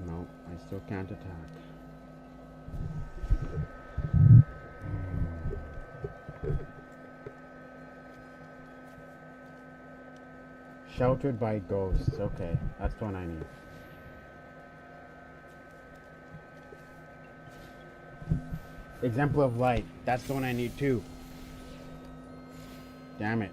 Speaker 6: No, I still can't attack. Sheltered by ghosts. Okay, that's the one I need. Example of light. That's the one I need too. Damn it.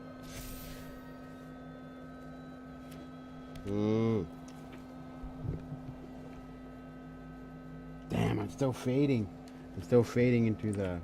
Speaker 6: Damn, I'm still fading. I'm still fading into the...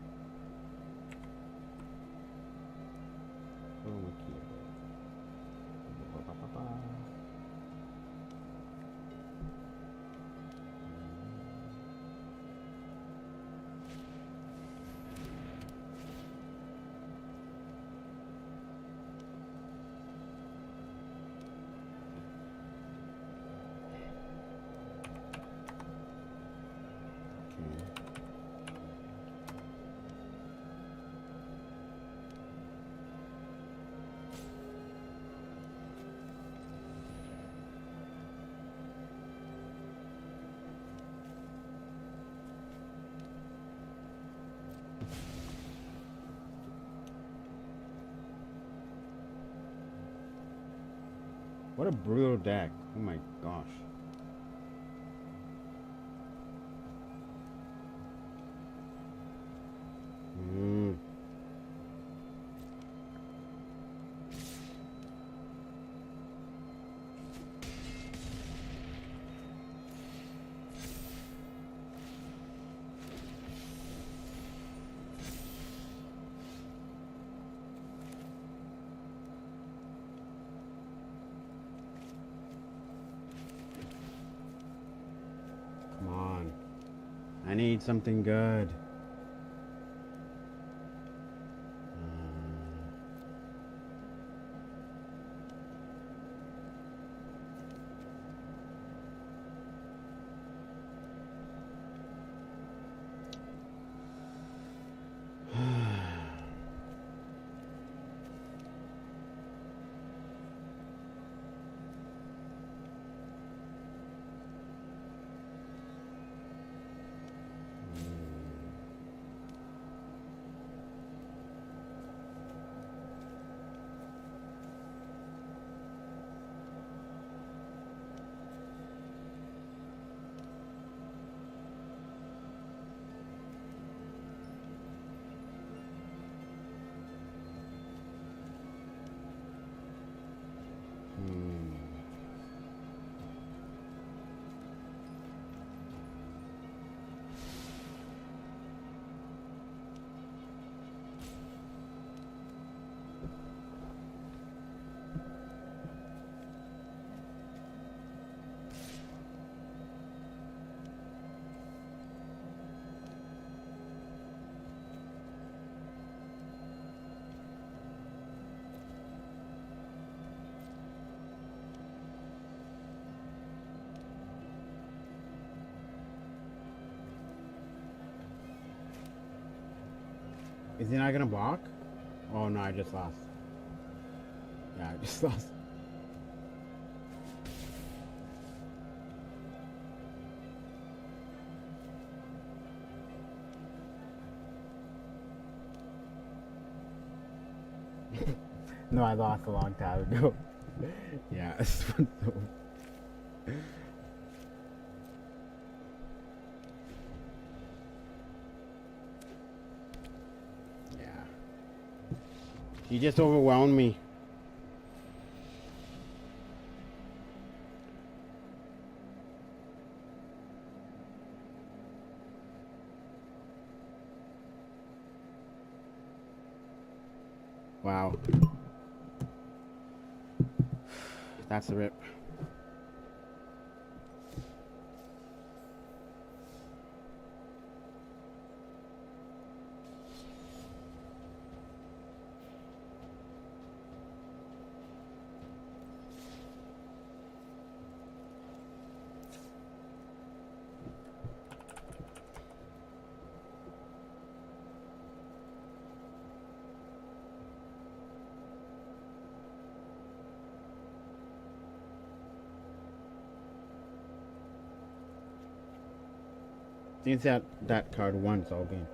Speaker 6: What a brutal deck. Oh my gosh. Come on. I need something good. Is he not gonna block? Oh no, I just lost. Yeah, I just lost. No, I lost a long time ago. Yeah, this one's so... Yeah. You just overwhelmed me. Wow. That's the rip. Since that card once all game.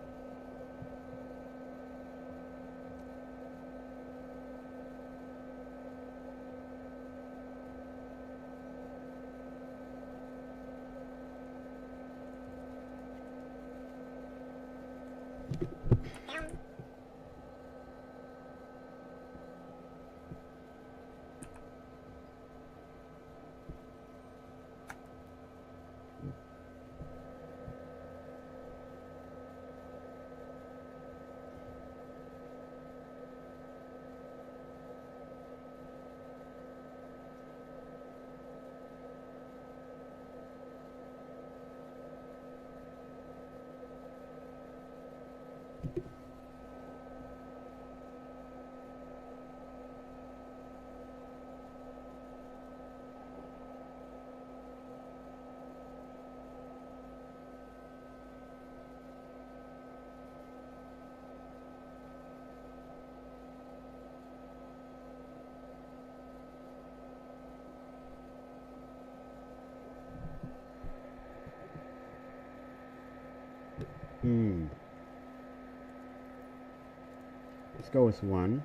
Speaker 6: Let's go with one.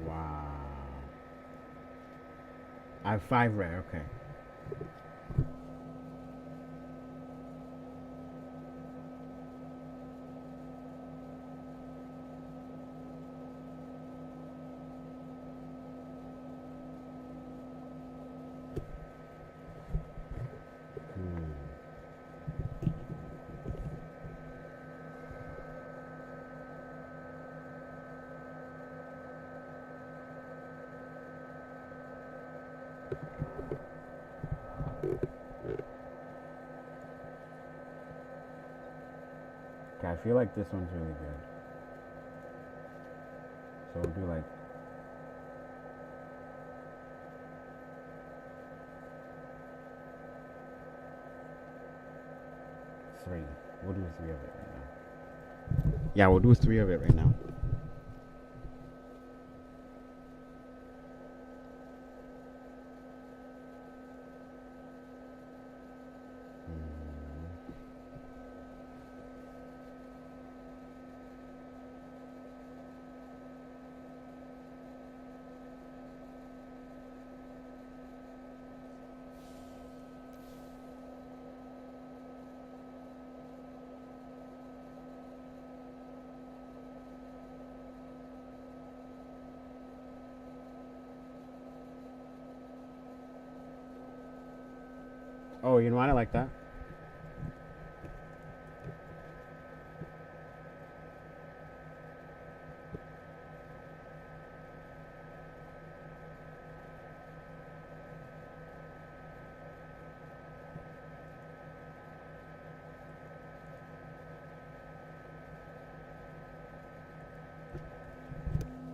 Speaker 6: Wow. I have 5 rare, okay. Okay, I feel like this one's really good. So we'll do like three. We'll do 3 of it right now. Yeah, we'll do 3 of it right now. Oh, you know what? I like that.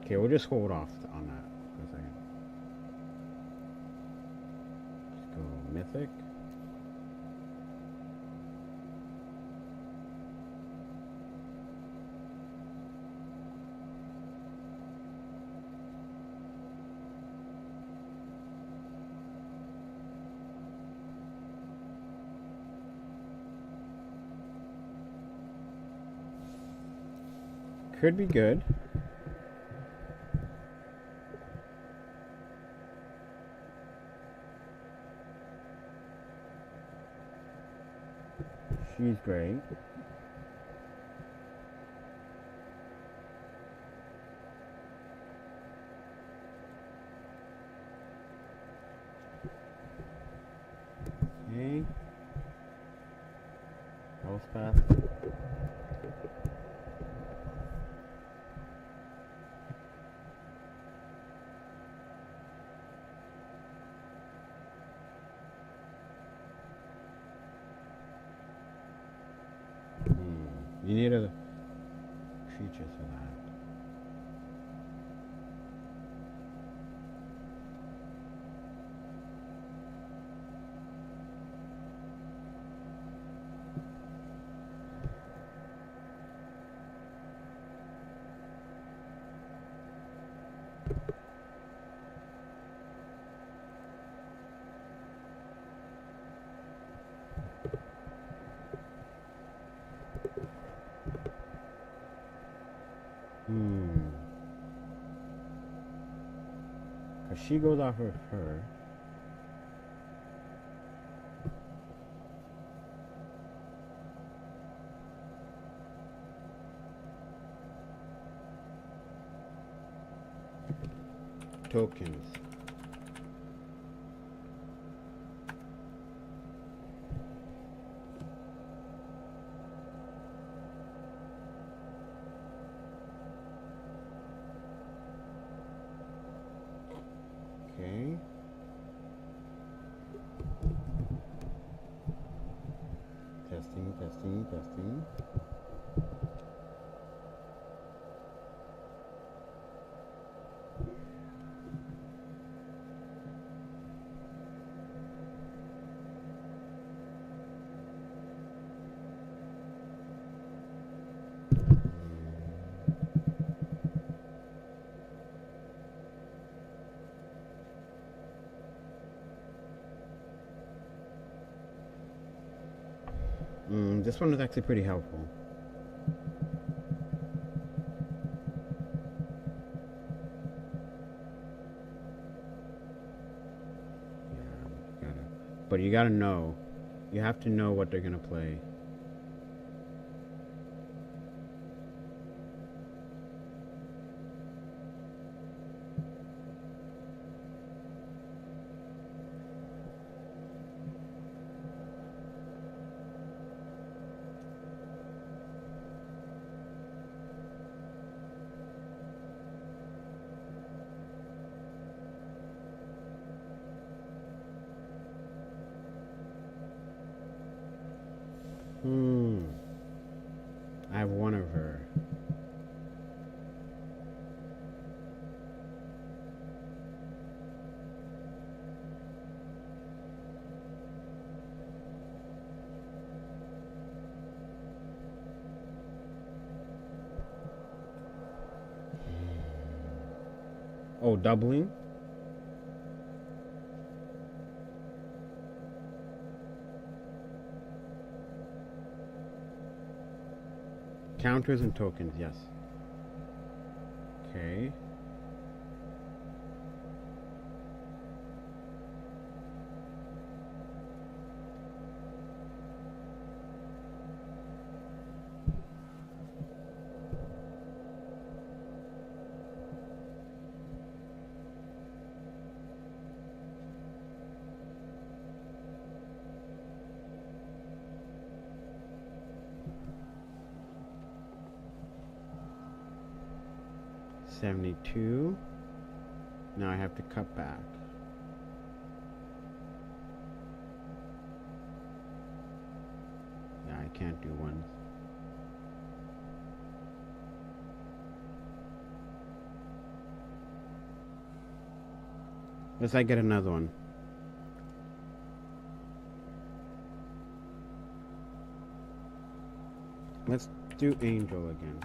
Speaker 6: Okay, we'll just hold off on that for a second. Let's go mythic. Could be good. She's great. Okay. Health path. You need a creature for that. Cause she goes off of her. Tokens. Okay. Testing. This one is actually pretty helpful. Yeah, but you gotta know. You have to know what they're gonna play. I have one of her. Oh, doubling? Counters and tokens, yes. Okay. $72. Now I have to cut back. Yeah, I can't do one. Let's like get another one. Let's do Angel again.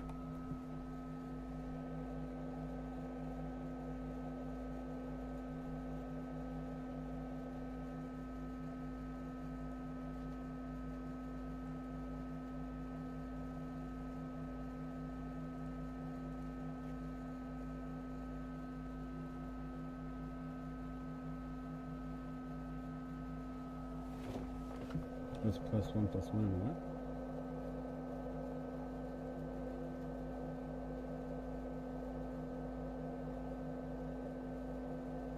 Speaker 6: What's +1 + 1 and what?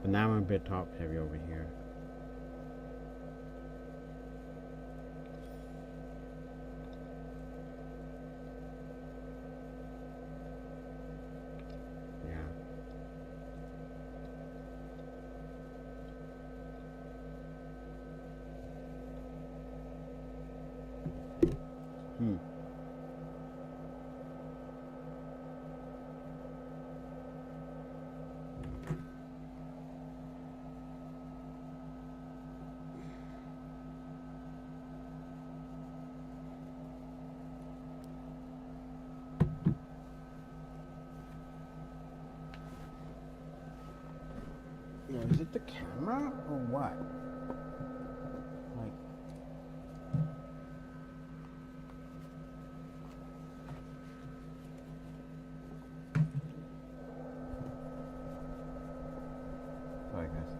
Speaker 6: But now I'm a bit top heavy over here. Yeah. Hmm. Yeah, is it the camera or what? Like, sorry guys.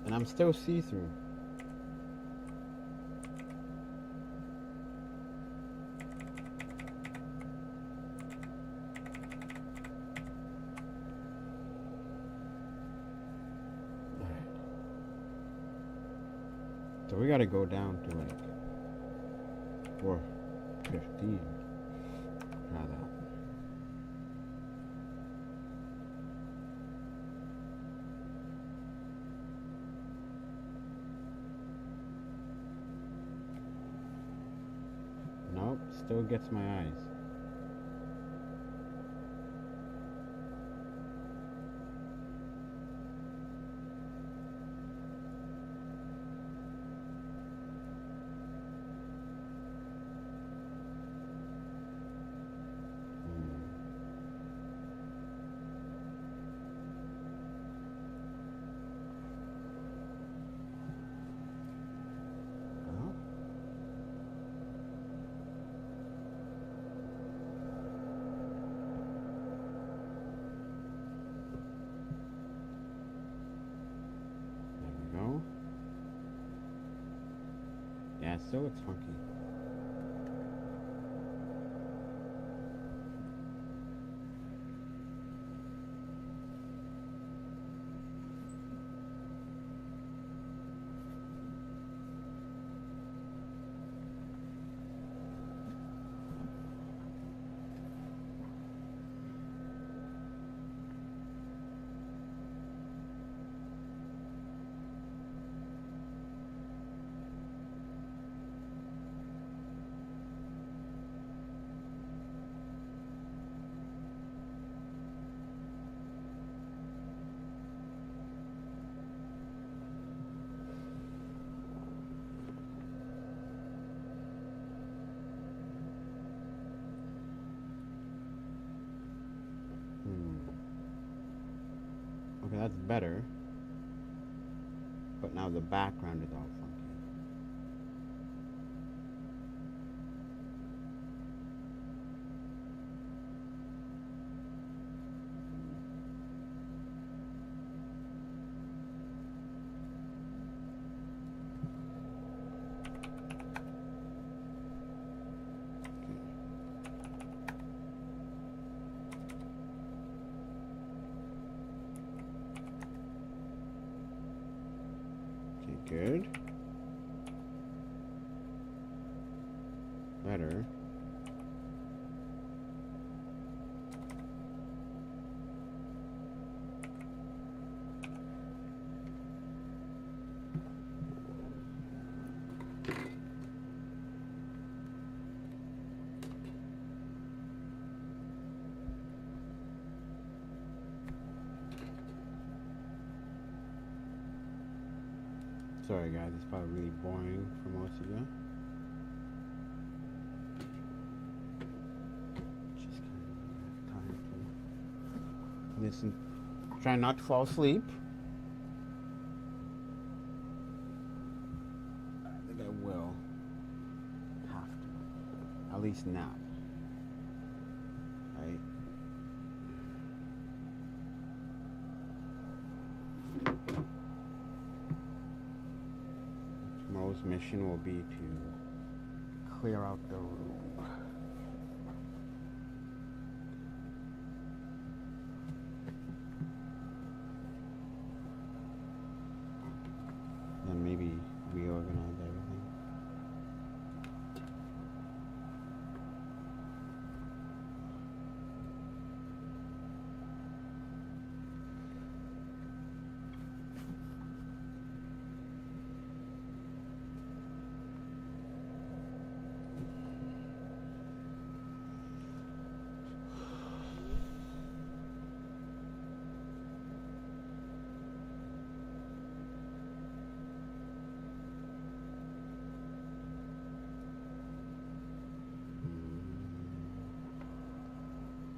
Speaker 6: And I'm still see-through. So we gotta go down to like 415. Try that. Nope, still gets my eyes. Well, there we go. Yeah, it still looks funky. Okay, that's better. But now the background is all funky. Good. Better. Sorry guys, it's probably really boring for most of you. Just kind of time to listen. Try not to fall asleep. I think I will have to. At least nap. Right? Tomorrow's mission will be to clear out the room. Then maybe reorganize everything.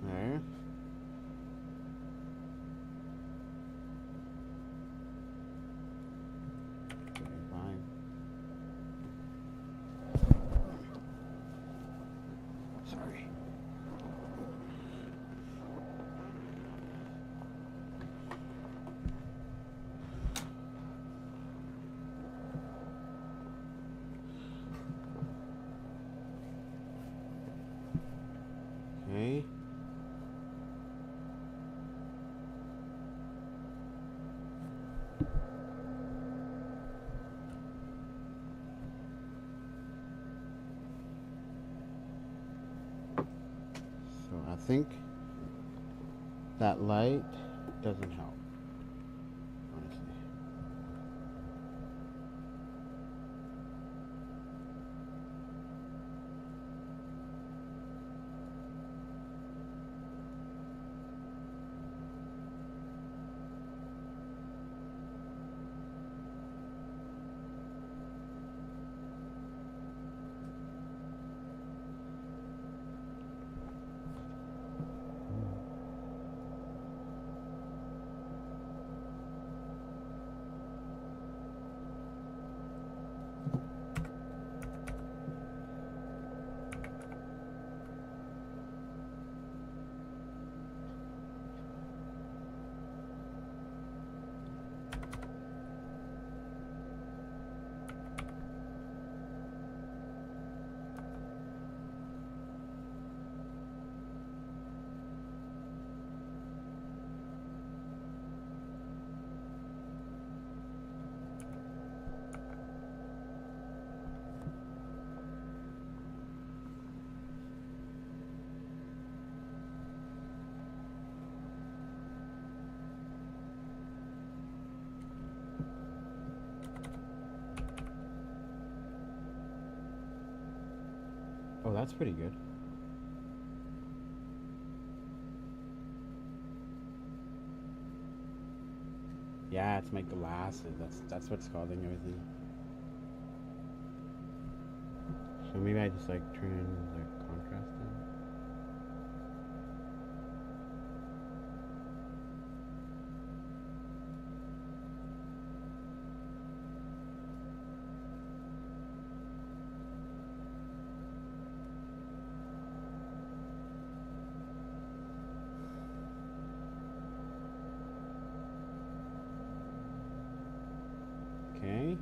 Speaker 6: There. Okay, fine. Sorry. Okay. So I think that light doesn't help, honestly. Oh, that's pretty good. Yeah, it's like glasses. That's what's causing everything. So maybe I just like turn the contrast down. Okay.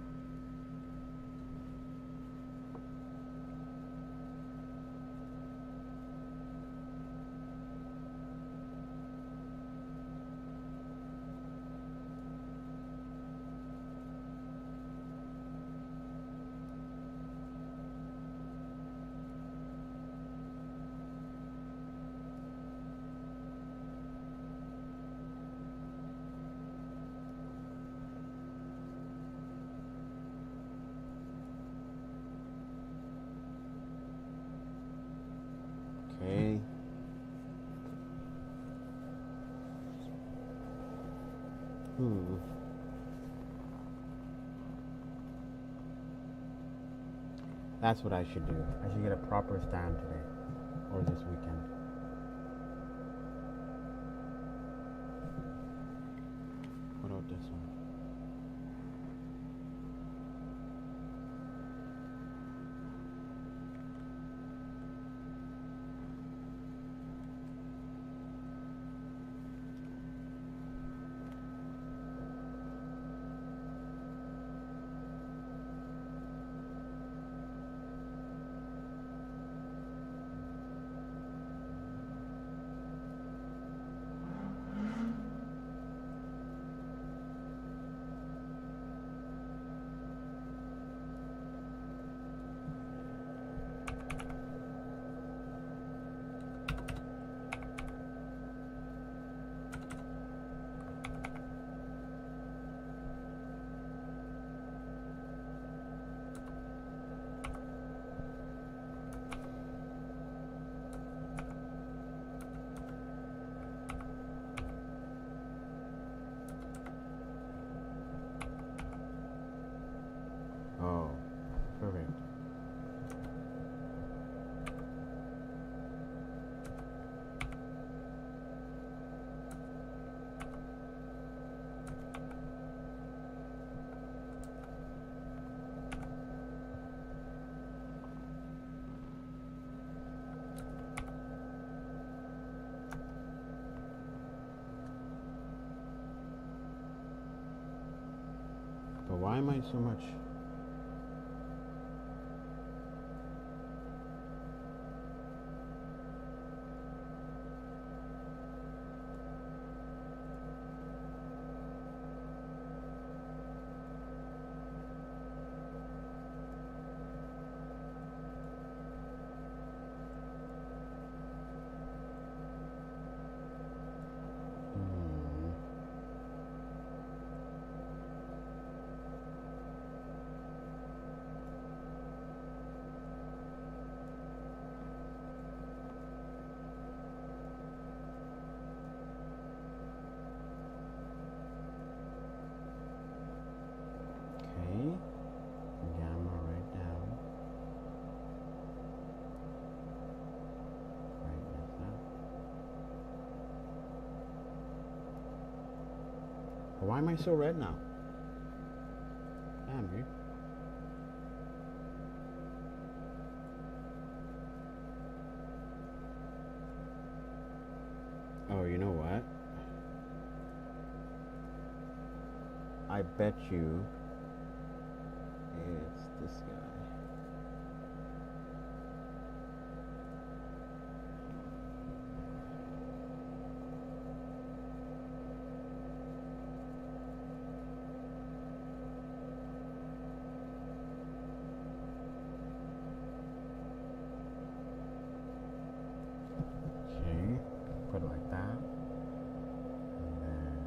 Speaker 6: That's what I should do. I should get a proper stand today. Or this weekend. What about this one? Oh, perfect. But why am I so much? Okay. Gamma right down. Brightness up. Why am I so red now? Damn, dude. Oh, you know what? I bet you it's this guy. Okay, put it like that. And then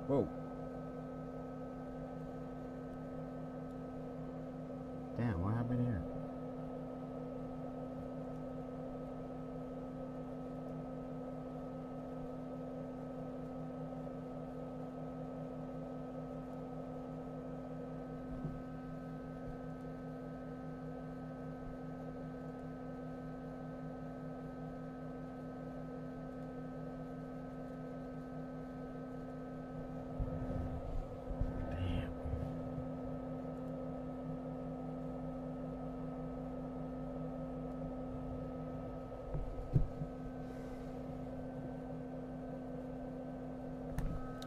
Speaker 6: whoa. Damn, what happened here?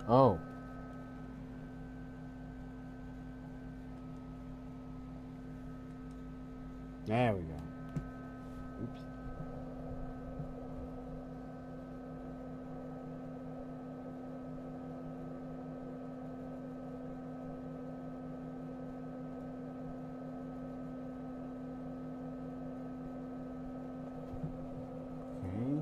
Speaker 6: Oh. There we go. Oops. Okay.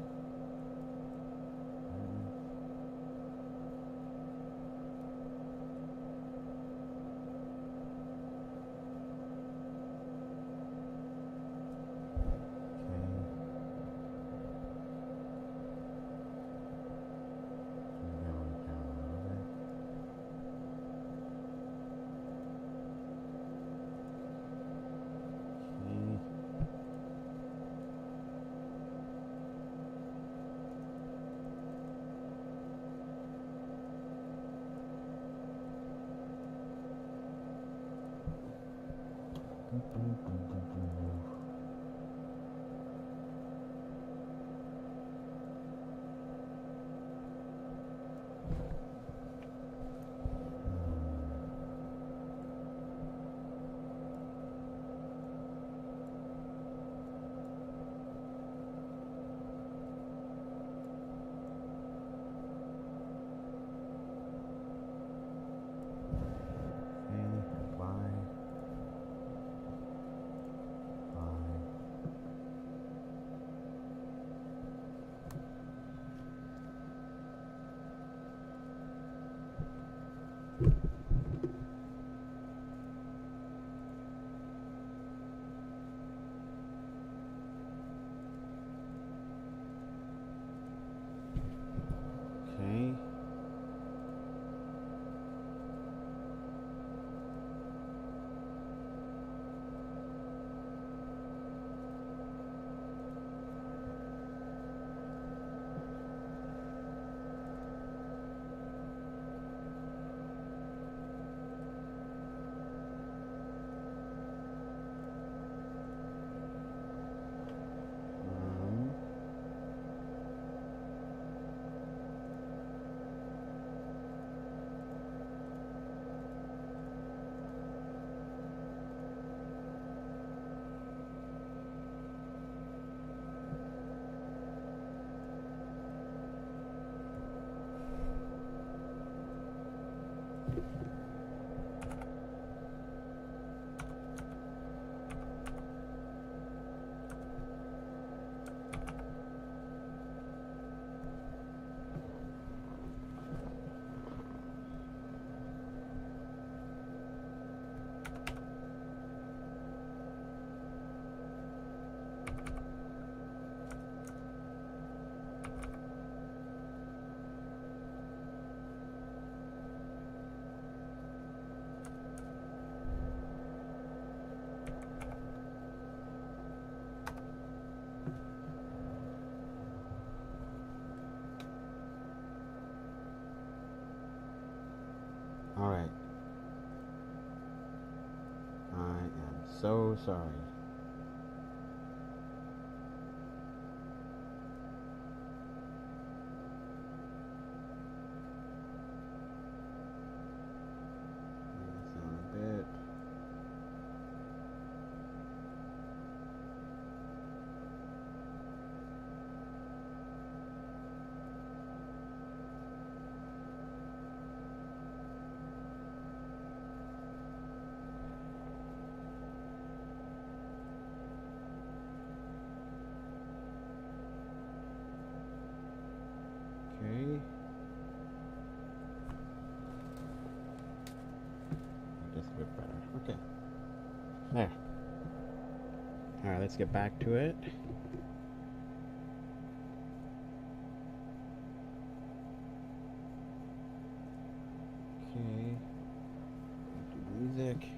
Speaker 6: Okay. All right. I am so sorry. That's on a bit. Okay. Just a bit better. Okay. There. Alright, let's get back to it. Okay. Do music.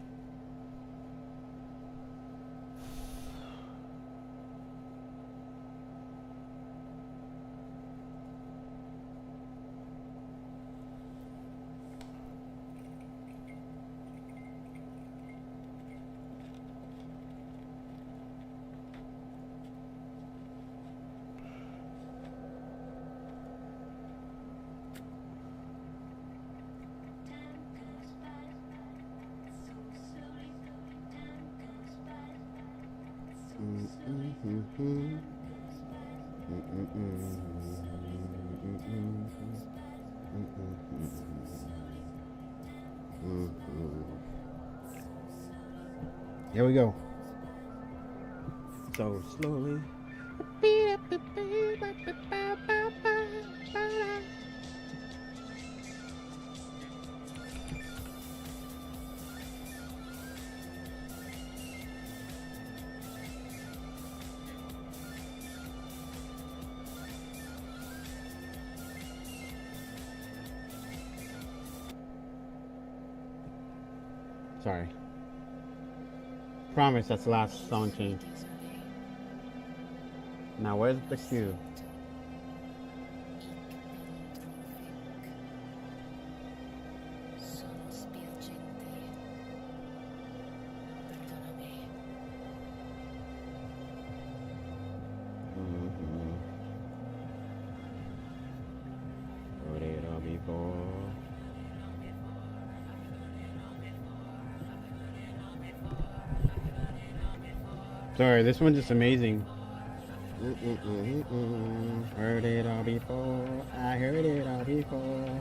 Speaker 6: Here we go. So slowly. Sorry. Promise that's the last song change. Now where's the cue? Sorry, this one's just amazing. Heard it all before. I heard it all before.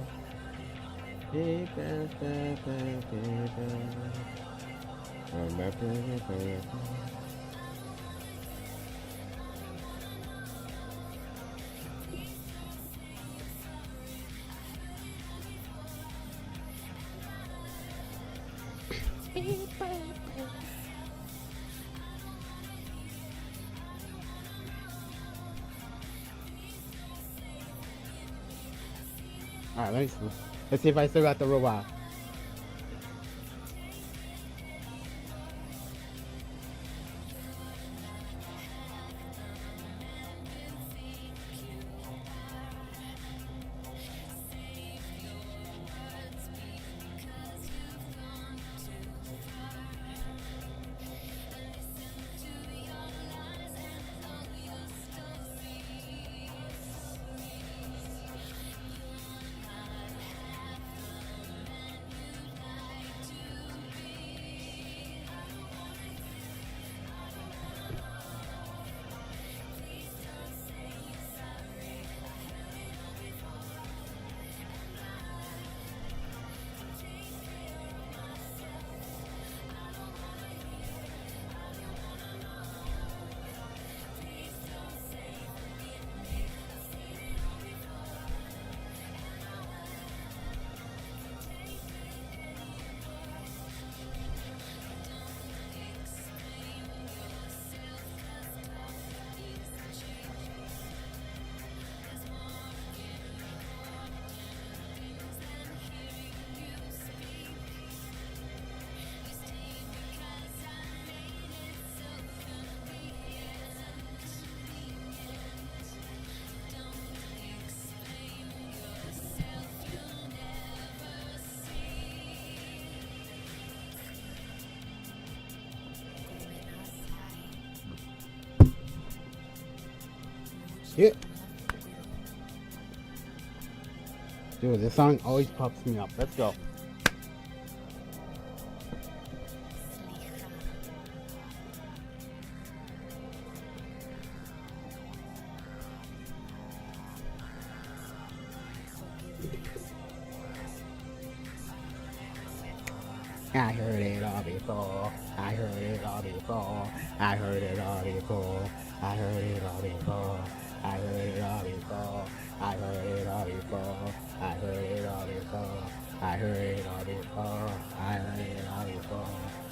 Speaker 6: Alright, let's see if I still got the robot. Yeah. Dude, this song always pops me up. Let's go. I heard it all before. I heard it all before. I heard it all before. I heard it all before. I heard it all before. I heard it all before. I heard it all before. I heard it all before. I heard it all before.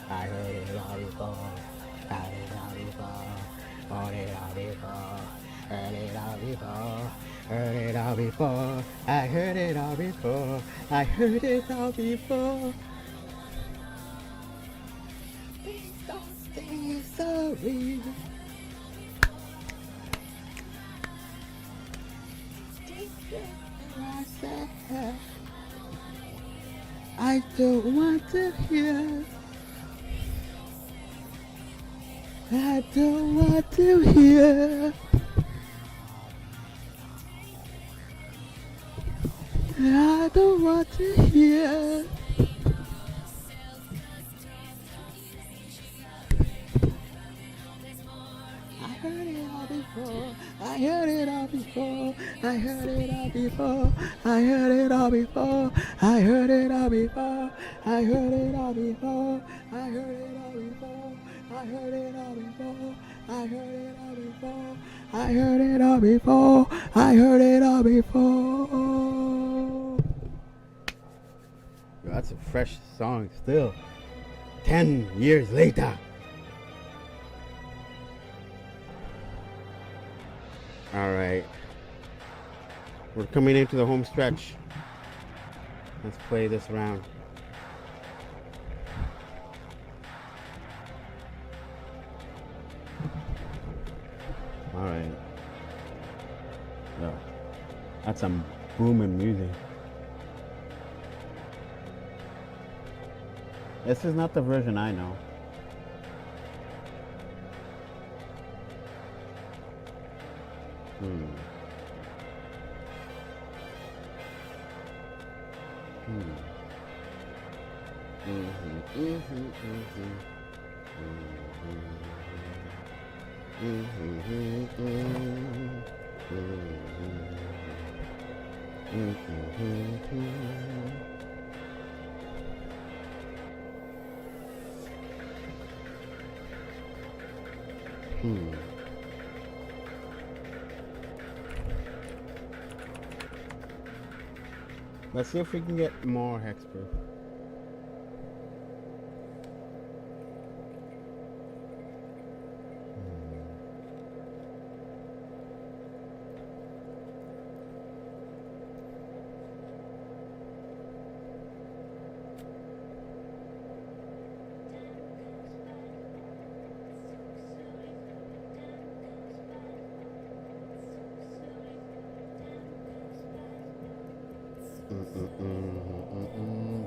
Speaker 6: I heard it all before. I heard it all before. Heard it all before. Heard it all before. Heard it all before. I heard it all before. I heard it all before. Please don't say sorry. I don't want to hear. I don't want to hear. I don't want to hear. I heard it all before. I heard it all before. I heard it all before. I heard it all before. I heard it all before. I heard it all before. I heard it all before. I heard it all before. I heard it all before. I heard it all before. I heard it all before. That's a fresh song still. 10 years later. All right. We're coming into the home stretch. Let's play this round. All right. Yo, that's some booming music. This is not the version I know. Let's see if we can get more hexproof.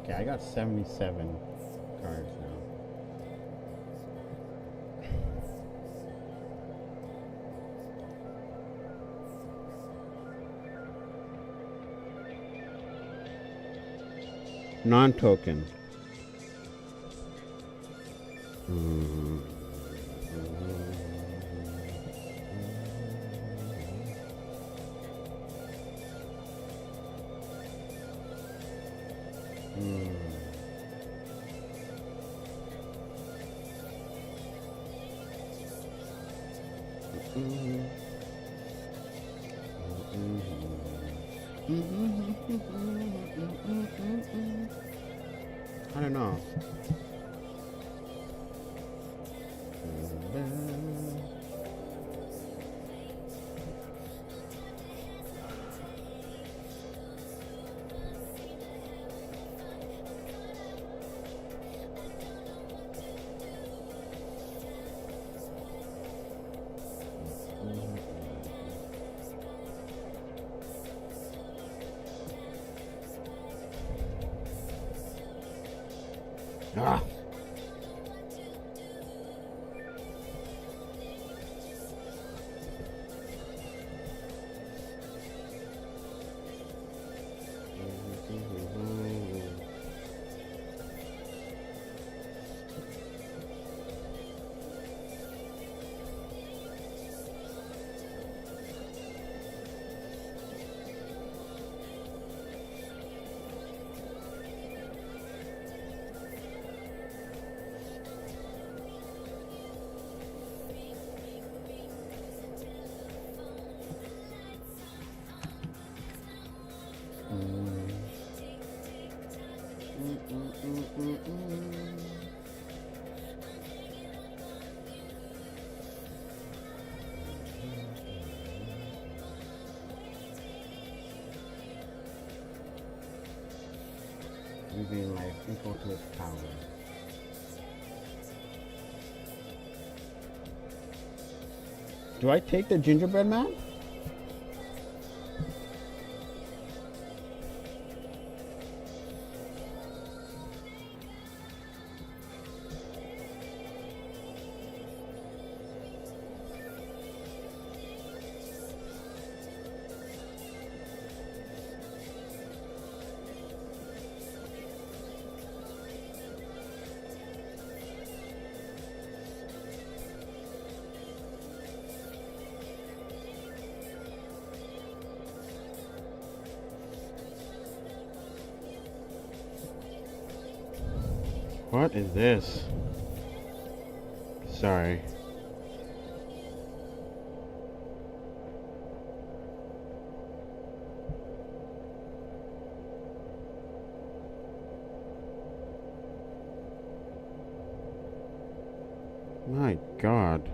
Speaker 6: Okay, I got 77 cards now. Non-token. I don't know. Ah. Using life equal to its power. Do I take the gingerbread man? What is this? Sorry. My God.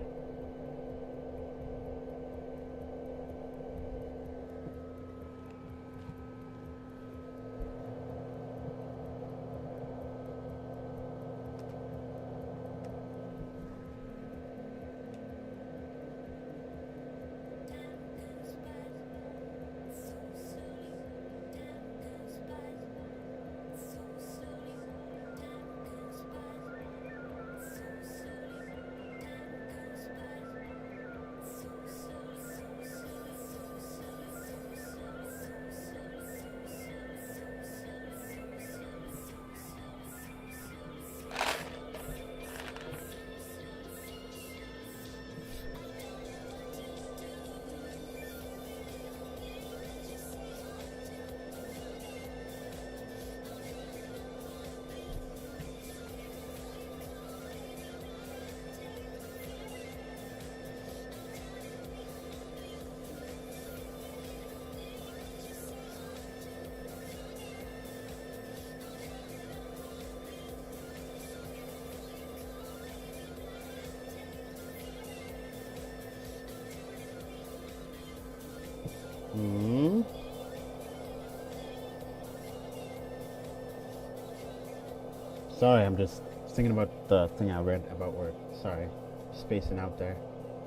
Speaker 6: Sorry, I'm just thinking about the thing I read about work. Sorry, spacing out there.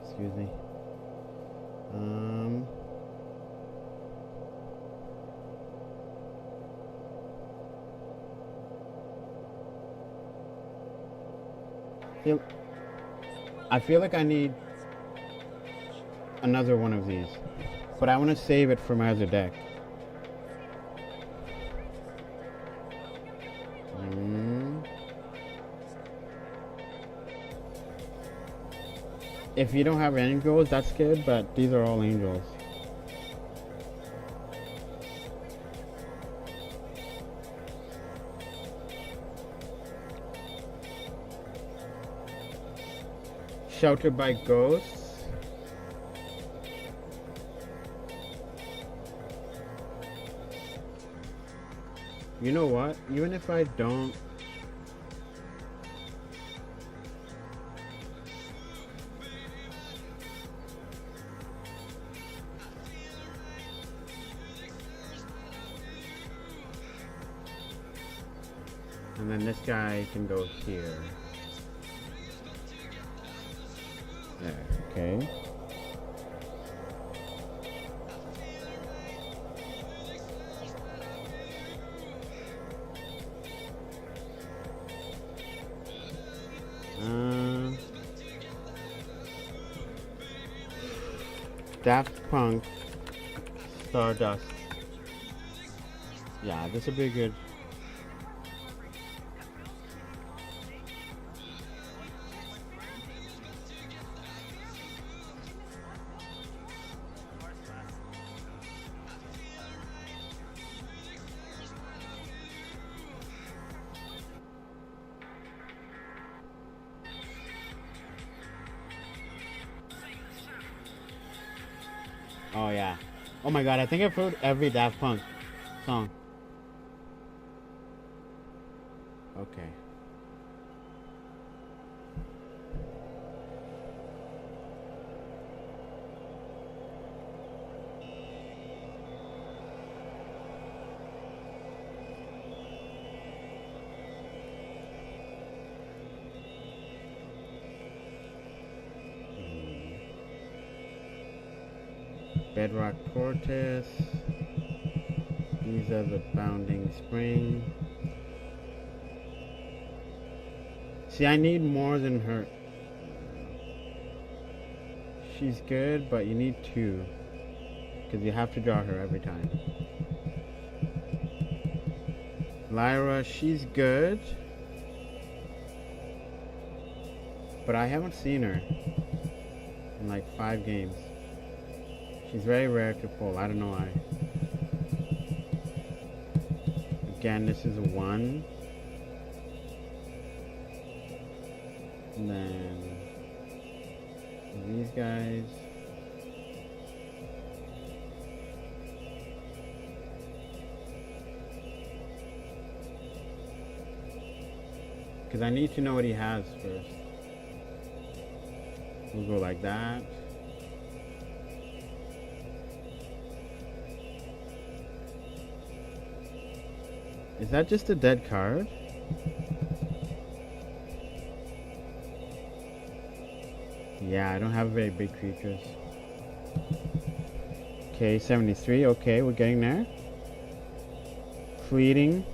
Speaker 6: Excuse me. I feel like I need another one of these, but I want to save it for my other deck. If you don't have angels, that's good, but these are all angels. Sheltered by ghosts. You know what? Even if I don't... And then this guy can go here. There, okay. Daft Punk, Stardust. Yeah, this would be good. Oh yeah. Oh my god, I think I've heard every Daft Punk song. Okay. Bedrock Cortez. These are the Bounding Spring. See, I need more than her. She's good, but you need two. Because you have to draw her every time. Lyra, she's good. But I haven't seen her in like 5 games. She's very rare to pull. I don't know why. Again, this is a 1. And then these guys. Because I need to know what he has first. We'll go like that. Is that just a dead card? Yeah, I don't have very big creatures. Okay, 73. Okay, we're getting there. Fleeting.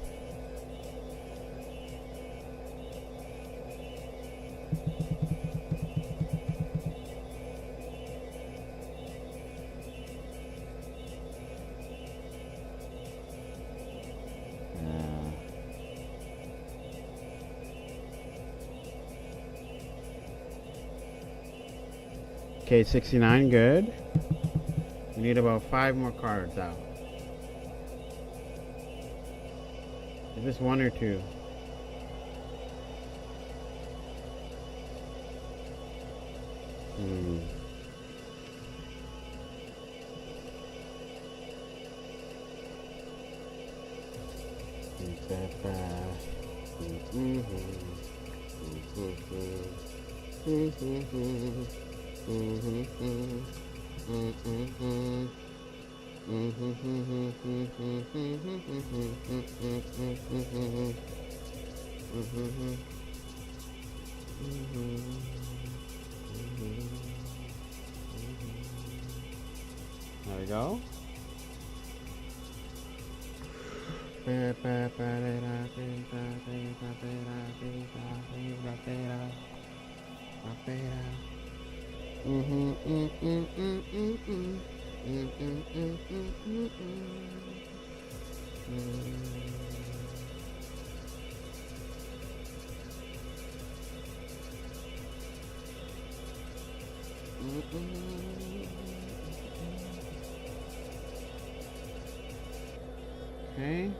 Speaker 6: Okay, 69, good. We need about 5 more cards out. Is this 1 or 2? There we go. Okay.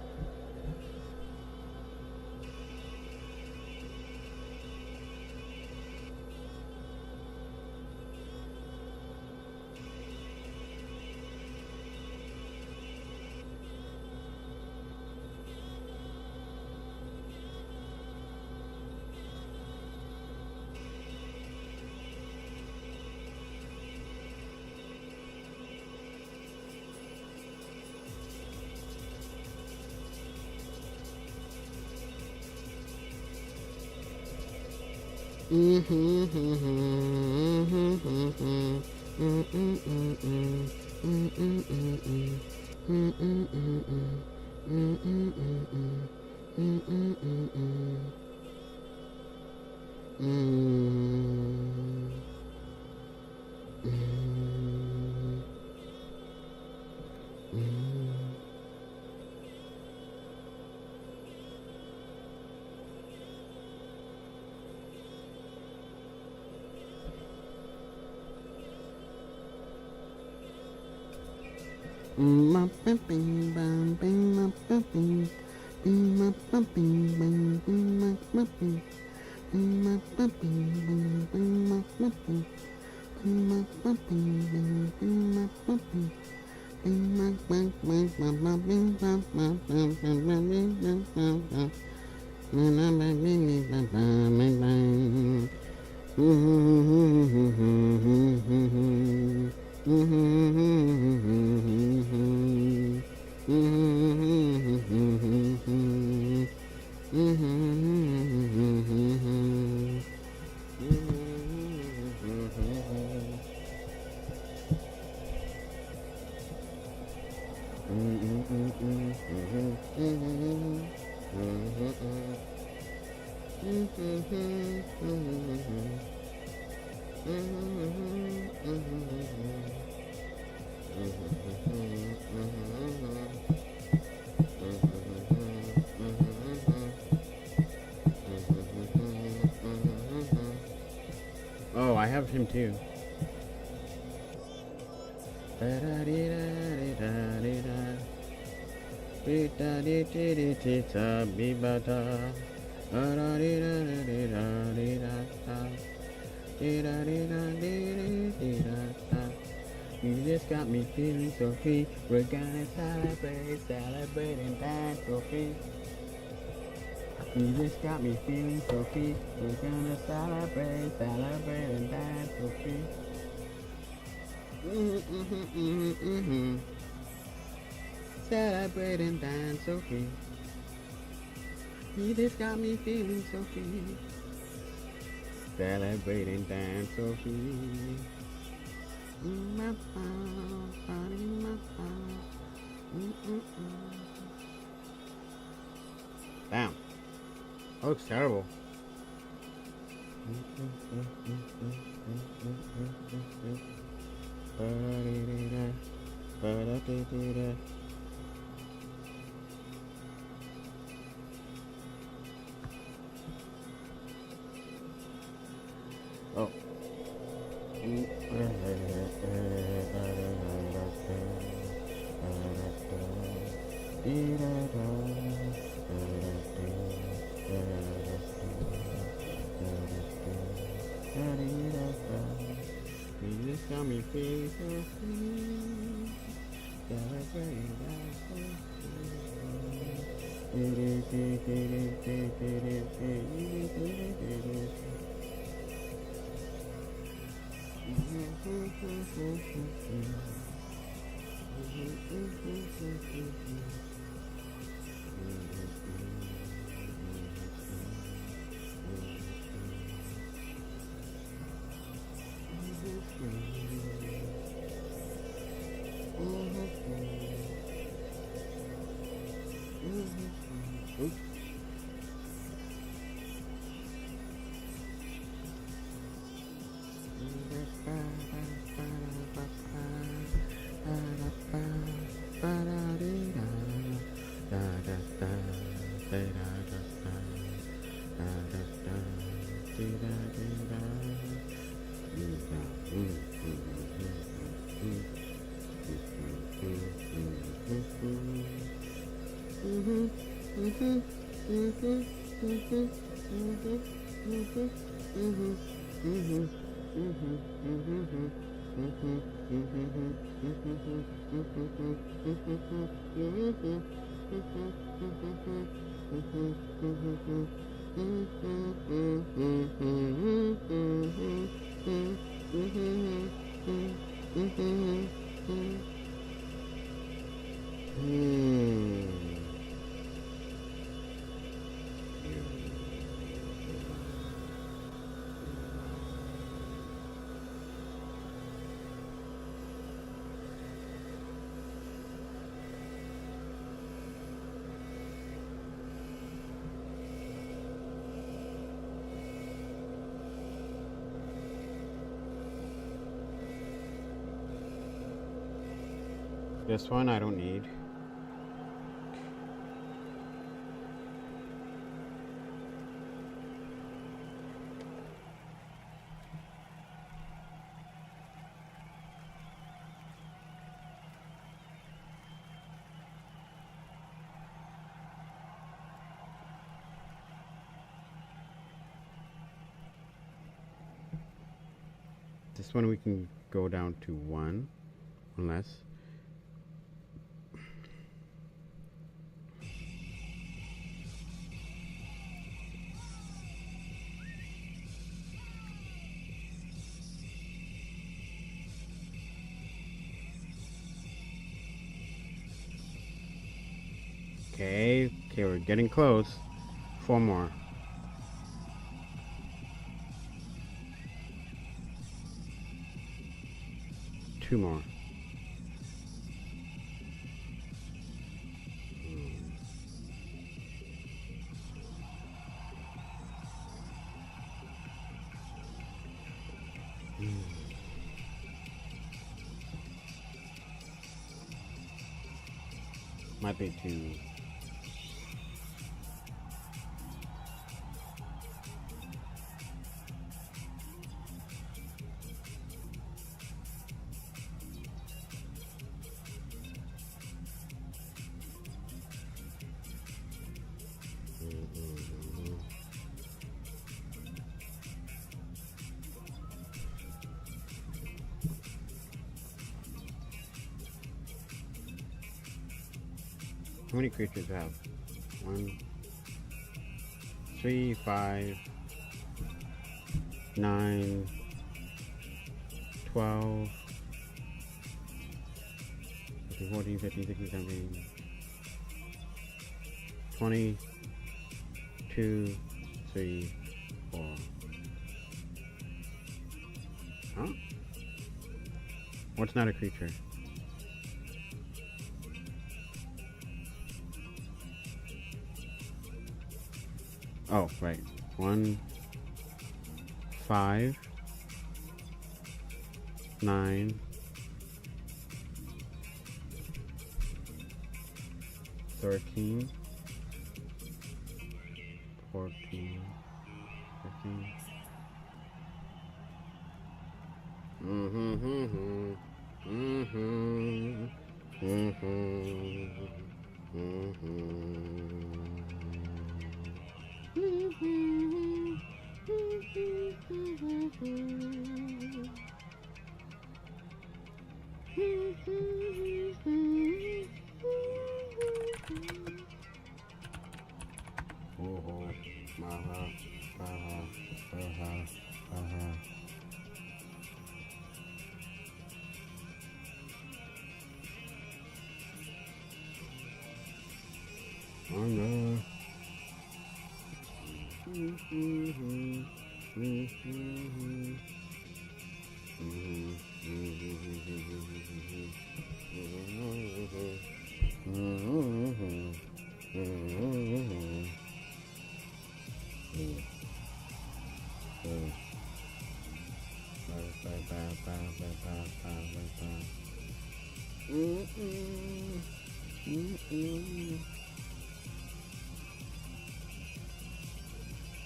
Speaker 6: Oh, I have him too. You just got me feeling so free. We're gonna celebrate, celebrate and dance so free. You just got me feeling so free. We're gonna celebrate, celebrate and dance so free. Celebrate and dance so free. You just got me feeling so free. Celebrate and dance so free. Damn. That looks terrible. Oh. You just got me feeling so free. Celebrating that so This one I don't need. This one we can go down to one less. Okay, we're getting close. 4 more. Two more. Might be two. How many creatures do I have? 1, 3, 5, 9, 12, 14, 15, 16, 17, 20, 2, 3, 4. Huh? What's not a creature? Oh, right. 1, 5, 9, 13, 14, 15. Oh no.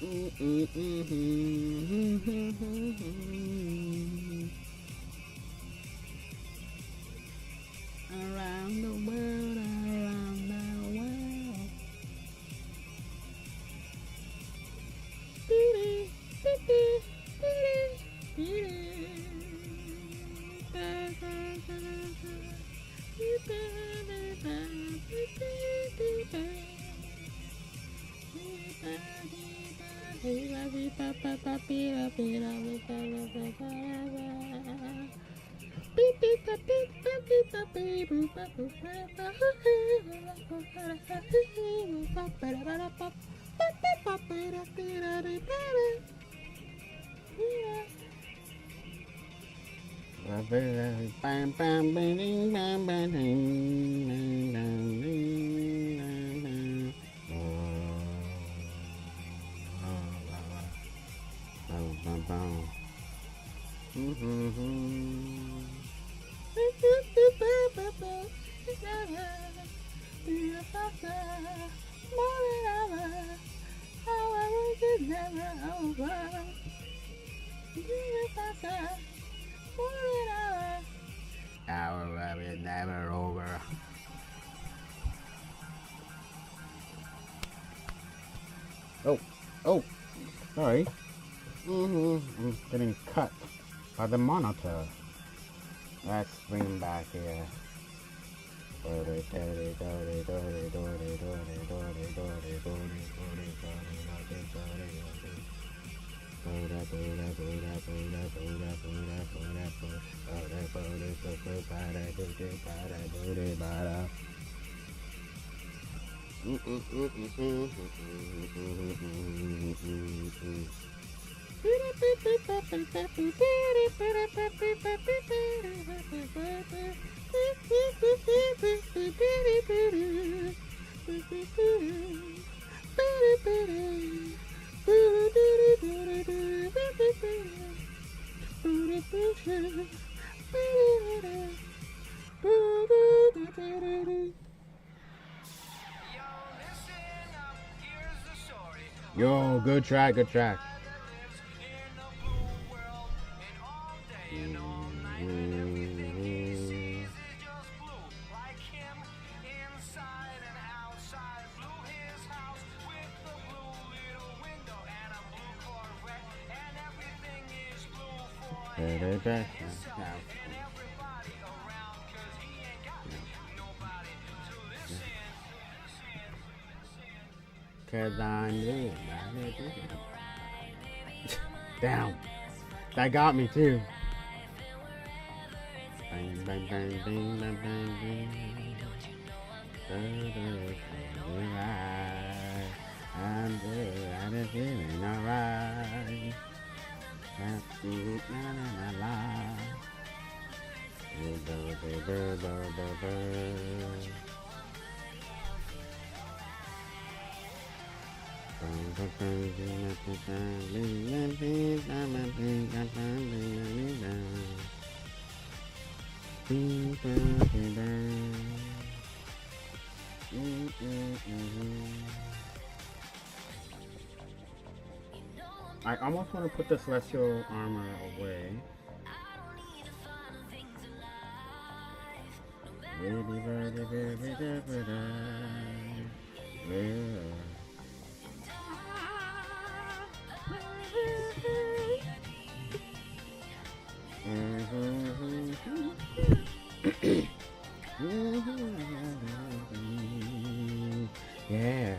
Speaker 6: Around the world, around the world. Our love is never over. Oh, sorry. I'm getting cut by the monitor. Let's bring him back here. Yo, good track, good track. Cause I knew. Damn. That got me too. Bang, bang, bang, bang, bang, bang, bang. I'm good, I'm feeling alright. I almost want to put the celestial armor away. Yeah,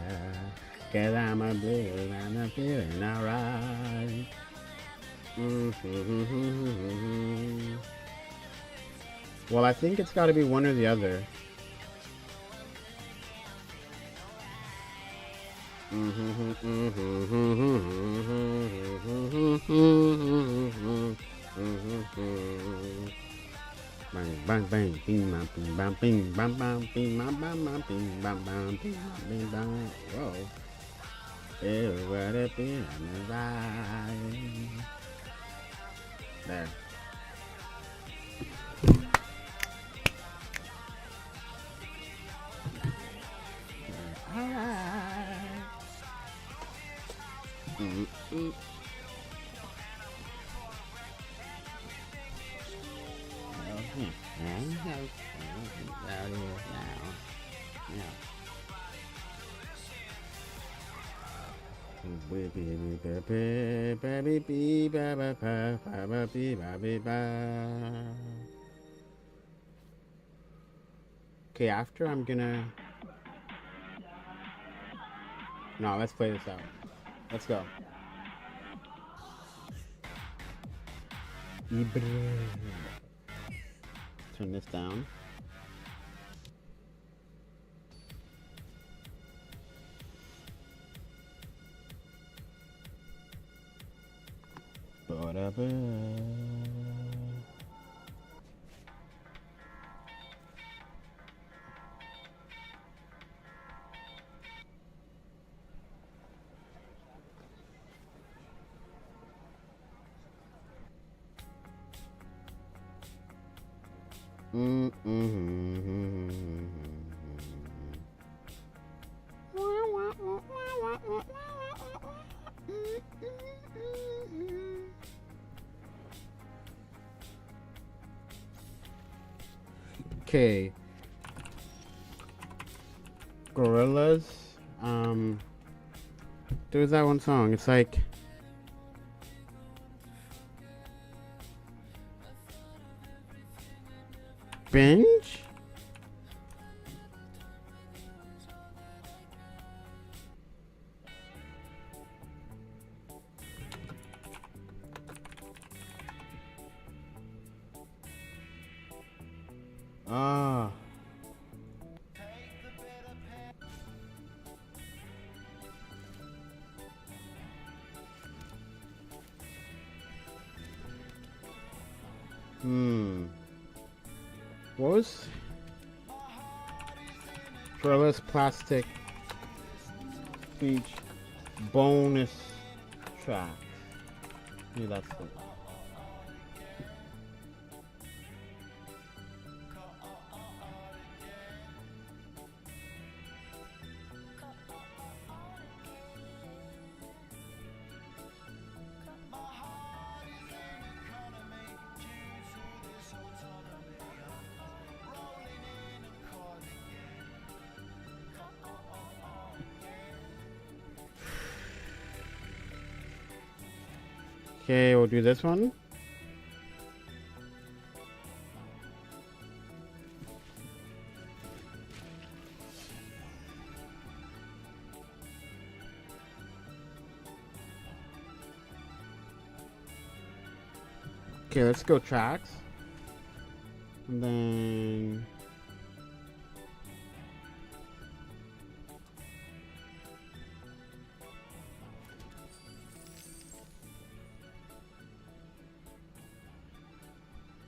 Speaker 6: cause I'm a blue and I'm feeling alright. Well, I think it's gotta be one or the other. Bang bang bang, bing bam bing bam bing bam bam bing bam bam bam bing bam bam bing bam bing bam. Whoa, everybody feeling right. There. Alright. Okay, after I'm gonna... No, let's play this out. Let's go. Turn this down. Ba-da-ba. Okay. Gorillas. There's that one song. It's like Binge? Ah. What was Gorillas Plastic Beach bonus track? Maybe that's the Okay, we'll do this one. Okay, let's go tracks. And then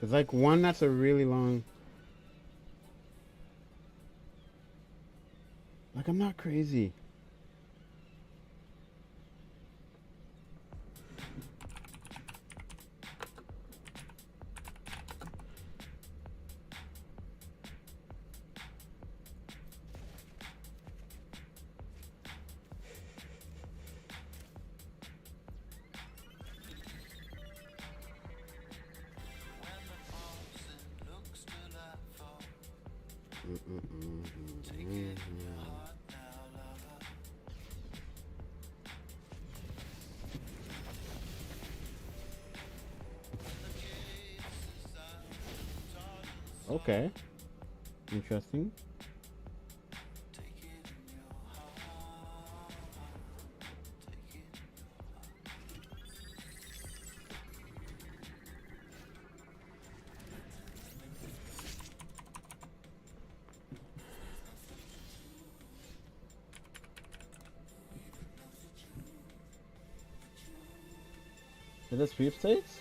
Speaker 6: there's like one that's a really long. Like, I'm not crazy. Okay. Interesting. Is this sweepstakes?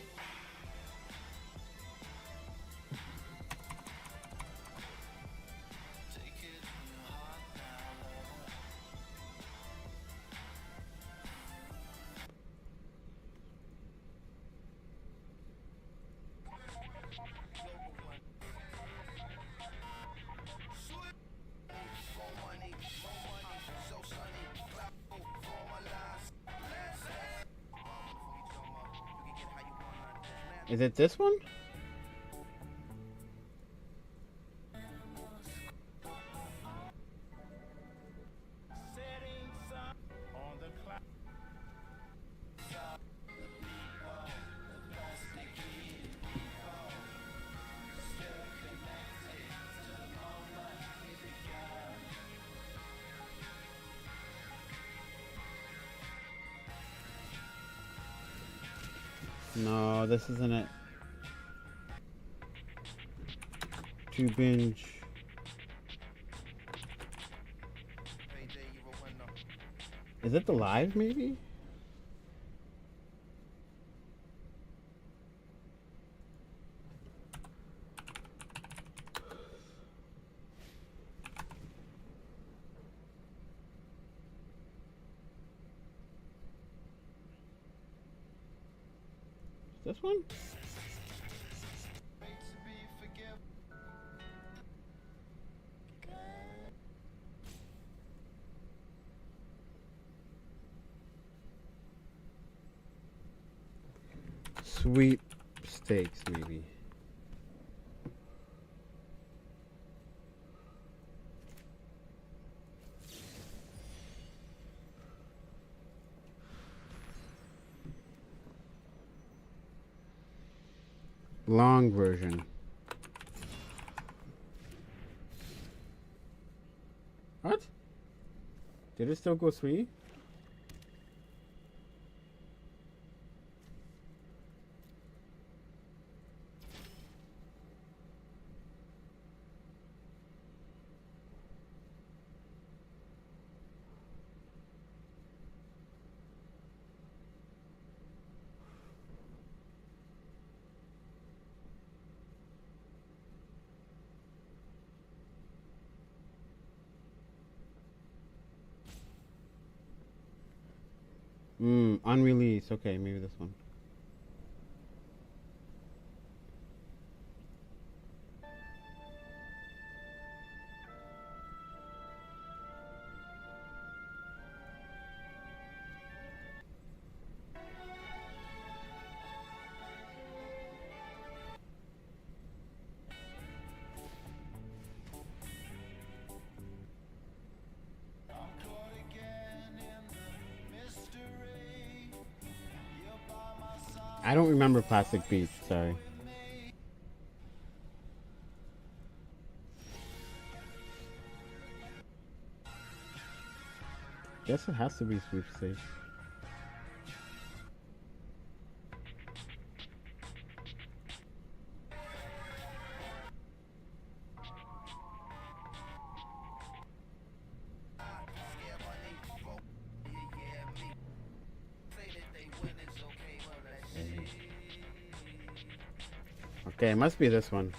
Speaker 6: Is it this one? No, this isn't it. To binge. Is it the live, maybe? This one? Sweepstakes, maybe. Long version. What? Did it still go sweet? Unreleased. Okay, maybe this one. I don't remember Plastic Beach, sorry. Guess it has to be Sweepstakes. Okay, it must be this one.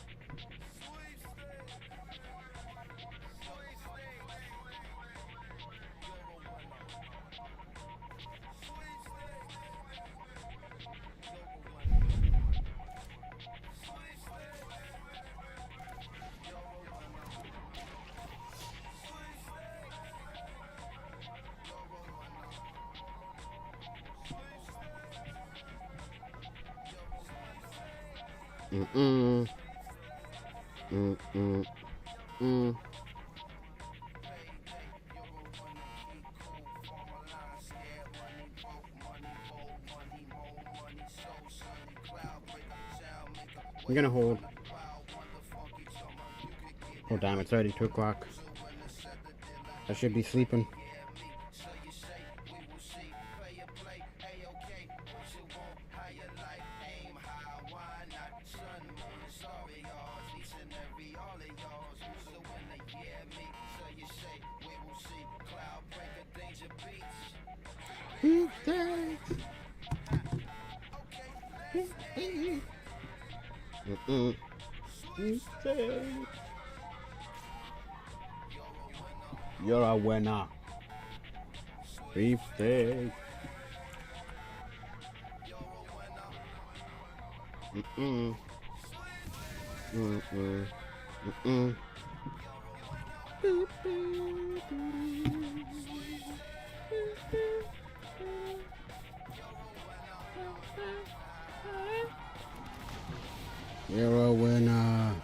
Speaker 6: I'm gonna hold. Oh damn, it's already 2 o'clock. I should be sleeping. You're a winner. Sweepstakes. You're a winner.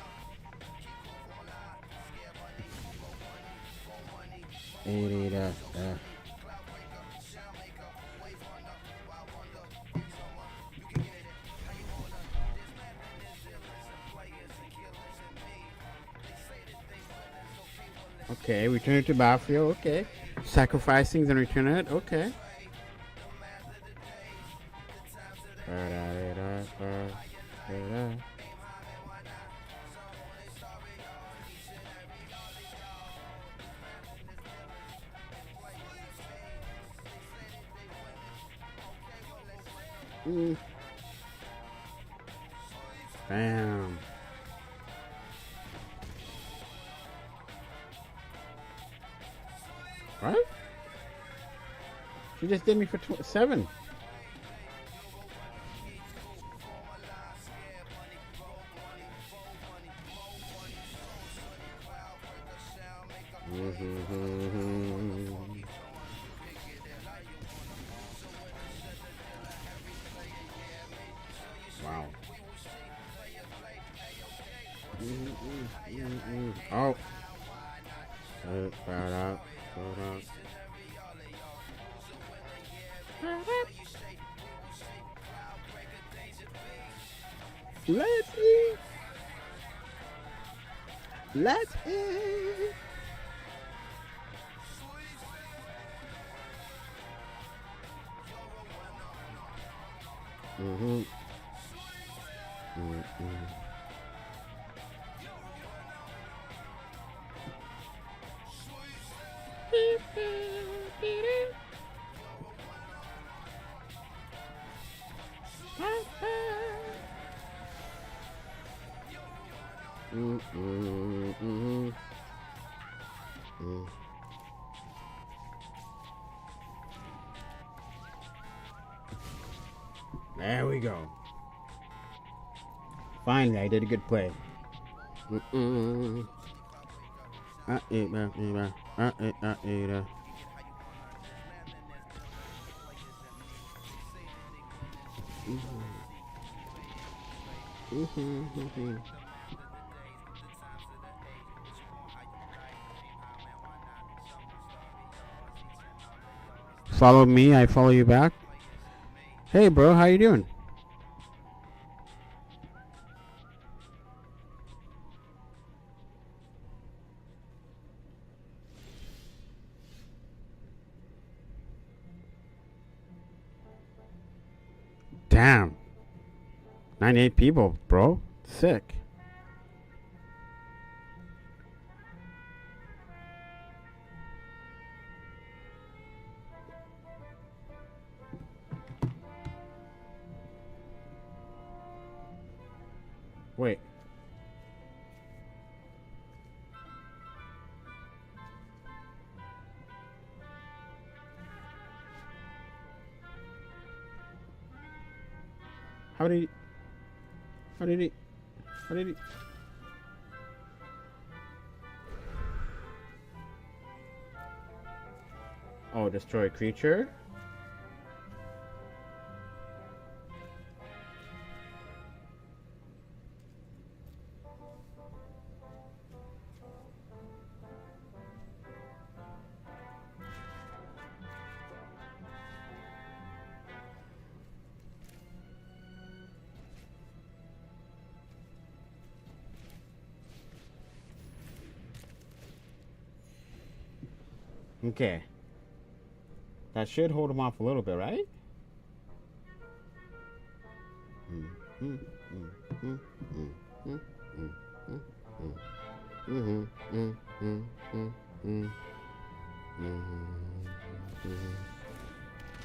Speaker 6: Okay, return it to battlefield. Okay, sacrificing and return it. Okay. Bam. What? She just did me for 7. Wow. Oh. Let's eat. Let's eat. There we go. Finally, I did a good play. Follow me, I follow you back. Hey bro, how you doing? Damn. 98 people, bro. Sick. Wait. How did he Oh, destroy creature? Okay. That should hold him off a little bit, right?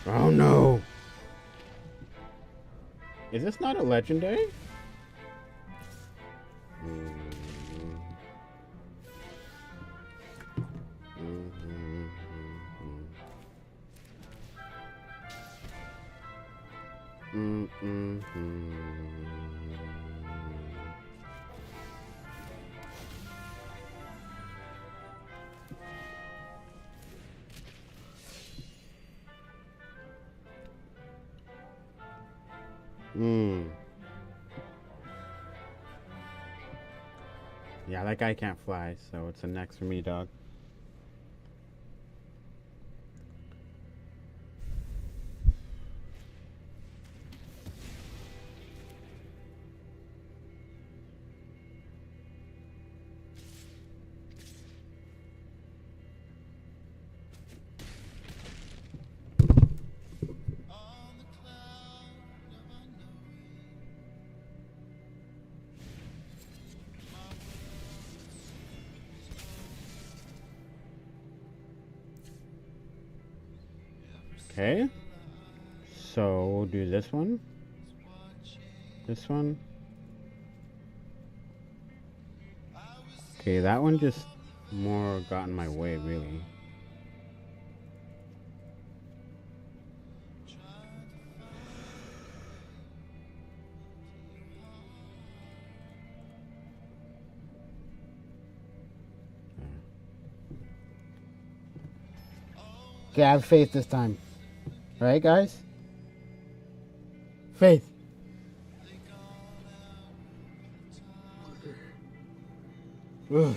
Speaker 6: Oh no! Is this not a legendary? Yeah, that guy can't fly, so it's a next for me, dog. Okay. So we'll do this one. This one. Okay, that one just more got in my way, really. Okay, I have faith this time. Right, guys? Faith. Ugh.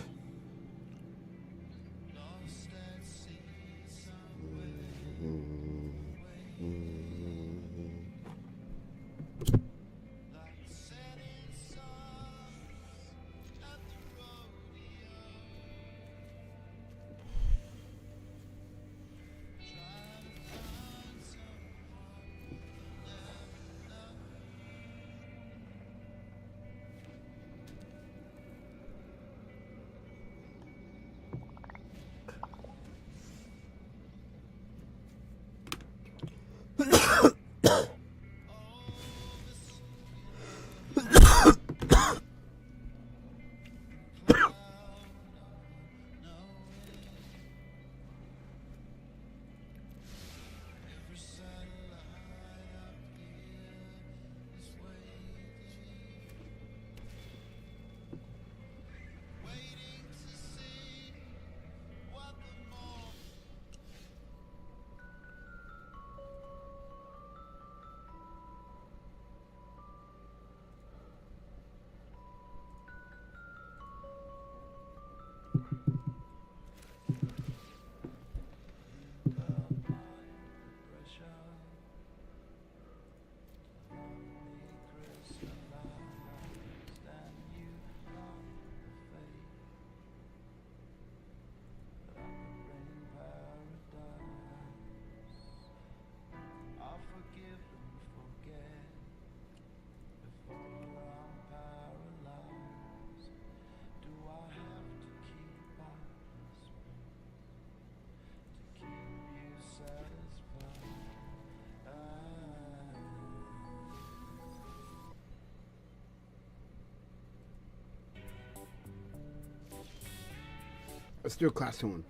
Speaker 6: Let's do a class one.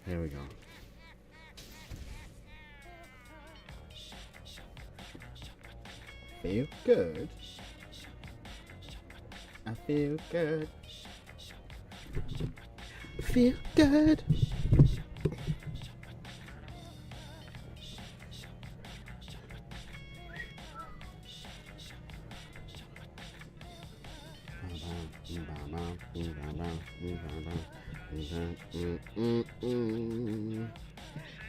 Speaker 6: Here we go. Feel good. I feel good. Feel good.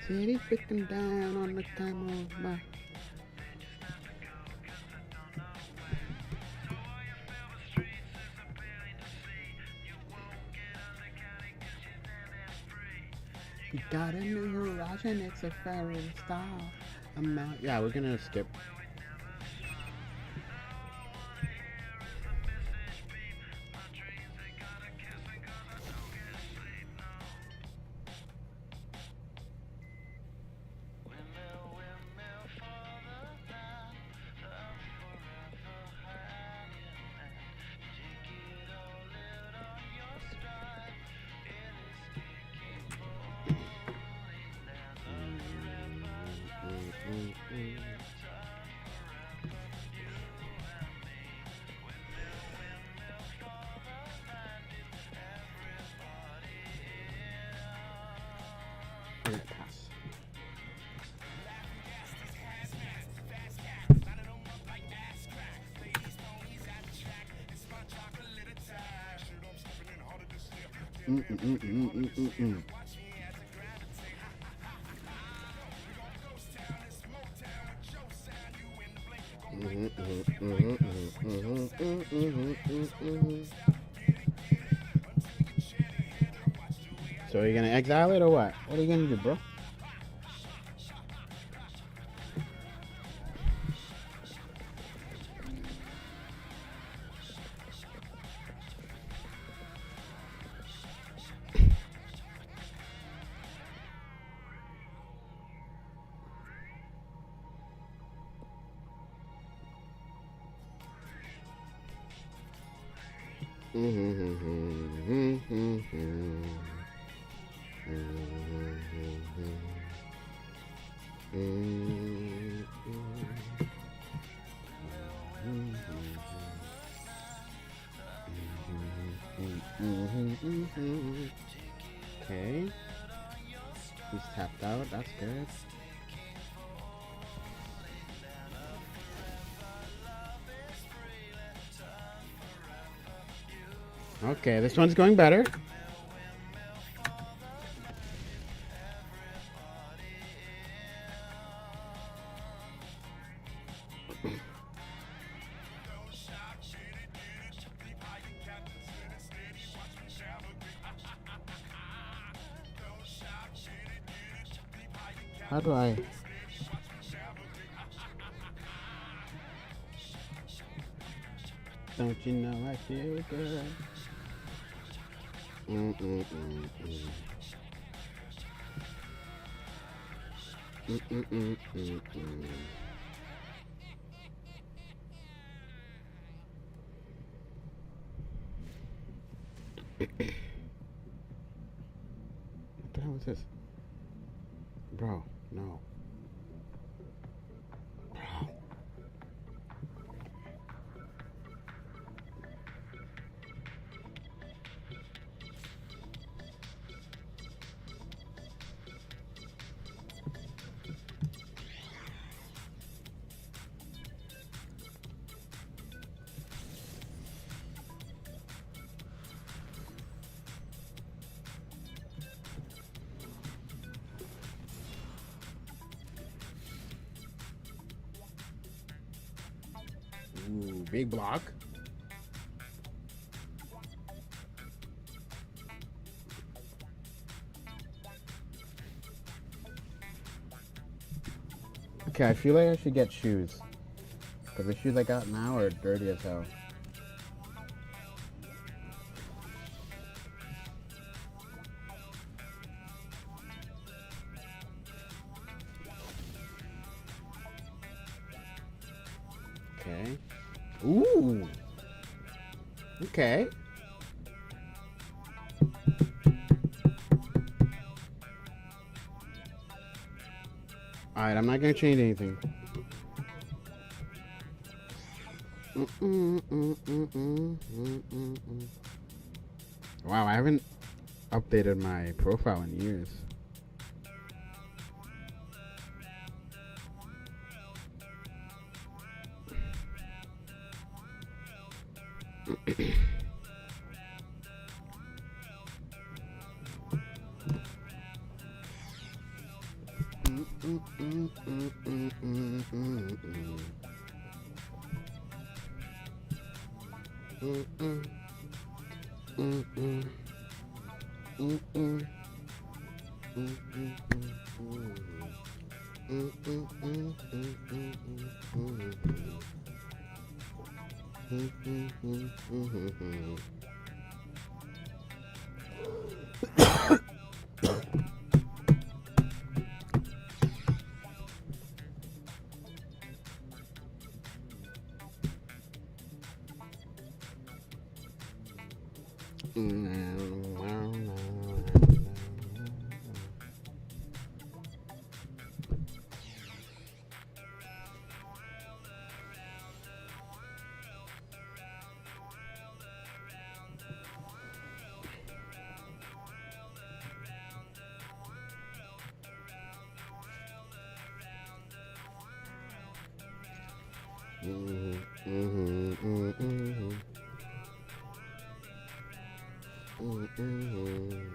Speaker 6: City freaking down on the time of my. You got a new horizon, it's a fairy star. I'm out. Yeah, we're gonna skip. So are you gonna exile it or what? What are you gonna do, bro? Okay. He's tapped out. That's good. Okay, this one's going better. How do I? Don't you know I feel good? What the hell is this? Bro, no. Bro. Ooh, big block. Okay, I feel like I should get shoes. Because the shoes I got now are dirty as hell. Okay. Ooh. Okay. Alright, I'm not gonna change anything. Wow, I haven't updated my profile in years.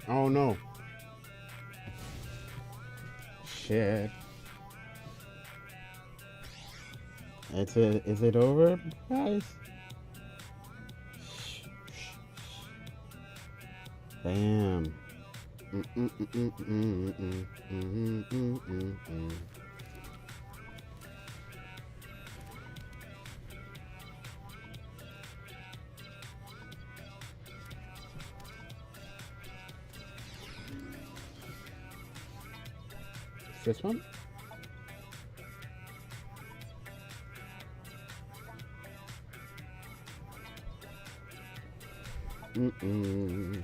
Speaker 6: Oh no. Shit. Is it over, guys? Damn. This one? Mm-mm.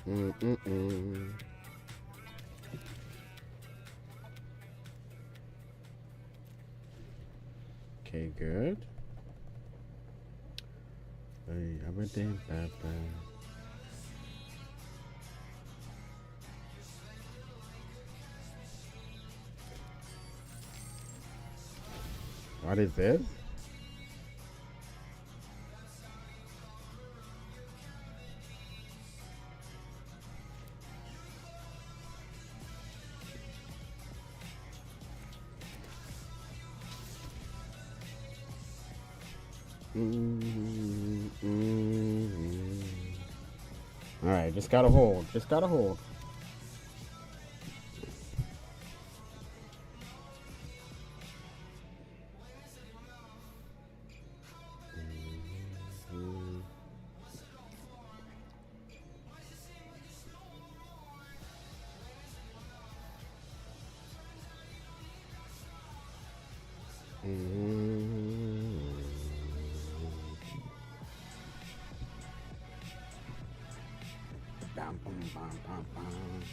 Speaker 6: Mm-mm-mm. Okay, good. Hey, everything bad. What is this? All right, just gotta hold. Just gotta hold. Bam, bam, bam, bam, bam.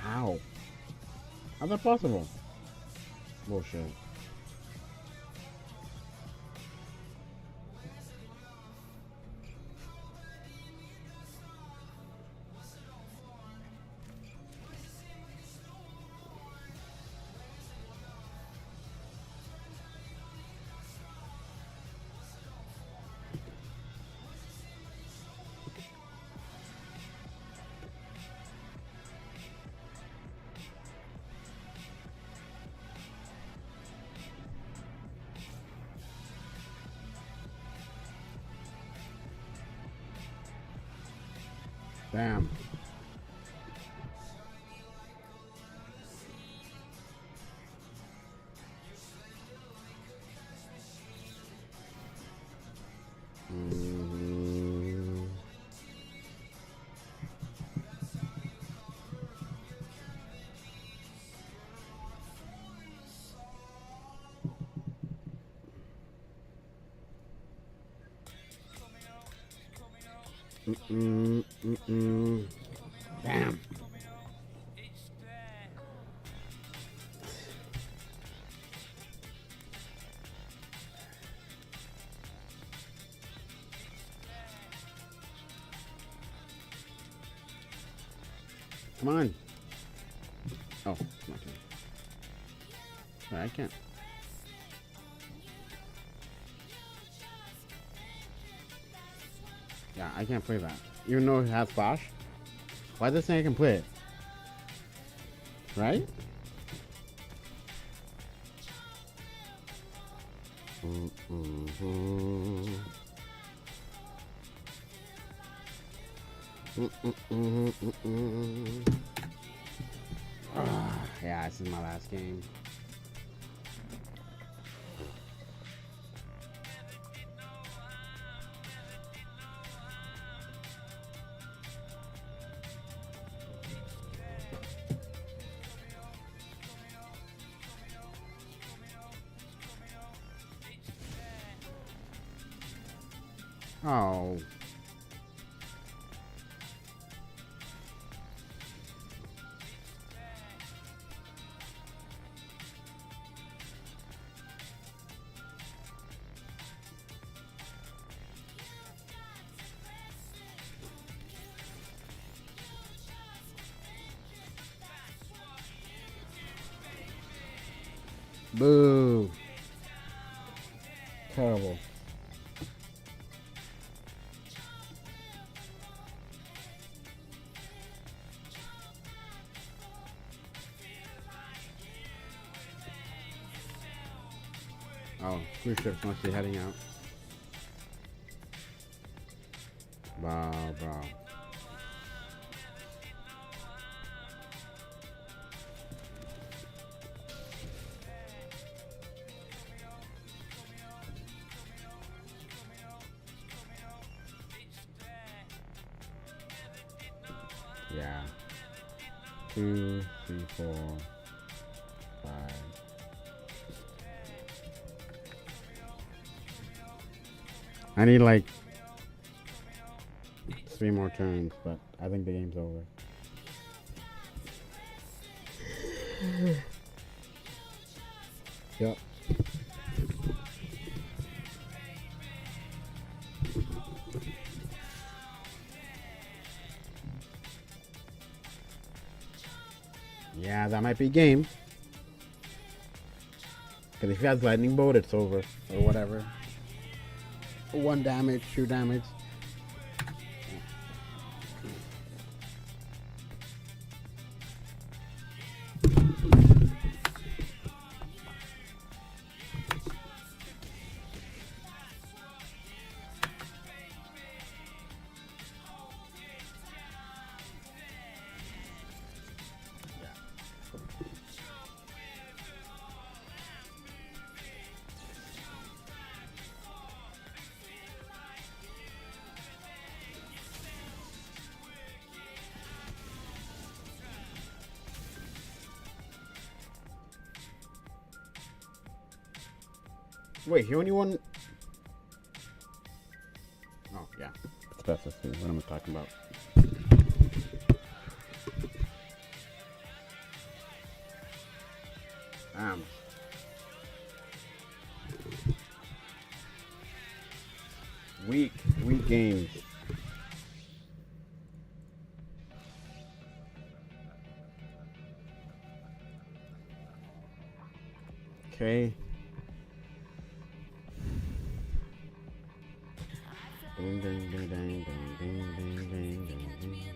Speaker 6: How? How's that possible? Bullshit. Damn. Damn. Come on. Oh, it's not good. Sorry, I can't. Yeah, I can't play that. Even though it has Flash. Why does it say I can play it? Right? Yeah, this is my last game. Oh. Boo. Terrible. Oh, cruise ship's mostly heading out. Wow, bro. Yeah. 2, 3, 4, 5. I need like 3 more turns, but I think the game's over. Yep. Yeah, that might be game. Because if he has lightning bolt, it's over. Or whatever. 1 damage, 2 damage. Wait, he only won. Oh, yeah. It's best to see what I'm talking about. Weak games. Okay. Ding, ding, ding, ding, ding, ding, ding, ding, ding, ding,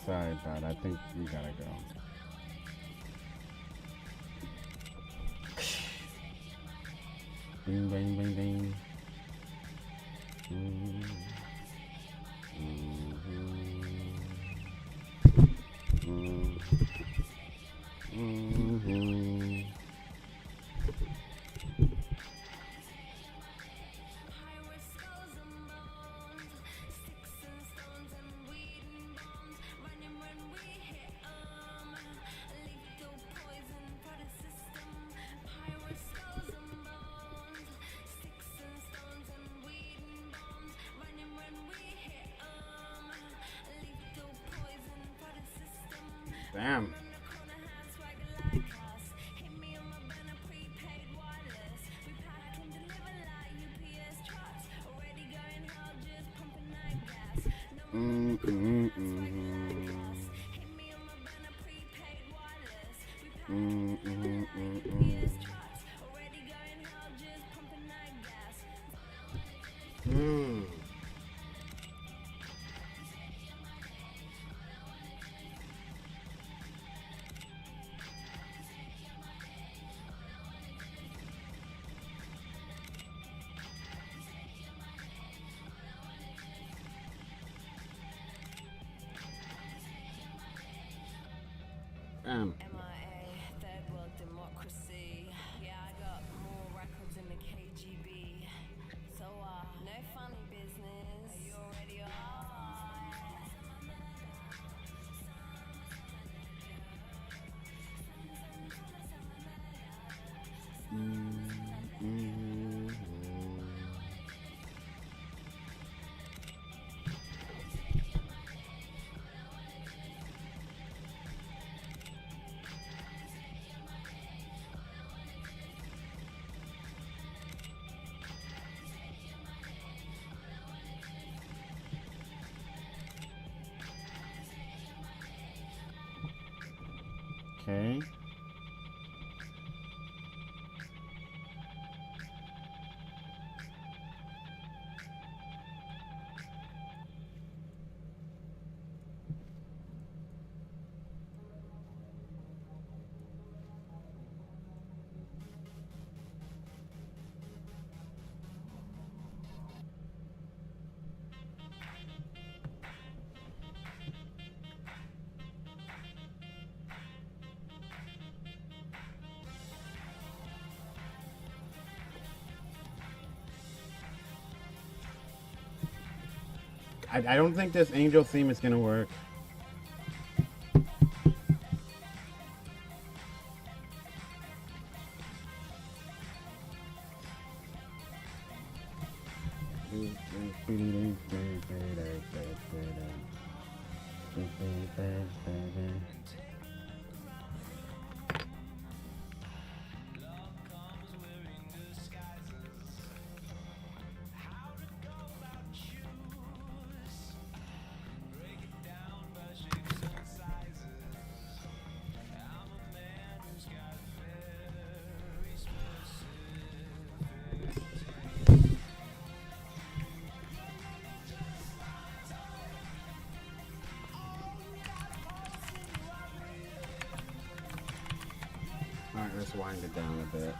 Speaker 6: Sorry, bud. I think you gotta go. Bing, bing, bing, bing. Damn. Damn.
Speaker 15: Third world democracy. Yeah, I got more records in the KGB. So, no funny business. You already are.
Speaker 6: Okay. I don't think this angel theme is gonna work. Alright, let's wind it down a bit.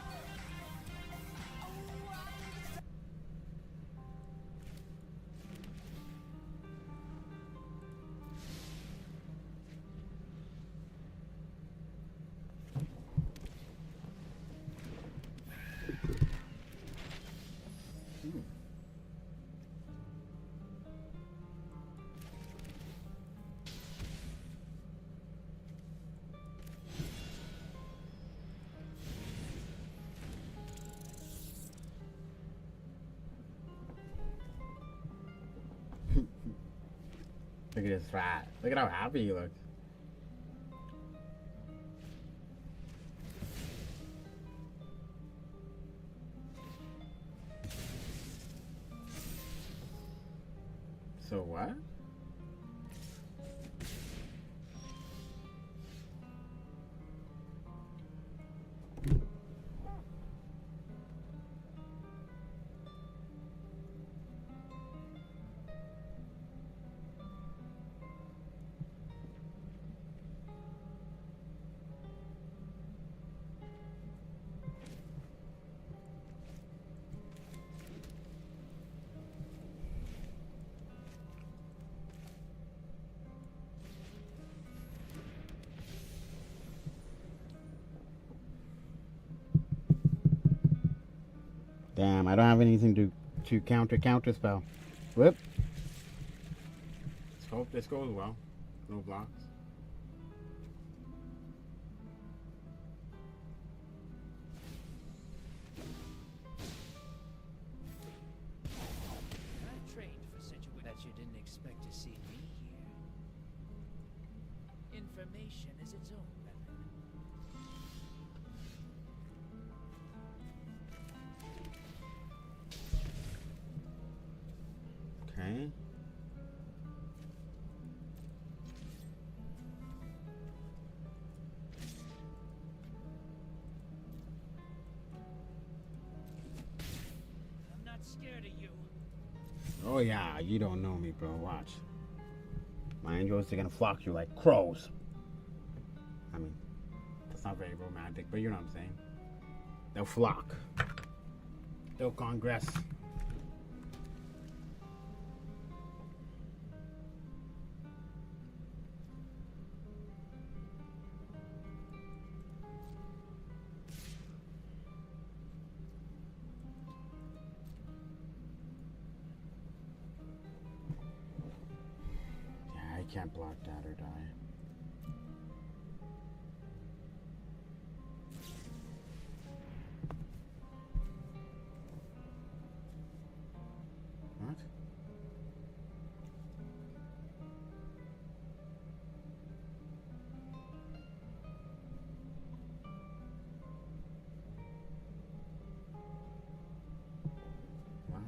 Speaker 6: Look at his fat. Look at how happy he looks. So what? Damn, I don't have anything to counter spell. Whoop. Let's hope this goes well. No blocks.
Speaker 14: I've trained for situations that you didn't expect to see me here. Information is its own weapon.
Speaker 6: Okay.
Speaker 14: I'm not scared of you.
Speaker 6: Oh yeah, you don't know me, bro. Watch. My angels are gonna flock you like crows. I mean, that's not very romantic, but you know what I'm saying. They'll flock. They'll congress. I can't block that or die. What? What?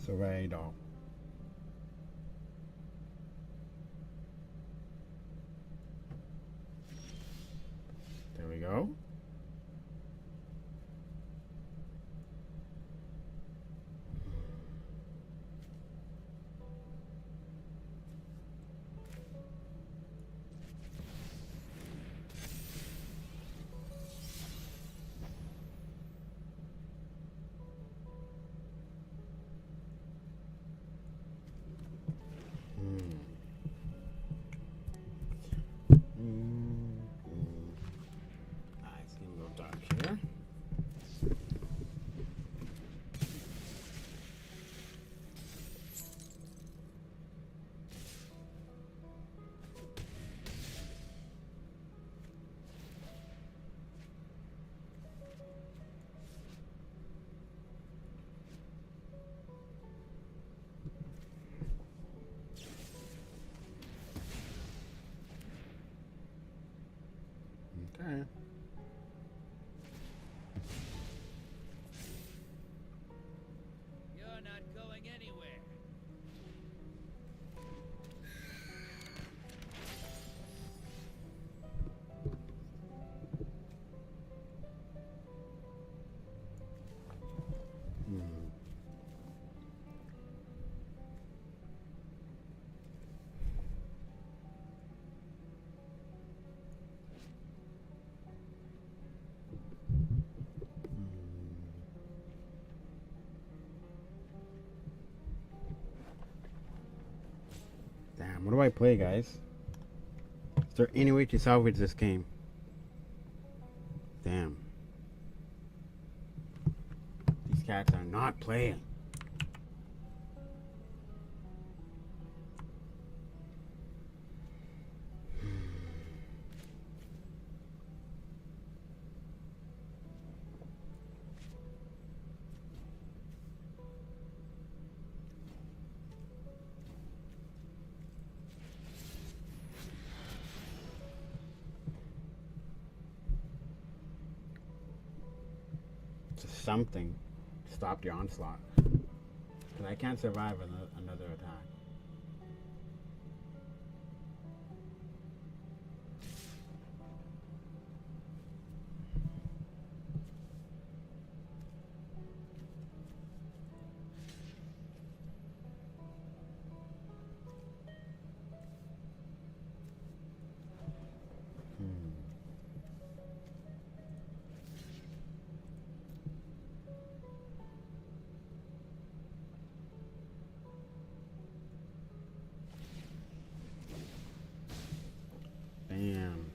Speaker 6: Surveyed. There we go. It's gonna go dark here. Okay.
Speaker 14: You're not going anywhere. Damn, what do I play, guys? Is there any way to salvage this game? Damn. These cats are not playing. Just something to stop the onslaught. Because I can't survive another attack. Damn.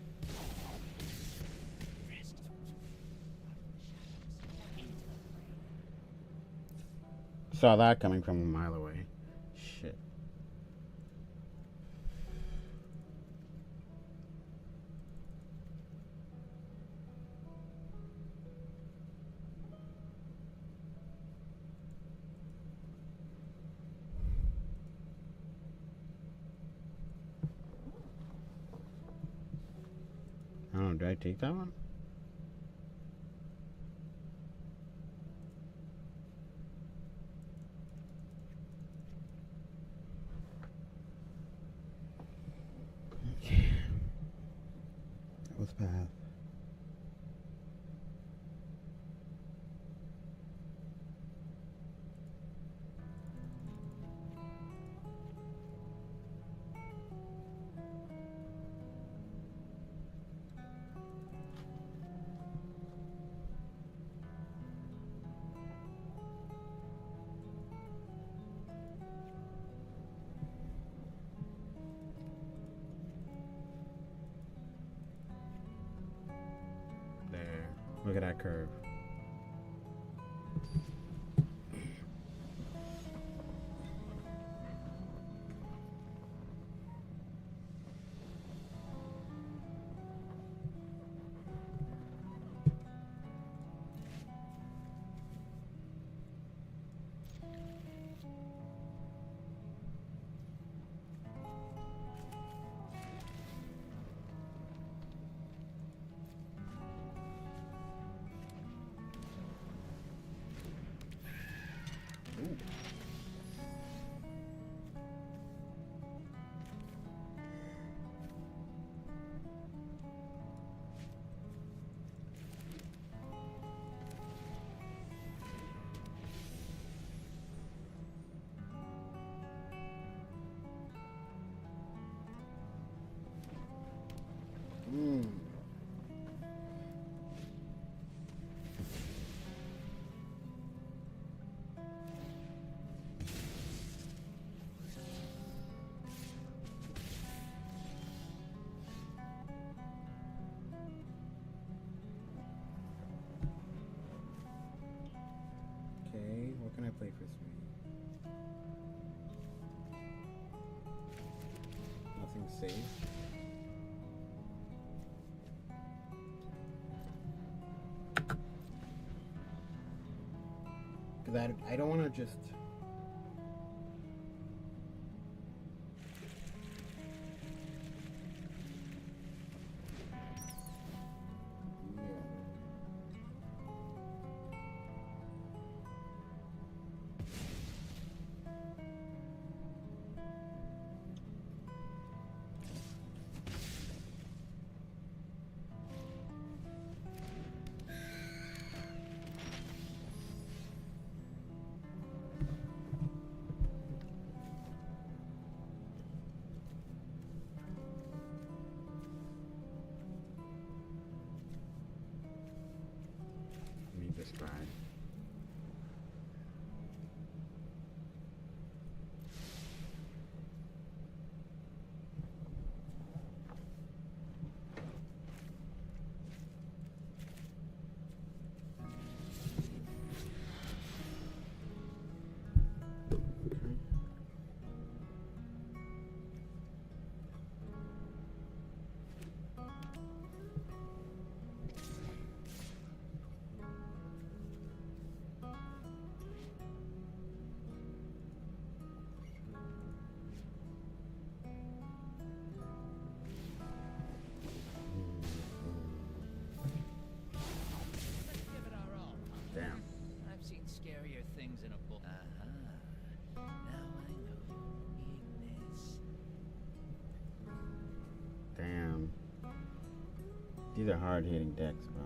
Speaker 14: Saw that coming from a mile away. Shit. Oh, did I take that one? Okay. That was bad. There. Look at that curve. save. Because I don't want to just... Describe. Damn.
Speaker 2: I've seen scarier things in a book. Now I know weakness.
Speaker 14: Damn. These are hard hitting decks, bro.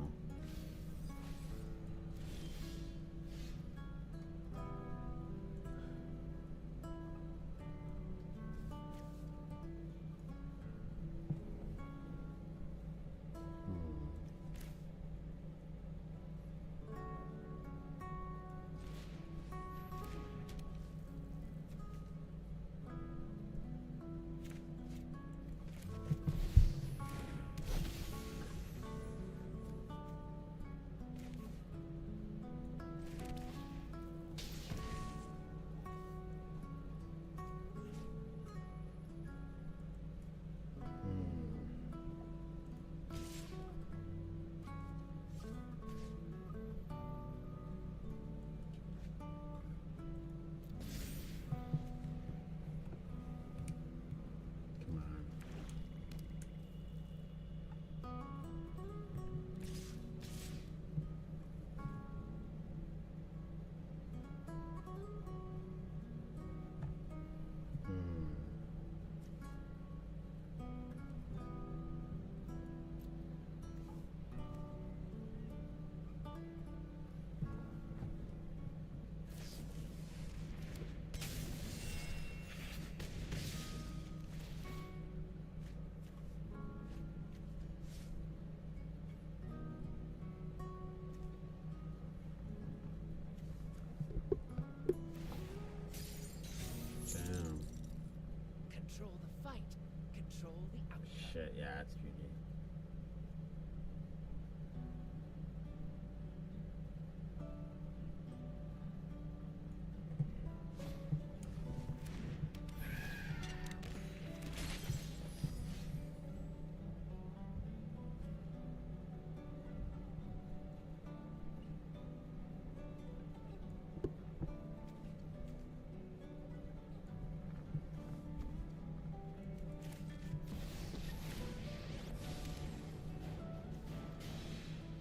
Speaker 2: Control the fight. Control the outcome.
Speaker 14: Shit, yeah, that's GG.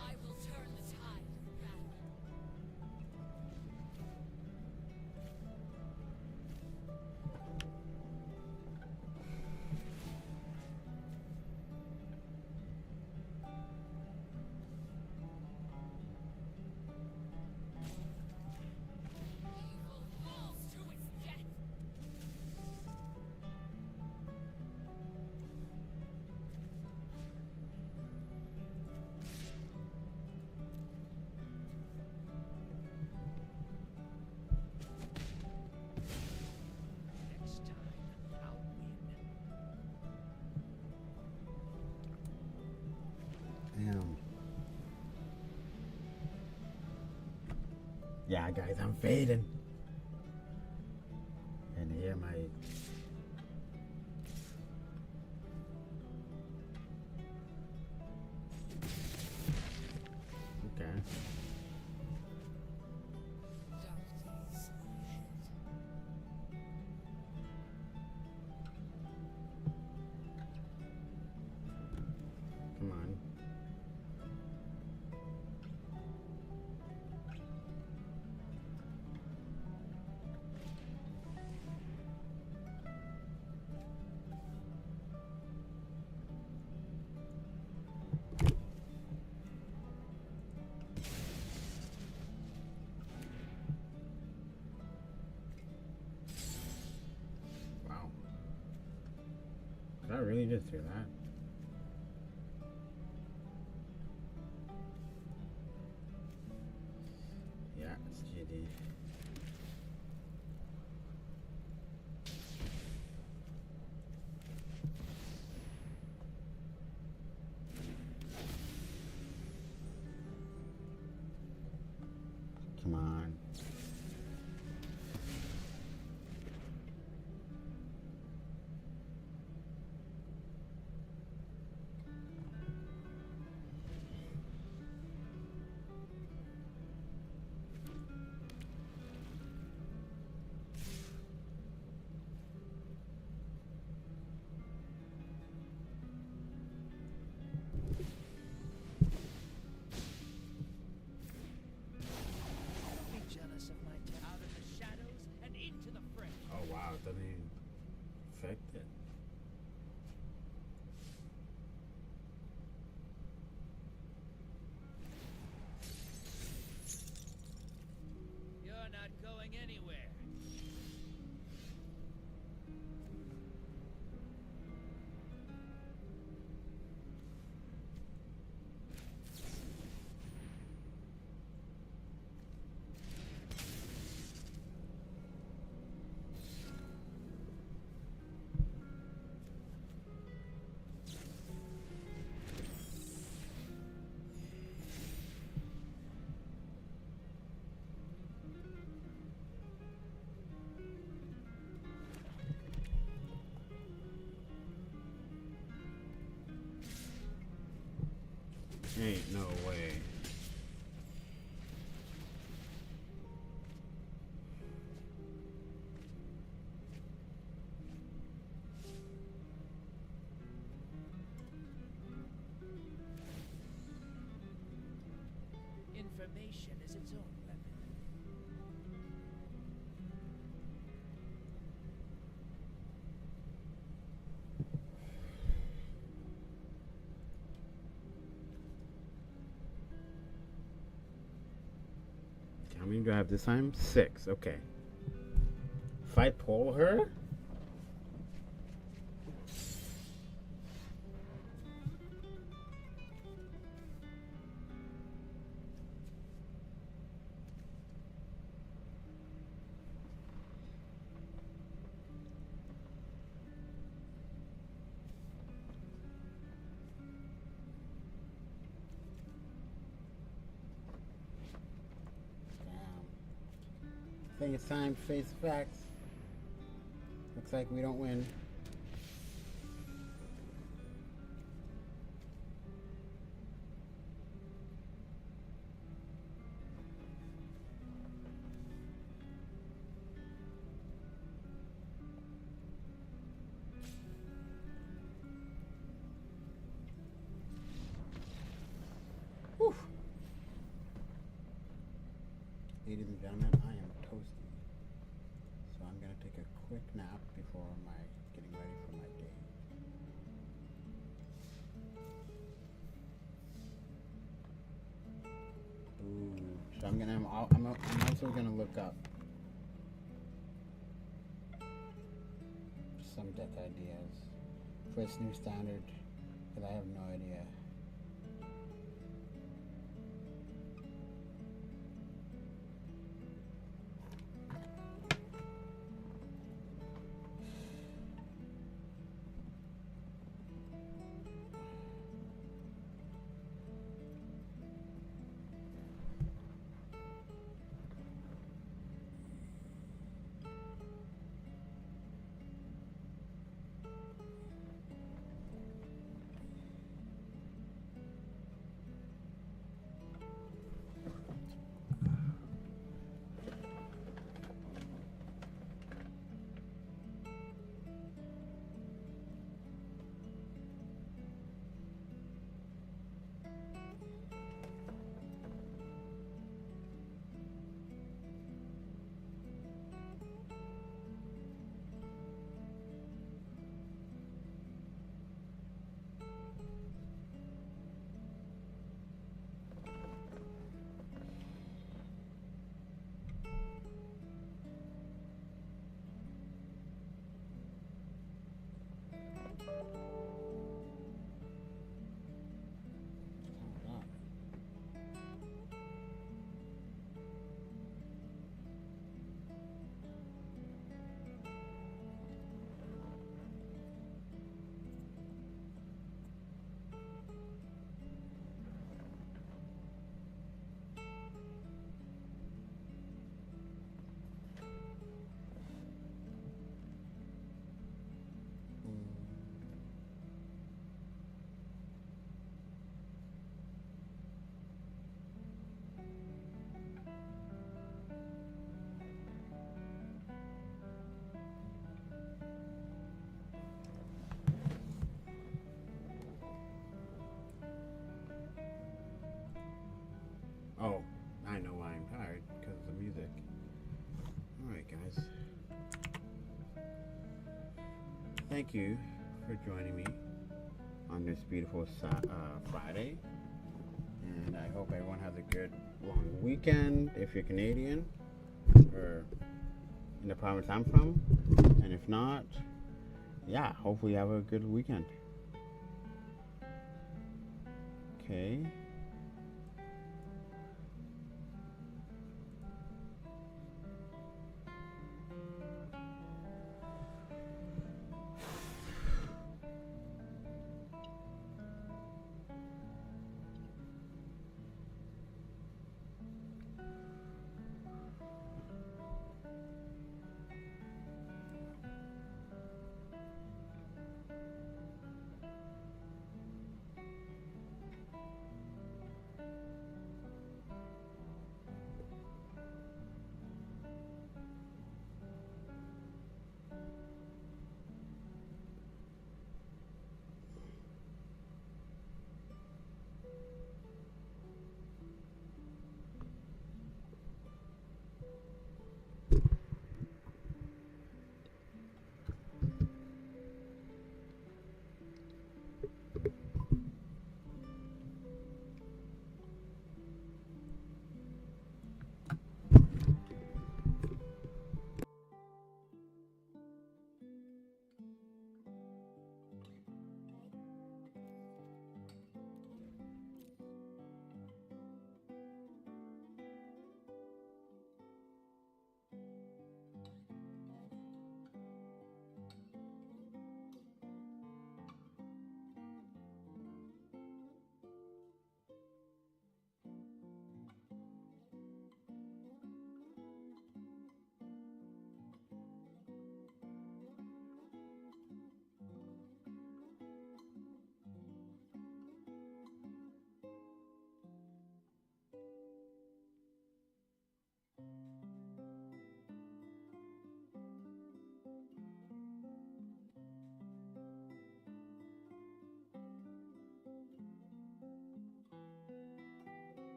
Speaker 15: I will turn the tide of battle. Evil falls to its death.
Speaker 2: Next time, I'll win.
Speaker 14: Damn. Yeah, guys, I'm fading. And here my Did I really just do that? Yeah, it's GD. Come on.
Speaker 16: Be jealous of my out of the shadows and into the fray.
Speaker 14: Oh wow, it doesn't even affect it.
Speaker 16: You're not going anywhere.
Speaker 14: Ain't no way.
Speaker 16: Information is its own weapon.
Speaker 14: How many do I have this time? 6. Okay. If I pull her, I think it's time to face the facts. Looks like we don't win. Whew. Ladies and gentlemen, I am toasty. So I'm going to take a quick nap before my getting ready for my day. Ooh. So I'm also going to look up some deck ideas for this new standard because I have no idea.
Speaker 6: thank you for joining me on this beautiful Friday. And I hope everyone has a good long weekend if you're Canadian or in the province I'm from. And if not, yeah, hopefully you have a good weekend. Okay.